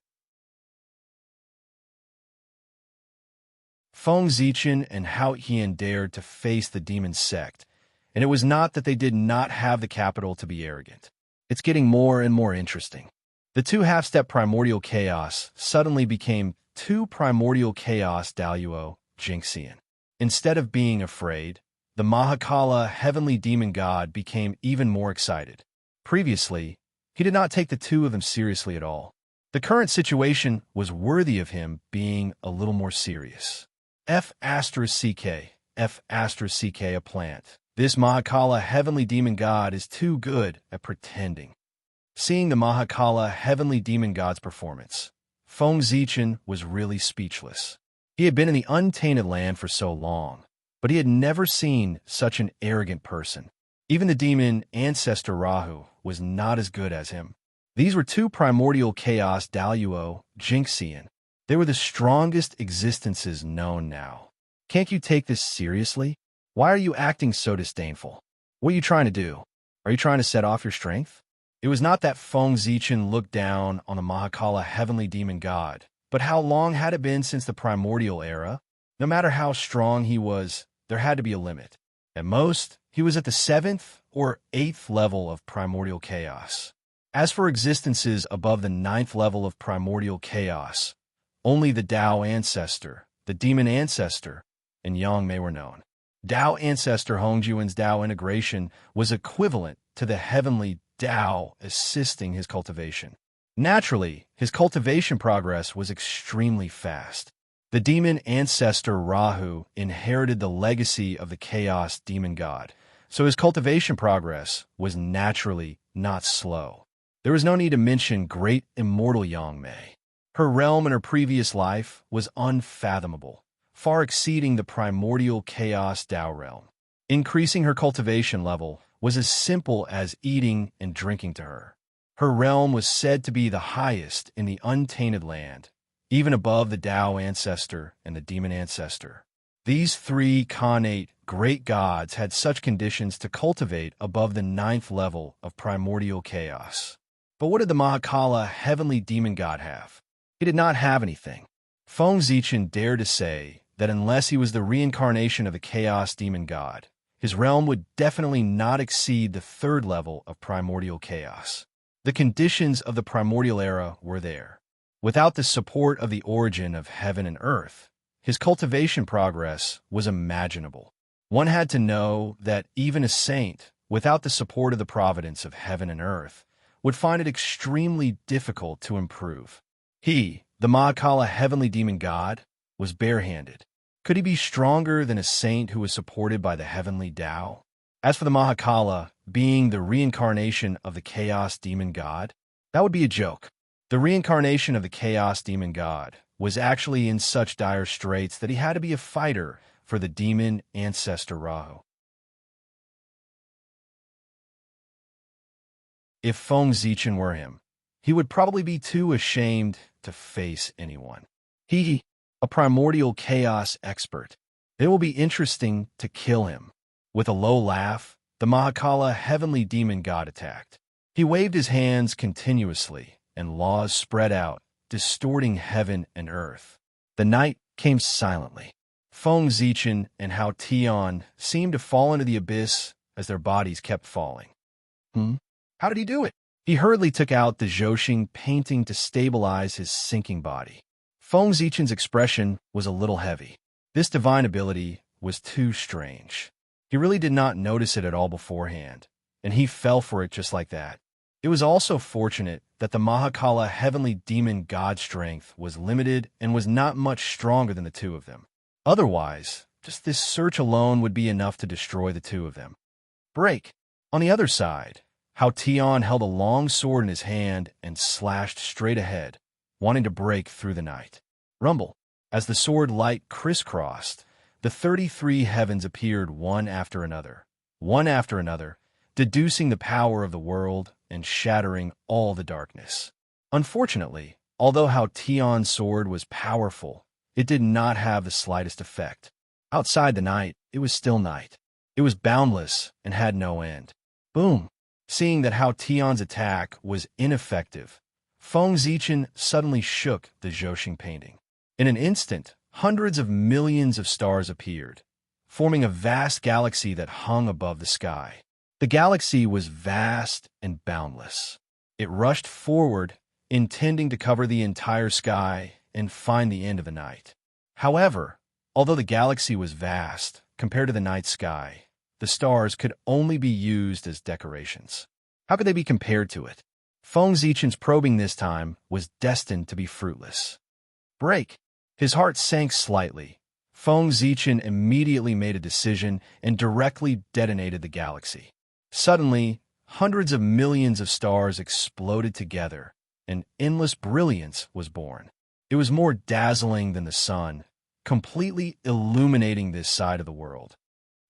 Feng Zichen and Hao Yin dared to face the demon sect, and it was not that they did not have the capital to be arrogant. It's getting more and more interesting. The two half-step primordial chaos suddenly became two primordial chaos Daluo Jinxian. Instead of being afraid, the Mahakala, heavenly demon god, became even more excited. Previously, he did not take the two of them seriously at all. The current situation was worthy of him being a little more serious. F***CK, F***CK, a plant. This Mahakala, heavenly demon god, is too good at pretending. Seeing the Mahakala, heavenly demon god's performance, Feng Zichen was really speechless. He had been in the untainted land for so long, but he had never seen such an arrogant person. Even the demon ancestor Rahu was not as good as him. These were two primordial chaos Daluo Jinxian. They were the strongest existences known now. Can't you take this seriously? Why are you acting so disdainful? What are you trying to do? Are you trying to set off your strength? It was not that Feng Zichen looked down on the Mahakala heavenly demon god, but how long had it been since the primordial era? No matter how strong he was, there had to be a limit. At most, he was at the 7th or 8th level of primordial chaos. As for existences above the 9th level of primordial chaos, only the Tao ancestor, the demon ancestor, and Yang Mei were known. Tao ancestor Hongjuan's Tao integration was equivalent to the heavenly Tao assisting his cultivation. Naturally, his cultivation progress was extremely fast. The demon ancestor Rahu inherited the legacy of the chaos demon god, so his cultivation progress was naturally not slow. There was no need to mention great immortal Yang Mei. Her realm in her previous life was unfathomable, far exceeding the primordial chaos Tao realm. Increasing her cultivation level was as simple as eating and drinking to her. Her realm was said to be the highest in the untainted land, even above the Tao ancestor and the demon ancestor. These three connate great gods had such conditions to cultivate above the 9th level of primordial chaos. But what did the Mahakala heavenly demon god have? He did not have anything. Feng Zichen dared to say that unless he was the reincarnation of the chaos demon god, his realm would definitely not exceed the 3rd level of primordial chaos. The conditions of the primordial era were there. Without the support of the origin of heaven and earth, his cultivation progress was imaginable. One had to know that even a saint, without the support of the providence of heaven and earth, would find it extremely difficult to improve. He, the Mahakala heavenly demon god, was barehanded. Could he be stronger than a saint who was supported by the heavenly Tao? As for the Mahakala being the reincarnation of the chaos demon god, that would be a joke. The reincarnation of the chaos demon god was actually in such dire straits that he had to be a fighter for the demon ancestor Rahu. If Feng Zichen were him, he would probably be too ashamed to face anyone. He, a primordial chaos expert. It will be interesting to kill him. With a low laugh, the Mahakala heavenly demon god attacked. He waved his hands continuously, and laws spread out, distorting heaven and earth. The night came silently. Feng Zichen and Hao Tian seemed to fall into the abyss as their bodies kept falling. How did he do it? He hurriedly took out the Zhouxing painting to stabilize his sinking body. Feng Zichen's expression was a little heavy. This divine ability was too strange. He really did not notice it at all beforehand, and he fell for it just like that. It was also fortunate that the Mahakala heavenly demon god strength was limited and was not much stronger than the two of them. Otherwise, just this search alone would be enough to destroy the two of them. Break. On the other side, Hao Tian held a long sword in his hand and slashed straight ahead, wanting to break through the night. Rumble. As the sword light crisscrossed, the 33 heavens appeared one after another, deducing the power of the world and shattering all the darkness. Unfortunately, although Hao Tian's sword was powerful, it did not have the slightest effect. Outside the night, it was still night. It was boundless and had no end. Boom! Seeing that Hao Tian's attack was ineffective, Feng Zichen suddenly shook the Zhouxing painting. In an instant, hundreds of millions of stars appeared, forming a vast galaxy that hung above the sky. The galaxy was vast and boundless. It rushed forward, intending to cover the entire sky and find the end of the night. However, although the galaxy was vast compared to the night sky, the stars could only be used as decorations. How could they be compared to it? Feng Zichen's probing this time was destined to be fruitless. Break! His heart sank slightly. Feng Zichen immediately made a decision and directly detonated the galaxy. Suddenly, hundreds of millions of stars exploded together, and endless brilliance was born. It was more dazzling than the sun, completely illuminating this side of the world.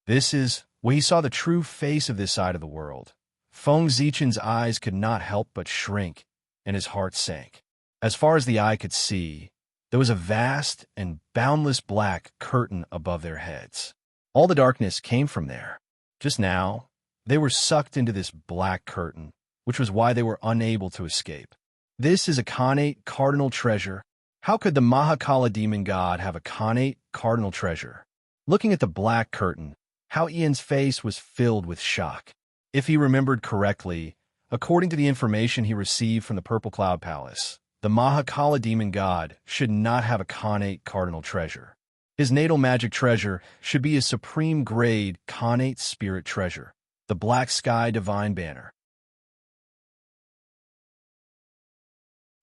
This is when he saw the true face of this side of the world. Feng Zichen's eyes could not help but shrink, and his heart sank. As far as the eye could see, there was a vast and boundless black curtain above their heads. All the darkness came from there. Just now, they were sucked into this black curtain, which was why they were unable to escape. This is a Khanate cardinal treasure. How could the Mahakala demon god have a Khanate cardinal treasure? Looking at the black curtain, Hao Ian's face was filled with shock. If he remembered correctly, according to the information he received from the Purple Cloud Palace, the Mahakala demon god should not have a Khanate cardinal treasure. His natal magic treasure should be a supreme grade Khanate spirit treasure, the Black Sky Divine Banner.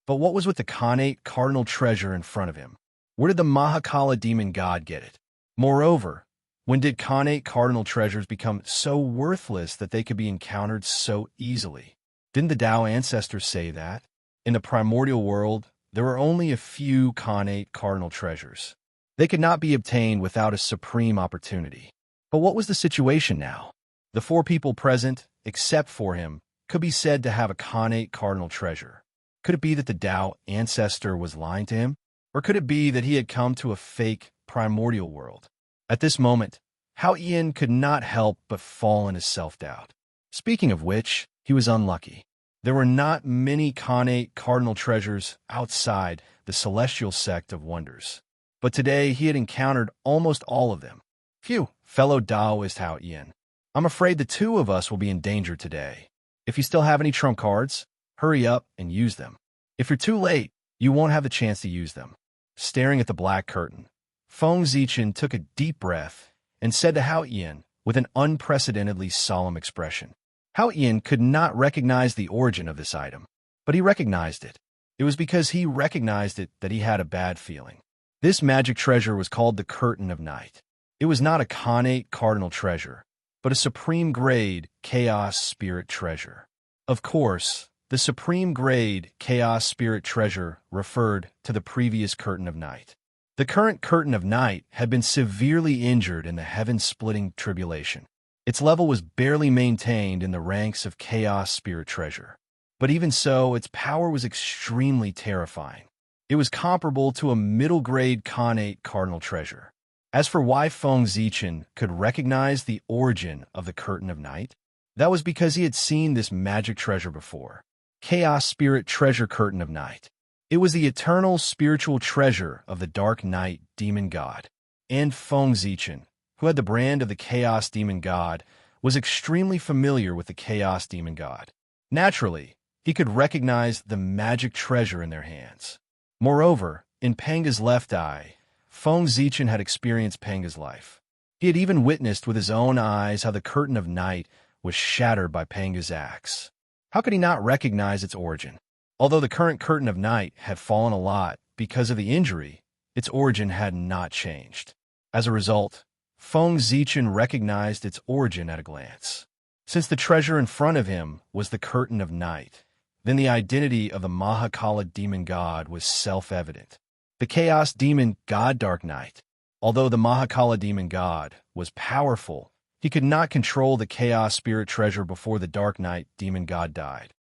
But what was with the Khanate cardinal treasure in front of him? Where did the Mahakala demon god get it? Moreover, when did Khanate cardinal treasures become so worthless that they could be encountered so easily? Didn't the Tao ancestors say that? In the primordial world, there were only a few Khanate cardinal treasures. They could not be obtained without a supreme opportunity. But what was the situation now? The 4 people present, except for him, could be said to have a Khanate cardinal treasure. Could it be that the Tao ancestor was lying to him? Or could it be that he had come to a fake primordial world? At this moment, Hao Ian could not help but fall into self-doubt. Speaking of which, he was unlucky. There were not many Khanate cardinal treasures outside the celestial sect of wonders. But today he had encountered almost all of them. Phew, fellow Taoist Hao Ian. I'm afraid the 2 of us will be in danger today. If you still have any trump cards, hurry up and use them. If you're too late, you won't have the chance to use them. Staring at the black curtain, Feng Zichen took a deep breath and said to Hao Ian with an unprecedentedly solemn expression. Hao Ian could not recognize the origin of this item, but he recognized it. It was because he recognized it that he had a bad feeling. This magic treasure was called the Curtain of Night. It was not a Khanate cardinal treasure, but a supreme grade chaos spirit treasure. Of course, the supreme grade chaos spirit treasure referred to the previous Curtain of Night. The current Curtain of Night had been severely injured in the heaven-splitting tribulation. Its level was barely maintained in the ranks of chaos spirit treasure. But even so, its power was extremely terrifying. It was comparable to a middle-grade Khanate cardinal treasure. As for why Feng Zichen could recognize the origin of the Curtain of Night, that was because he had seen this magic treasure before. Chaos Spirit Treasure Curtain of Night. It was the eternal spiritual treasure of the Dark Night Demon God. And Feng Zichen, who had the brand of the Chaos Demon God, was extremely familiar with the Chaos Demon God. Naturally, he could recognize the magic treasure in their hands. Moreover, in Panga's left eye, Feng Zichen had experienced Panga's life. He had even witnessed with his own eyes how the Curtain of Night was shattered by Panga's axe. How could he not recognize its origin? Although the current Curtain of Night had fallen a lot because of the injury, its origin had not changed. As a result, Feng Zichen recognized its origin at a glance. Since the treasure in front of him was the Curtain of Night, then the identity of the Mahakala demon god was self-evident. The Chaos demon god Dark Night. Although the Mahakala demon god was powerful, he could not control the Chaos Spirit treasure before the Dark Night demon god died.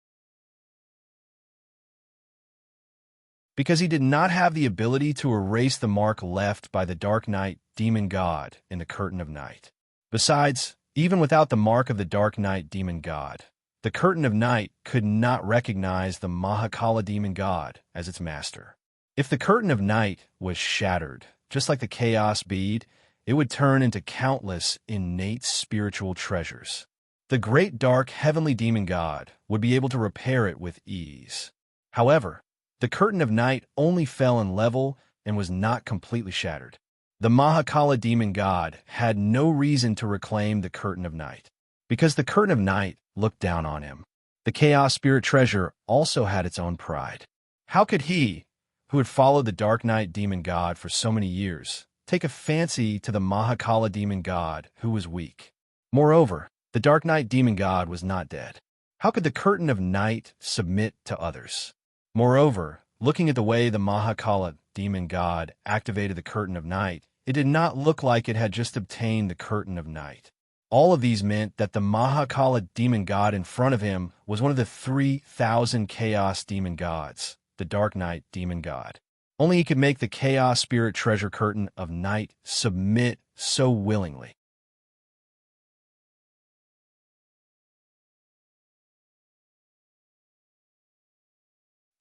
Because he did not have the ability to erase the mark left by the Dark Night demon god in the Curtain of Night. Besides, even without the mark of the Dark Night demon god, the Curtain of Night could not recognize the Mahakala demon god as its master. If the Curtain of Night was shattered, just like the Chaos bead, it would turn into countless innate spiritual treasures. The great dark heavenly demon god would be able to repair it with ease. However, the Curtain of Night only fell in level and was not completely shattered. The Mahakala demon god had no reason to reclaim the Curtain of Night, because the Curtain of Night looked down on him. The Chaos Spirit treasure also had its own pride. How could he, who had followed the Dark Night demon god for so many years, take a fancy to the Mahakala demon god who was weak? Moreover, the Dark Night demon god was not dead. How could the Curtain of Night submit to others? Moreover, looking at the way the Mahakala demon god activated the Curtain of Night, it did not look like it had just obtained the Curtain of Night. All of these meant that the Mahakala demon god in front of him was one of the 3,000 Chaos demon gods, the Dark Night demon god. Only he could make the Chaos Spirit treasure Curtain of Night submit so willingly.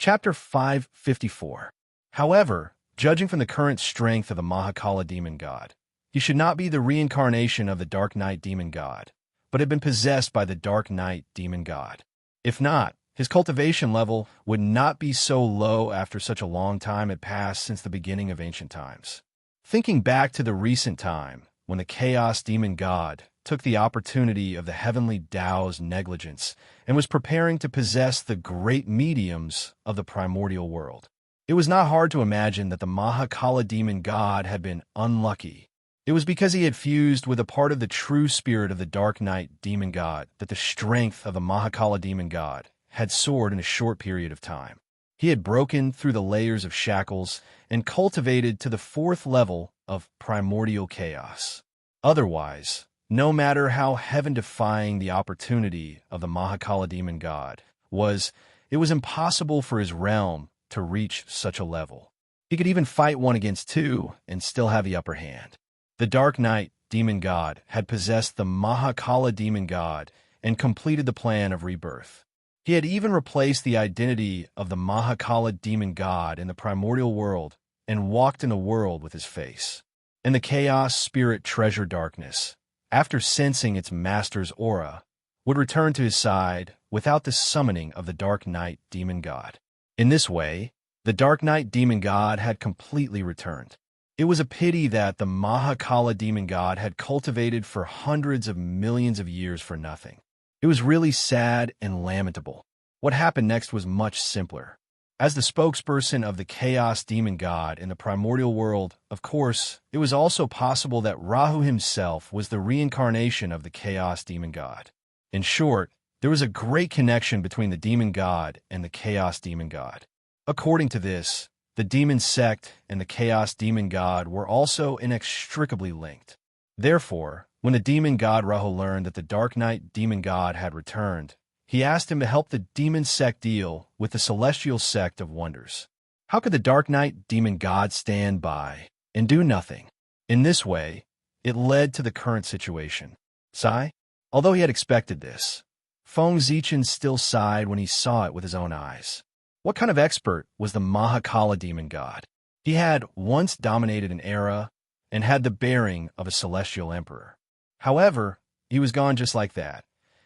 Chapter 554. However, judging from the current strength of the Mahakala demon god, he should not be the reincarnation of the Dark Knight demon god, but had been possessed by the Dark Knight demon god. If not, his cultivation level would not be so low after such a long time had passed since the beginning of ancient times. Thinking back to the recent time, when the Chaos demon god took the opportunity of the heavenly Tao's negligence and was preparing to possess the great mediums of the primordial world, it was not hard to imagine that the Mahakala demon god had been unlucky. It was because he had fused with a part of the true spirit of the Dark Knight demon god that the strength of the Mahakala demon god had soared in a short period of time. He had broken through the layers of shackles and cultivated to the 4th level of primordial chaos. Otherwise, no matter how heaven-defying the opportunity of the Mahakala demon god was, it was impossible for his realm to reach such a level. He could even fight 1 against 2 and still have the upper hand. The Dark Knight demon god had possessed the Mahakala demon god and completed the plan of rebirth. He had even replaced the identity of the Mahakala demon god in the primordial world and walked in the world with his face. And the chaos spirit treasure darkness, after sensing its master's aura, would return to his side without the summoning of the Dark Knight demon god. In this way, the Dark Knight demon god had completely returned. It was a pity that the Mahakala demon god had cultivated for hundreds of millions of years for nothing. It was really sad and lamentable. What happened next was much simpler. As the spokesperson of the Chaos demon god in the primordial world, of course, it was also possible that Rahu himself was the reincarnation of the Chaos demon god. In short, there was a great connection between the demon god and the Chaos demon god. According to this, the demon sect and the Chaos demon god were also inextricably linked. Therefore, when the demon god Rahu learned that the Dark Knight demon god had returned, he asked him to help the demon sect deal with the celestial sect of wonders. How could the Dark Knight demon god stand by and do nothing? In this way, it led to the current situation. Sigh? Although he had expected this, Feng Zichen still sighed when he saw it with his own eyes. What kind of expert was the Mahakala demon god? He had once dominated an era and had the bearing of a celestial emperor. However, he was gone just like that,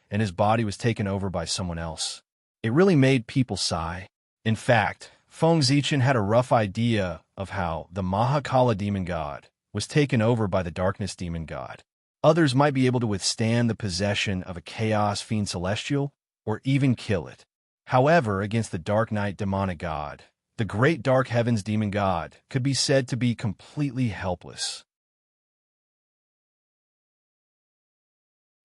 and his body was taken over by someone else. It really made people sigh. In fact, Feng Zichen had a rough idea of how the Mahakala demon god was taken over by the darkness demon god. Others might be able to withstand the possession of a chaos fiend celestial, or even kill it. However, against the Dark Knight demonic god, the great dark heavens demon god could be said to be completely helpless.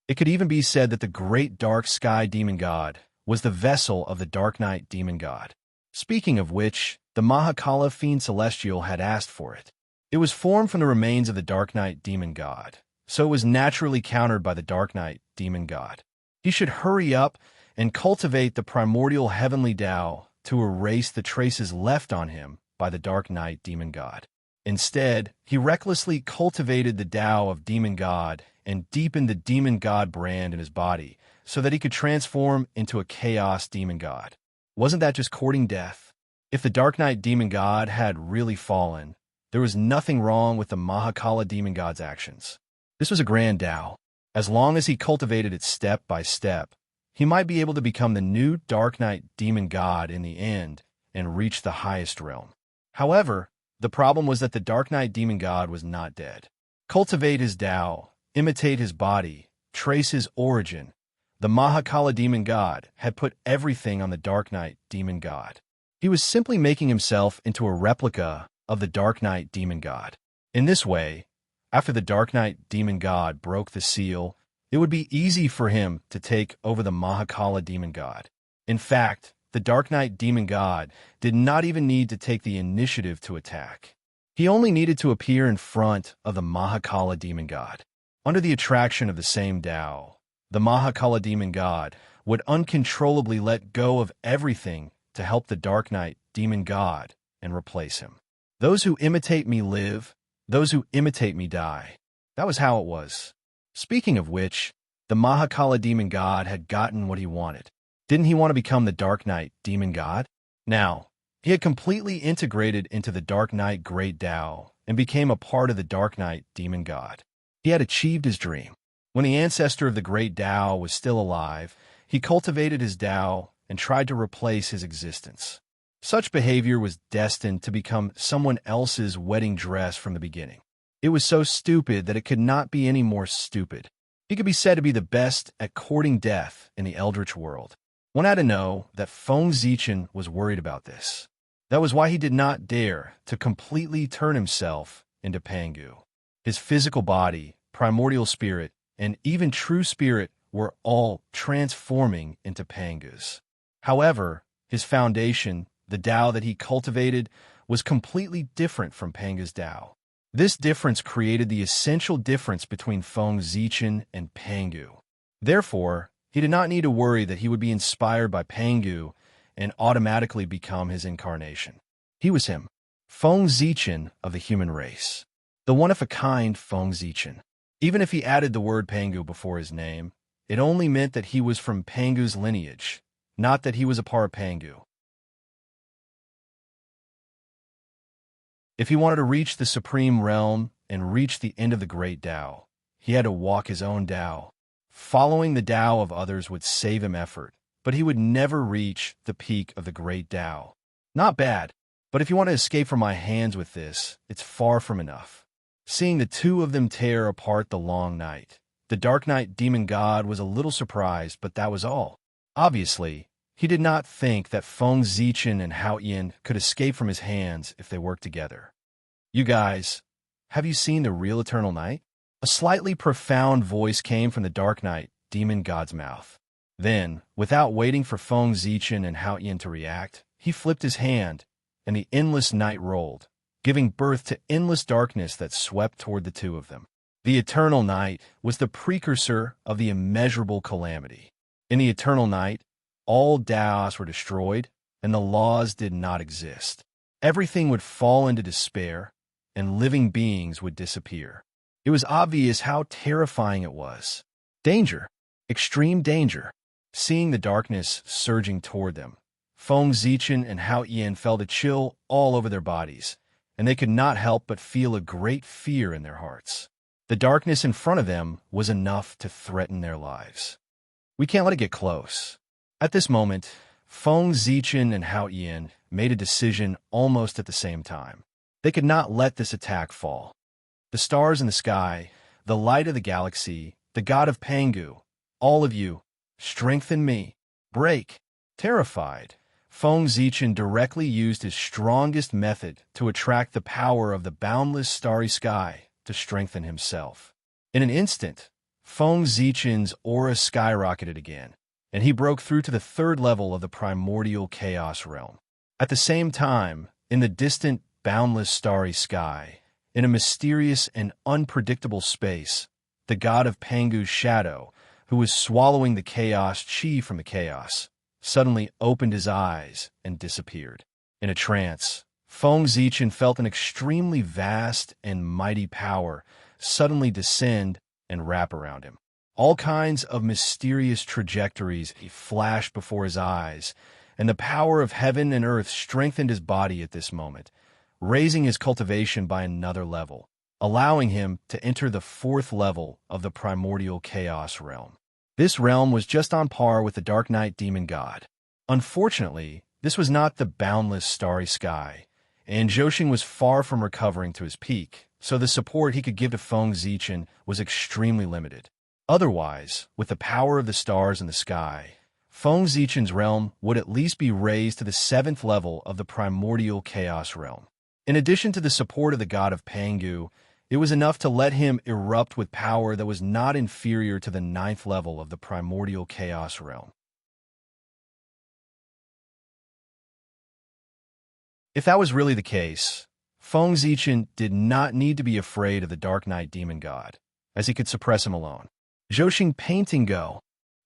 It could even be said that the great dark sky demon god was the vessel of the Dark Knight demon god. Speaking of which, the Mahakala fiend celestial had asked for it. It was formed from the remains of the Dark Knight demon god, so it was naturally countered by the Dark Knight demon god. He should hurry up and cultivate the primordial heavenly Tao to erase the traces left on him by the Dark Knight demon god. Instead, he recklessly cultivated the Tao of demon god and deepened the demon god brand in his body so that he could transform into a chaos demon god. Wasn't that just courting death? If the Dark Knight demon god had really fallen, there was nothing wrong with the Mahakala demon god's actions. This was a grand Tao. As long as he cultivated it step by step, he might be able to become the new Dark Knight demon god in the end and reach the highest realm. However, the problem was that the Dark Knight demon god was not dead. Cultivate his Tao, imitate his body, trace his origin. The Mahakala demon god had put everything on the Dark Knight demon god. He was simply making himself into a replica of the Dark Knight demon god. In this way, after the Dark Knight demon god broke the seal, it would be easy for him to take over the Mahakala demon god. In fact, the Dark Knight demon god did not even need to take the initiative to attack. He only needed to appear in front of the Mahakala demon god. Under the attraction of the same Tao, the Mahakala demon god would uncontrollably let go of everything to help the Dark Knight demon god and replace him. Those who imitate me live, those who imitate me die. That was how it was. Speaking of which, the Mahakala demon god had gotten what he wanted. Didn't he want to become the Dark Knight demon god? Now, he had completely integrated into the Dark Knight Great Tao and became a part of the Dark Knight demon god. He had achieved his dream. When the ancestor of the Great Tao was still alive, he cultivated his Tao and tried to replace his existence. Such behavior was destined to become someone else's wedding dress from the beginning. It was so stupid that it could not be any more stupid. He could be said to be the best at courting death in the Eldritch world. One had to know that Feng Zichen was worried about this. That was why he did not dare to completely turn himself into Pangu. His physical body, primordial spirit, and even true spirit were all transforming into Pangus. However, his foundation, the Tao that he cultivated, was completely different from Pangu's Tao. This difference created the essential difference between Feng Zichen and Pangu. Therefore, he did not need to worry that he would be inspired by Pangu and automatically become his incarnation. He was him, Feng Zichen of the human race, the one-of-a-kind Feng Zichen. Even if he added the word Pangu before his name, it only meant that he was from Pangu's lineage, not that he was a part of Pangu. If he wanted to reach the supreme realm and reach the end of the great Tao, he had to walk his own Tao. Following the Tao of others would save him effort, but he would never reach the peak of the great Tao. Not bad, but if you want to escape from my hands with this, it's far from enough. Seeing the two of them tear apart the long night, the Dark Knight demon god was a little surprised, but that was all. Obviously, he did not think that Feng Zichen and Hao Yin could escape from his hands if they worked together. You guys, have you seen the real Eternal Night? A slightly profound voice came from the Dark Knight demon god's mouth. Then, without waiting for Feng Zichen and Hao Yin to react, he flipped his hand, and the endless night rolled, giving birth to endless darkness that swept toward the two of them. The Eternal Night was the precursor of the immeasurable calamity. In the Eternal Night, all Taos were destroyed, and the laws did not exist. Everything would fall into despair, and living beings would disappear. It was obvious how terrifying it was. Danger, extreme danger. Seeing the darkness surging toward them, Feng Zichen and Hao Yin felt a chill all over their bodies, and they could not help but feel a great fear in their hearts. The darkness in front of them was enough to threaten their lives. We can't let it get close. At this moment, Feng Zichen and Hao Yin made a decision almost at the same time. They could not let this attack fall. The stars in the sky, the light of the galaxy, the god of Pangu, all of you, strengthen me. Break. Terrified, Feng Zichen directly used his strongest method to attract the power of the boundless starry sky to strengthen himself. In an instant, Feng Zichen's aura skyrocketed again, and he broke through to the third level of the primordial chaos realm. At the same time, in the distant, boundless starry sky, in a mysterious and unpredictable space, the god of Pangu's shadow, who was swallowing the chaos chi from the chaos, suddenly opened his eyes and disappeared. In a trance, Feng Zichen felt an extremely vast and mighty power suddenly descend and wrap around him. All kinds of mysterious trajectories flashed before his eyes, and the power of heaven and earth strengthened his body at this moment, raising his cultivation by another level, allowing him to enter the fourth level of the primordial chaos realm. This realm was just on par with the Dark Knight demon god. Unfortunately, this was not the boundless starry sky, and Zhou was far from recovering to his peak, so the support he could give to Feng Zichen was extremely limited. Otherwise, with the power of the stars in the sky, Feng Zichen's realm would at least be raised to the seventh level of the primordial chaos realm. In addition to the support of the god of Pangu, it was enough to let him erupt with power that was not inferior to the ninth level of the primordial chaos realm. If that was really the case, Feng Zichen did not need to be afraid of the Dark Knight demon god, as he could suppress him alone. Zhou painting go.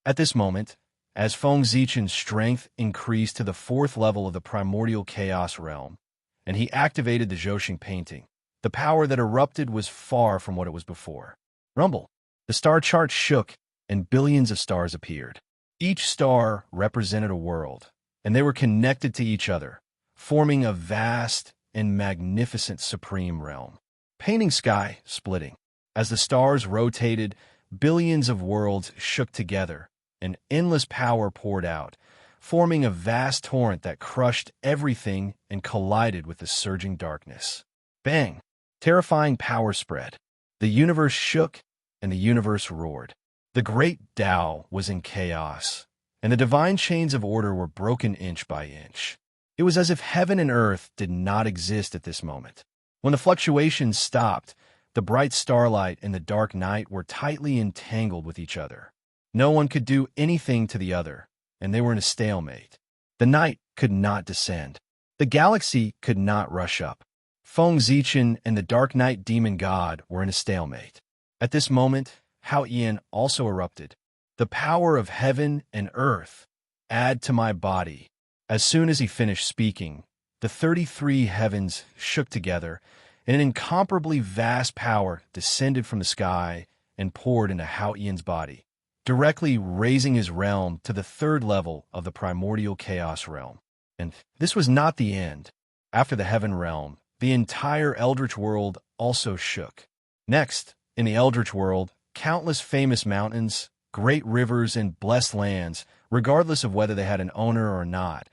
At this moment, as Feng Zichen's strength increased to the fourth level of the primordial chaos realm, and he activated the Zhou painting, the power that erupted was far from what it was before. Rumble. The star chart shook, and billions of stars appeared. Each star represented a world, and they were connected to each other, forming a vast and magnificent supreme realm. Painting sky splitting. As the stars rotated, billions of worlds shook together, and endless power poured out, forming a vast torrent that crushed everything and collided with the surging darkness. Bang! Terrifying power spread. The universe shook, and the universe roared. The great Tao was in chaos, and the divine chains of order were broken inch by inch. It was as if heaven and earth did not exist at this moment. When the fluctuations stopped, the bright starlight and the dark night were tightly entangled with each other. No one could do anything to the other, and they were in a stalemate. The night could not descend. The galaxy could not rush up. Feng Zichen and the Dark Knight Demon God were in a stalemate. At this moment, Hao Yin also erupted. The power of heaven and earth, add to my body. As soon as he finished speaking, the 33 heavens shook together, and an incomparably vast power descended from the sky and poured into Hao Yin's body, directly raising his realm to the third level of the primordial chaos realm. And this was not the end. After the heaven realm, the entire Eldritch world also shook. Next, in the Eldritch world, countless famous mountains, great rivers, and blessed lands, regardless of whether they had an owner or not,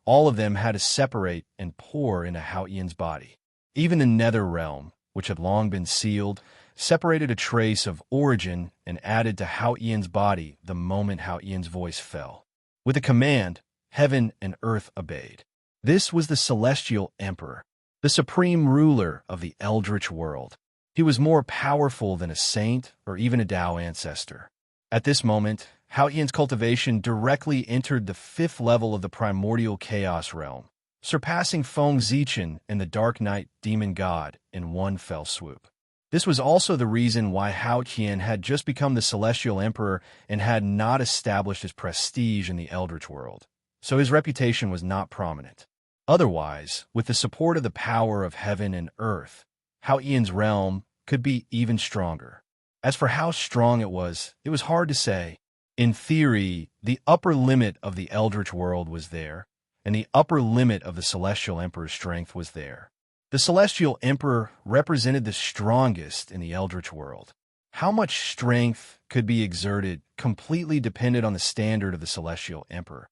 all of them had to separate and pour into Hao Yin's body. Even the nether realm, which had long been sealed, separated a trace of origin and added to Hao Yin's body the moment Hao Yin's voice fell. With a command, heaven and earth obeyed. This was the Celestial Emperor, the supreme ruler of the Eldritch world. He was more powerful than a saint or even a Tao ancestor. At this moment, Hao Yin's cultivation directly entered the fifth level of the primordial chaos realm, surpassing Feng Zichen and the Dark Knight Demon God in one fell swoop. This was also the reason why Hao Qian had just become the Celestial Emperor and had not established his prestige in the Eldritch world, so his reputation was not prominent. Otherwise, with the support of the power of heaven and earth, Hao Yin's realm could be even stronger. As for how strong it was hard to say. In theory, the upper limit of the Eldritch world was there, and the upper limit of the Celestial Emperor's strength was there. The Celestial Emperor represented the strongest in the Eldritch world. How much strength could be exerted completely depended on the standard of the Celestial Emperor.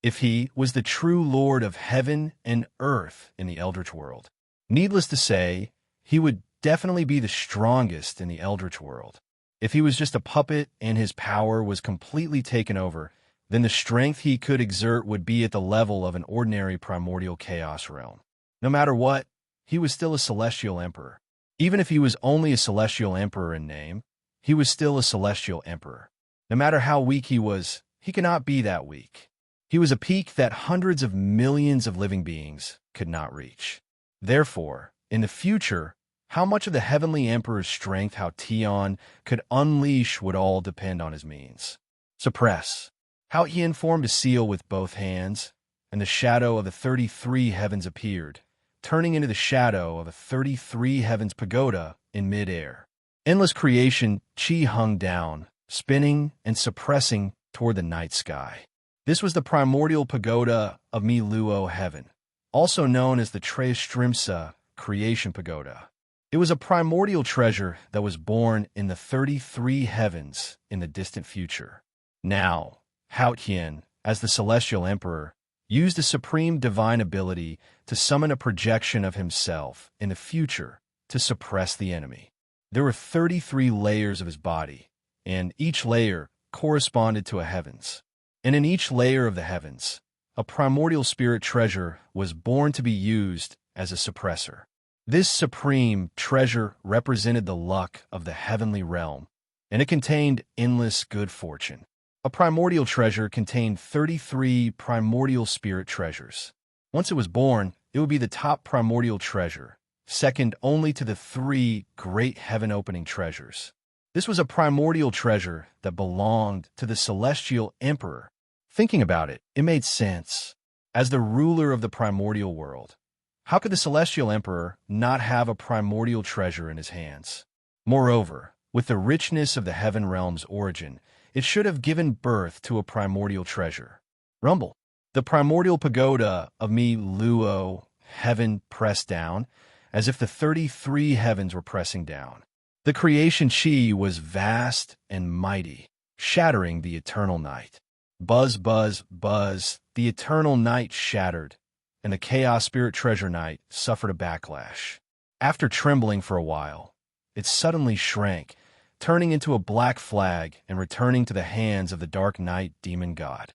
If he was the true Lord of heaven and earth in the Eldritch world, needless to say, he would definitely be the strongest in the Eldritch world. If he was just a puppet and his power was completely taken over, then the strength he could exert would be at the level of an ordinary primordial chaos realm. No matter what, he was still a Celestial Emperor. Even if he was only a Celestial Emperor in name, he was still a Celestial Emperor. No matter how weak he was, he could not be that weak. He was a peak that hundreds of millions of living beings could not reach. Therefore, in the future, how much of the Heavenly Emperor's strength Hao Tian could unleash would all depend on his means. Suppress. Hao Yin formed a seal with both hands, and the shadow of the 33 heavens appeared, turning into the shadow of a 33 heavens pagoda in midair. Endless creation Qi hung down, spinning and suppressing toward the night sky. This was the primordial pagoda of Mi Luo heaven, also known as the Trestrimsa creation pagoda. It was a primordial treasure that was born in the 33 heavens in the distant future. Now, Hao Qian, as the Celestial Emperor, used a supreme divine ability to summon a projection of himself in the future to suppress the enemy. There were 33 layers of his body, and each layer corresponded to a heavens. And in each layer of the heavens, a primordial spirit treasure was born to be used as a suppressor. This supreme treasure represented the luck of the heavenly realm, and it contained endless good fortune. A primordial treasure contained 33 primordial spirit treasures. Once it was born, it would be the top primordial treasure, second only to the 3 great heaven-opening treasures. This was a primordial treasure that belonged to the Celestial Emperor. Thinking about it, it made sense. As the ruler of the primordial world, how could the Celestial Emperor not have a primordial treasure in his hands? Moreover, with the richness of the heaven realm's origin, it should have given birth to a primordial treasure. Rumble. The primordial pagoda of me luo, heaven pressed down, as if the 33 heavens were pressing down. The creation chi was vast and mighty, shattering the eternal night. Buzz, buzz, buzz, the eternal night shattered, and the chaos spirit treasure night suffered a backlash. After trembling for a while, it suddenly shrank, turning into a black flag and returning to the hands of the dark night demon god.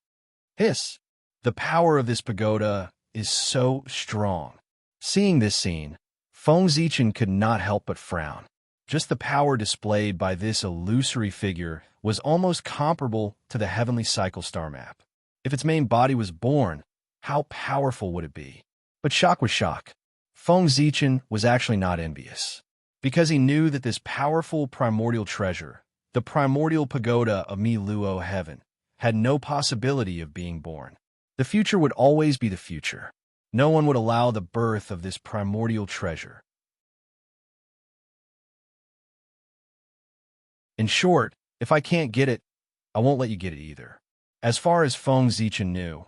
Hiss! The power of this pagoda is so strong. Seeing this scene, Feng Zichen could not help but frown. Just the power displayed by this illusory figure was almost comparable to the heavenly cycle star map. If its main body was born, how powerful would it be? But shock was shock. Feng Zichen was actually not envious, because he knew that this powerful primordial treasure, the primordial pagoda of Mi Luo heaven, had no possibility of being born. The future would always be the future. No one would allow the birth of this primordial treasure. In short, if I can't get it, I won't let you get it either. As far as Feng Zichen knew,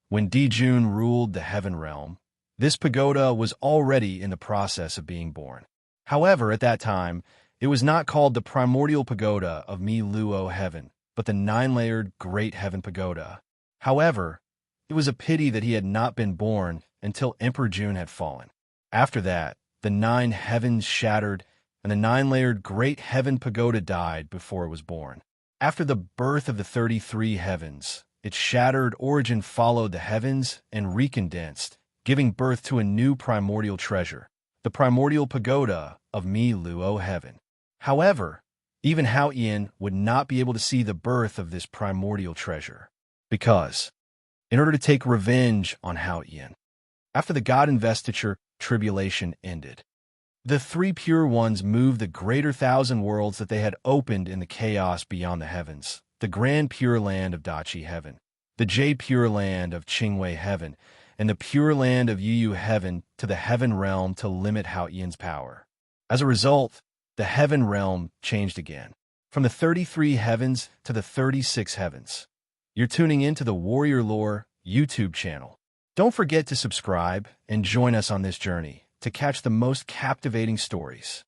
when Dijun ruled the heaven realm, this pagoda was already in the process of being born. However, at that time, it was not called the primordial pagoda of Mi Luo heaven, but the 9-layered Great Heaven Pagoda. However, it was a pity that he had not been born until Emperor Jun had fallen. After that, the 9 heavens shattered, and the 9-layered Great Heaven Pagoda died before it was born. After the birth of the 33 heavens, its shattered origin followed the heavens and recondensed, giving birth to a new primordial treasure, the primordial pagoda of Mi Luo heaven. However, even Hao Yin would not be able to see the birth of this primordial treasure, because, in order to take revenge on Hao Yin, after the god investiture tribulation ended, the 3 pure ones moved the greater 1,000 worlds that they had opened in the chaos beyond the heavens, the grand pure land of Dachi heaven, the Jade pure land of Qingwei heaven, and the pure land of Yuyu heaven to the heaven realm to limit Hao Yin's power. As a result, the heaven realm changed again, from the 33 heavens to the 36 heavens. You're tuning into the Warrior Lore YouTube channel. Don't forget to subscribe and join us on this journey to catch the most captivating stories.